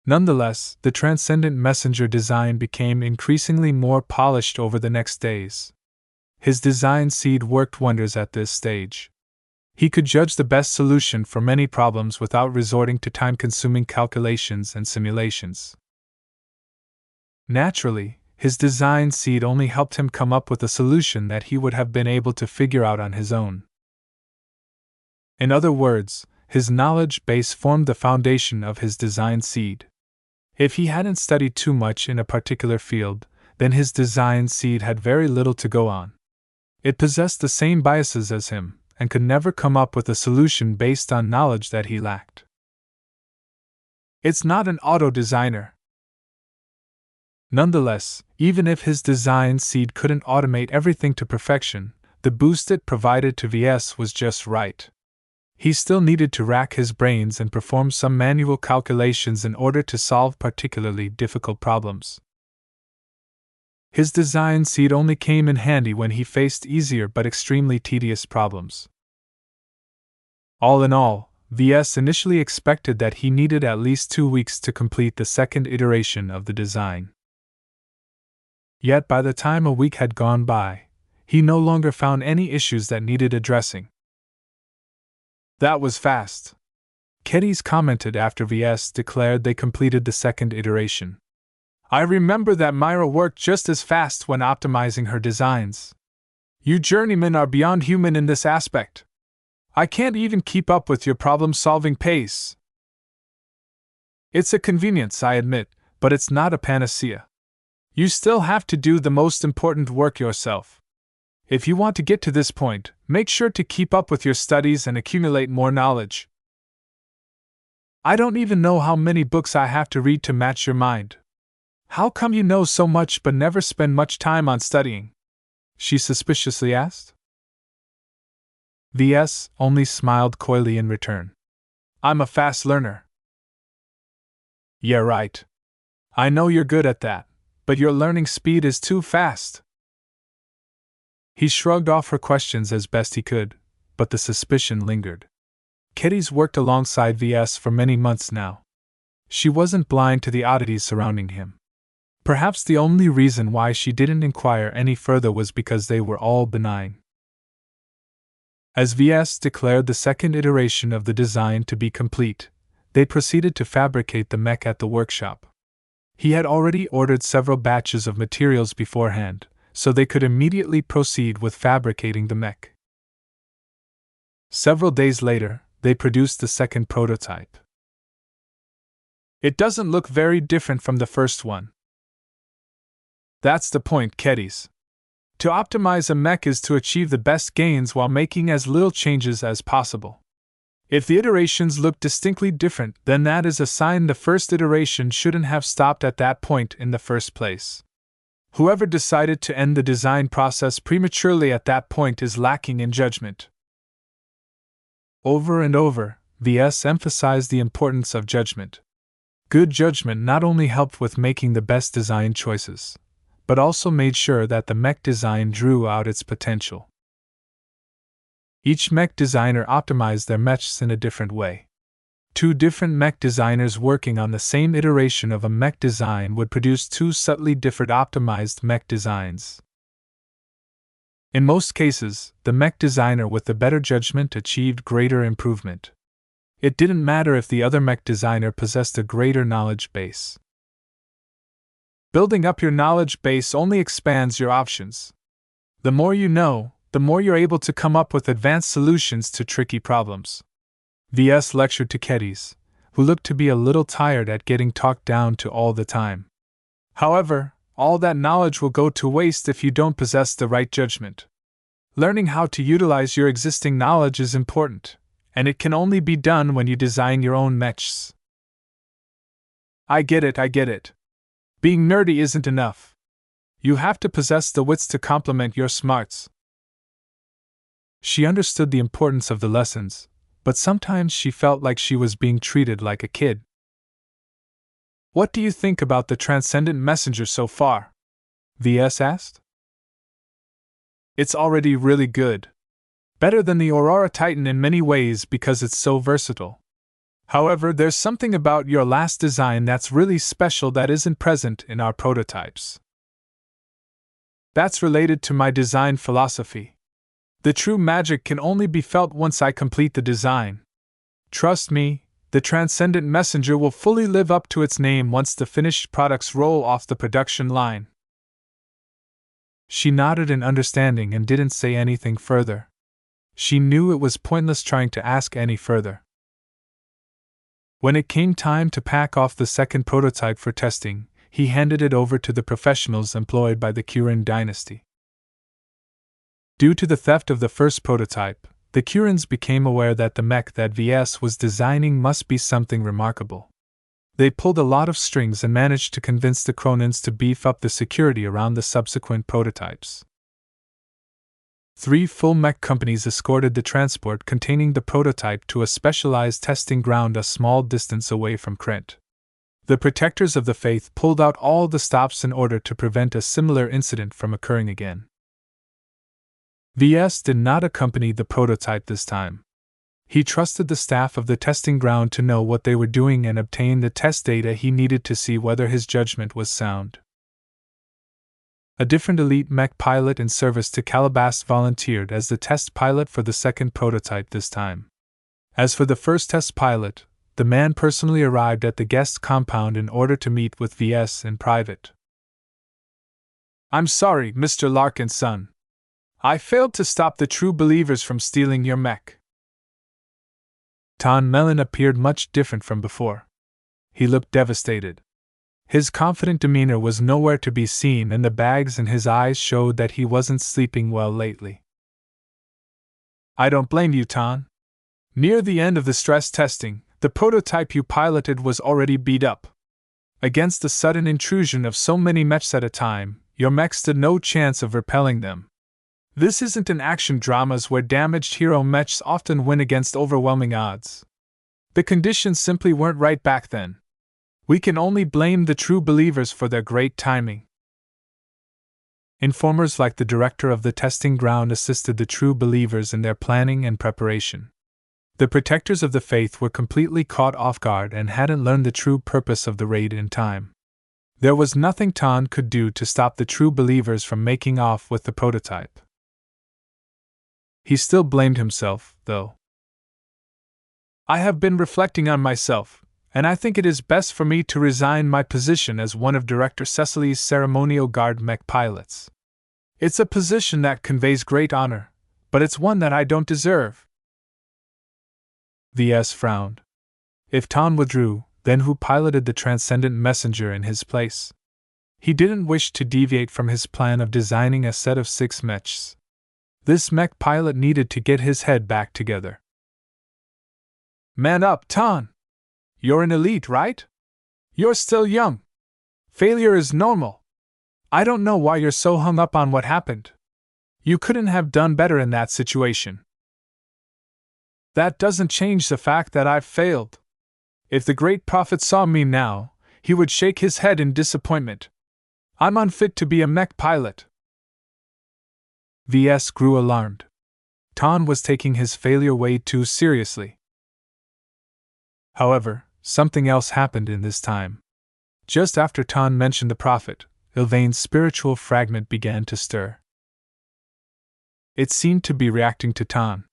Nonetheless, the transcendent messenger design became increasingly more polished over the next days. His design seed worked wonders at this stage. He could judge the best solution for many problems without resorting to time-consuming calculations and simulations. Naturally, his design seed only helped him come up with a solution that he would have been able to figure out on his own. In other words, his knowledge base formed the foundation of his design seed. If he hadn't studied too much in a particular field, then his design seed had very little to go on. It possessed the same biases as him, and could never come up with a solution based on knowledge that he lacked. It's not an auto designer. Nonetheless, even if his design seed couldn't automate everything to perfection, the boost it provided to VS was just right. He still needed to rack his brains and perform some manual calculations in order to solve particularly difficult problems. His design seed only came in handy when he faced easier but extremely tedious problems. All in all, VS initially expected that he needed at least 2 weeks to complete the second iteration of the design. Yet by the time a week had gone by, he no longer found any issues that needed addressing. That was fast. Kedis commented after VS declared they completed the second iteration. I remember that Myra worked just as fast when optimizing her designs. You journeymen are beyond human in this aspect. I can't even keep up with your problem-solving pace. It's a convenience, I admit, but it's not a panacea. You still have to do the most important work yourself. If you want to get to this point, make sure to keep up with your studies and accumulate more knowledge. I don't even know how many books I have to read to match your mind. How come you know so much but never spend much time on studying? She suspiciously asked. VS only smiled coyly in return. I'm a fast learner. Yeah, right. I know you're good at that, but your learning speed is too fast. He shrugged off her questions as best he could, but the suspicion lingered. Kedis worked alongside VS for many months now. She wasn't blind to the oddities surrounding him. Perhaps the only reason why she didn't inquire any further was because they were all benign. As VS declared the second iteration of the design to be complete, they proceeded to fabricate the mech at the workshop. He had already ordered several batches of materials beforehand, so they could immediately proceed with fabricating the mech. Several days later, they produced the second prototype. It doesn't look very different from the first one. That's the point, kiddies. To optimize a mech is to achieve the best gains while making as little changes as possible. If the iterations look distinctly different, then that is a sign the first iteration shouldn't have stopped at that point in the first place. Whoever decided to end the design process prematurely at that point is lacking in judgment. Over and over, Ves emphasized the importance of judgment. Good judgment not only helped with making the best design choices, but also made sure that the mech design drew out its potential. Each mech designer optimized their mechs in a different way. Two different mech designers working on the same iteration of a mech design would produce two subtly different optimized mech designs. In most cases, the mech designer with the better judgment achieved greater improvement. It didn't matter if the other mech designer possessed a greater knowledge base. Building up your knowledge base only expands your options. The more you know, the more you're able to come up with advanced solutions to tricky problems. Ves lectured to kiddies, who looked to be a little tired at getting talked down to all the time. However, all that knowledge will go to waste if you don't possess the right judgment. Learning how to utilize your existing knowledge is important, and it can only be done when you design your own mechs. I get it. Being nerdy isn't enough. You have to possess the wits to complement your smarts. She understood the importance of the lessons, but sometimes she felt like she was being treated like a kid. What do you think about the Transcendent Messenger so far? Ves asked. It's already really good. Better than the Aurora Titan in many ways because it's so versatile. However, there's something about your last design that's really special that isn't present in our prototypes. That's related to my design philosophy. The true magic can only be felt once I complete the design. Trust me, the Transcendent Messenger will fully live up to its name once the finished products roll off the production line. She nodded in understanding and didn't say anything further. She knew it was pointless trying to ask any further. When it came time to pack off the second prototype for testing, he handed it over to the professionals employed by the Kirin dynasty. Due to the theft of the first prototype, the Kirins became aware that the mech that Ves was designing must be something remarkable. They pulled a lot of strings and managed to convince the Kronins to beef up the security around the subsequent prototypes. 3 full mech companies escorted the transport containing the prototype to a specialized testing ground a small distance away from Krent. The Protectors of the Faith pulled out all the stops in order to prevent a similar incident from occurring again. Ves did not accompany the prototype this time. He trusted the staff of the testing ground to know what they were doing and obtain the test data he needed to see whether his judgment was sound. A different elite mech pilot in service to Calabas volunteered as the test pilot for the second prototype this time. As for the first test pilot, the man personally arrived at the guest compound in order to meet with Ves in private. I'm sorry, Mr. Larkinson. I failed to stop the true believers from stealing your mech. Ton Melon appeared much different from before. He looked devastated. His confident demeanor was nowhere to be seen, and the bags in his eyes showed that he wasn't sleeping well lately. I don't blame you, Ton. Near the end of the stress testing, the prototype you piloted was already beat up. Against the sudden intrusion of so many mechs at a time, your mech stood no chance of repelling them. This isn't an action dramas where damaged hero mechs often win against overwhelming odds. The conditions simply weren't right back then. We can only blame the true believers for their great timing. Informers like the director of the testing ground assisted the true believers in their planning and preparation. The Protectors of the Faith were completely caught off guard and hadn't learned the true purpose of the raid in time. There was nothing Ton could do to stop the true believers from making off with the prototype. He still blamed himself, though. I have been reflecting on myself, and I think it is best for me to resign my position as one of Director Cecily's ceremonial guard mech pilots. It's a position that conveys great honor, but it's one that I don't deserve." Ves frowned. If Tan withdrew, then who piloted the transcendent messenger in his place? He didn't wish to deviate from his plan of designing a set of 6 mechs. This mech pilot needed to get his head back together. "Man up, Tan! You're an elite, right? You're still young. Failure is normal. I don't know why you're so hung up on what happened. You couldn't have done better in that situation." "That doesn't change the fact that I've failed. If the great prophet saw me now, he would shake his head in disappointment. I'm unfit to be a mech pilot." Ves grew alarmed. Tan was taking his failure way too seriously. However, something else happened in this time. Just after Tan mentioned the prophet, Ilvain's spiritual fragment began to stir. It seemed to be reacting to Tan.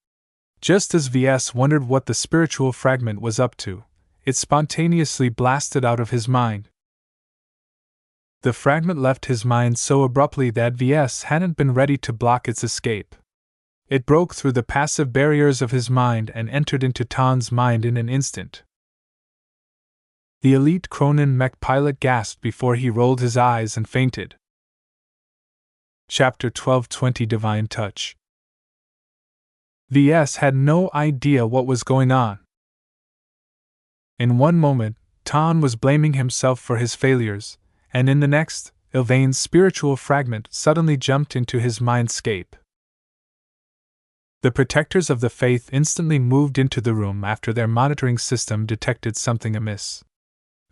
Just as Ves wondered what the spiritual fragment was up to, it spontaneously blasted out of his mind. The fragment left his mind so abruptly that Ves hadn't been ready to block its escape. It broke through the passive barriers of his mind and entered into Tan's mind in an instant. The elite Cronin mech pilot gasped before he rolled his eyes and fainted. Chapter 12:20 Divine Touch. Ves had no idea what was going on. In one moment, Tan was blaming himself for his failures, and in the next, Ilvain's spiritual fragment suddenly jumped into his mindscape. The protectors of the faith instantly moved into the room after their monitoring system detected something amiss.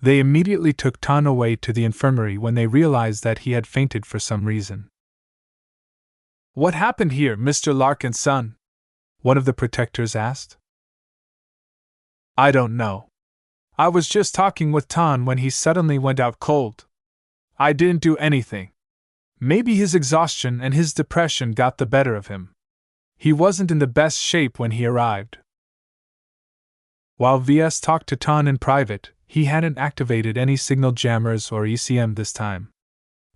They immediately took Tan away to the infirmary when they realized that he had fainted for some reason. "What happened here, Mr. Larkinson?" one of the protectors asked. "I don't know. I was just talking with Tan when he suddenly went out cold. I didn't do anything. Maybe his exhaustion and his depression got the better of him. He wasn't in the best shape when he arrived." While Ves talked to Tan in private, he hadn't activated any signal jammers or ECM this time.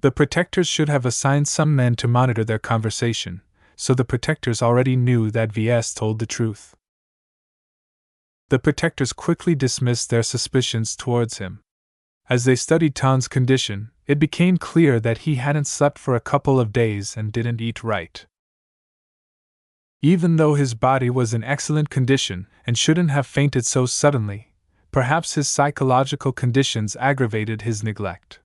The protectors should have assigned some men to monitor their conversation, so the protectors already knew that Ves told the truth. The protectors quickly dismissed their suspicions towards him. As they studied Tan's condition, it became clear that he hadn't slept for a couple of days and didn't eat right. Even though his body was in excellent condition and shouldn't have fainted so suddenly, perhaps his psychological conditions aggravated his neglect.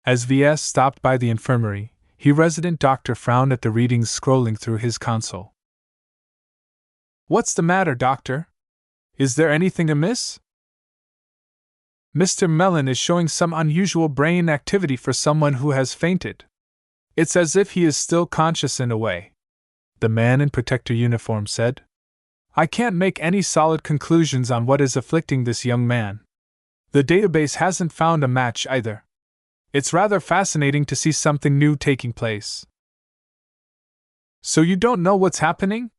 As Ves stopped by the infirmary, the resident doctor frowned at the readings scrolling through his console. "What's the matter, doctor? Is there anything amiss?" "Mr. Mellon is showing some unusual brain activity for someone who has fainted. It's as if he is still conscious in a way," the man in protector uniform said. "I can't make any solid conclusions on what is afflicting this young man. The database hasn't found a match either. It's rather fascinating to see something new taking place." "So you don't know what's happening?"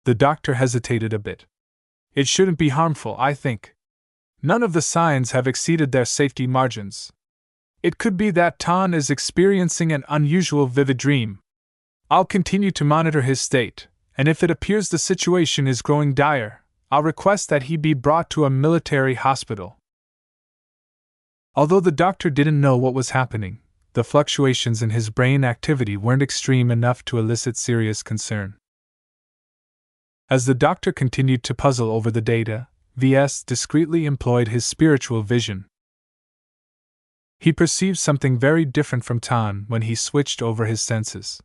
The doctor hesitated a bit. "It shouldn't be harmful, I think. None of the signs have exceeded their safety margins. It could be that Tan is experiencing an unusual vivid dream. I'll continue to monitor his state, and if it appears the situation is growing dire, I'll request that he be brought to a military hospital." Although the doctor didn't know what was happening, the fluctuations in his brain activity weren't extreme enough to elicit serious concern. As the doctor continued to puzzle over the data, Ves discreetly employed his spiritual vision. He perceived something very different from Tan when he switched over his senses.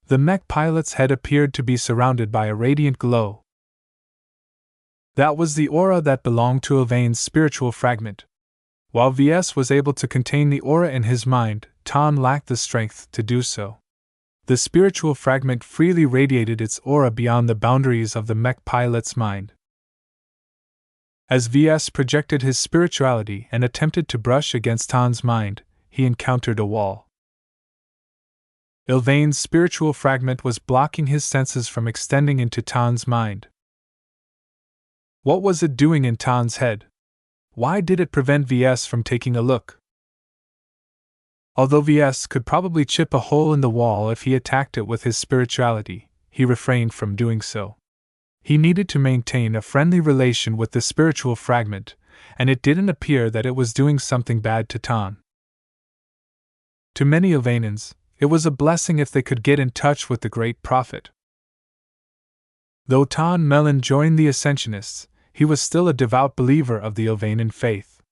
The mech pilot's head appeared to be surrounded by a radiant glow. That was the aura that belonged to Ilvain's spiritual fragment. While Ves was able to contain the aura in his mind, Tan lacked the strength to do so. The spiritual fragment freely radiated its aura beyond the boundaries of the mech pilot's mind. As Ves projected his spirituality and attempted to brush against Tan's mind, he encountered a wall. Ilvain's spiritual fragment was blocking his senses from extending into Tan's mind. What was it doing in Tan's head? Why did it prevent Ves from taking a look? Although Ves could probably chip a hole in the wall if he attacked it with his spirituality, he refrained from doing so. He needed to maintain a friendly relation with the spiritual fragment, and it didn't appear that it was doing something bad to Tan. To many Ilvanans, it was a blessing if they could get in touch with the Great Prophet. Though Tan Melon joined the Ascensionists, he was still a devout believer of the Ilvanan faith.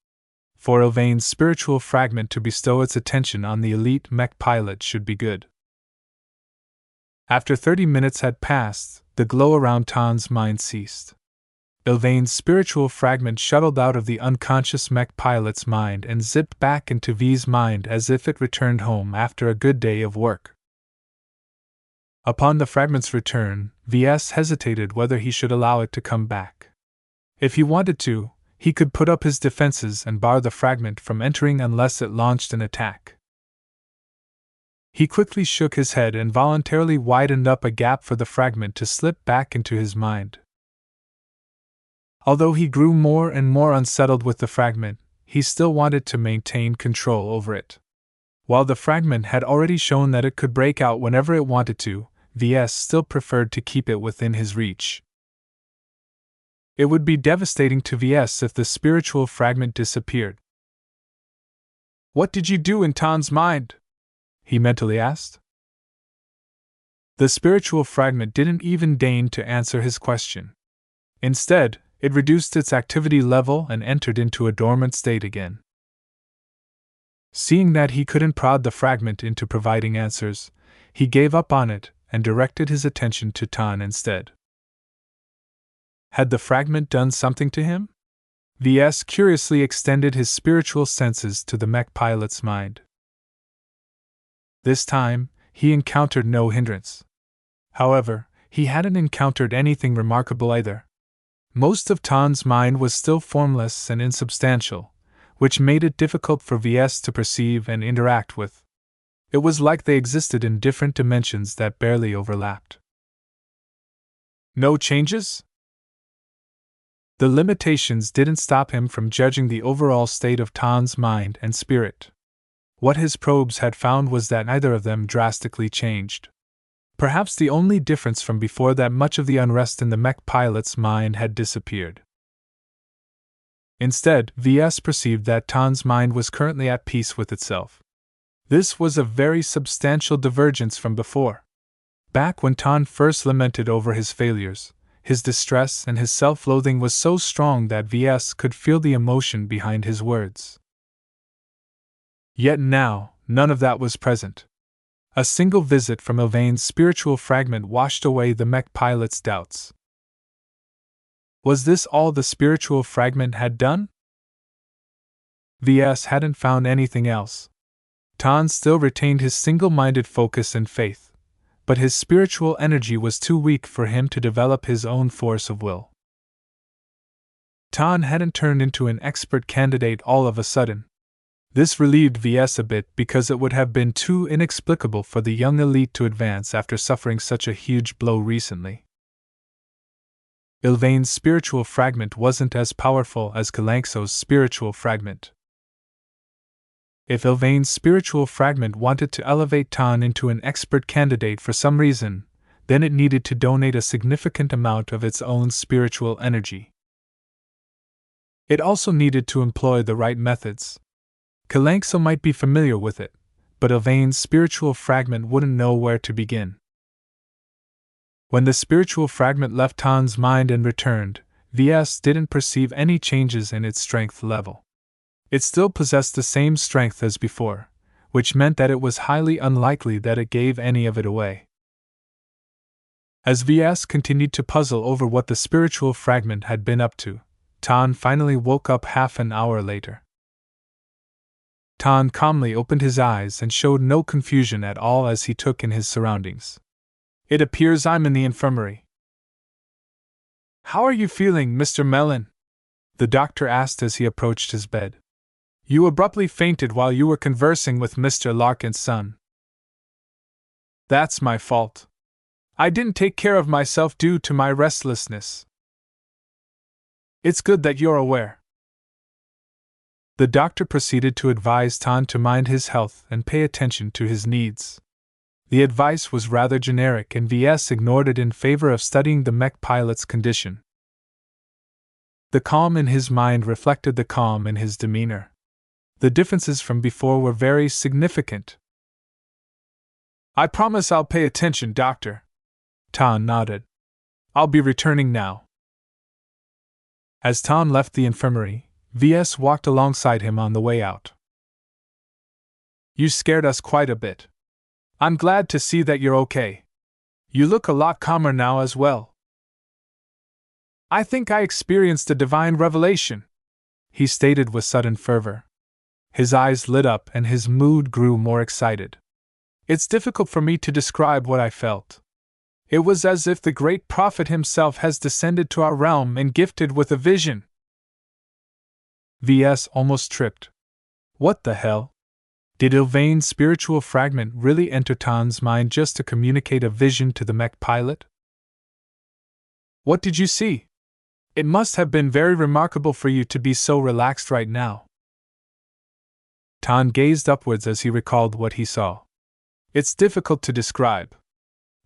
For Ilvain's spiritual fragment to bestow its attention on the elite mech pilot should be good. After 30 minutes had passed, the glow around Tan's mind ceased. Ilvain's spiritual fragment shuttled out of the unconscious mech pilot's mind and zipped back into V's mind as if it returned home after a good day of work. Upon the fragment's return, Ves hesitated whether he should allow it to come back. If he wanted to, he could put up his defenses and bar the fragment from entering unless it launched an attack. He quickly shook his head and voluntarily widened up a gap for the fragment to slip back into his mind. Although he grew more and more unsettled with the fragment, he still wanted to maintain control over it. While the fragment had already shown that it could break out whenever it wanted to, Ves still preferred to keep it within his reach. It would be devastating to Ves if the spiritual fragment disappeared. "What did you do in Tan's mind?" he mentally asked. The spiritual fragment didn't even deign to answer his question. Instead, it reduced its activity level and entered into a dormant state again. Seeing that he couldn't prod the fragment into providing answers, he gave up on it and directed his attention to Tan instead. Had the fragment done something to him? Ves curiously extended his spiritual senses to the mech pilot's mind. This time, he encountered no hindrance. However, he hadn't encountered anything remarkable either. Most of Tan's mind was still formless and insubstantial, which made it difficult for Ves to perceive and interact with. It was like they existed in different dimensions that barely overlapped. No changes? The limitations didn't stop him from judging the overall state of Tan's mind and spirit. What his probes had found was that neither of them drastically changed. Perhaps the only difference from before that much of the unrest in the mech pilot's mind had disappeared. Instead, Ves perceived that Tan's mind was currently at peace with itself. This was a very substantial divergence from before. Back when Tan first lamented over his failures, his distress and his self-loathing was so strong that Ves could feel the emotion behind his words. Yet now, none of that was present. A single visit from Ilvain's spiritual fragment washed away the mech pilot's doubts. Was this all the spiritual fragment had done? Ves hadn't found anything else. Tan still retained his single-minded focus and faith, but his spiritual energy was too weak for him to develop his own force of will. Tan hadn't turned into an expert candidate all of a sudden. This relieved Ves a bit because it would have been too inexplicable for the young elite to advance after suffering such a huge blow recently. Ilvain's spiritual fragment wasn't as powerful as Kalankso's spiritual fragment. If Ilvain's spiritual fragment wanted to elevate Tan into an expert candidate for some reason, then it needed to donate a significant amount of its own spiritual energy. It also needed to employ the right methods. Kalankso might be familiar with it, but Ilvain's spiritual fragment wouldn't know where to begin. When the spiritual fragment left Tan's mind and returned, Ves didn't perceive any changes in its strength level. It still possessed the same strength as before, which meant that it was highly unlikely that it gave any of it away. As Ves continued to puzzle over what the spiritual fragment had been up to, Tan finally woke up half an hour later. Tan calmly opened his eyes and showed no confusion at all as he took in his surroundings. "It appears I'm in the infirmary." "How are you feeling, Mr. Mellon?" the doctor asked as he approached his bed. "You abruptly fainted while you were conversing with Mr. Larkinson." "That's my fault. I didn't take care of myself due to my restlessness." It's good that you're aware. The doctor proceeded to advise Tan to mind his health and pay attention to his needs. The advice was rather generic, and Ves ignored it in favor of studying the mech pilot's condition. The calm in his mind reflected the calm in his demeanor. The differences from before were very significant. I promise I'll pay attention, Doctor. Tan nodded. I'll be returning now. As Tan left the infirmary, Ves walked alongside him on the way out. You scared us quite a bit. I'm glad to see that you're okay. You look a lot calmer now as well. I think I experienced a divine revelation, he stated with sudden fervor. His eyes lit up and his mood grew more excited. It's difficult for me to describe what I felt. It was as if the great prophet himself has descended to our realm and gifted with a vision. Ves almost tripped. What the hell? Did Ylvain's spiritual fragment really enter Tan's mind just to communicate a vision to the mech pilot? What did you see? It must have been very remarkable for you to be so relaxed right now. Tan gazed upwards as he recalled what he saw. It's difficult to describe.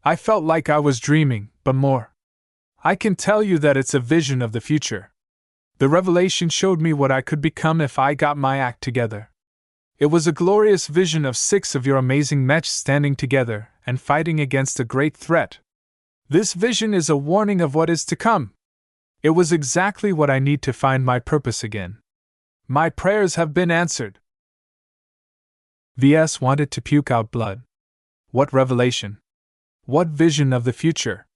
I felt like I was dreaming, but more. I can tell you that it's a vision of the future. The revelation showed me what I could become if I got my act together. It was a glorious vision of 6 of your amazing mechs standing together and fighting against a great threat. This vision is a warning of what is to come. It was exactly what I need to find my purpose again. My prayers have been answered. Ves wanted to puke out blood. What revelation? What vision of the future?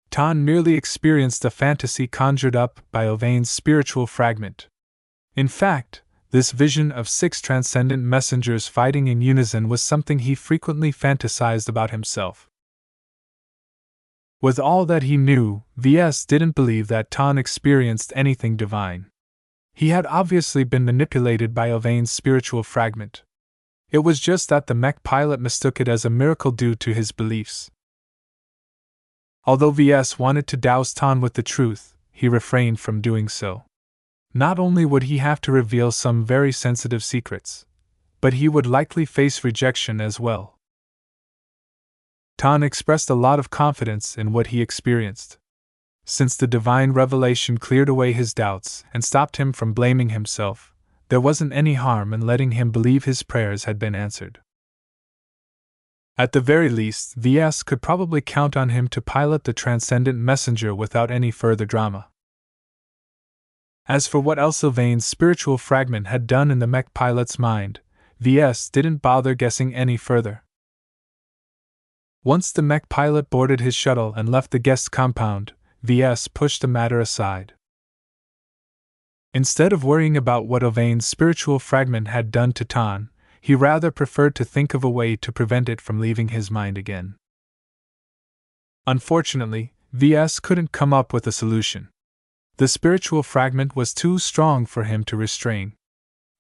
Tan merely experienced a fantasy conjured up by Ylvain's spiritual fragment. In fact, this vision of 6 transcendent messengers fighting in unison was something he frequently fantasized about himself. With all that he knew, Ves didn't believe that Tan experienced anything divine. He had obviously been manipulated by Ylvain's spiritual fragment. It was just that the mech pilot mistook it as a miracle due to his beliefs. Although Ves wanted to douse Tan with the truth, he refrained from doing so. Not only would he have to reveal some very sensitive secrets, but he would likely face rejection as well. Tan expressed a lot of confidence in what he experienced. Since the divine revelation cleared away his doubts and stopped him from blaming himself, there wasn't any harm in letting him believe his prayers had been answered. At the very least, Ves could probably count on him to pilot the transcendent messenger without any further drama. As for what else Ylvain's spiritual fragment had done in the mech pilot's mind, Ves didn't bother guessing any further. Once the mech pilot boarded his shuttle and left the guest compound, Ves pushed the matter aside. Instead of worrying about what Ylvain's spiritual fragment had done to Tan, he rather preferred to think of a way to prevent it from leaving his mind again. Unfortunately, Ves couldn't come up with a solution. The spiritual fragment was too strong for him to restrain.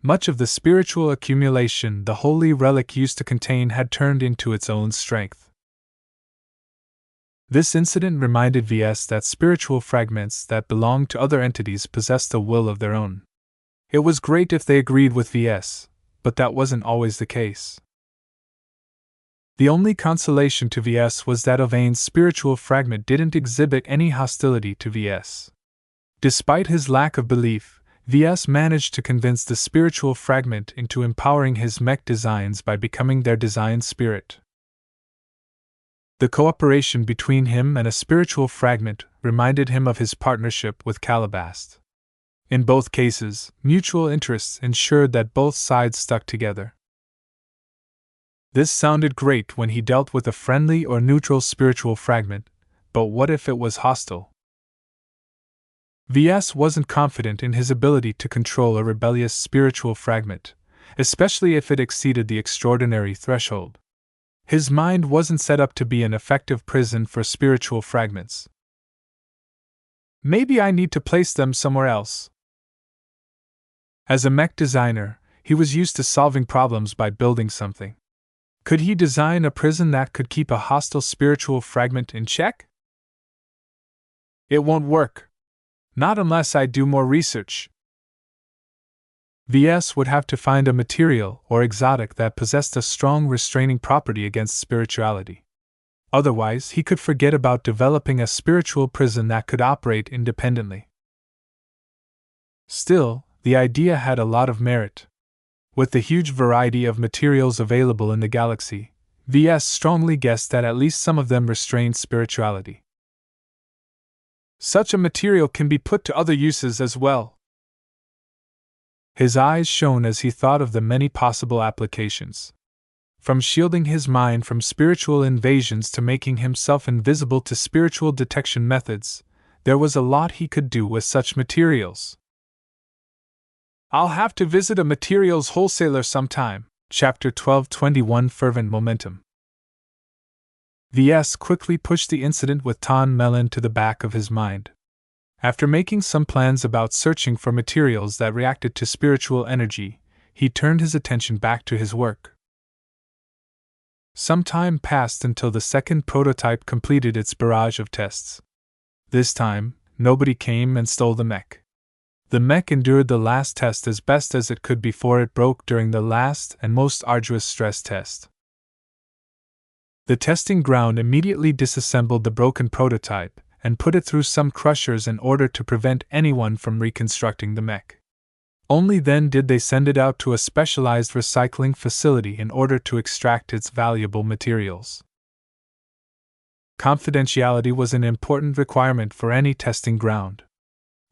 Much of the spiritual accumulation the holy relic used to contain had turned into its own strength. This incident reminded Ves that spiritual fragments that belonged to other entities possessed a will of their own. It was great if they agreed with Ves, but that wasn't always the case. The only consolation to Ves was that Ylvain's spiritual fragment didn't exhibit any hostility to Ves. Despite his lack of belief, Ves managed to convince the spiritual fragment into empowering his mech designs by becoming their design spirit. The cooperation between him and a spiritual fragment reminded him of his partnership with Calabast. In both cases, mutual interests ensured that both sides stuck together. This sounded great when he dealt with a friendly or neutral spiritual fragment, but what if it was hostile? Ves wasn't confident in his ability to control a rebellious spiritual fragment, especially if it exceeded the extraordinary threshold. His mind wasn't set up to be an effective prison for spiritual fragments. Maybe I need to place them somewhere else. As a mech designer, he was used to solving problems by building something. Could he design a prison that could keep a hostile spiritual fragment in check? It won't work. Not unless I do more research. VS would have to find a material or exotic that possessed a strong restraining property against spirituality. Otherwise, he could forget about developing a spiritual prison that could operate independently. Still, the idea had a lot of merit. With the huge variety of materials available in the galaxy, VS strongly guessed that at least some of them restrained spirituality. Such a material can be put to other uses as well. His eyes shone as he thought of the many possible applications. From shielding his mind from spiritual invasions to making himself invisible to spiritual detection methods, there was a lot he could do with such materials. I'll have to visit a materials wholesaler sometime. Chapter 12:21 Fervent Momentum. VS quickly pushed the incident with Ton Melon to the back of his mind. After making some plans about searching for materials that reacted to spiritual energy, he turned his attention back to his work. Some time passed until the second prototype completed its barrage of tests. This time, nobody came and stole the mech. The mech endured the last test as best as it could before it broke during the last and most arduous stress test. The testing ground immediately disassembled the broken prototype and put it through some crushers in order to prevent anyone from reconstructing the mech. Only then did they send it out to a specialized recycling facility in order to extract its valuable materials. Confidentiality was an important requirement for any testing ground.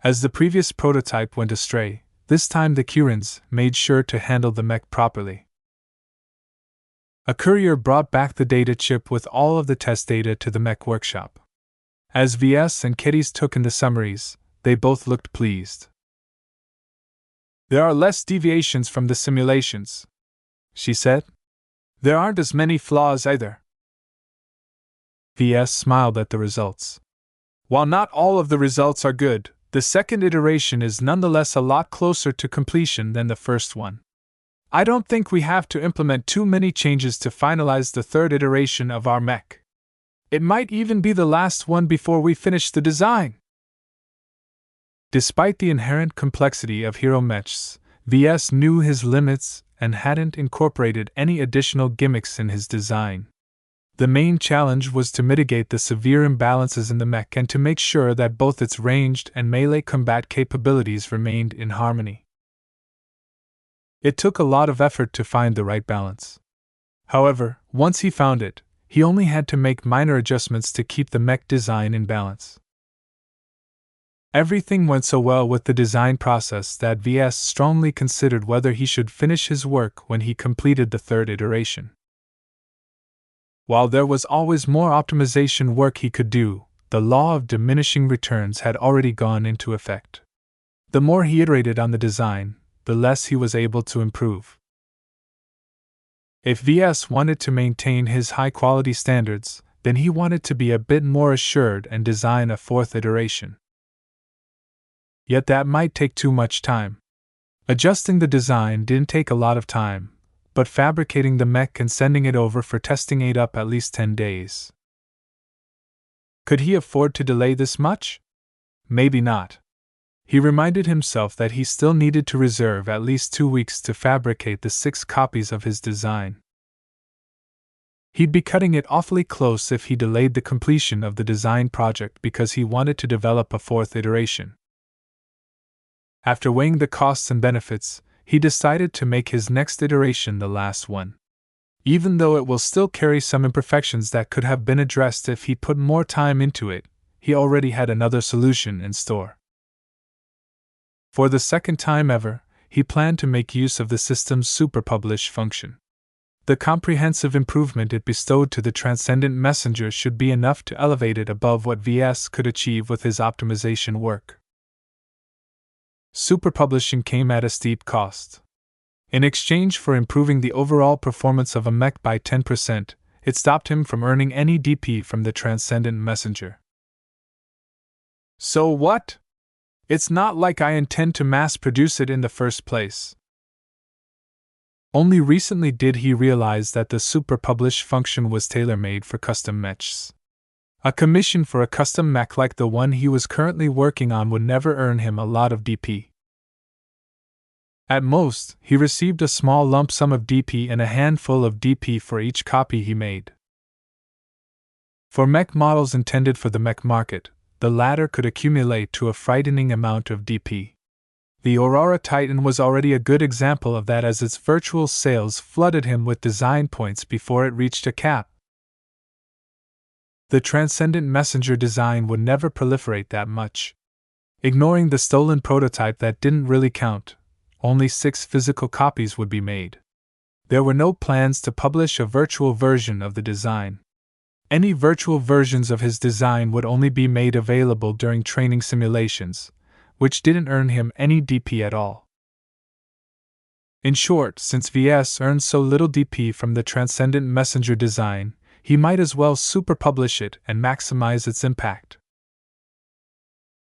As the previous prototype went astray, this time the Curans made sure to handle the mech properly. A courier brought back the data chip with all of the test data to the mech workshop. As VS and Kitties took in the summaries, they both looked pleased. There are less deviations from the simulations, she said. There aren't as many flaws either. VS smiled at the results. While not all of the results are good, the second iteration is nonetheless a lot closer to completion than the first one. I don't think we have to implement too many changes to finalize the third iteration of our mech. It might even be the last one before we finish the design. Despite the inherent complexity of hero mechs, VS knew his limits and hadn't incorporated any additional gimmicks in his design. The main challenge was to mitigate the severe imbalances in the mech and to make sure that both its ranged and melee combat capabilities remained in harmony. It took a lot of effort to find the right balance. However, once he found it, he only had to make minor adjustments to keep the mech design in balance. Everything went so well with the design process that VS strongly considered whether he should finish his work when he completed the third iteration. While there was always more optimization work he could do, the law of diminishing returns had already gone into effect. The more he iterated on the design, the less he was able to improve. If VS wanted to maintain his high-quality standards, then he wanted to be a bit more assured and design a fourth iteration. Yet that might take too much time. Adjusting the design didn't take a lot of time, but fabricating the mech and sending it over for testing ate up at least 10 days. Could he afford to delay this much? Maybe not. He reminded himself that he still needed to reserve at least 2 weeks to fabricate the 6 copies of his design. He'd be cutting it awfully close if he delayed the completion of the design project because he wanted to develop a fourth iteration. After weighing the costs and benefits, he decided to make his next iteration the last one. Even though it will still carry some imperfections that could have been addressed if he put more time into it, he already had another solution in store. For the second time ever, he planned to make use of the system's superpublish function. The comprehensive improvement it bestowed to the transcendent messenger should be enough to elevate it above what VS could achieve with his optimization work. Superpublishing came at a steep cost. In exchange for improving the overall performance of a mech by 10%, it stopped him from earning any DP from the transcendent messenger. So what? It's not like I intend to mass produce it in the first place. Only recently did he realize that the superpublish function was tailor-made for custom mechs. A commission for a custom mech like the one he was currently working on would never earn him a lot of DP. At most, he received a small lump sum of DP and a handful of DP for each copy he made. For mech models intended for the mech market, the latter could accumulate to a frightening amount of DP. The Aurora Titan was already a good example of that, as its virtual sales flooded him with design points before it reached a cap. The Transcendent Messenger design would never proliferate that much. Ignoring the stolen prototype that didn't really count, only 6 physical copies would be made. There were no plans to publish a virtual version of the design. Any virtual versions of his design would only be made available during training simulations, which didn't earn him any DP at all. In short, since Ves earned so little DP from the Transcendent Messenger design, he might as well superpublish it and maximize its impact.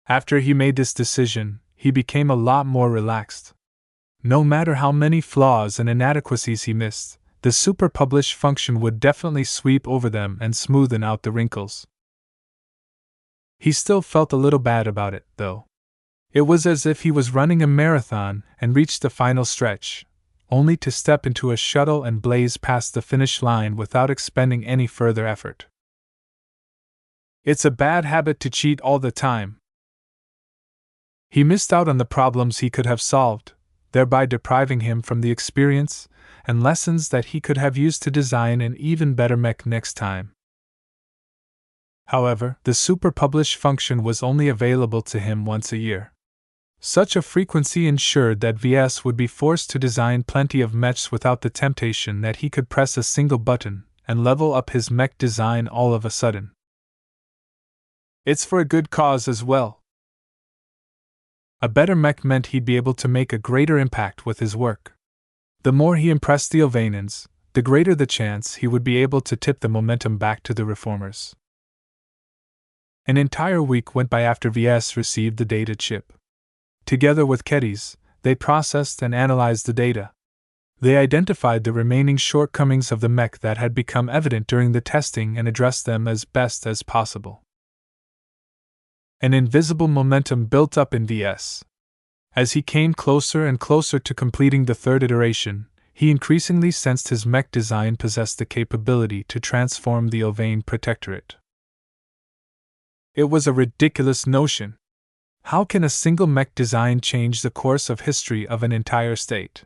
After he made this decision, he became a lot more relaxed. No matter how many flaws and inadequacies he missed, the superpublish function would definitely sweep over them and smoothen out the wrinkles. He still felt a little bad about it, though. It was as if he was running a marathon and reached the final stretch, only to step into a shuttle and blaze past the finish line without expending any further effort. It's a bad habit to cheat all the time. He missed out on the problems he could have solved, thereby depriving him from the experience and lessons that he could have used to design an even better mech next time. However, the superpublish function was only available to him once a year. Such a frequency ensured that Ves would be forced to design plenty of mechs without the temptation that he could press a single button and level up his mech design all of a sudden. It's for a good cause as well. A better mech meant he'd be able to make a greater impact with his work. The more he impressed the Ovanans, the greater the chance he would be able to tip the momentum back to the reformers. An entire week went by after Ves received the data chip. Together with Kedis, they processed and analyzed the data. They identified the remaining shortcomings of the mech that had become evident during the testing and addressed them as best as possible. An invisible momentum built up in Ves. As he came closer and closer to completing the third iteration, he increasingly sensed his mech design possessed the capability to transform the Ovane Protectorate. It was a ridiculous notion. How can a single mech design change the course of history of an entire state?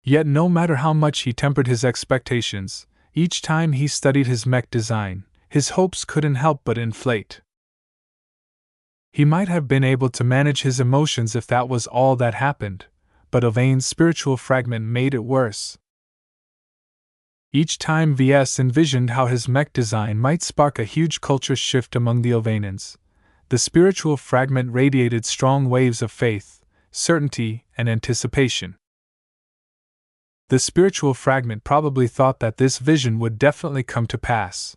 Yet no matter how much he tempered his expectations, each time he studied his mech design, his hopes couldn't help but inflate. He might have been able to manage his emotions if that was all that happened, but Ovane's spiritual fragment made it worse. Each time Ves envisioned how his mech design might spark a huge culture shift among the Ovanans, the spiritual fragment radiated strong waves of faith, certainty, and anticipation. The spiritual fragment probably thought that this vision would definitely come to pass.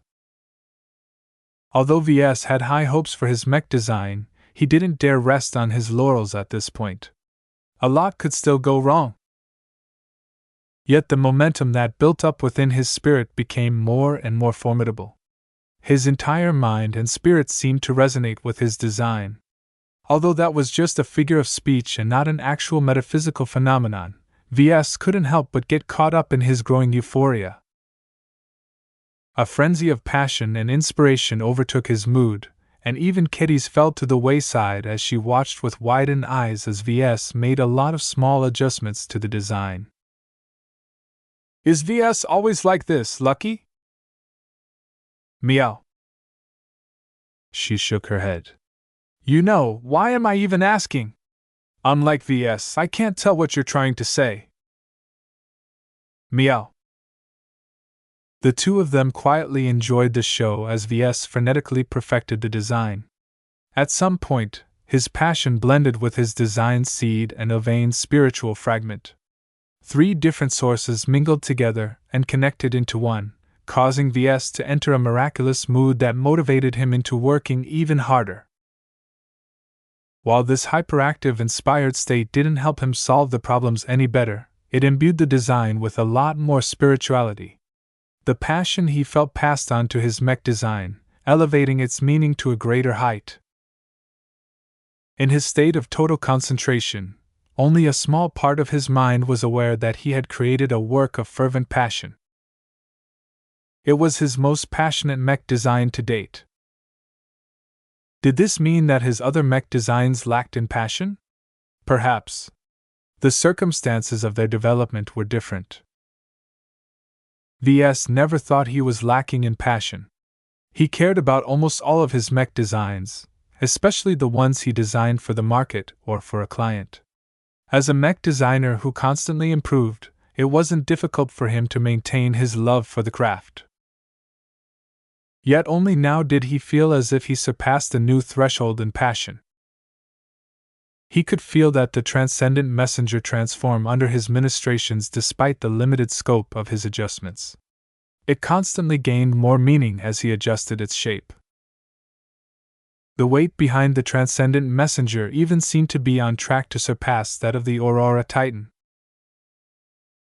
Although Ves had high hopes for his mech design, he didn't dare rest on his laurels at this point. A lot could still go wrong. Yet the momentum that built up within his spirit became more and more formidable. His entire mind and spirit seemed to resonate with his design. Although that was just a figure of speech and not an actual metaphysical phenomenon, Ves couldn't help but get caught up in his growing euphoria. A frenzy of passion and inspiration overtook his mood, and even Kitty's fell to the wayside as she watched with widened eyes as Ves made a lot of small adjustments to the design. Is Ves always like this, Lucky? Meow. She shook her head. You know, why am I even asking? Unlike Ves, I can't tell what you're trying to say. Meow. The two of them quietly enjoyed the show as Ves frenetically perfected the design. At some point, his passion blended with his design seed and Ovane's spiritual fragment. 3 different sources mingled together and connected into one, causing Ves to enter a miraculous mood that motivated him into working even harder. While this hyperactive, inspired state didn't help him solve the problems any better, it imbued the design with a lot more spirituality. The passion he felt passed on to his mech design, elevating its meaning to a greater height. In his state of total concentration, only a small part of his mind was aware that he had created a work of fervent passion. It was his most passionate mech design to date. Did this mean that his other mech designs lacked in passion? Perhaps. The circumstances of their development were different. Ves never thought he was lacking in passion. He cared about almost all of his mech designs, especially the ones he designed for the market or for a client. As a mech designer who constantly improved, it wasn't difficult for him to maintain his love for the craft. Yet only now did he feel as if he surpassed a new threshold in passion. He could feel that the transcendent messenger transform under his ministrations despite the limited scope of his adjustments. It constantly gained more meaning as he adjusted its shape. The weight behind the transcendent messenger even seemed to be on track to surpass that of the Aurora Titan.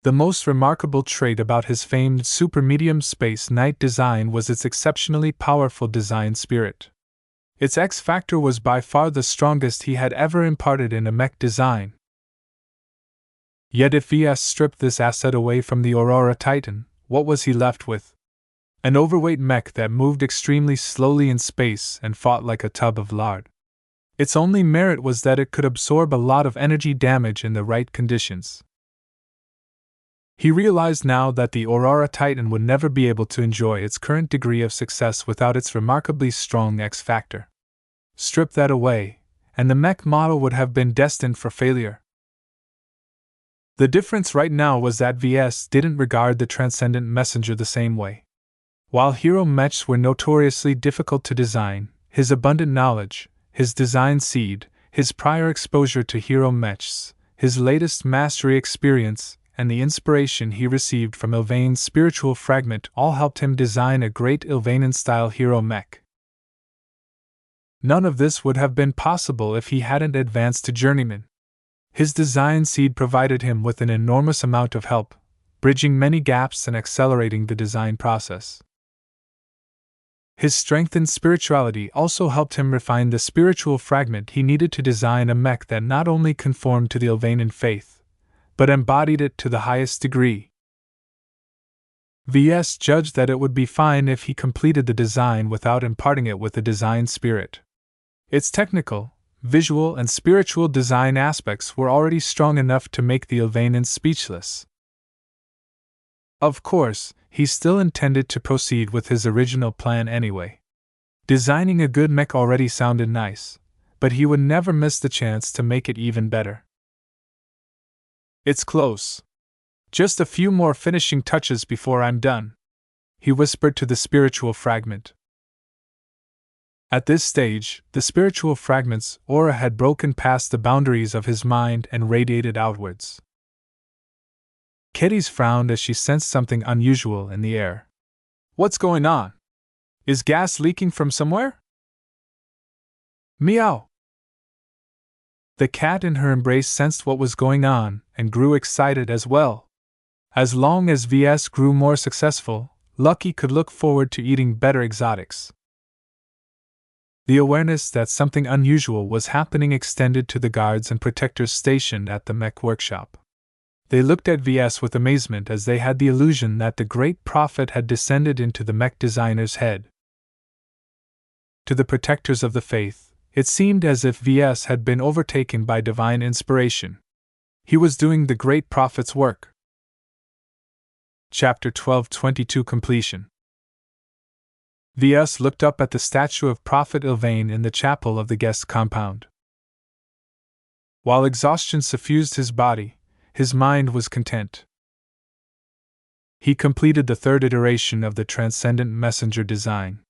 The most remarkable trait about his famed super-medium space knight design was its exceptionally powerful design spirit. Its X-factor was by far the strongest he had ever imparted in a mech design. Yet if Ves stripped this asset away from the Aurora Titan, what was he left with? An overweight mech that moved extremely slowly in space and fought like a tub of lard. Its only merit was that it could absorb a lot of energy damage in the right conditions. He realized now that the Aurora Titan would never be able to enjoy its current degree of success without its remarkably strong X-factor. Strip that away, and the mech model would have been destined for failure. The difference right now was that Ves didn't regard the transcendent messenger the same way. While hero mechs were notoriously difficult to design, his abundant knowledge, his design seed, his prior exposure to hero mechs, his latest mastery experience, and the inspiration he received from Ylvain's spiritual fragment all helped him design a great Ylvainian-style hero mech. None of this would have been possible if he hadn't advanced to journeyman. His design seed provided him with an enormous amount of help, bridging many gaps and accelerating the design process. His strengthened spirituality also helped him refine the spiritual fragment he needed to design a mech that not only conformed to the Ylvainian faith, but embodied it to the highest degree. Ves judged that it would be fine if he completed the design without imparting it with the design spirit. Its technical, visual, and spiritual design aspects were already strong enough to make the Ylvainians speechless. Of course, he still intended to proceed with his original plan anyway. Designing a good mech already sounded nice, but he would never miss the chance to make it even better. It's close. Just a few more finishing touches before I'm done, he whispered to the spiritual fragment. At this stage, the spiritual fragment's aura had broken past the boundaries of his mind and radiated outwards. Kitty's frowned as she sensed something unusual in the air. What's going on? Is gas leaking from somewhere? Meow! The cat in her embrace sensed what was going on and grew excited as well. As long as Ves grew more successful, Lucky could look forward to eating better exotics. The awareness that something unusual was happening extended to the guards and protectors stationed at the mech workshop. They looked at Ves with amazement as they had the illusion that the great prophet had descended into the mech designer's head. To the protectors of the faith, it seemed as if Ves had been overtaken by divine inspiration. He was doing the great prophet's work. Chapter 12:22 Completion. Ves looked up at the statue of Prophet Ylvain in the chapel of the guest compound. While exhaustion suffused his body, his mind was content. He completed the third iteration of the Transcendent Messenger design.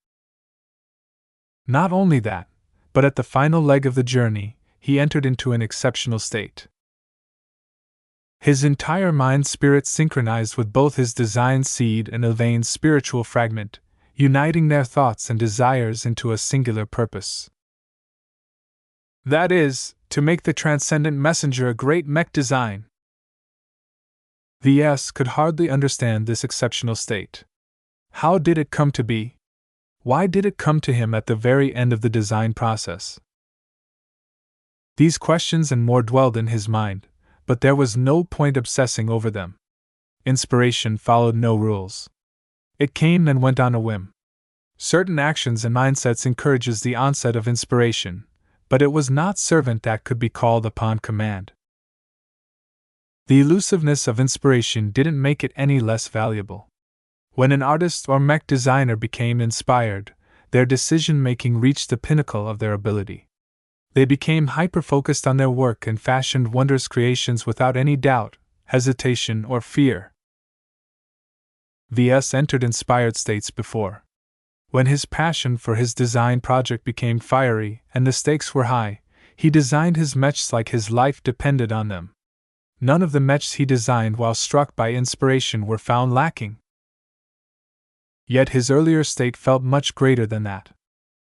Not only that, but at the final leg of the journey, he entered into an exceptional state. His entire mind-spirit synchronized with both his design seed and Ylvain's spiritual fragment, uniting their thoughts and desires into a singular purpose. That is, to make the Transcendent Messenger a great mech design. Ves could hardly understand this exceptional state. How did it come to be? Why did it come to him at the very end of the design process? These questions and more dwelled in his mind, but there was no point obsessing over them. Inspiration followed no rules. It came and went on a whim. Certain actions and mindsets encourages the onset of inspiration, but it was not servant that could be called upon command. The elusiveness of inspiration didn't make it any less valuable. When an artist or mech designer became inspired, their decision-making reached the pinnacle of their ability. They became hyper-focused on their work and fashioned wondrous creations without any doubt, hesitation, or fear. Ves entered inspired states before. When his passion for his design project became fiery and the stakes were high, he designed his mechs like his life depended on them. None of the mechs he designed while struck by inspiration were found lacking. Yet his earlier state felt much greater than that.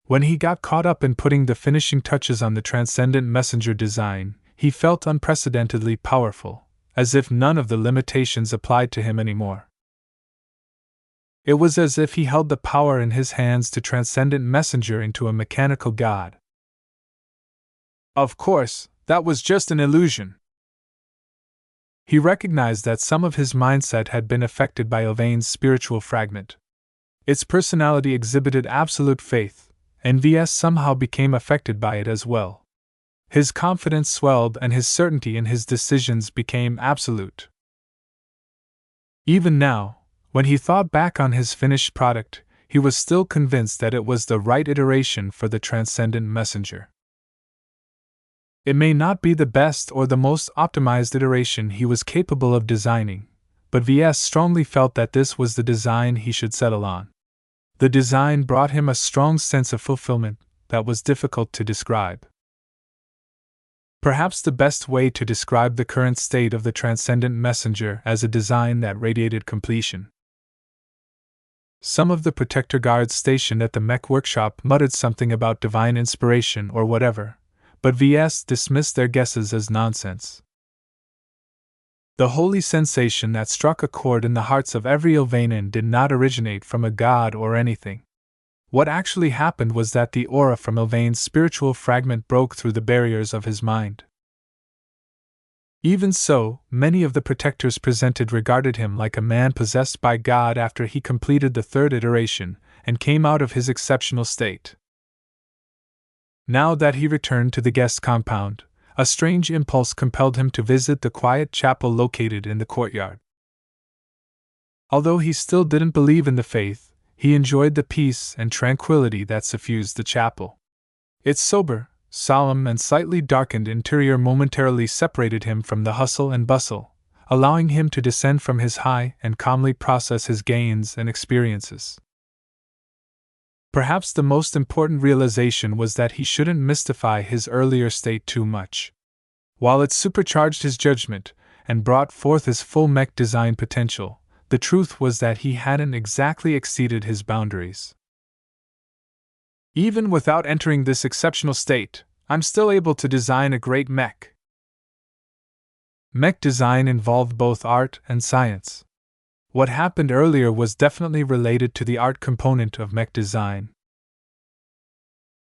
When he got caught up in putting the finishing touches on the transcendent messenger design, he felt unprecedentedly powerful, as if none of the limitations applied to him anymore. It was as if he held the power in his hands to transcendent messenger into a mechanical god. Of course, that was just an illusion. He recognized that some of his mindset had been affected by Ylvain's spiritual fragment. Its personality exhibited absolute faith, and Ves somehow became affected by it as well. His confidence swelled and his certainty in his decisions became absolute. Even now, when he thought back on his finished product, he was still convinced that it was the right iteration for the transcendent messenger. It may not be the best or the most optimized iteration he was capable of designing, but Ves strongly felt that this was the design he should settle on. The design brought him a strong sense of fulfillment that was difficult to describe. Perhaps the best way to describe the current state of the transcendent messenger as a design that radiated completion. Some of the protector guards stationed at the mech workshop muttered something about divine inspiration or whatever, but Ves dismissed their guesses as nonsense. The holy sensation that struck a chord in the hearts of every Ylvainian did not originate from a god or anything. What actually happened was that the aura from Ylvain's spiritual fragment broke through the barriers of his mind. Even so, many of the protectors presented regarded him like a man possessed by God after he completed the third iteration and came out of his exceptional state. Now that he returned to the guest compound, a strange impulse compelled him to visit the quiet chapel located in the courtyard. Although he still didn't believe in the faith, he enjoyed the peace and tranquility that suffused the chapel. Its sober, solemn, and slightly darkened interior momentarily separated him from the hustle and bustle, allowing him to descend from his high and calmly process his gains and experiences. Perhaps the most important realization was that he shouldn't mystify his earlier state too much. While it supercharged his judgment and brought forth his full mech design potential, the truth was that he hadn't exactly exceeded his boundaries. Even without entering this exceptional state, I'm still able to design a great mech. Mech design involved both art and science. What happened earlier was definitely related to the art component of mech design.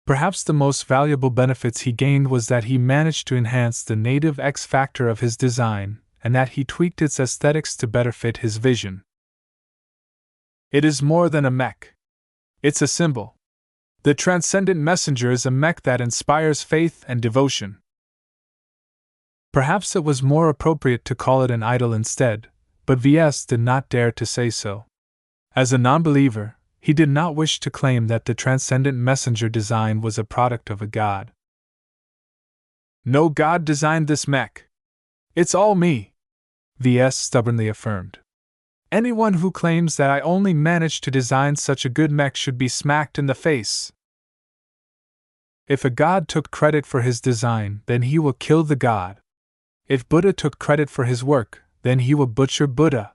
Perhaps the most valuable benefits he gained was that he managed to enhance the native X factor of his design, and that he tweaked its aesthetics to better fit his vision. It is more than a mech. It's a symbol. The transcendent messenger is a mech that inspires faith and devotion. Perhaps it was more appropriate to call it an idol instead, but Ves did not dare to say so. As a non-believer, he did not wish to claim that the transcendent messenger design was a product of a god. No god designed this mech. It's all me, Ves stubbornly affirmed. Anyone who claims that I only managed to design such a good mech should be smacked in the face. If a god took credit for his design, then he will kill the god. If Buddha took credit for his work, then he will butcher Buddha.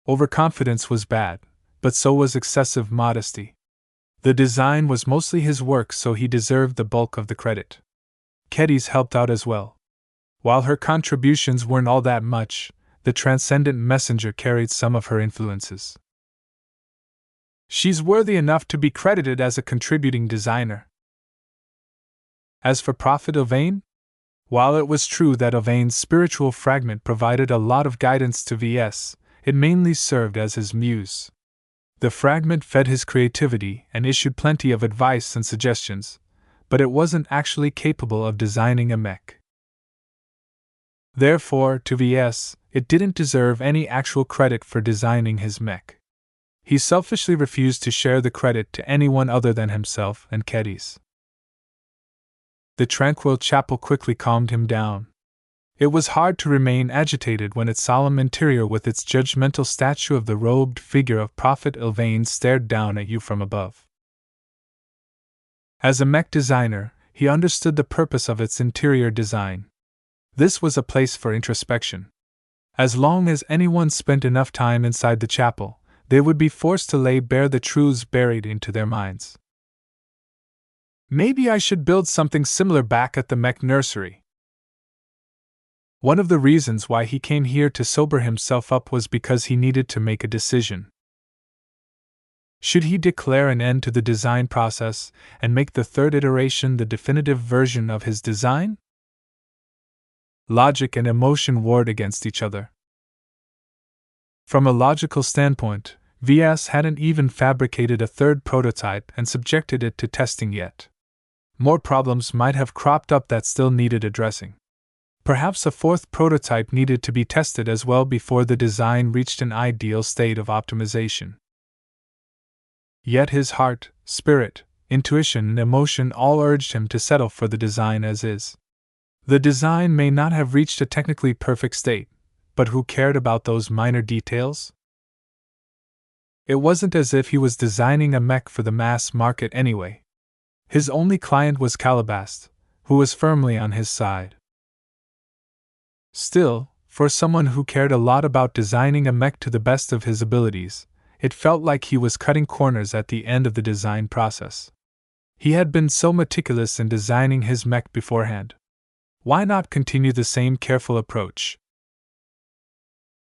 Overconfidence was bad, but so was excessive modesty. The design was mostly his work, so he deserved the bulk of the credit. Keddy's helped out as well. While her contributions weren't all that much, the transcendent messenger carried some of her influences. She's worthy enough to be credited as a contributing designer. As for Prophet Ylvain, while it was true that Ylvain's spiritual fragment provided a lot of guidance to Ves, it mainly served as his muse. The fragment fed his creativity and issued plenty of advice and suggestions, but it wasn't actually capable of designing a mech. Therefore, to Ves, it didn't deserve any actual credit for designing his mech. He selfishly refused to share the credit to anyone other than himself and Kedis. The tranquil chapel quickly calmed him down. It was hard to remain agitated when its solemn interior with its judgmental statue of the robed figure of Prophet Ylvain stared down at you from above. As a mech designer, he understood the purpose of its interior design. This was a place for introspection. As long as anyone spent enough time inside the chapel, they would be forced to lay bare the truths buried into their minds. Maybe I should build something similar back at the mech nursery. One of the reasons why he came here to sober himself up was because he needed to make a decision. Should he declare an end to the design process and make the third iteration the definitive version of his design? Logic and emotion warred against each other. From a logical standpoint, Ves hadn't even fabricated a third prototype and subjected it to testing yet. More problems might have cropped up that still needed addressing. Perhaps a fourth prototype needed to be tested as well before the design reached an ideal state of optimization. Yet his heart, spirit, intuition, and emotion all urged him to settle for the design as is. The design may not have reached a technically perfect state, but who cared about those minor details? It wasn't as if he was designing a mech for the mass market anyway. His only client was Calabast, who was firmly on his side. Still, for someone who cared a lot about designing a mech to the best of his abilities, it felt like he was cutting corners at the end of the design process. He had been so meticulous in designing his mech beforehand. Why not continue the same careful approach?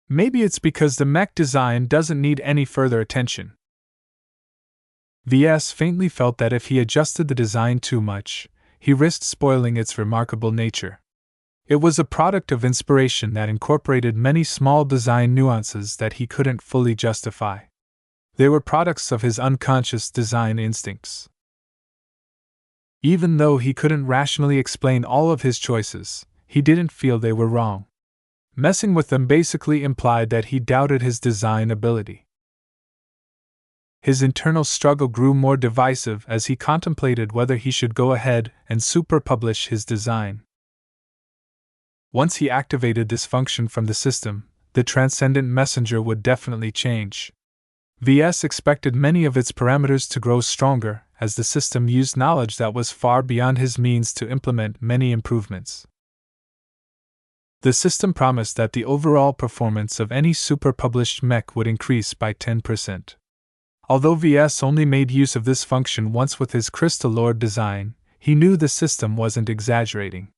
Maybe it's because the mech design doesn't need any further attention. Ves faintly felt that if he adjusted the design too much, he risked spoiling its remarkable nature. It was a product of inspiration that incorporated many small design nuances that he couldn't fully justify. They were products of his unconscious design instincts. Even though he couldn't rationally explain all of his choices, he didn't feel they were wrong. Messing with them basically implied that he doubted his design ability. His internal struggle grew more divisive as he contemplated whether he should go ahead and super-publish his design. Once he activated this function from the system, the transcendent messenger would definitely change. Ves expected many of its parameters to grow stronger as the system used knowledge that was far beyond his means to implement many improvements. The system promised that the overall performance of any super-published mech would increase by 10%. Although Ves only made use of this function once with his Crystal Lord design, he knew the system wasn't exaggerating.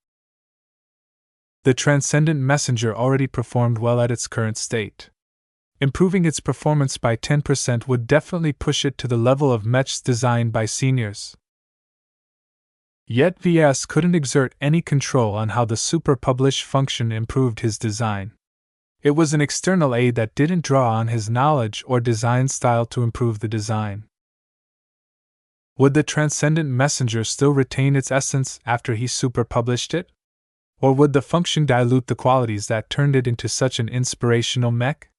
The Transcendent Messenger already performed well at its current state. Improving its performance by 10% would definitely push it to the level of mechs designed by seniors. Yet Ves couldn't exert any control on how the super-publish function improved his design. It was an external aid that didn't draw on his knowledge or design style to improve the design. Would the Transcendent Messenger still retain its essence after he super-published it? Or would the function dilute the qualities that turned it into such an inspirational mech?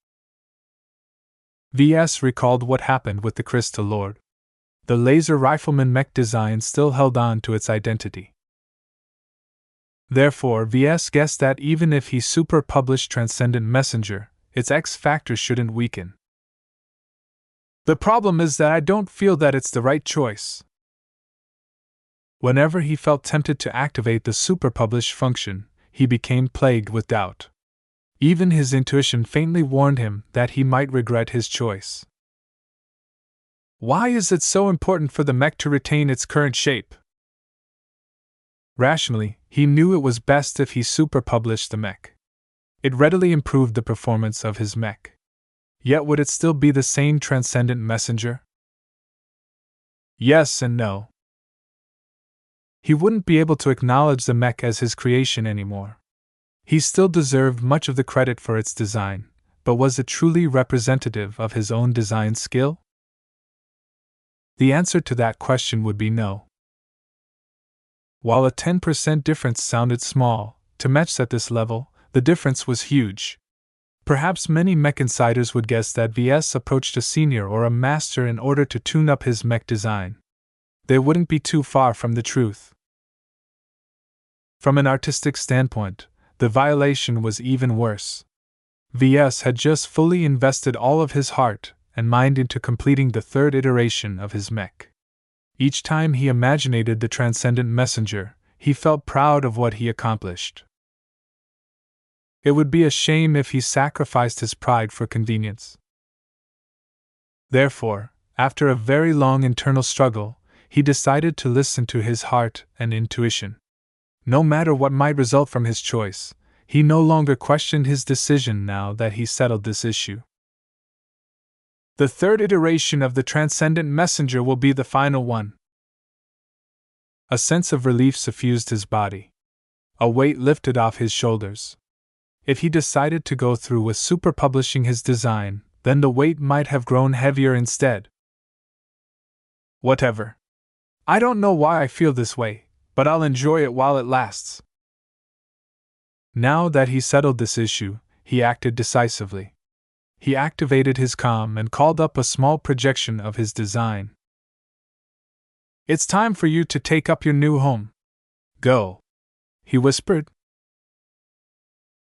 Ves recalled what happened with the Crystal Lord. The laser rifleman mech design still held on to its identity. Therefore, Ves guessed that even if he super-published Transcendent Messenger, its X factor shouldn't weaken. The problem is that I don't feel that it's the right choice. Whenever he felt tempted to activate the super-publish function, he became plagued with doubt. Even his intuition faintly warned him that he might regret his choice. Why is it so important for the mech to retain its current shape? Rationally, he knew it was best if he super-published the mech. It readily improved the performance of his mech. Yet would it still be the same Transcendent Messenger? Yes and no. He wouldn't be able to acknowledge the mech as his creation anymore. He still deserved much of the credit for its design, but was it truly representative of his own design skill? The answer to that question would be no. While a 10% difference sounded small, to mechs at this level, the difference was huge. Perhaps many mech insiders would guess that Ves approached a senior or a master in order to tune up his mech design. They wouldn't be too far from the truth. From an artistic standpoint, the violation was even worse. Ves had just fully invested all of his heart and mind into completing the third iteration of his mech. Each time he imaginated the transcendent messenger, he felt proud of what he accomplished. It would be a shame if he sacrificed his pride for convenience. Therefore, after a very long internal struggle, he decided to listen to his heart and intuition. No matter what might result from his choice, he no longer questioned his decision now that he settled this issue. The third iteration of the transcendent messenger will be the final one. A sense of relief suffused his body. A weight lifted off his shoulders. If he decided to go through with superpublishing his design, then the weight might have grown heavier instead. Whatever. I don't know why I feel this way, but I'll enjoy it while it lasts. Now that he settled this issue, he acted decisively. He activated his comm and called up a small projection of his design. It's time for you to take up your new home. Go, he whispered.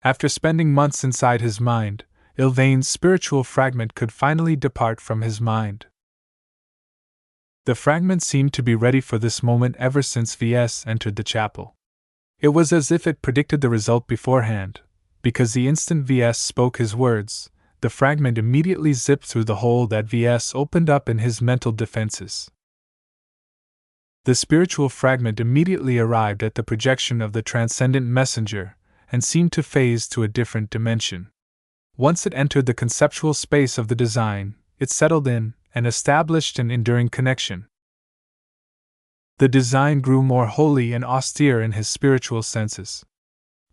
After spending months inside his mind, Ylvain's spiritual fragment could finally depart from his mind. The fragment seemed to be ready for this moment ever since Ves entered the chapel. It was as if it predicted the result beforehand, because the instant Ves spoke his words, the fragment immediately zipped through the hole that Ves opened up in his mental defenses. The spiritual fragment immediately arrived at the projection of the transcendent messenger, and seemed to phase to a different dimension. Once it entered the conceptual space of the design, it settled in and established an enduring connection. The design grew more holy and austere in his spiritual senses.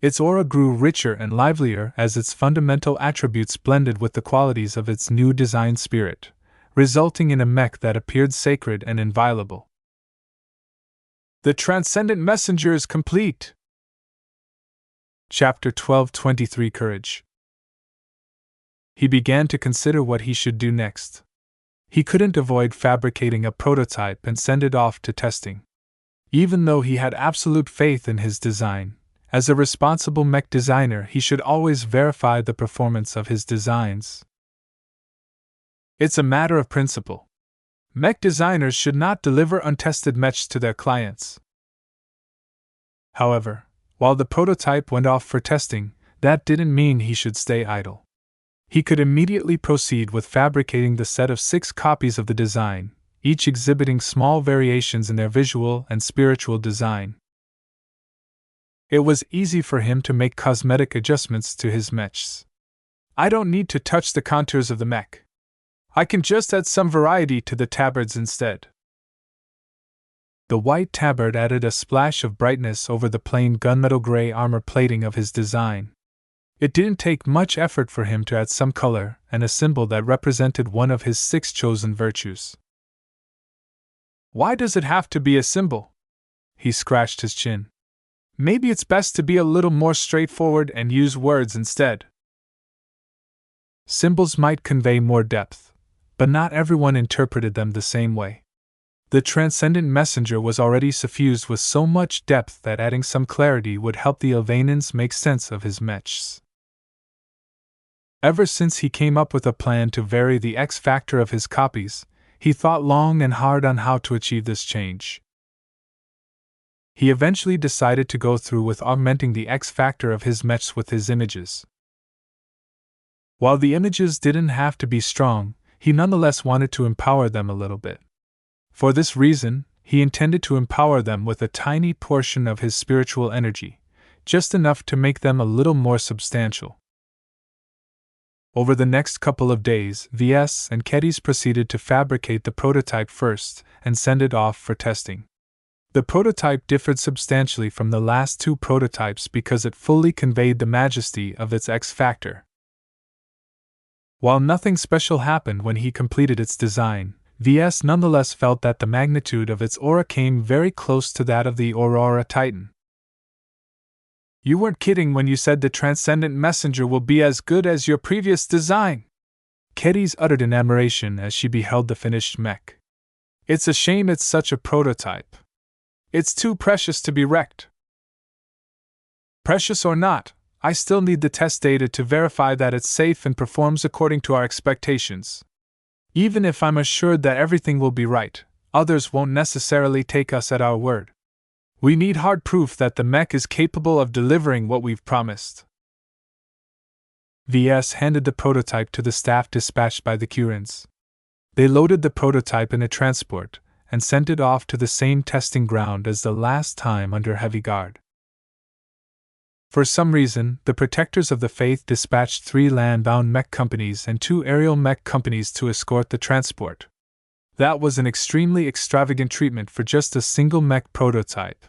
Its aura grew richer and livelier as its fundamental attributes blended with the qualities of its new design spirit, resulting in a mech that appeared sacred and inviolable. The transcendent messenger is complete! Chapter 12:23 Courage. He began to consider what he should do next. He couldn't avoid fabricating a prototype and send it off to testing. Even though he had absolute faith in his design, as a responsible mech designer he should always verify the performance of his designs. It's a matter of principle. Mech designers should not deliver untested mechs to their clients. However, while the prototype went off for testing, that didn't mean he should stay idle. He could immediately proceed with fabricating the set of 6 copies of the design, each exhibiting small variations in their visual and spiritual design. It was easy for him to make cosmetic adjustments to his mechs. I don't need to touch the contours of the mech. I can just add some variety to the tabards instead. The white tabard added a splash of brightness over the plain gunmetal gray armor plating of his design. It didn't take much effort for him to add some color and a symbol that represented one of his 6 chosen virtues. Why does it have to be a symbol? He scratched his chin. Maybe it's best to be a little more straightforward and use words instead. Symbols might convey more depth, but not everyone interpreted them the same way. The transcendent messenger was already suffused with so much depth that adding some clarity would help the Ylvainans make sense of his mechs. Ever since he came up with a plan to vary the X factor of his copies, he thought long and hard on how to achieve this change. He eventually decided to go through with augmenting the X factor of his mechs with his images. While the images didn't have to be strong, he nonetheless wanted to empower them a little bit. For this reason, he intended to empower them with a tiny portion of his spiritual energy, just enough to make them a little more substantial. Over the next couple of days, Ves and Kedis proceeded to fabricate the prototype first and send it off for testing. The prototype differed substantially from the last two prototypes because it fully conveyed the majesty of its X factor. While nothing special happened when he completed its design, Ves nonetheless felt that the magnitude of its aura came very close to that of the Aurora Titan. "You weren't kidding when you said the Transcendent Messenger will be as good as your previous design," Kedis uttered in admiration as she beheld the finished mech. "It's a shame it's such a prototype. It's too precious to be wrecked." "Precious or not, I still need the test data to verify that it's safe and performs according to our expectations. Even if I'm assured that everything will be right, others won't necessarily take us at our word. We need hard proof that the mech is capable of delivering what we've promised." Ves handed the prototype to the staff dispatched by the Curans. They loaded the prototype in a transport and sent it off to the same testing ground as the last time under heavy guard. For some reason, the Protectors of the Faith dispatched 3 land-bound mech companies and 2 aerial mech companies to escort the transport. That was an extremely extravagant treatment for just a single mech prototype.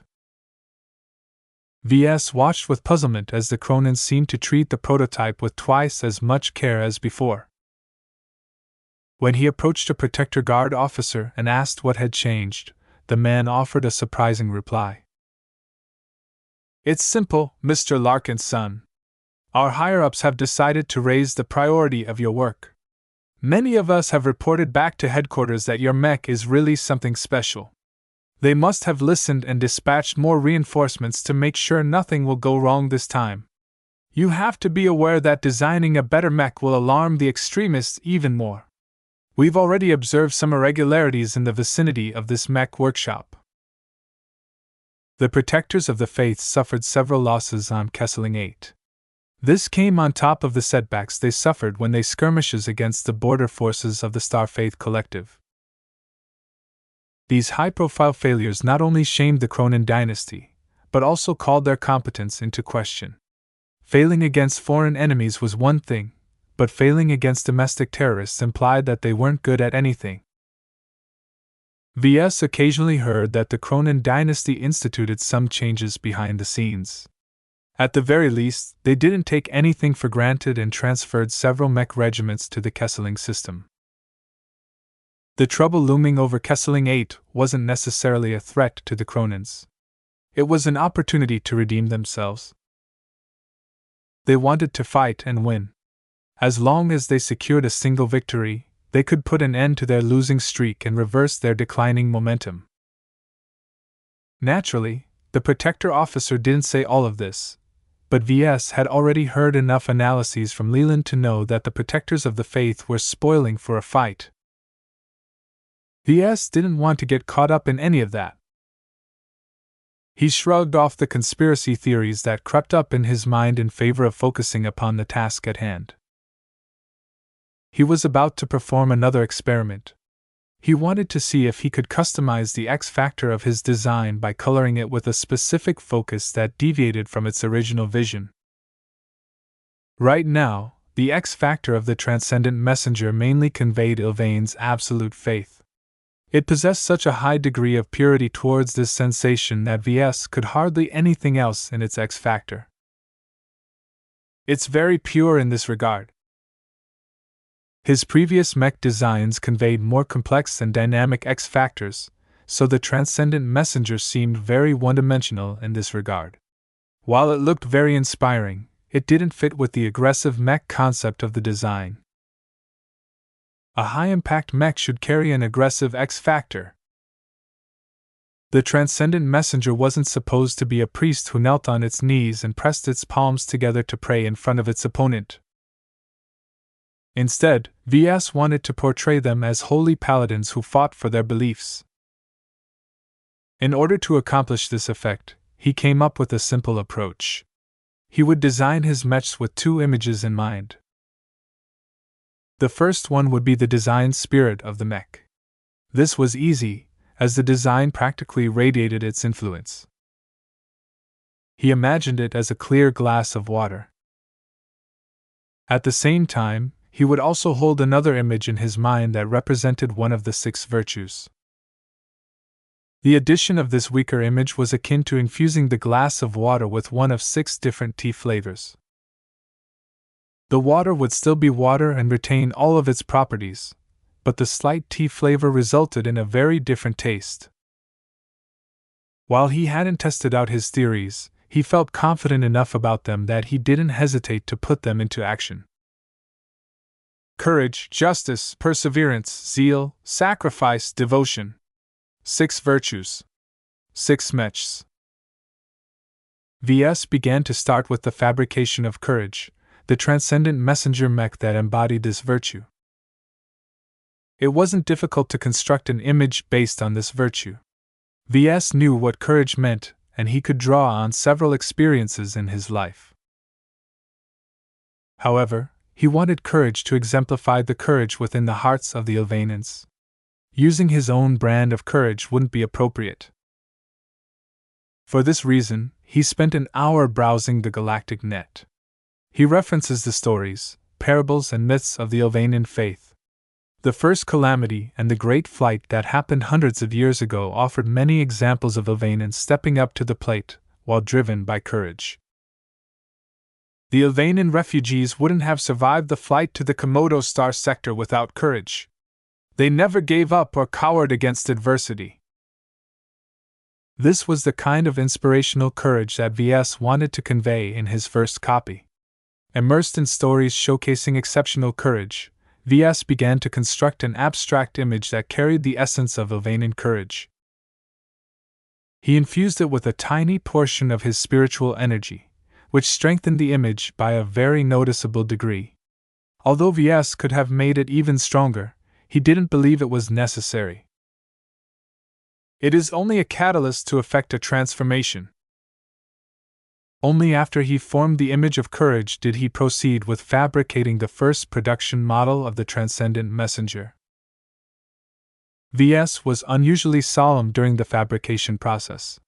Ves watched with puzzlement as the Cronins seemed to treat the prototype with twice as much care as before. When he approached a Protector Guard officer and asked what had changed, the man offered a surprising reply. "It's simple, Mr. Larkinson. Our higher-ups have decided to raise the priority of your work. Many of us have reported back to headquarters that your mech is really something special. They must have listened and dispatched more reinforcements to make sure nothing will go wrong this time. You have to be aware that designing a better mech will alarm the extremists even more. We've already observed some irregularities in the vicinity of this mech workshop." The Protectors of the Faith suffered several losses on Kesseling 8. This came on top of the setbacks they suffered when they skirmishes against the border forces of the Starfaith Collective. These high-profile failures not only shamed the Cronin dynasty, but also called their competence into question. Failing against foreign enemies was one thing, but failing against domestic terrorists implied that they weren't good at anything. Ves occasionally heard that the Cronin dynasty instituted some changes behind the scenes. At the very least, they didn't take anything for granted and transferred several mech regiments to the Kesseling system. The trouble looming over Kesseling 8 wasn't necessarily a threat to the Cronins. It was an opportunity to redeem themselves. They wanted to fight and win. As long as they secured a single victory, they could put an end to their losing streak and reverse their declining momentum. Naturally, the Protector officer didn't say all of this, but Ves had already heard enough analyses from Leland to know that the Protectors of the Faith were spoiling for a fight. Ves didn't want to get caught up in any of that. He shrugged off the conspiracy theories that crept up in his mind in favor of focusing upon the task at hand. He was about to perform another experiment. He wanted to see if he could customize the X factor of his design by coloring it with a specific focus that deviated from its original vision. Right now, the X factor of the Transcendent Messenger mainly conveyed Ilvain's absolute faith. It possessed such a high degree of purity towards this sensation that Ves could hardly anything else in its X factor. It's very pure in this regard. His previous mech designs conveyed more complex and dynamic X factors, so the Transcendent Messenger seemed very one-dimensional in this regard. While it looked very inspiring, it didn't fit with the aggressive mech concept of the design. A high-impact mech should carry an aggressive X factor. The Transcendent Messenger wasn't supposed to be a priest who knelt on its knees and pressed its palms together to pray in front of its opponent. Instead, Ves wanted to portray them as holy paladins who fought for their beliefs. In order to accomplish this effect, he came up with a simple approach. He would design his mechs with 2 images in mind. The first one would be the design spirit of the mech. This was easy, as the design practically radiated its influence. He imagined it as a clear glass of water. At the same time, he would also hold another image in his mind that represented one of the 6 virtues. The addition of this weaker image was akin to infusing the glass of water with one of 6 different tea flavors. The water would still be water and retain all of its properties, but the slight tea flavor resulted in a very different taste. While he hadn't tested out his theories, he felt confident enough about them that he didn't hesitate to put them into action. Courage, justice, perseverance, zeal, sacrifice, devotion. 6 virtues. 6 mechs. Ves began to start with the fabrication of courage, the transcendent messenger mech that embodied this virtue. It wasn't difficult to construct an image based on this virtue. Ves knew what courage meant, and he could draw on several experiences in his life. However, he wanted courage to exemplify the courage within the hearts of the Ilvanans. Using his own brand of courage wouldn't be appropriate. For this reason, he spent an hour browsing the galactic net. He references the stories, parables, and myths of the Ilvanan faith. The first calamity and the great flight that happened hundreds of years ago offered many examples of Ilvanans stepping up to the plate, while driven by courage. The Ilvanan refugees wouldn't have survived the flight to the Komodo star sector without courage. They never gave up or cowered against adversity. This was the kind of inspirational courage that Ves wanted to convey in his first copy. Immersed in stories showcasing exceptional courage, Ves began to construct an abstract image that carried the essence of Ilvanan courage. He infused it with a tiny portion of his spiritual energy, which strengthened the image by a very noticeable degree. Although Ves could have made it even stronger, he didn't believe it was necessary. It is only a catalyst to effect a transformation. Only after he formed the image of courage did he proceed with fabricating the first production model of the transcendent messenger. Ves was unusually solemn during the fabrication process.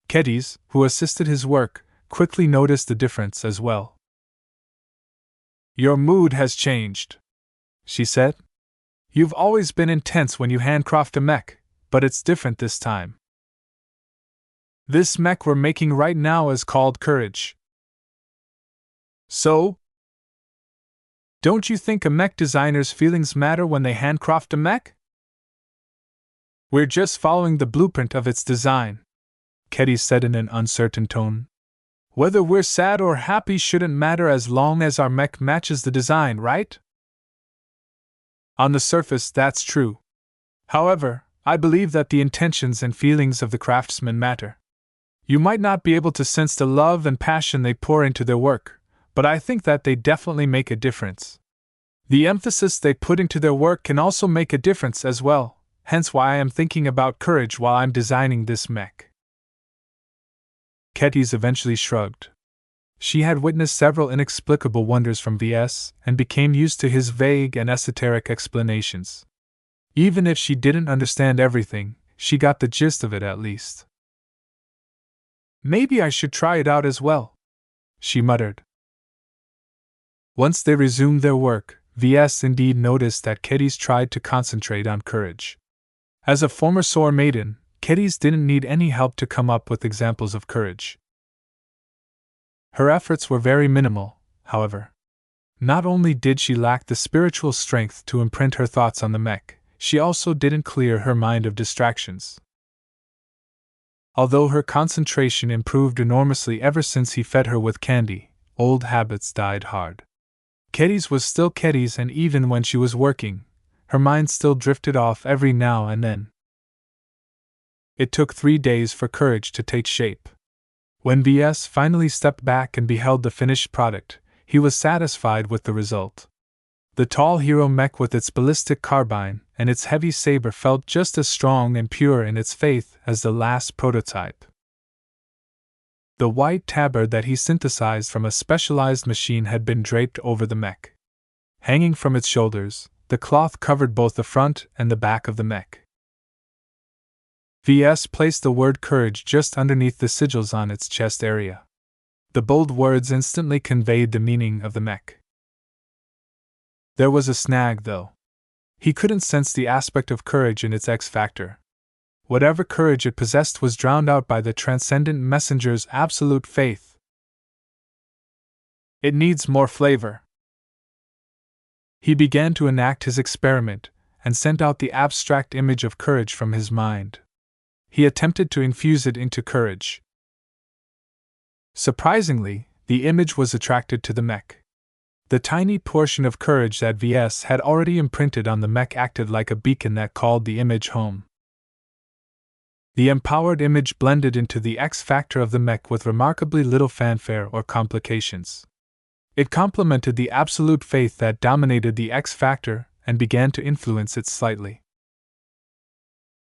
Kedis, who assisted his work, quickly noticed the difference as well. "Your mood has changed," she said. "You've always been intense when you handcraft a mech, but it's different this time. This mech we're making right now is called Courage. So? Don't you think a mech designer's feelings matter when they handcraft a mech? We're just following the blueprint of its design," Kedis said in an uncertain tone. "Whether we're sad or happy shouldn't matter as long as our mech matches the design, right? On the surface, that's true. However, I believe that the intentions and feelings of the craftsmen matter. You might not be able to sense the love and passion they pour into their work, but I think that they definitely make a difference. The emphasis they put into their work can also make a difference as well, hence why I am thinking about courage while I'm designing this mech." Kedis eventually shrugged. She had witnessed several inexplicable wonders from Ves and became used to his vague and esoteric explanations. Even if she didn't understand everything, she got the gist of it at least. "Maybe I should try it out as well," she muttered. Once they resumed their work, Ves indeed noticed that Kedis tried to concentrate on courage. As a former sore maiden, Kedis didn't need any help to come up with examples of courage. Her efforts were very minimal, however. Not only did she lack the spiritual strength to imprint her thoughts on the mech, she also didn't clear her mind of distractions. Although her concentration improved enormously ever since he fed her with candy, old habits died hard. Kedis was still Kedis, and even when she was working, her mind still drifted off every now and then. It took 3 days for courage to take shape. When Ves finally stepped back and beheld the finished product, he was satisfied with the result. The tall hero mech with its ballistic carbine and its heavy saber felt just as strong and pure in its faith as the last prototype. The white tabard that he synthesized from a specialized machine had been draped over the mech. Hanging from its shoulders, the cloth covered both the front and the back of the mech. Ves placed the word courage just underneath the sigils on its chest area. The bold words instantly conveyed the meaning of the mech. There was a snag, though. He couldn't sense the aspect of courage in its X factor. Whatever courage it possessed was drowned out by the transcendent messenger's absolute faith. It needs more flavor. He began to enact his experiment, and sent out the abstract image of courage from his mind. He attempted to infuse it into courage. Surprisingly, the image was attracted to the mech. The tiny portion of courage that Ves had already imprinted on the mech acted like a beacon that called the image home. The empowered image blended into the X factor of the mech with remarkably little fanfare or complications. It complemented the absolute faith that dominated the X factor and began to influence it slightly.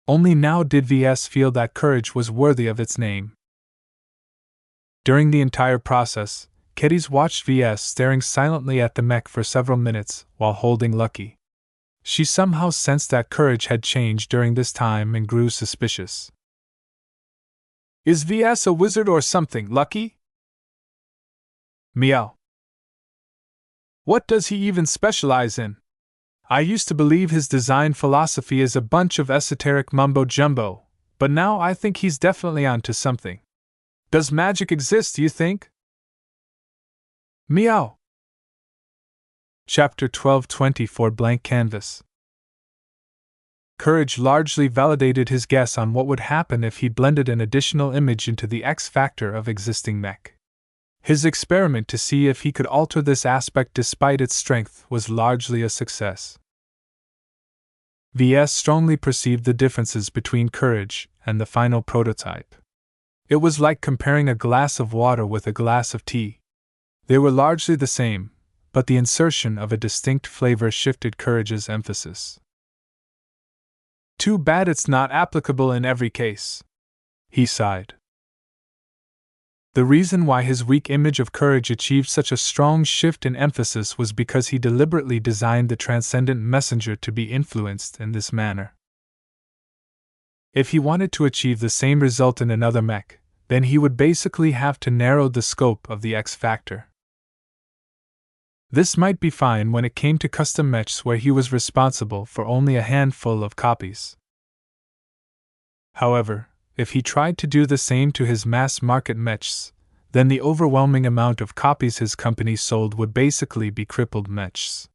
Only now did Ves feel that courage was worthy of its name. During the entire process, Kedis watched Ves staring silently at the mech for several minutes while holding Lucky. She somehow sensed that courage had changed during this time and grew suspicious. Is Ves a wizard or something, Lucky? Meow. What does he even specialize in? I used to believe his design philosophy is a bunch of esoteric mumbo-jumbo, but now I think he's definitely onto something. Does magic exist, you think? Meow. Chapter 12:24 Blank Canvas. Courage largely validated his guess on what would happen if he blended an additional image into the X factor of existing mech. His experiment to see if he could alter this aspect despite its strength was largely a success. Ves strongly perceived the differences between courage and the final prototype. It was like comparing a glass of water with a glass of tea. They were largely the same, but the insertion of a distinct flavor shifted courage's emphasis. Too bad it's not applicable in every case, he sighed. The reason why his weak image of courage achieved such a strong shift in emphasis was because he deliberately designed the transcendent messenger to be influenced in this manner. If he wanted to achieve the same result in another mech, then he would basically have to narrow the scope of the X factor. This might be fine when it came to custom mechs where he was responsible for only a handful of copies. However, if he tried to do the same to his mass-market mechs, then the overwhelming amount of copies his company sold would basically be crippled mechs.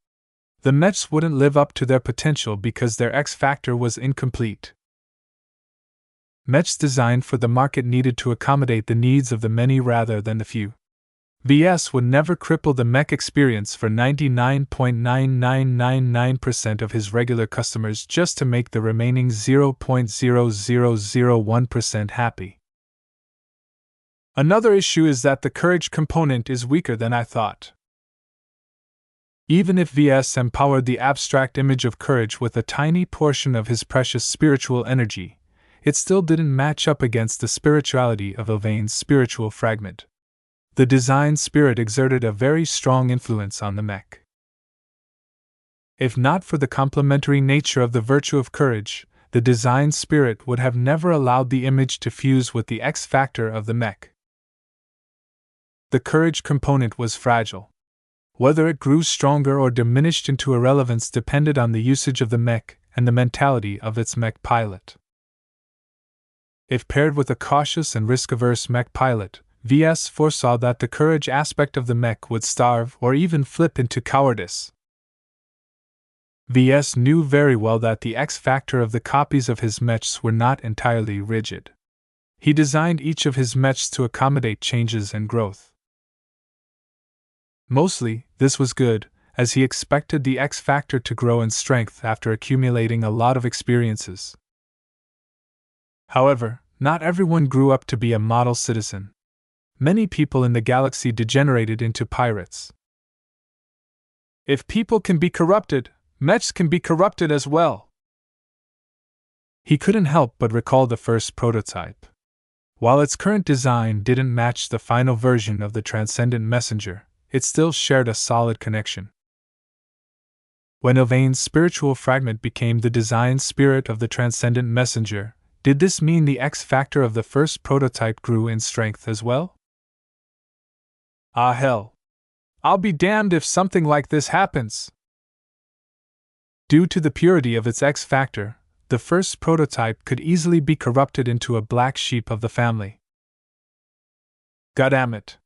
The mechs wouldn't live up to their potential because their X factor was incomplete. Mechs designed for the market needed to accommodate the needs of the many rather than the few. Ves would never cripple the mech experience for 99.9999% of his regular customers just to make the remaining 0.0001% happy. Another issue is that the courage component is weaker than I thought. Even if Ves empowered the abstract image of courage with a tiny portion of his precious spiritual energy, it still didn't match up against the spirituality of Ylvain's spiritual fragment. The design spirit exerted a very strong influence on the mech. If not for the complementary nature of the virtue of courage, the design spirit would have never allowed the image to fuse with the X factor of the mech. The courage component was fragile. Whether it grew stronger or diminished into irrelevance depended on the usage of the mech and the mentality of its mech pilot. If paired with a cautious and risk-averse mech pilot, Ves foresaw that the courage aspect of the mech would starve or even flip into cowardice. Ves knew very well that the X factor of the copies of his mechs were not entirely rigid. He designed each of his mechs to accommodate changes and growth. Mostly, this was good, as he expected the X factor to grow in strength after accumulating a lot of experiences. However, not everyone grew up to be a model citizen. Many people in the galaxy degenerated into pirates. If people can be corrupted, mechs can be corrupted as well. He couldn't help but recall the first prototype. While its current design didn't match the final version of the Transcendent Messenger, it still shared a solid connection. When Ylvain's spiritual fragment became the design spirit of the Transcendent Messenger, did this mean the X factor of the first prototype grew in strength as well? Ah hell. I'll be damned if something like this happens. Due to the purity of its X factor, the first prototype could easily be corrupted into a black sheep of the family. Goddammit!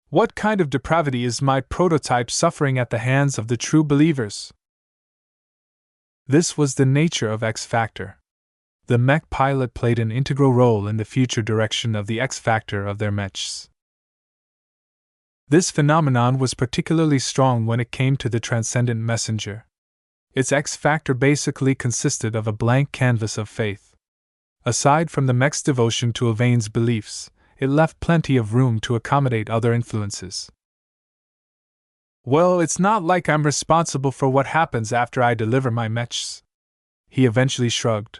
What kind of depravity is my prototype suffering at the hands of the true believers? This was the nature of X factor. The mech pilot played an integral role in the future direction of the X factor of their mechs. This phenomenon was particularly strong when it came to the transcendent messenger. Its X factor basically consisted of a blank canvas of faith. Aside from the mech's devotion to Ylvain's beliefs, it left plenty of room to accommodate other influences. Well, it's not like I'm responsible for what happens after I deliver my mechs, he eventually shrugged.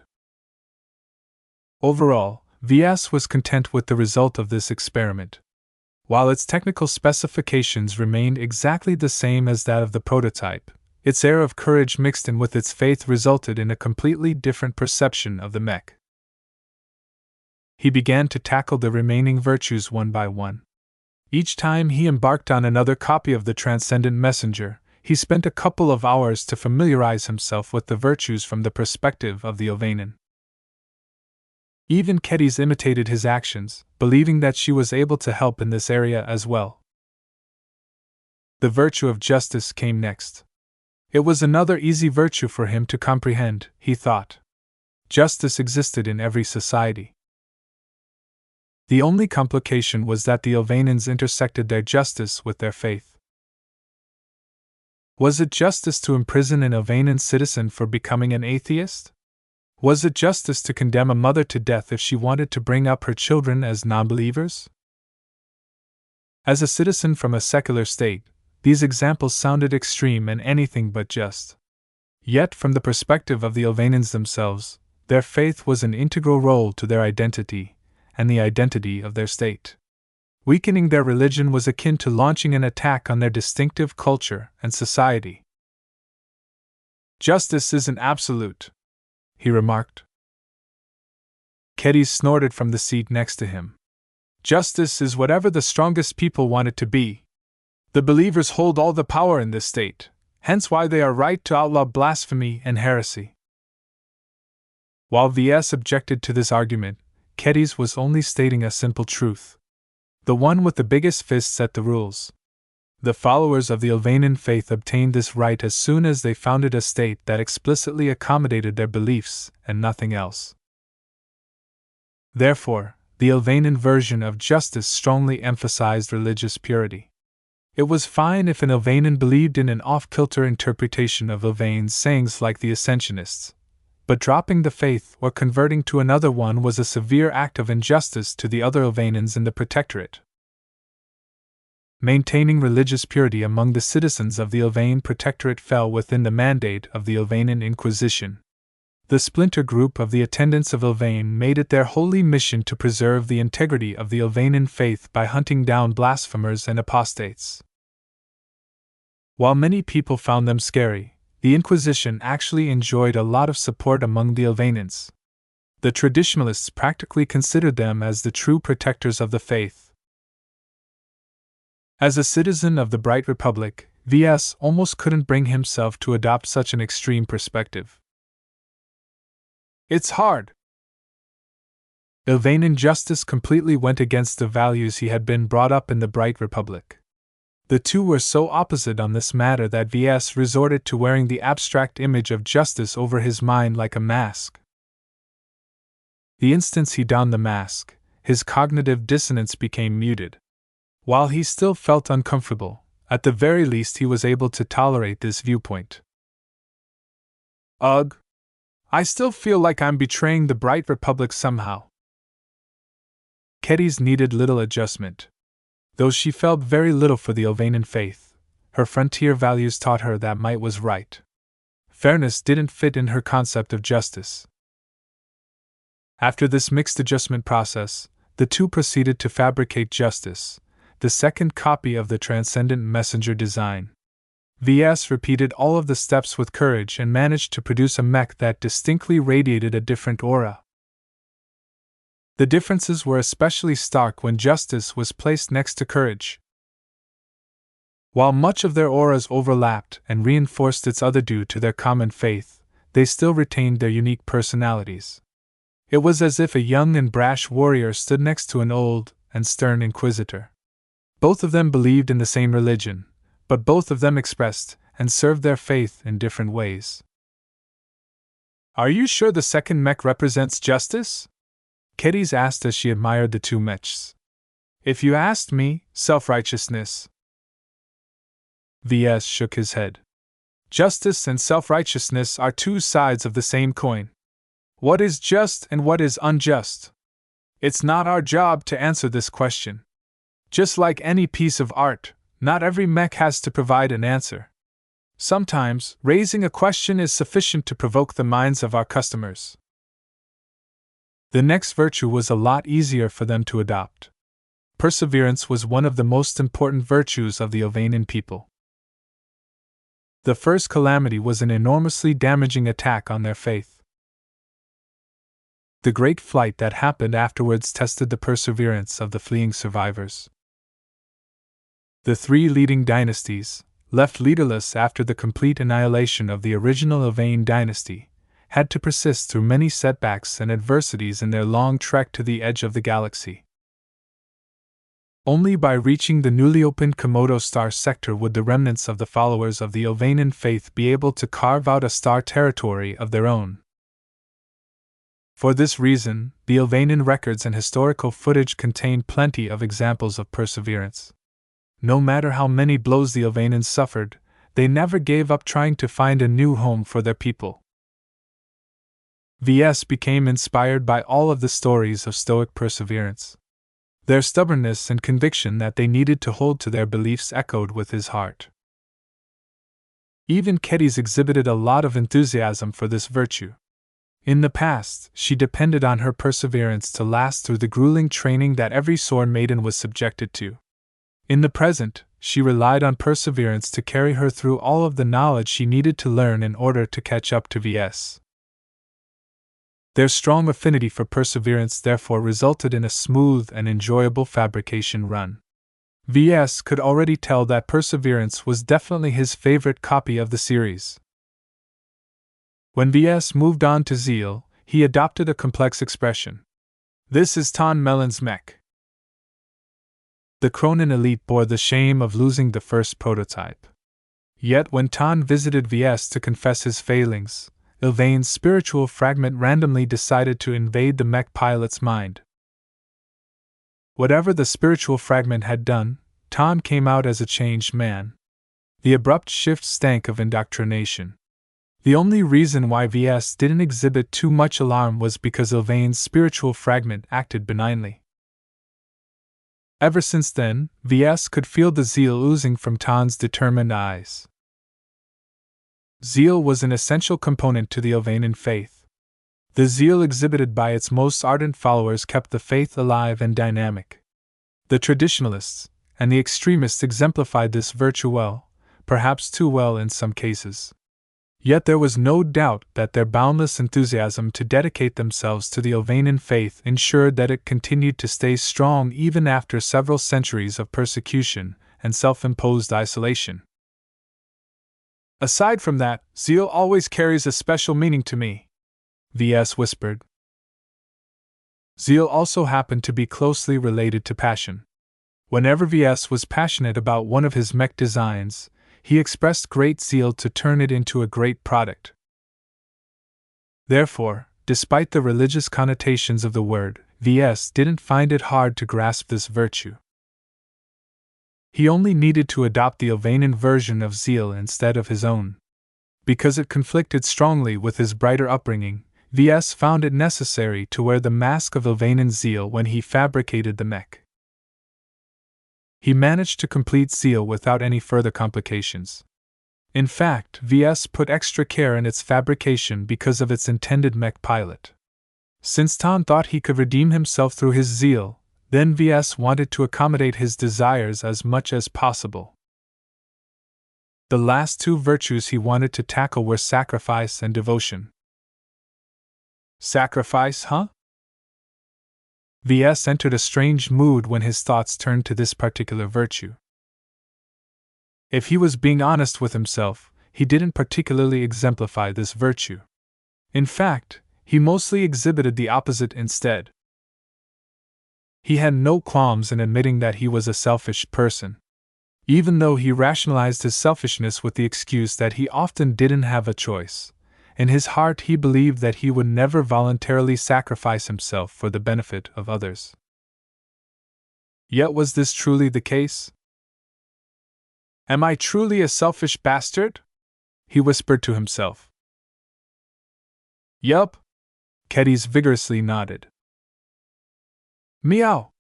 Overall, Ves was content with the result of this experiment. While its technical specifications remained exactly the same as that of the prototype, its air of courage mixed in with its faith resulted in a completely different perception of the mech. He began to tackle the remaining virtues one by one. Each time he embarked on another copy of the Transcendent Messenger, he spent a couple of hours to familiarize himself with the virtues from the perspective of the Ylvainen. Even Kedis imitated his actions, believing that she was able to help in this area as well. The virtue of justice came next. It was another easy virtue for him to comprehend, he thought. Justice existed in every society. The only complication was that the Ylvainens intersected their justice with their faith. Was it justice to imprison an Ylvainen citizen for becoming an atheist? Was it justice to condemn a mother to death if she wanted to bring up her children as non-believers? As a citizen from a secular state, these examples sounded extreme and anything but just. Yet, from the perspective of the Ylvainens themselves, their faith was an integral role to their identity, and the identity of their state. Weakening their religion was akin to launching an attack on their distinctive culture and society. Justice isn't absolute, he remarked. Kedis snorted from the seat next to him. Justice is whatever the strongest people want it to be. The believers hold all the power in this state, hence why they are right to outlaw blasphemy and heresy. While Ves objected to this argument, Kedis was only stating a simple truth. The one with the biggest fist set the rules. The followers of the Ylvainen faith obtained this right as soon as they founded a state that explicitly accommodated their beliefs and nothing else. Therefore, the Ylvainen version of justice strongly emphasized religious purity. It was fine if an Ylvainen believed in an off-kilter interpretation of Ylvain's sayings like the Ascensionists, but dropping the faith or converting to another one was a severe act of injustice to the other Ylvainens in the Protectorate. Maintaining religious purity among the citizens of the Ylvain Protectorate fell within the mandate of the Ylvainen Inquisition. The splinter group of the attendants of Ylvain made it their holy mission to preserve the integrity of the Ylvainen faith by hunting down blasphemers and apostates. While many people found them scary, the Inquisition actually enjoyed a lot of support among the Ylvainens. The traditionalists practically considered them as the true protectors of the faith. As a citizen of the Bright Republic, Ves almost couldn't bring himself to adopt such an extreme perspective. It's hard. Ylvainen justice completely went against the values he had been brought up in the Bright Republic. The two were so opposite on this matter that Ves resorted to wearing the abstract image of justice over his mind like a mask. The instant he donned the mask, his cognitive dissonance became muted. While he still felt uncomfortable, at the very least he was able to tolerate this viewpoint. Ugh! I still feel like I'm betraying the Bright Republic somehow. Kedis needed little adjustment. Though she felt very little for the Ylvainen faith, her frontier values taught her that might was right. Fairness didn't fit in her concept of justice. After this mixed adjustment process, the two proceeded to fabricate Justice, the second copy of the Transcendent Messenger design. Ves repeated all of the steps with courage and managed to produce a mech that distinctly radiated a different aura. The differences were especially stark when Justice was placed next to Courage. While much of their auras overlapped and reinforced its other due to their common faith, they still retained their unique personalities. It was as if a young and brash warrior stood next to an old and stern inquisitor. Both of them believed in the same religion, but both of them expressed and served their faith in different ways. "Are you sure the second mech represents justice?" Kedis asked as she admired the two mechs. "If you asked me, self-righteousness." Ves shook his head. "Justice and self-righteousness are two sides of the same coin. What is just and what is unjust? It's not our job to answer this question. Just like any piece of art, not every mech has to provide an answer. Sometimes, raising a question is sufficient to provoke the minds of our customers." The next virtue was a lot easier for them to adopt. Perseverance was one of the most important virtues of the Ovanan people. The first calamity was an enormously damaging attack on their faith. The great flight that happened afterwards tested the perseverance of the fleeing survivors. The three leading dynasties, left leaderless after the complete annihilation of the original Ovanan dynasty, had to persist through many setbacks and adversities in their long trek to the edge of the galaxy. Only by reaching the newly opened Komodo star sector would the remnants of the followers of the Ovanan faith be able to carve out a star territory of their own. For this reason, the Ovanan records and historical footage contain plenty of examples of perseverance. No matter how many blows the Ovanans suffered, they never gave up trying to find a new home for their people. Ves became inspired by all of the stories of stoic perseverance. Their stubbornness and conviction that they needed to hold to their beliefs echoed with his heart. Even Kedis exhibited a lot of enthusiasm for this virtue. In the past, she depended on her perseverance to last through the grueling training that every sword maiden was subjected to. In the present, she relied on perseverance to carry her through all of the knowledge she needed to learn in order to catch up to Ves. Their strong affinity for perseverance therefore resulted in a smooth and enjoyable fabrication run. Ves could already tell that Perseverance was definitely his favorite copy of the series. When Ves moved on to Zeal, he adopted a complex expression. "This is Ton Melon's mech." The Cronin elite bore the shame of losing the first prototype. Yet when Ton visited Ves to confess his failings, Ilvain's spiritual fragment randomly decided to invade the mech pilot's mind. Whatever the spiritual fragment had done, Ton came out as a changed man. The abrupt shift stank of indoctrination. The only reason why Ves didn't exhibit too much alarm was because Ilvain's spiritual fragment acted benignly. Ever since then, Ves could feel the zeal oozing from Ton's determined eyes. Zeal was an essential component to the Ovanan faith. The zeal exhibited by its most ardent followers kept the faith alive and dynamic. The traditionalists and the extremists exemplified this virtue well, perhaps too well in some cases. Yet there was no doubt that their boundless enthusiasm to dedicate themselves to the Ovanan faith ensured that it continued to stay strong even after several centuries of persecution and self-imposed isolation. "Aside from that, zeal always carries a special meaning to me," Ves whispered. Zeal also happened to be closely related to passion. Whenever Ves was passionate about one of his mech designs, he expressed great zeal to turn it into a great product. Therefore, despite the religious connotations of the word, Ves didn't find it hard to grasp this virtue. He only needed to adopt the Ovanan version of zeal instead of his own. Because it conflicted strongly with his brighter upbringing, Ves found it necessary to wear the mask of Ovanan zeal when he fabricated the mech. He managed to complete zeal without any further complications. In fact, Ves put extra care in its fabrication because of its intended mech pilot. Since Ton thought he could redeem himself through his zeal, then Ves wanted to accommodate his desires as much as possible. The last two virtues he wanted to tackle were sacrifice and devotion. Sacrifice, huh? Ves entered a strange mood when his thoughts turned to this particular virtue. If he was being honest with himself, he didn't particularly exemplify this virtue. In fact, he mostly exhibited the opposite instead. He had no qualms in admitting that he was a selfish person. Even though he rationalized his selfishness with the excuse that he often didn't have a choice, in his heart he believed that he would never voluntarily sacrifice himself for the benefit of others. Yet was this truly the case? Am I truly a selfish bastard? He whispered to himself. Yup. Kedis vigorously nodded. Meow.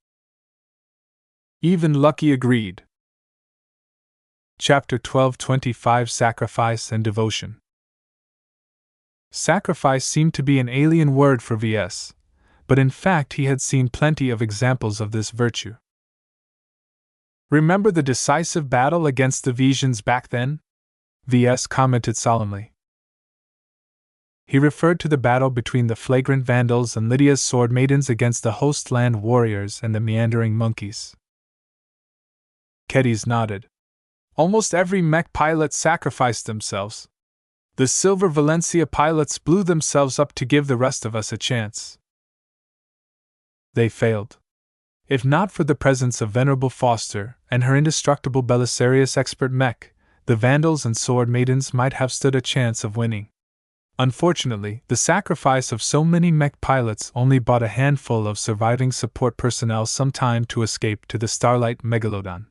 Even Lucky agreed. Chapter 12:25 Sacrifice and Devotion. Sacrifice seemed to be an alien word for Ves, but in fact he had seen plenty of examples of this virtue. Remember the decisive battle against the Vesians back then? Ves commented solemnly. He referred to the battle between the flagrant Vandals and Lydia's sword maidens against the host land warriors and the meandering monkeys. Kedis nodded. Almost every mech pilot sacrificed themselves. The Silver Valencia pilots blew themselves up to give the rest of us a chance. They failed. If not for the presence of Venerable Foster and her indestructible Belisarius expert mech, the Vandals and Sword Maidens might have stood a chance of winning. Unfortunately, the sacrifice of so many mech pilots only bought a handful of surviving support personnel some time to escape to the Starlight Megalodon.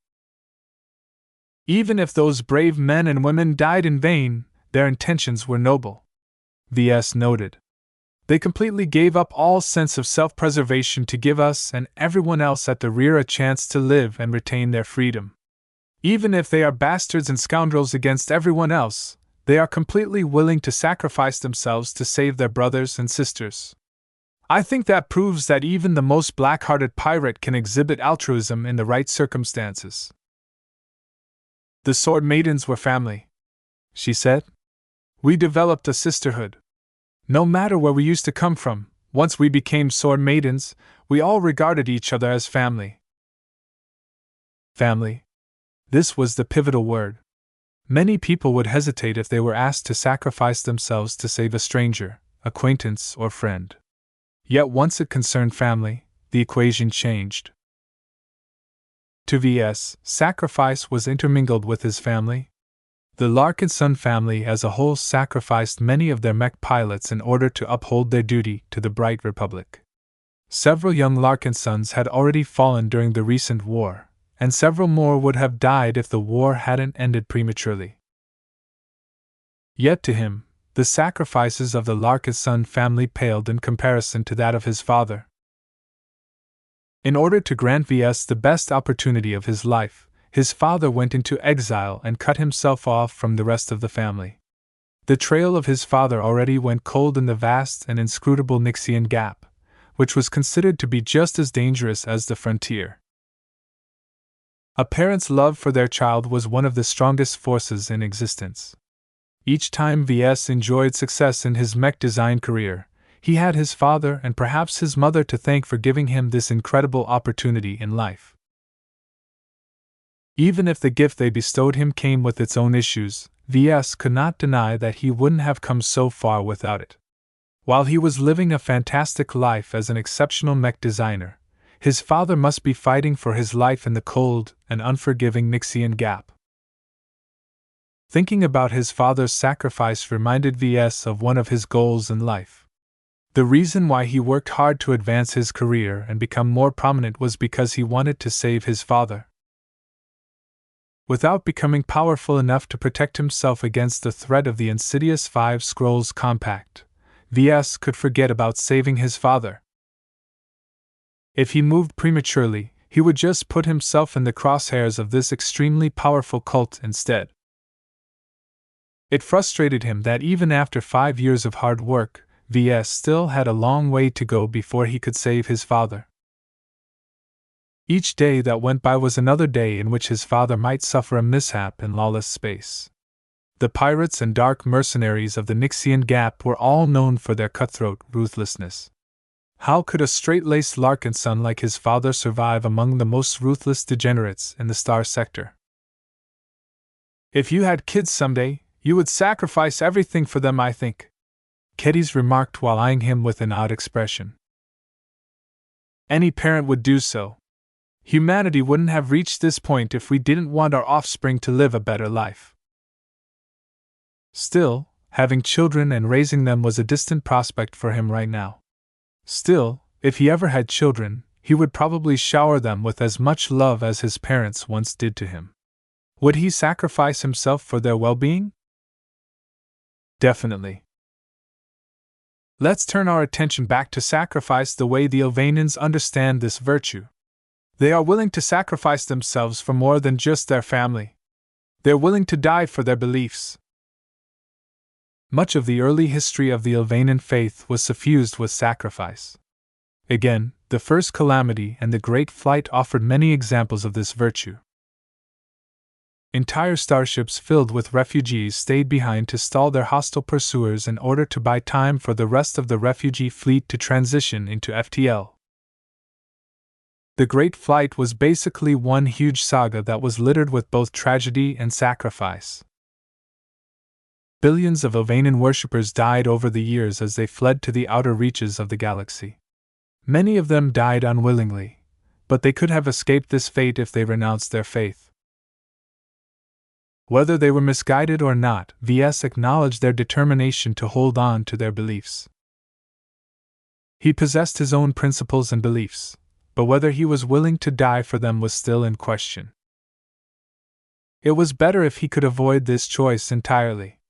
Even if those brave men and women died in vain, their intentions were noble. Ves noted. They completely gave up all sense of self-preservation to give us and everyone else at the rear a chance to live and retain their freedom. Even if they are bastards and scoundrels against everyone else, they are completely willing to sacrifice themselves to save their brothers and sisters. I think that proves that even the most black-hearted pirate can exhibit altruism in the right circumstances. The Sword Maidens were family, she said. We developed a sisterhood. No matter where we used to come from, once we became Sword Maidens, we all regarded each other as family. Family. This was the pivotal word. Many people would hesitate if they were asked to sacrifice themselves to save a stranger, acquaintance, or friend. Yet once it concerned family, the equation changed. To Ves, sacrifice was intermingled with his family. The Larkinson family as a whole sacrificed many of their mech pilots in order to uphold their duty to the Bright Republic. Several young Larkinsons had already fallen during the recent war, and several more would have died if the war hadn't ended prematurely. Yet to him, the sacrifices of the Larkinson family paled in comparison to that of his father. In order to grant Ves the best opportunity of his life, his father went into exile and cut himself off from the rest of the family. The trail of his father already went cold in the vast and inscrutable Nixian Gap, which was considered to be just as dangerous as the frontier. A parent's love for their child was one of the strongest forces in existence. Each time Ves enjoyed success in his mech design career, he had his father and perhaps his mother to thank for giving him this incredible opportunity in life. Even if the gift they bestowed him came with its own issues, Ves could not deny that he wouldn't have come so far without it. While he was living a fantastic life as an exceptional mech designer, his father must be fighting for his life in the cold and unforgiving Nixian Gap. Thinking about his father's sacrifice reminded Ves of one of his goals in life. The reason why he worked hard to advance his career and become more prominent was because he wanted to save his father. Without becoming powerful enough to protect himself against the threat of the insidious Five Scrolls Compact, Ves could forget about saving his father. If he moved prematurely, he would just put himself in the crosshairs of this extremely powerful cult instead. It frustrated him that even after 5 years of hard work, Ves still had a long way to go before he could save his father. Each day that went by was another day in which his father might suffer a mishap in lawless space. The pirates and dark mercenaries of the Nixian Gap were all known for their cutthroat ruthlessness. How could a straight-laced Larkinson like his father survive among the most ruthless degenerates in the Star Sector? If you had kids someday, you would sacrifice everything for them, I think, Kedis remarked while eyeing him with an odd expression. Any parent would do so. Humanity wouldn't have reached this point if we didn't want our offspring to live a better life. Still, having children and raising them was a distant prospect for him right now. Still, if he ever had children, he would probably shower them with as much love as his parents once did to him. Would he sacrifice himself for their well-being? Definitely. Let's turn our attention back to sacrifice the way the Ilvanans understand this virtue. They are willing to sacrifice themselves for more than just their family. They're willing to die for their beliefs. Much of the early history of the Ilvanan faith was suffused with sacrifice. Again, the first calamity and the Great Flight offered many examples of this virtue. Entire starships filled with refugees stayed behind to stall their hostile pursuers in order to buy time for the rest of the refugee fleet to transition into FTL. The Great Flight was basically one huge saga that was littered with both tragedy and sacrifice. Billions of Ilvanan worshippers died over the years as they fled to the outer reaches of the galaxy. Many of them died unwillingly, but they could have escaped this fate if they renounced their faith. Whether they were misguided or not, Ves acknowledged their determination to hold on to their beliefs. He possessed his own principles and beliefs, but whether he was willing to die for them was still in question. It was better if he could avoid this choice entirely.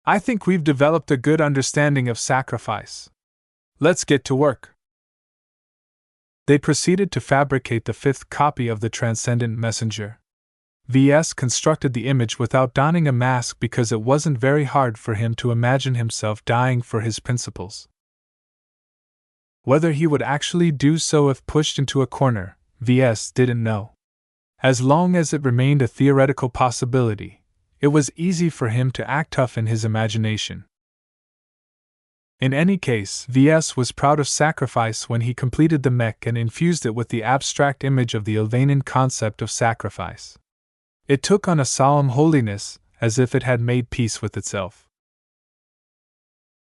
I think we've developed a good understanding of sacrifice. Let's get to work. They proceeded to fabricate the fifth copy of the Transcendent Messenger. Ves constructed the image without donning a mask because it wasn't very hard for him to imagine himself dying for his principles. Whether he would actually do so if pushed into a corner, Ves didn't know. As long as it remained a theoretical possibility, it was easy for him to act tough in his imagination. In any case, Ves was proud of sacrifice when he completed the mech and infused it with the abstract image of the Ilvanan concept of sacrifice. It took on a solemn holiness, as if it had made peace with itself.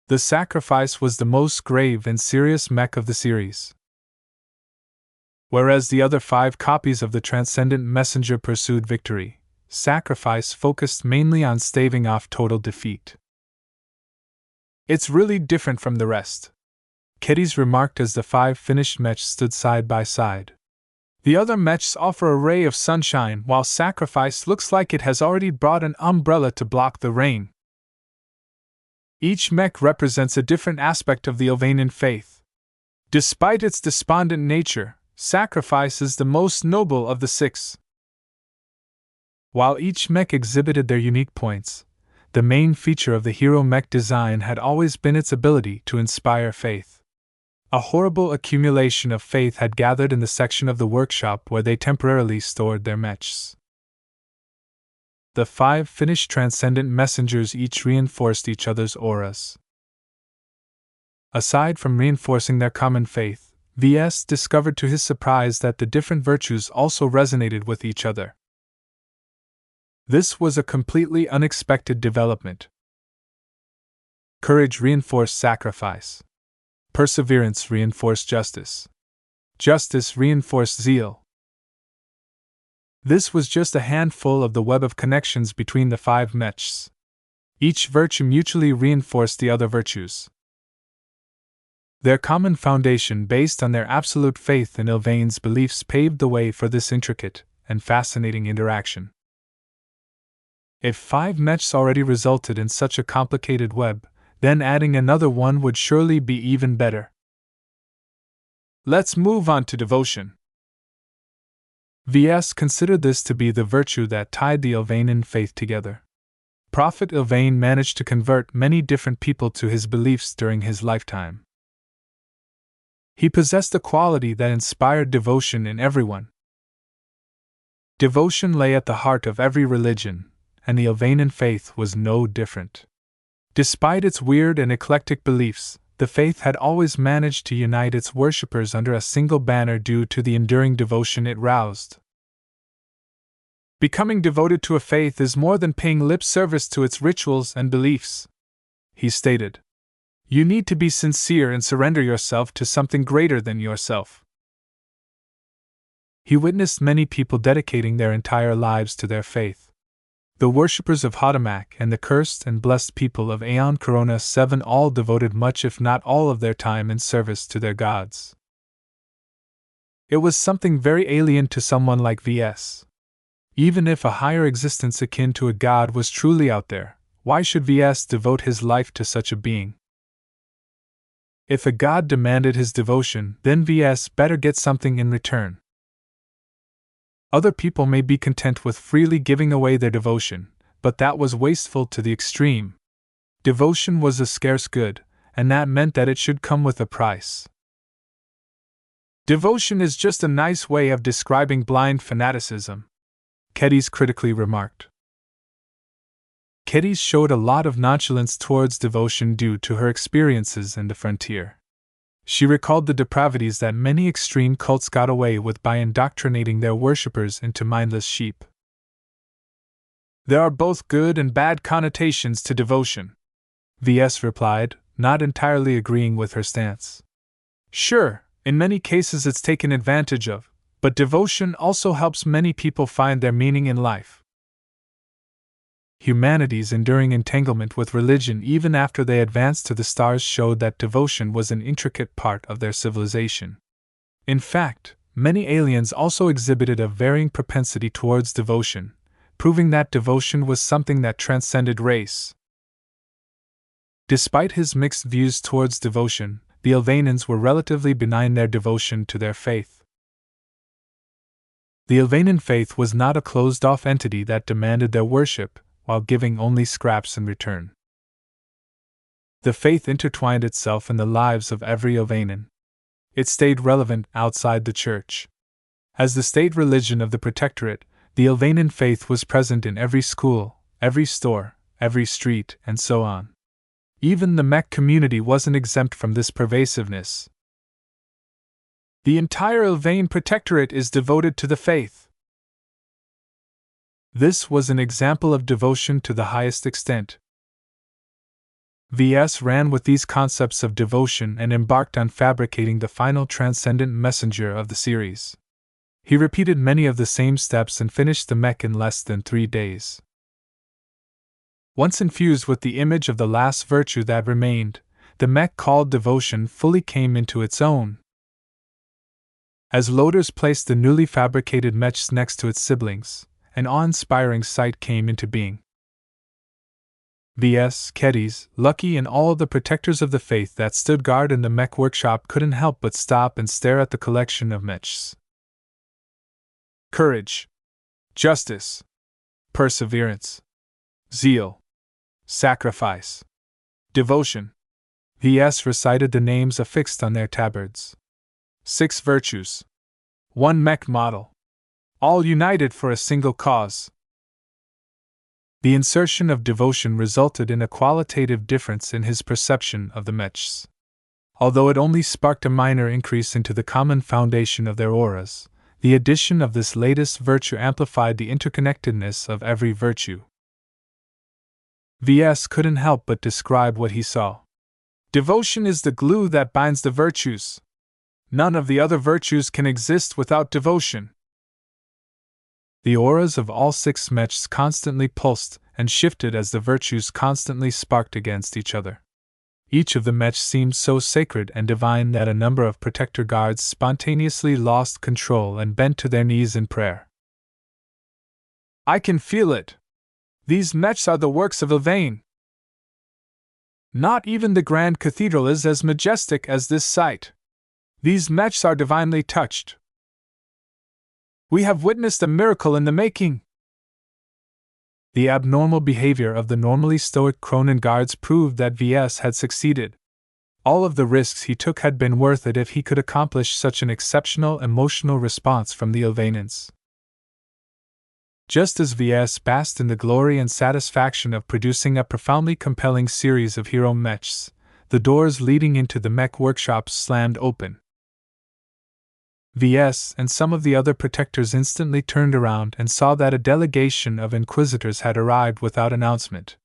The sacrifice was the most grave and serious mech of the series. Whereas the other 5 copies of the Transcendent Messenger pursued victory, sacrifice focused mainly on staving off total defeat. It's really different from the rest, Kedis remarked as the 5 finished mechs stood side by side. The other mechs offer a ray of sunshine, while sacrifice looks like it has already brought an umbrella to block the rain. Each mech represents a different aspect of the Ilvanan faith. Despite its despondent nature, sacrifice is the most noble of the 6. While each mech exhibited their unique points, the main feature of the hero mech design had always been its ability to inspire faith. A horrible accumulation of faith had gathered in the section of the workshop where they temporarily stored their mechs. The 5 finished Transcendent Messengers each reinforced each other's auras. Aside from reinforcing their common faith, Ves discovered to his surprise that the different virtues also resonated with each other. This was a completely unexpected development. Courage reinforced sacrifice. Perseverance reinforced justice. Justice reinforced zeal. This was just a handful of the web of connections between the 5 mechs. Each virtue mutually reinforced the other virtues. Their common foundation based on their absolute faith in Ilvain's beliefs paved the way for this intricate and fascinating interaction. If 5 mechs already resulted in such a complicated web, then adding another one would surely be even better. Let's move on to devotion. Ves considered this to be the virtue that tied the Ilvanan faith together. Prophet Ilvain managed to convert many different people to his beliefs during his lifetime. He possessed a quality that inspired devotion in everyone. Devotion lay at the heart of every religion, and the Ilvanan faith was no different. Despite its weird and eclectic beliefs, the faith had always managed to unite its worshippers under a single banner due to the enduring devotion it roused. Becoming devoted to a faith is more than paying lip service to its rituals and beliefs, he stated. You need to be sincere and surrender yourself to something greater than yourself. He witnessed many people dedicating their entire lives to their faith. The worshippers of Hisneck and the cursed and blessed people of Aeon Corona 7 all devoted much if not all of their time in service to their gods. It was something very alien to someone like Ves. Even if a higher existence akin to a god was truly out there, why should Ves devote his life to such a being? If a god demanded his devotion, then Ves better get something in return. Other people may be content with freely giving away their devotion, but that was wasteful to the extreme. Devotion was a scarce good, and that meant that it should come with a price. Devotion is just a nice way of describing blind fanaticism, Kedis critically remarked. Kedis showed a lot of nonchalance towards devotion due to her experiences in the frontier. She recalled the depravities that many extreme cults got away with by indoctrinating their worshippers into mindless sheep. There are both good and bad connotations to devotion, Ves replied, not entirely agreeing with her stance. Sure, in many cases it's taken advantage of, but devotion also helps many people find their meaning in life. Humanity's enduring entanglement with religion even after they advanced to the stars showed that devotion was an intricate part of their civilization. In fact, many aliens also exhibited a varying propensity towards devotion, proving that devotion was something that transcended race. Despite his mixed views towards devotion, the Ilvanans were relatively benign in their devotion to their faith. The Ilvanan faith was not a closed-off entity that demanded their worship, while giving only scraps in return. The faith intertwined itself in the lives of every Ilvanan. It stayed relevant outside the church. As the state religion of the Protectorate, the Ilvanan faith was present in every school, every store, every street, and so on. Even the Mech community wasn't exempt from this pervasiveness. The entire Ilvan Protectorate is devoted to the faith. This was an example of devotion to the highest extent. Ves ran with these concepts of devotion and embarked on fabricating the final transcendent messenger of the series. He repeated many of the same steps and finished the mech in less than 3 days. Once infused with the image of the last virtue that remained, the mech called devotion fully came into its own. As loaders placed the newly fabricated mechs next to its siblings, an awe-inspiring sight came into being. Ves, Kedis, Lucky, and all the protectors of the faith that stood guard in the mech workshop couldn't help but stop and stare at the collection of mechs. Courage, justice, perseverance, zeal, sacrifice, devotion. Ves recited the names affixed on their tabards. 6 virtues. 1 mech model. All united for a single cause. The insertion of devotion resulted in a qualitative difference in his perception of the mechs. Although it only sparked a minor increase into the common foundation of their auras, the addition of this latest virtue amplified the interconnectedness of every virtue. Ves couldn't help but describe what he saw. Devotion is the glue that binds the virtues. None of the other virtues can exist without devotion. The auras of all 6 mechs constantly pulsed and shifted as the virtues constantly sparked against each other. Each of the mechs seemed so sacred and divine that a number of protector guards spontaneously lost control and bent to their knees in prayer. I can feel it. These mechs are the works of Ilvain. Not even the Grand Cathedral is as majestic as this site. These mechs are divinely touched. We have witnessed a miracle in the making. The abnormal behavior of the normally stoic Cronin guards proved that Ves had succeeded. All of the risks he took had been worth it if he could accomplish such an exceptional emotional response from the Ilvanans. Just as Ves basked in the glory and satisfaction of producing a profoundly compelling series of hero mechs, the doors leading into the mech workshops slammed open. Ves and some of the other protectors instantly turned around and saw that a delegation of inquisitors had arrived without announcement.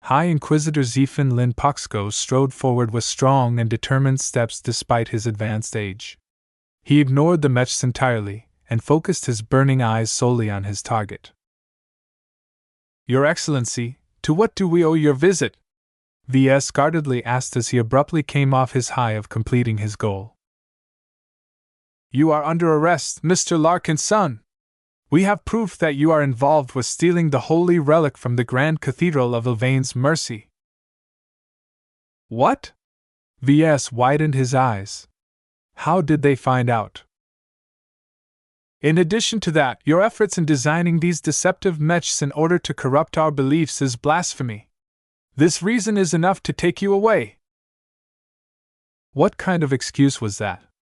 High Inquisitor Zephin Lin Poxko strode forward with strong and determined steps despite his advanced age. He ignored the mechs entirely and focused his burning eyes solely on his target. "Your Excellency, to what do we owe your visit?" Ves guardedly asked as he abruptly came off his high of completing his goal. "You are under arrest, Mr. Larkinson. We have proof that you are involved with stealing the holy relic from the Grand Cathedral of Ilvain's Mercy." "What?" Ves widened his eyes. "How did they find out?" "In addition to that, your efforts in designing these deceptive mechs in order to corrupt our beliefs is blasphemy. This reason is enough to take you away." What kind of excuse was that?